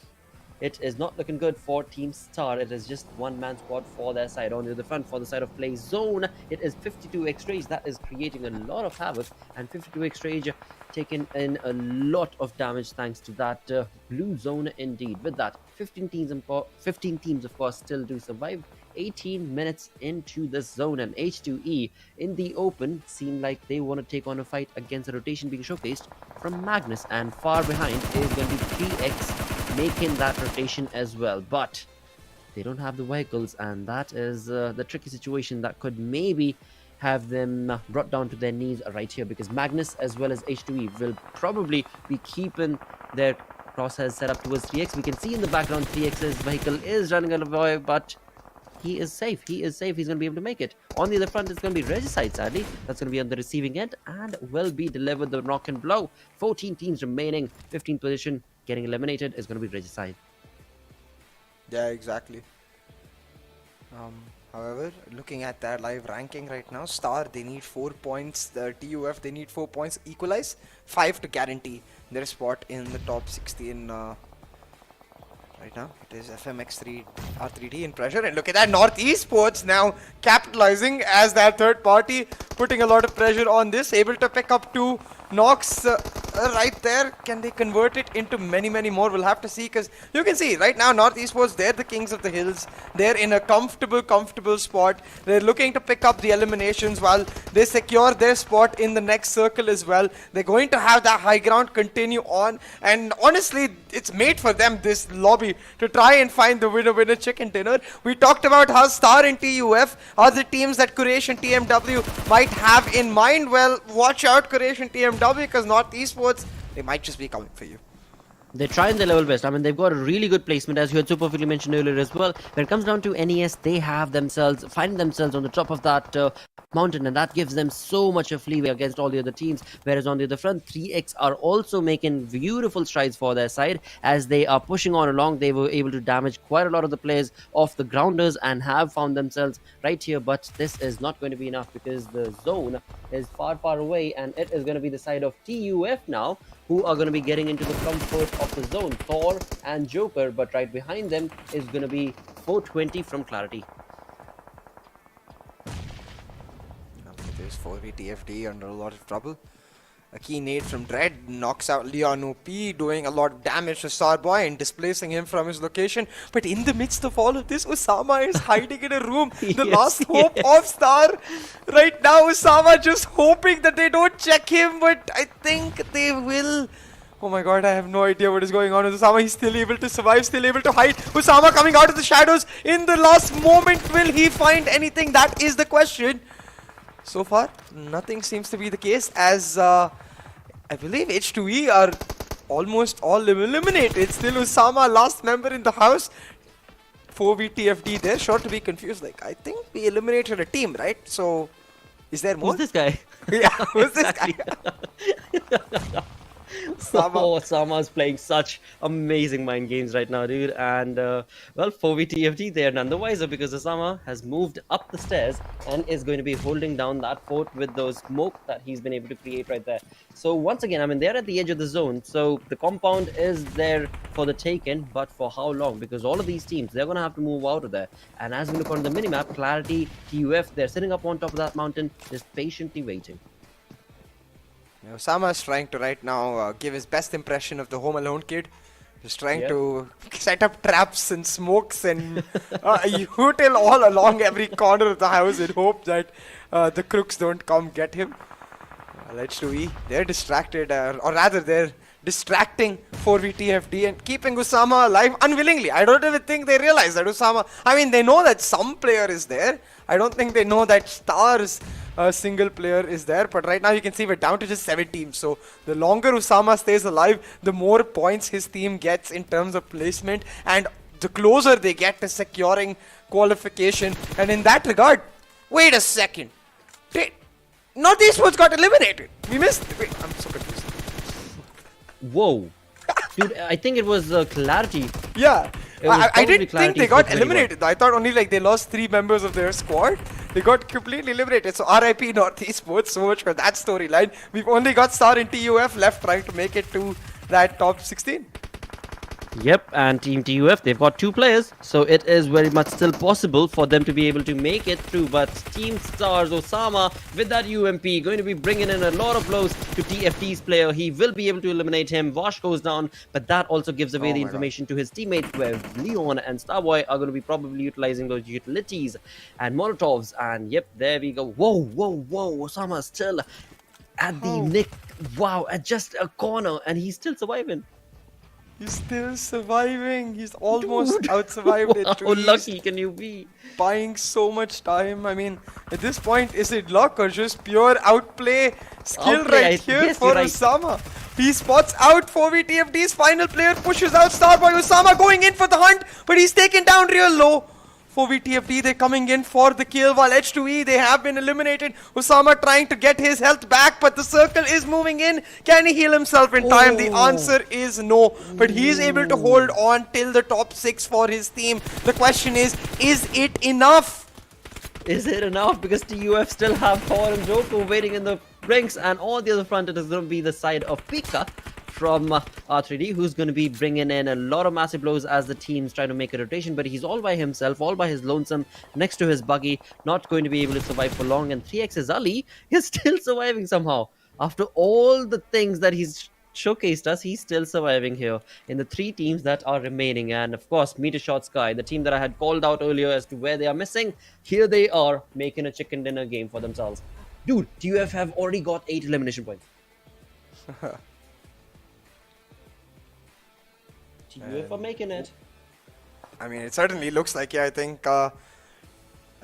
G: it is not looking good for Team Star. It is just one-man squad for their side. On the other front, for the side of Play Zone, it is 52 exchange. That is creating a lot of havoc, and 52 exchange taking in a lot of damage thanks to that blue zone indeed. With that, 15 teams of course still do survive. 18 minutes into this zone, and H2E in the open seem like they want to take on a fight against a rotation being showcased from Magnus, and far behind is going to be 3x making that rotation as well, but they don't have the vehicles, and that is the tricky situation that could maybe have them brought down to their knees right here, because Magnus as well as H2E will probably be keeping their crosshairs set up towards 3x. We can see in the background 3x's vehicle is running away, but he is safe. He is safe. He's going to be able to make it. On the other front, it's going to be Regicide, sadly. That's going to be on the receiving end and will be delivered the knock and blow. 14 teams remaining. 15th position getting eliminated is going to be Regicide.
J: Yeah, exactly. However, looking at their live ranking right now, Star, they need 4 points. The TUF, they need 4 points. Equalize 5 to guarantee their spot in the top 16. Right now, it is FMxR3D in pressure. And look at that, MetershotxSKY now capitalizing as their third party, putting a lot of pressure on this, able to pick up 2 knocks right there. Can they convert it into many more? We'll have to see, because you can see right now MetershotxSKY, they're the kings of the hills. They're in a comfortable spot. They're looking to pick up the eliminations while they secure their spot in the next circle as well. They're going to have that high ground continue on, and honestly it's made for them, this lobby, to try and find the winner chicken dinner. We talked about how Star and TUF are the teams that Quraysh and TMW might have in mind. Well, watch out, Quraysh and TMW, because MetershotxSKY, they might just be coming for you.
G: They're trying their level best. I mean, they've got a really good placement, as you had so perfectly mentioned earlier as well. When it comes down to NES, they have finding themselves on the top of that mountain, and that gives them so much of leeway against all the other teams. Whereas on the other front, 3X are also making beautiful strides for their side as they are pushing on along. They were able to damage quite a lot of the players off the grounders and have found themselves right here. But this is not going to be enough, because the zone is far away, and it is going to be the side of TUF now, who are going to be getting into the comfort of the zone. Thor and Joker, but right behind them is going to be 420 from Clarity.
J: There's 4v under a lot of trouble. A key nade from Dread knocks out Leon OP, doing a lot of damage to Starboy and displacing him from his location. But in the midst of all of this, Osama is hiding in a room. The last hope of Star. Right now, Osama just hoping that they don't check him, but I think they will. Oh my god, I have no idea what is going on with Osama. He's still able to survive, still able to hide. Osama coming out of the shadows in the last moment. Will he find anything? That is the question. So far, nothing seems to be the case, as I believe H2E are almost all eliminated. Still Osama, last member in the house. 4v they're sure to be confused. Like, I think we eliminated a team, right? So, is there more?
G: Who's this guy?
J: Yeah, who's this guy?
G: Osama's playing such amazing mind games right now, dude. And well, 4v they are none the wiser, because Osama has moved up the stairs and is going to be holding down that fort with those smoke that he's been able to create right there. So once again, I mean, they're at the edge of the zone, so the compound is there for the taken, but for how long? Because all of these teams, they're going to have to move out of there. And as we look on the minimap, Clarity, TUF, they're sitting up on top of that mountain, just patiently waiting.
J: Osama is trying to right now give his best impression of the Home Alone kid. He's trying to set up traps and smokes and util all along every corner of the house in hope that the crooks don't come get him. H2E, they're distracted, or rather they're distracting 4v and keeping Osama alive unwillingly. I don't even think they realize that Osama, I mean, they know that some player is there. I don't think they know that Star's single player is there, but right now you can see we're down to just 7 teams. So the longer Osama stays alive, the more points his team gets in terms of placement, and the closer they get to securing qualification. And in that regard, wait a second, MetershotxSKY got eliminated. We missed. Wait, I'm so confused.
G: Whoa. Dude, I think it was Clarity.
J: Yeah. I didn't think they got eliminated.
G: Well.
J: I thought only like they lost 3 members of their squad. They got completely eliminated. So RIP MetershotxSKY, so much for that storyline. We've only got Star and TUF left trying to make it to that top 16.
G: Yep, and Team TUF, they've got 2 players, so it is very much still possible for them to be able to make it through. But Team Stars, Osama, with that UMP, going to be bringing in a lot of blows to TFT's player. He will be able to eliminate him. Vosh goes down, but that also gives away the information to his teammates, where Leon and Starboy are going to be probably utilizing those utilities and Molotovs. And yep, there we go. Whoa, Osama still at the nick. Wow, at just a corner, and he's still surviving.
J: He's still surviving. He's almost out-survived it.
G: How lucky can you be?
J: Buying so much time. I mean, at this point, is it luck or just pure outplay skill right here for Osama? He spots out 4v final player, pushes out Starboy. Osama going in for the hunt, but he's taken down real low. for VTFD. They're coming in for the kill while H2E, they have been eliminated. Usama trying to get his health back, but the circle is moving in. Can he heal himself in time? The answer is no, but he is able to hold on till the top 6 for his team. The question is it enough?
G: Is it enough? Because TUF still have Thor and Joker waiting in the ranks, and on the other front it is going to be the side of Pika from R3D, who's going to be bringing in a lot of massive blows as the teams try to make a rotation, but he's all by himself, all by his lonesome, next to his buggy, not going to be able to survive for long, and 3x's Ali is still surviving somehow. After all the things that he's showcased us, he's still surviving here in the 3 teams that are remaining. And of course, MetershotxSKY, the team that I had called out earlier as to where they are missing, here they are making a chicken dinner game for themselves. Dude, TUF have already got 8 elimination points. TUF are making it.
J: I mean, it certainly looks like, yeah, I think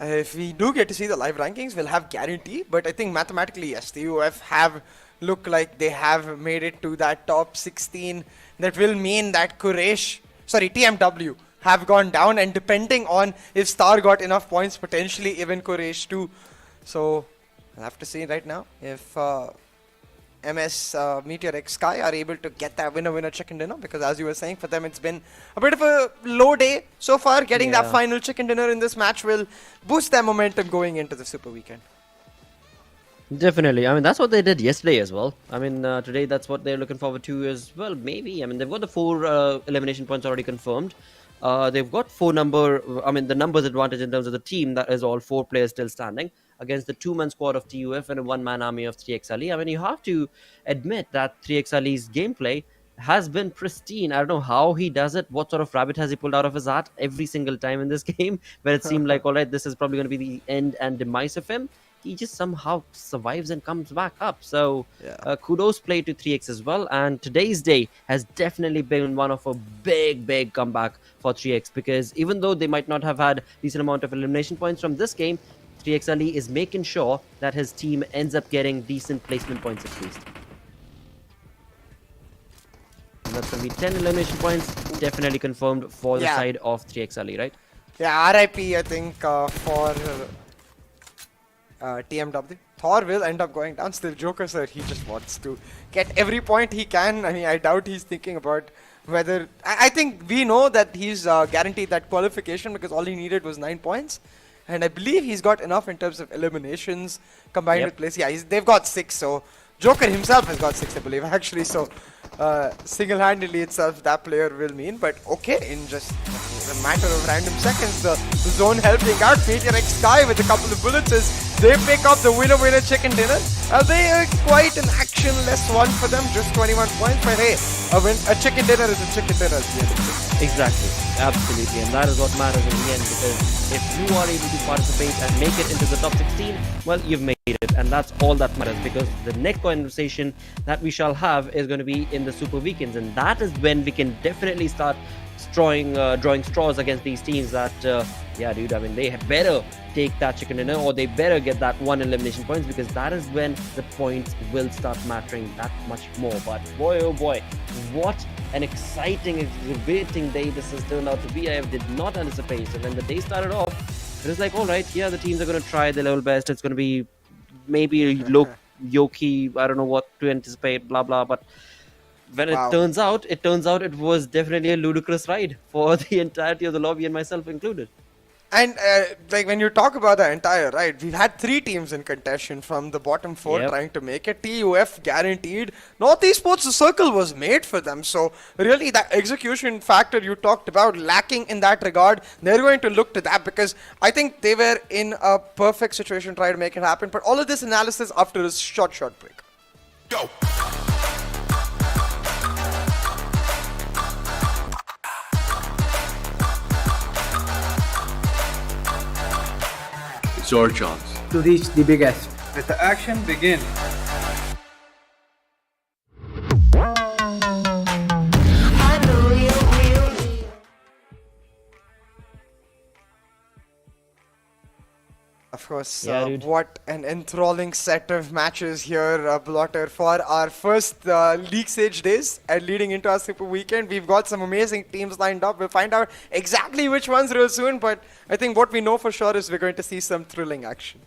J: if we do get to see the live rankings, we'll have guarantee, but I think mathematically, yes, the UF have look like they have made it to that top 16. That will mean that TMW have gone down, and depending on if Star got enough points, potentially even Quraysh too. So we'll have to see right now if MetershotxSKY are able to get that winner chicken dinner, because as you were saying, for them it's been a bit of a low day so far. Getting that final chicken dinner in this match will boost their momentum going into the Super Weekend.
G: Definitely. I mean, that's what they did yesterday as well. I mean, today that's what they're looking forward to as well, maybe. I mean, they've got the 4 elimination points already confirmed. They've got the numbers advantage in terms of the team. That is all 4 players still standing against the 2-man squad of TUF and a 1-man army of 3xLE. I mean, you have to admit that 3xLE's gameplay has been pristine. I don't know how he does it. What sort of rabbit has he pulled out of his hat every single time in this game, where it seemed like, all right, this is probably going to be the end and demise of him. He just somehow survives and comes back up. So kudos play to 3x as well. And today's day has definitely been one of a big comeback for 3x, because even though they might not have had decent amount of elimination points from this game, 3xLE is making sure that his team ends up getting decent placement points at least. And that's going to be 10 elimination points, definitely confirmed for the side of 3xLE, right?
J: Yeah, RIP, I think, for TMW. Thor will end up going down. Still, Joker, sir, he just wants to get every point he can. I mean, I doubt he's thinking about whether... I think we know that he's guaranteed that qualification, because all he needed was 9 points. And I believe he's got enough in terms of eliminations combined with plays. Yeah, they've got 6, so Joker himself has got 6, I believe, actually. So single-handedly itself, that player will mean. But okay, in just a matter of random seconds, the zone helping out. MetershotxSKY with a couple of bullets as they pick up the winner chicken dinner. They quite an actionless one for them, just 21 points. But hey, a chicken dinner is a chicken dinner at the end of it.
G: Exactly, absolutely, and that is what matters in the end, because if you are able to participate and make it into the top 16, well, you've made it, and that's all that matters, because the next conversation that we shall have is going to be in the Super Weekends, and that is when we can definitely start drawing straws against these teams that, yeah, dude, I mean, they better take that chicken dinner, or they better get that 1 elimination points, because that is when the points will start mattering that much more. But boy, oh boy, what an exciting, exhilarating day this has turned out to be. I did not anticipate. So when the day started off, it was like, all right, yeah, the teams are going to try their level best. It's going to be maybe low-key, I don't know what to anticipate, blah, blah. But when it turns out it was definitely a ludicrous ride for the entirety of the lobby, and myself included.
J: And like when you talk about the entire ride, we've had 3 teams in contention from the bottom 4 trying to make it. TUF guaranteed. MetershotxSKY, the circle was made for them. So really that execution factor you talked about lacking in that regard, they're going to look to that, because I think they were in a perfect situation trying to make it happen. But all of this analysis after a short break.
D: Go!
E: It's our chance
H: to reach the biggest. Let the action begin.
J: course.
G: Yeah, dude.
J: What an enthralling set of matches here, Blotter, for our first league stage days and leading into our Super Weekend. We've got some amazing teams lined up. We'll find out exactly which ones real soon, but I think what we know for sure is we're going to see some thrilling action.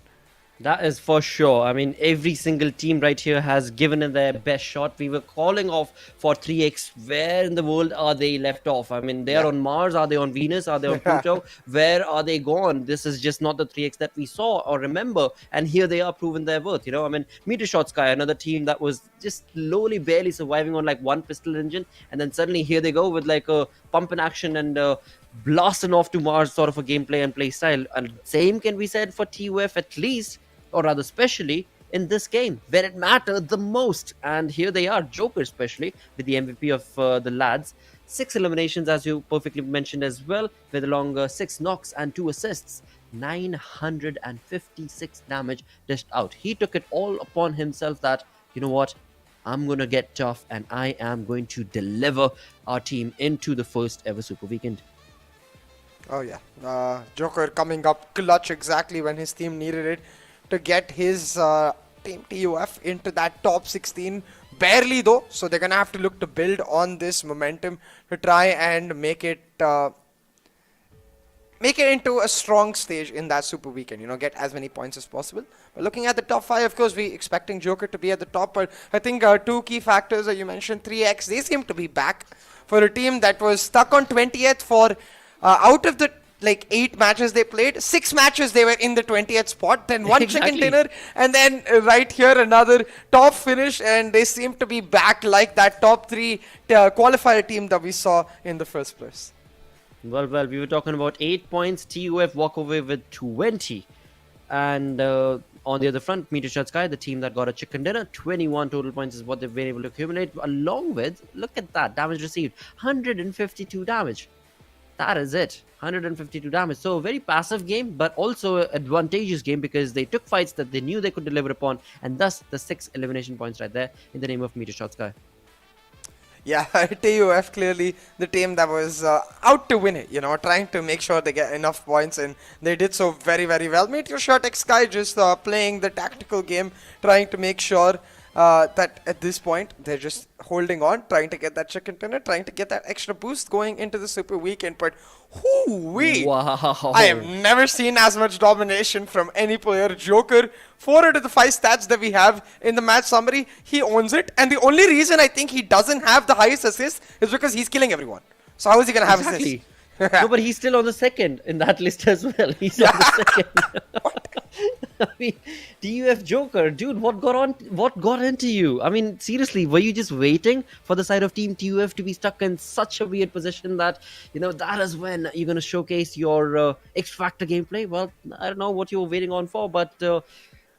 G: That is for sure. I mean, every single team right here has given it their best shot. We were calling off for 3x. Where in the world are they left off? I mean, they are on Mars. Are they on Venus? Are they on Pluto? Where are they gone? This is just not the 3x that we saw or remember. And here they are proving their worth. You know, I mean, MetershotxSKY, another team that was just slowly, barely surviving on like one pistol engine. And then suddenly here they go with like a pump in action and blasting off to Mars sort of a gameplay and play style. And same can be said for TUF at least, or rather especially in this game where it mattered the most. And here they are, Joker especially with the MVP of the lads. 6 eliminations, as you perfectly mentioned as well, with along 6 knocks and 2 assists. 956 damage dished out. He took it all upon himself that, you know what, I'm going to get tough and I am going to deliver our team into the first ever Super Weekend.
J: Oh yeah, Joker coming up clutch exactly when his team needed it to get his team TUF into that top 16. Barely though, so they're gonna have to look to build on this momentum to try and make it into a strong stage in that Super Weekend, you know, get as many points as possible. But looking at the top 5, of course, we expecting Joker to be at the top, but I think 2 key factors that you mentioned, 3x, they seem to be back for a team that was stuck on 20th for out of the like 8 matches they played, 6 matches they were in the 20th spot, then 1 chicken dinner, and then right here another top finish, and they seem to be back like that top 3 qualifier team that we saw in the first place.
G: Well, we were talking about 8 points. TUF walk away with 20. And on the other front, MetershotxSKY, the team that got a chicken dinner, 21 total points is what they've been able to accumulate. Along with, look at that, damage received, 152 damage. That is it, 152 damage. So a very passive game, but also an advantageous game because they took fights that they knew they could deliver upon, and thus the 6 elimination points right there in the name of MetershotxSKY.
J: Yeah, TUF clearly the team that was out to win it, you know, trying to make sure they get enough points, and they did so very, very well. MetershotxSKY just playing the tactical game, trying to make sure that at this point they're just holding on, trying to get that chicken dinner, trying to get that extra boost going into the Super Weekend. But whoo-wee!
G: Wow!
J: I have never seen as much domination from any player. Joker, 4 out of the 5 stats that we have in the match summary, he owns it. And the only reason I think he doesn't have the highest assist is because he's killing everyone. So how is he going to have assists?
G: No, but he's still on the second in that list as well. He's on the second. I mean, TUF Joker, dude, what got into you? I mean, seriously, were you just waiting for the side of Team TUF to be stuck in such a weird position that, you know, that is when you're going to showcase your X-Factor gameplay? Well, I don't know what you were waiting on for, but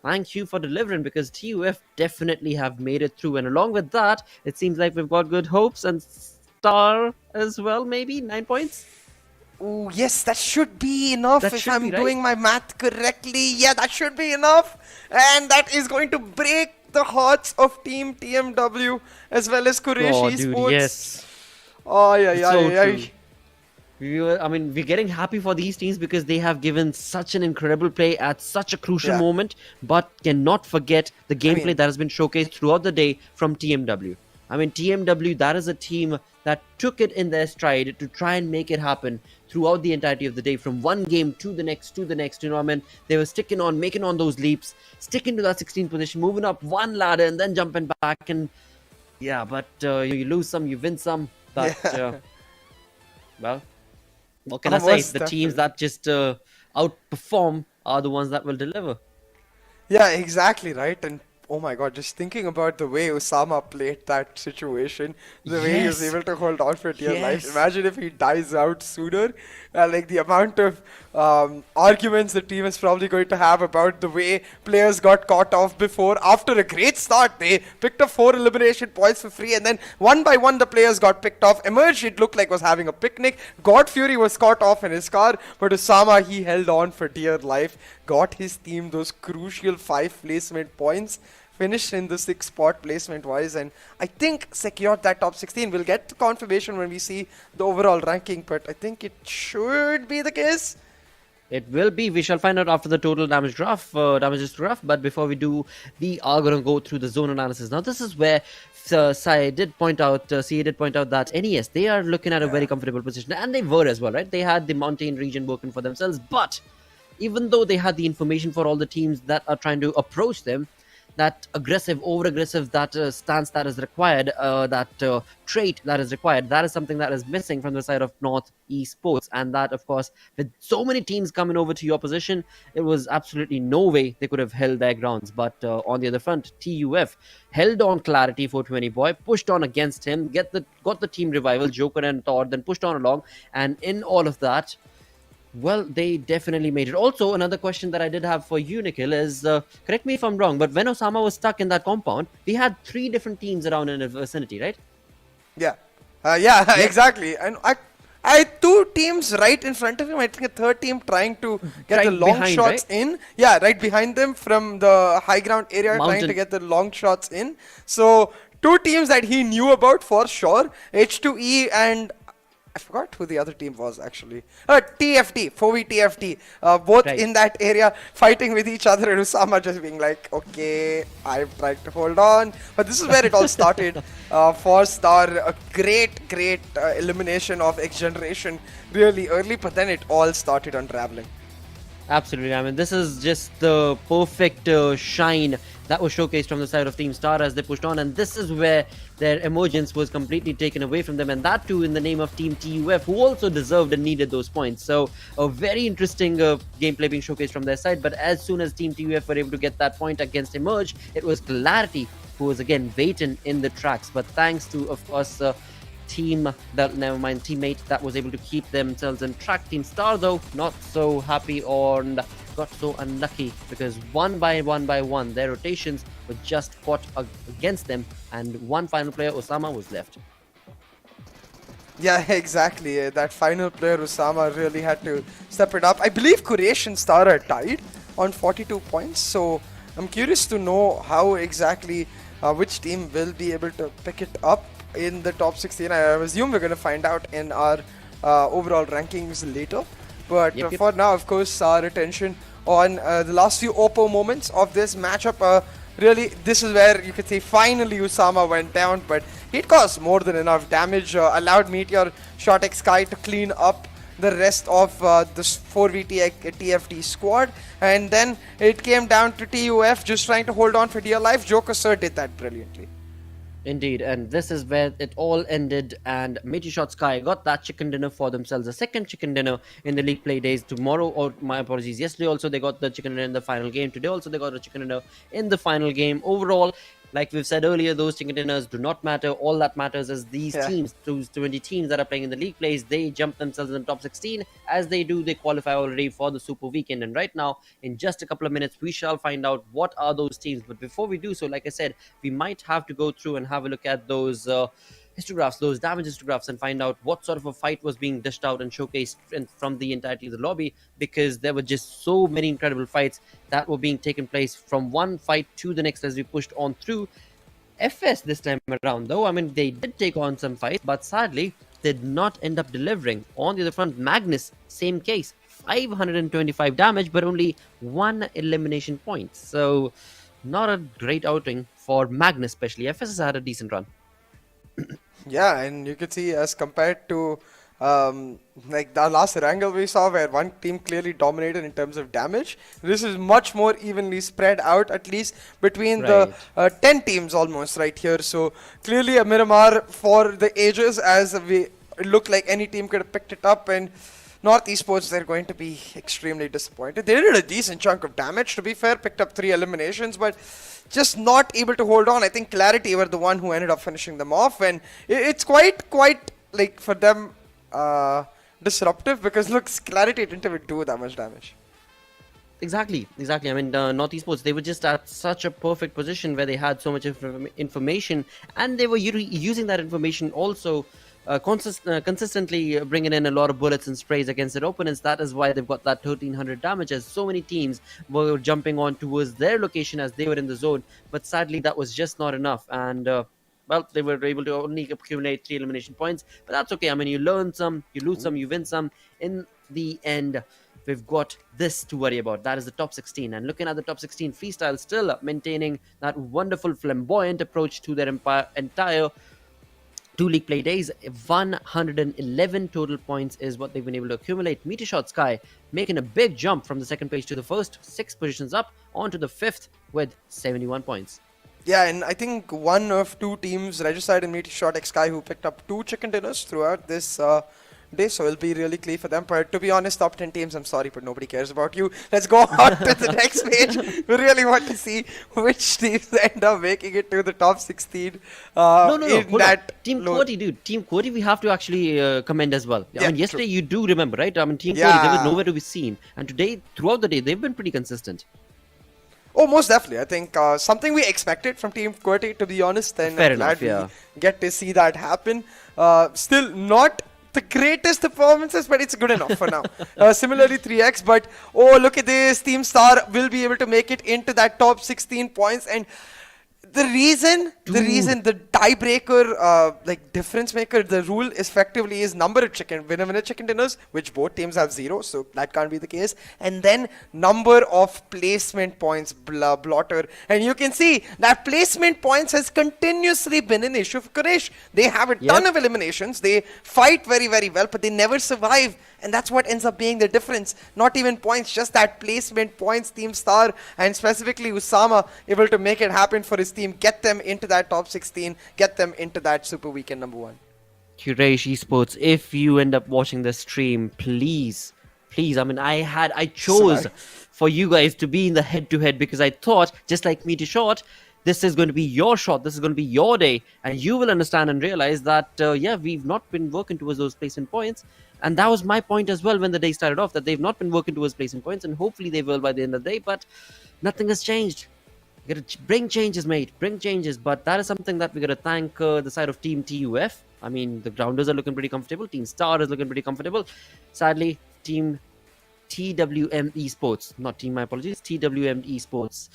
G: thank you for delivering, because TUF definitely have made it through. And along with that, it seems like we've got good hopes, and Star as well, maybe 9 points.
J: Oh, yes, that should be enough if I'm doing my math correctly. Yeah, that should be enough. And that is going to break the hearts of Team TMW as well as Quraysh Esports.
G: Dude, yes.
J: Oh, yeah.
G: We're getting happy for these teams because they have given such an incredible play at such a crucial moment, but cannot forget the gameplay that has been showcased throughout the day from TMW. I mean, TMW, that is a team that took it in their stride to try and make it happen throughout the entirety of the day, from one game to the next, you know what I mean? They were sticking on, making on those leaps, sticking to that 16th position, moving up one ladder and then jumping back. And yeah, but you lose some, you win some. But, well, what can I say? The teams that just outperform are the ones that will deliver.
J: Yeah, exactly, right? And oh my god, just thinking about the way Osama played that situation, the way he was able to hold on for dear life. Imagine if he dies out sooner. Like the amount of arguments the team is probably going to have about the way players got caught off before. After a great start, they picked up 4 elimination points for free, and then one by one the players got picked off. Emerged, it looked like was having a picnic. God Fury was caught off in his car, but Osama, he held on for dear life, got his team those crucial 5 placement points, finished in the 6th spot placement wise, and I think secured that top 16. We'll get the confirmation when we see the overall ranking, but I think it should be the case.
G: It will be. We shall find out after the total damage graph, damages graph. But before we do, we are going to go through the zone analysis. Now, this is where CA did point out that NES, they are looking at a very comfortable position, and they were as well, right? They had the mountain region working for themselves, but even though they had the information for all the teams that are trying to approach them, that aggressive, over-aggressive, that stance that is required, that trait that is required, that is something that is missing from the side of MetershotxSKY. And that, of course, with so many teams coming over to your position, it was absolutely no way they could have held their grounds. But on the other front, TUF held on Clarity 420 boy, pushed on against him, got the team revival, Joker and Thor, then pushed on along. And in all of that, well, they definitely made it. Also, another question that I did have for you, Nikhil, is, correct me if I'm wrong, but when Osama was stuck in that compound, we had 3 different teams around in the vicinity, right?
J: Yeah. Exactly. And I had 2 teams right in front of him. I think a third team trying to get
G: Right
J: the long
G: behind,
J: shots
G: right?
J: in. Yeah, right behind them from the high ground area, trying to
G: Mountain.
J: get the long shots in. So, 2 teams that he knew about for sure. H2E and I forgot who the other team was actually. TFT, 4v TFT. Both
G: Right.
J: in that area fighting with each other, and Usama just being like, okay, I'm trying to hold on. But this is where it all started. For Star, a great elimination of XGeneration really early, but then it all started unraveling.
G: Absolutely. I mean, this is just the perfect shine that was showcased from the side of Team Star as they pushed on, and this is where their emergence was completely taken away from them, and that too in the name of Team TUF, who also deserved and needed those points. So a very interesting gameplay being showcased from their side, but as soon as Team TUF were able to get that point against Emerge, it was Clarity who was again waiting in the tracks. But thanks to, of course, teammate that was able to keep themselves in track. Team Star, though, not so happy and got so unlucky, because one by one their rotations were just fought against them, and one final player, Osama, was left.
J: Yeah, exactly. That final player, Usama, really had to step it up. I believe Quraysh and Star are tied on 42 points, so I'm curious to know how exactly which team will be able to pick it up in the top 16. I assume we're going to find out in our overall rankings later. But for now, of course, our attention on the last few Oppo moments of this matchup. Really, this is where you could say finally Usama went down, but it caused more than enough damage, allowed MetershotxSKY to clean up the rest of this 4v TFT squad, and then it came down to TUF just trying to hold on for dear life. Joker Sir did that brilliantly.
G: Indeed, and this is where it all ended, and MetershotxSKY got that chicken dinner for themselves, a second chicken dinner in the league play days. Tomorrow, or my apologies, yesterday also they got the chicken dinner in the final game. Today also they got a chicken dinner in the final game. Overall, like we've said earlier, those chicken dinners do not matter. All that matters is these teams, those 20 teams that are playing in the league plays, they jump themselves in the top 16. As they do, they qualify already for the Super Weekend. And right now, in just a couple of minutes, we shall find out what are those teams. But before we do so, like I said, we might have to go through and have a look at those histographs, those damage histographs, and find out what sort of a fight was being dished out and showcased from the entirety of the lobby, because there were just so many incredible fights that were being taken place from one fight to the next as we pushed on through. FS this time around, though, I mean, they did take on some fights, but sadly did not end up delivering. On the other front, Magnus, same case, 525 damage, but only 1 elimination point. So not a great outing for Magnus, especially. FS has had a decent run.
J: Yeah, and you could see as compared to like the last Erangel we saw, where one team clearly dominated in terms of damage, this is much more evenly spread out, at least between the 10 teams almost right here. So clearly a Miramar for the ages, as we look like any team could have picked it up, and MetershotxSKY, they're going to be extremely disappointed. They did a decent chunk of damage, to be fair, picked up 3 eliminations, but just not able to hold on. I think Clarity were the one who ended up finishing them off, and it's quite like for them disruptive, because look, Clarity didn't even do that much damage.
G: Exactly. I mean, MetershotxSKY, they were just at such a perfect position where they had so much information, and they were using that information also consistently bringing in a lot of bullets and sprays against their opponents. That is why they've got that 1300 damage, as so many teams were jumping on towards their location as they were in the zone. But sadly, that was just not enough, and well, they were able to only accumulate 3 elimination points, but that's okay. I mean, you learn some, you lose some, you win some. In the end, we've got this to worry about. That is the top 16. And looking at the top 16, Freestyle still maintaining that wonderful flamboyant approach to their entire 2 league play days. 111 total points is what they've been able to accumulate. MetershotxSKY making a big jump from the second place to the first, 6 positions up, onto the 5th with 71 points.
J: Yeah, and I think one of 2 teams, Regicide and MetershotxSKY, who picked up 2 chicken dinners throughout this day, so it'll be really clear for them. But to be honest, top 10 teams, I'm sorry, but nobody cares about you. Let's go on to the next page. We really want to see which teams end up making it to the top 16.
G: No. Hold on. Team QWERTY, dude. Team QWERTY, we have to actually commend as well. I mean, yesterday you do remember, right? I mean, Team QWERTY, they were nowhere to be seen. And today, throughout the day, they've been pretty consistent.
J: Oh, most definitely. I think something we expected from Team QWERTY, to be honest, and
G: Fair
J: I'm glad
G: enough,
J: we get to see that happen. Still not the greatest performances, but it's good enough for now. Similarly, 3x, but oh, look at this. Team Star will be able to make it into that top 16 points, and the reason, the tiebreaker, like difference maker, the rule effectively is number of winner chicken dinners, which both teams have 0, so that can't be the case. And then number of placement points, blotter. And you can see that placement points has continuously been an issue for Quraysh. They have a ton of eliminations. They fight very, very well, but they never survive. And that's what ends up being the difference. Not even points, just that placement points. Team Star and specifically Usama able to make it happen for his team, get them into that top 16, get them into that Super Weekend number 1.
G: Quraysh Esports, if you end up watching the stream, please, I mean, I chose for you guys to be in the head-to-head because I thought, just like me to shot, this is going to be your shot, this is going to be your day, and you will understand and realize that, yeah, we've not been working towards those placement points. And that was my point as well when the day started off, that they've not been working towards placement points, and hopefully they will by the end of the day, but nothing has changed. We got to bring changes, mate. Bring changes. But that is something that we got to thank the side of Team TUF. I mean, the grounders are looking pretty comfortable. Team Star is looking pretty comfortable. Sadly, Team TmwEsports, not Team, my apologies, TmwEsports.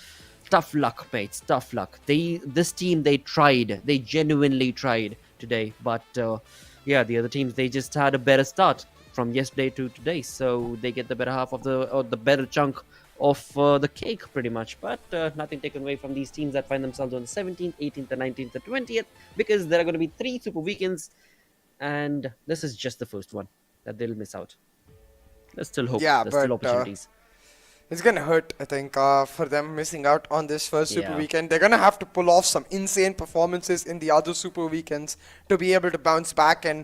G: Tough luck, mates. Tough luck. This team, they tried. They genuinely tried today. But yeah, the other teams, they just had a better start from yesterday to today. So they get the better half of the better chunk of the cake pretty much, but nothing taken away from these teams that find themselves on the 17th, 18th, and 19th, and 20th, because there are going to be 3 super weekends, and this is just the first one that they'll miss out. There's still hope.
J: Yeah,
G: there's
J: but
G: still opportunities.
J: It's gonna hurt, I think, for them missing out on this first Super Weekend. They're gonna have to pull off some insane performances in the other Super Weekends to be able to bounce back and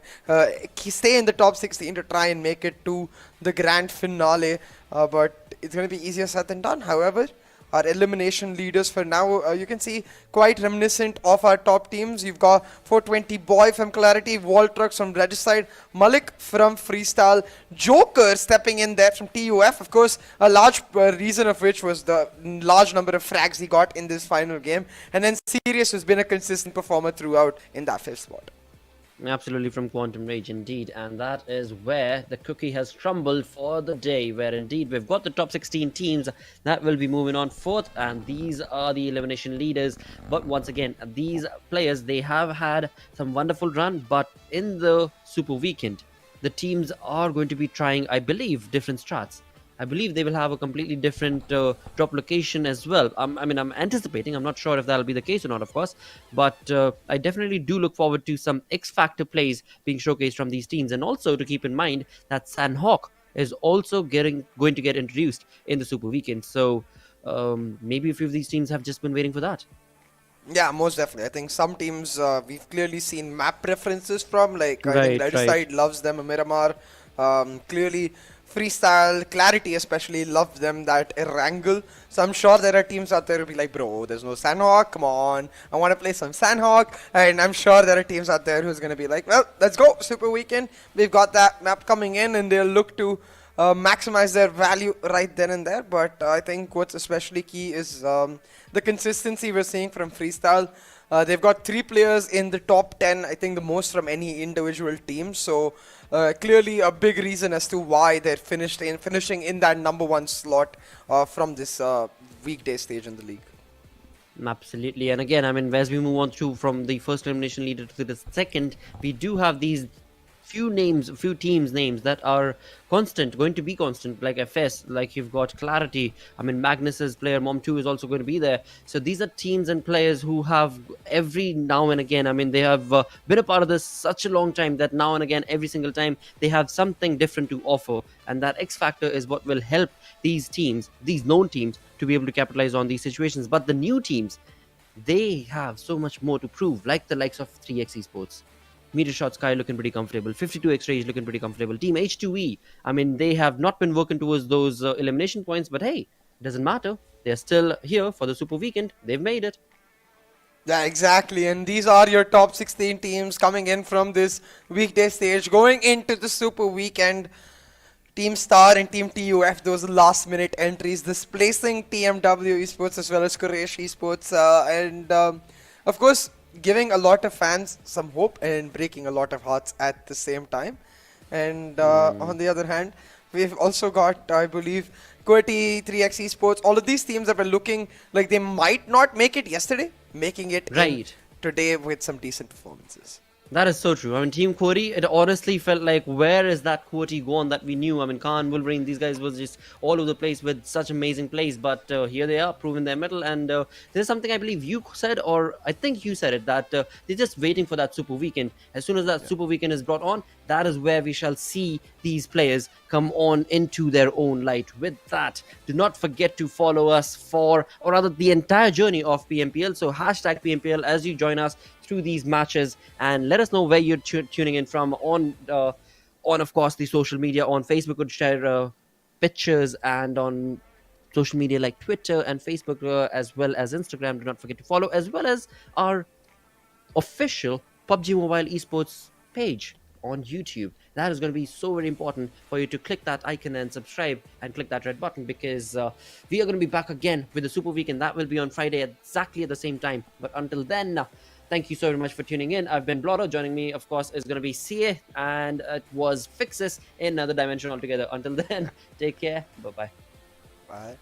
J: stay in the top 16 to try and make it to the grand finale. But it's gonna be easier said than done. However, our elimination leaders for now, you can see quite reminiscent of our top teams. You've got 420 Boy from Clarity, Waltrucks from Regicide, Malik from Freestyle, Joker stepping in there from TUF. Of course, a large reason of which was the large number of frags he got in this final game. And then Sirius has been a consistent performer throughout in that 5th spot.
G: Absolutely, from Quantum Rage indeed, and that is where the cookie has crumbled for the day, where indeed we've got the top 16 teams that will be moving on forth, and these are the elimination leaders. But once again, these players, they have had some wonderful run, but in the Super Weekend, the teams are going to be trying, I believe, different strats. I believe they will have a completely different drop location as well. I mean, I'm anticipating. I'm not sure if that'll be the case or not, of course. But I definitely do look forward to some X-Factor plays being showcased from these teams. And also to keep in mind that Sandhawk is also going to get introduced in the Super Weekend. So maybe a few of these teams have just been waiting for that.
J: Yeah, most definitely. I think some teams we've clearly seen map preferences from. Like, I think Regicide loves them, Miramar. Clearly, Freestyle, Clarity especially, loves them, that Erangel. So I'm sure there are teams out there who'll be like, bro, there's no Sandhawk, come on, I want to play some Sandhawk. And I'm sure there are teams out there who's going to be like, well, let's go, Super Weekend. We've got that map coming in, and they'll look to maximize their value right then and there. But I think what's especially key is the consistency we're seeing from Freestyle. They've got 3 players in the top 10, I think the most from any individual team. So clearly a big reason as to why they're finishing in that number 1 slot from this weekday stage in the league.
G: Absolutely. And again, I mean, as we move on from the first elimination leader to the second, we do have these few teams names that are going to be constant, like FS, like you've got Clarity. I mean, Magnus's player Mom2 is also going to be there. So these are teams and players who have every now and again, I mean, they have been a part of this such a long time that now and again, every single time, they have something different to offer. And that X factor is what will help these teams, these known teams, to be able to capitalize on these situations. But the new teams, they have so much more to prove, like the likes of 3x Esports. MetershotxSKY looking pretty comfortable. 52x Rage looking pretty comfortable. Team H2E, I mean, they have not been working towards those elimination points, but hey, it doesn't matter. They're still here for the Super Weekend. They've made it.
J: Yeah, exactly. And these are your top 16 teams coming in from this weekday stage, going into the Super Weekend. Team Star and Team TUF, those last minute entries, displacing TmwEsports as well as Quraysh Esports. And of course, giving a lot of fans some hope and breaking a lot of hearts at the same time. And on the other hand, we've also got, I believe, QWERTY, 3x Esports. All of these teams that were looking like they might not make it yesterday, making it today with some decent performances.
G: That is so true. I mean, Team QWERTY, it honestly felt like, where is that QWERTY gone that we knew? I mean, Khan, Wolverine, these guys was just all over the place with such amazing plays. But here they are, proving their mettle. And there's something I believe you said, or I think you said it, that they're just waiting for that Super Weekend. As soon as that Super Weekend is brought on, that is where we shall see these players come on into their own light. With that, do not forget to follow us for, or rather, the entire journey of PMPL. So hashtag PMPL as you join us through these matches, and let us know where you're tuning in from on of course the social media. On Facebook, would share pictures, and on social media like Twitter and Facebook, as well as Instagram. Do not forget to follow, as well as our official PUBG Mobile Esports page on YouTube. That is going to be so very important for you to click that icon and subscribe and click that red button, because we are going to be back again with the Super Weekend. That will be on Friday exactly at the same time. But until then, thank you so very much for tuning in. I've been Blotto. Joining me, of course, is going to be CA, and it was Fixes in another dimension altogether. Until then, take care. Bye-bye.
J: Bye.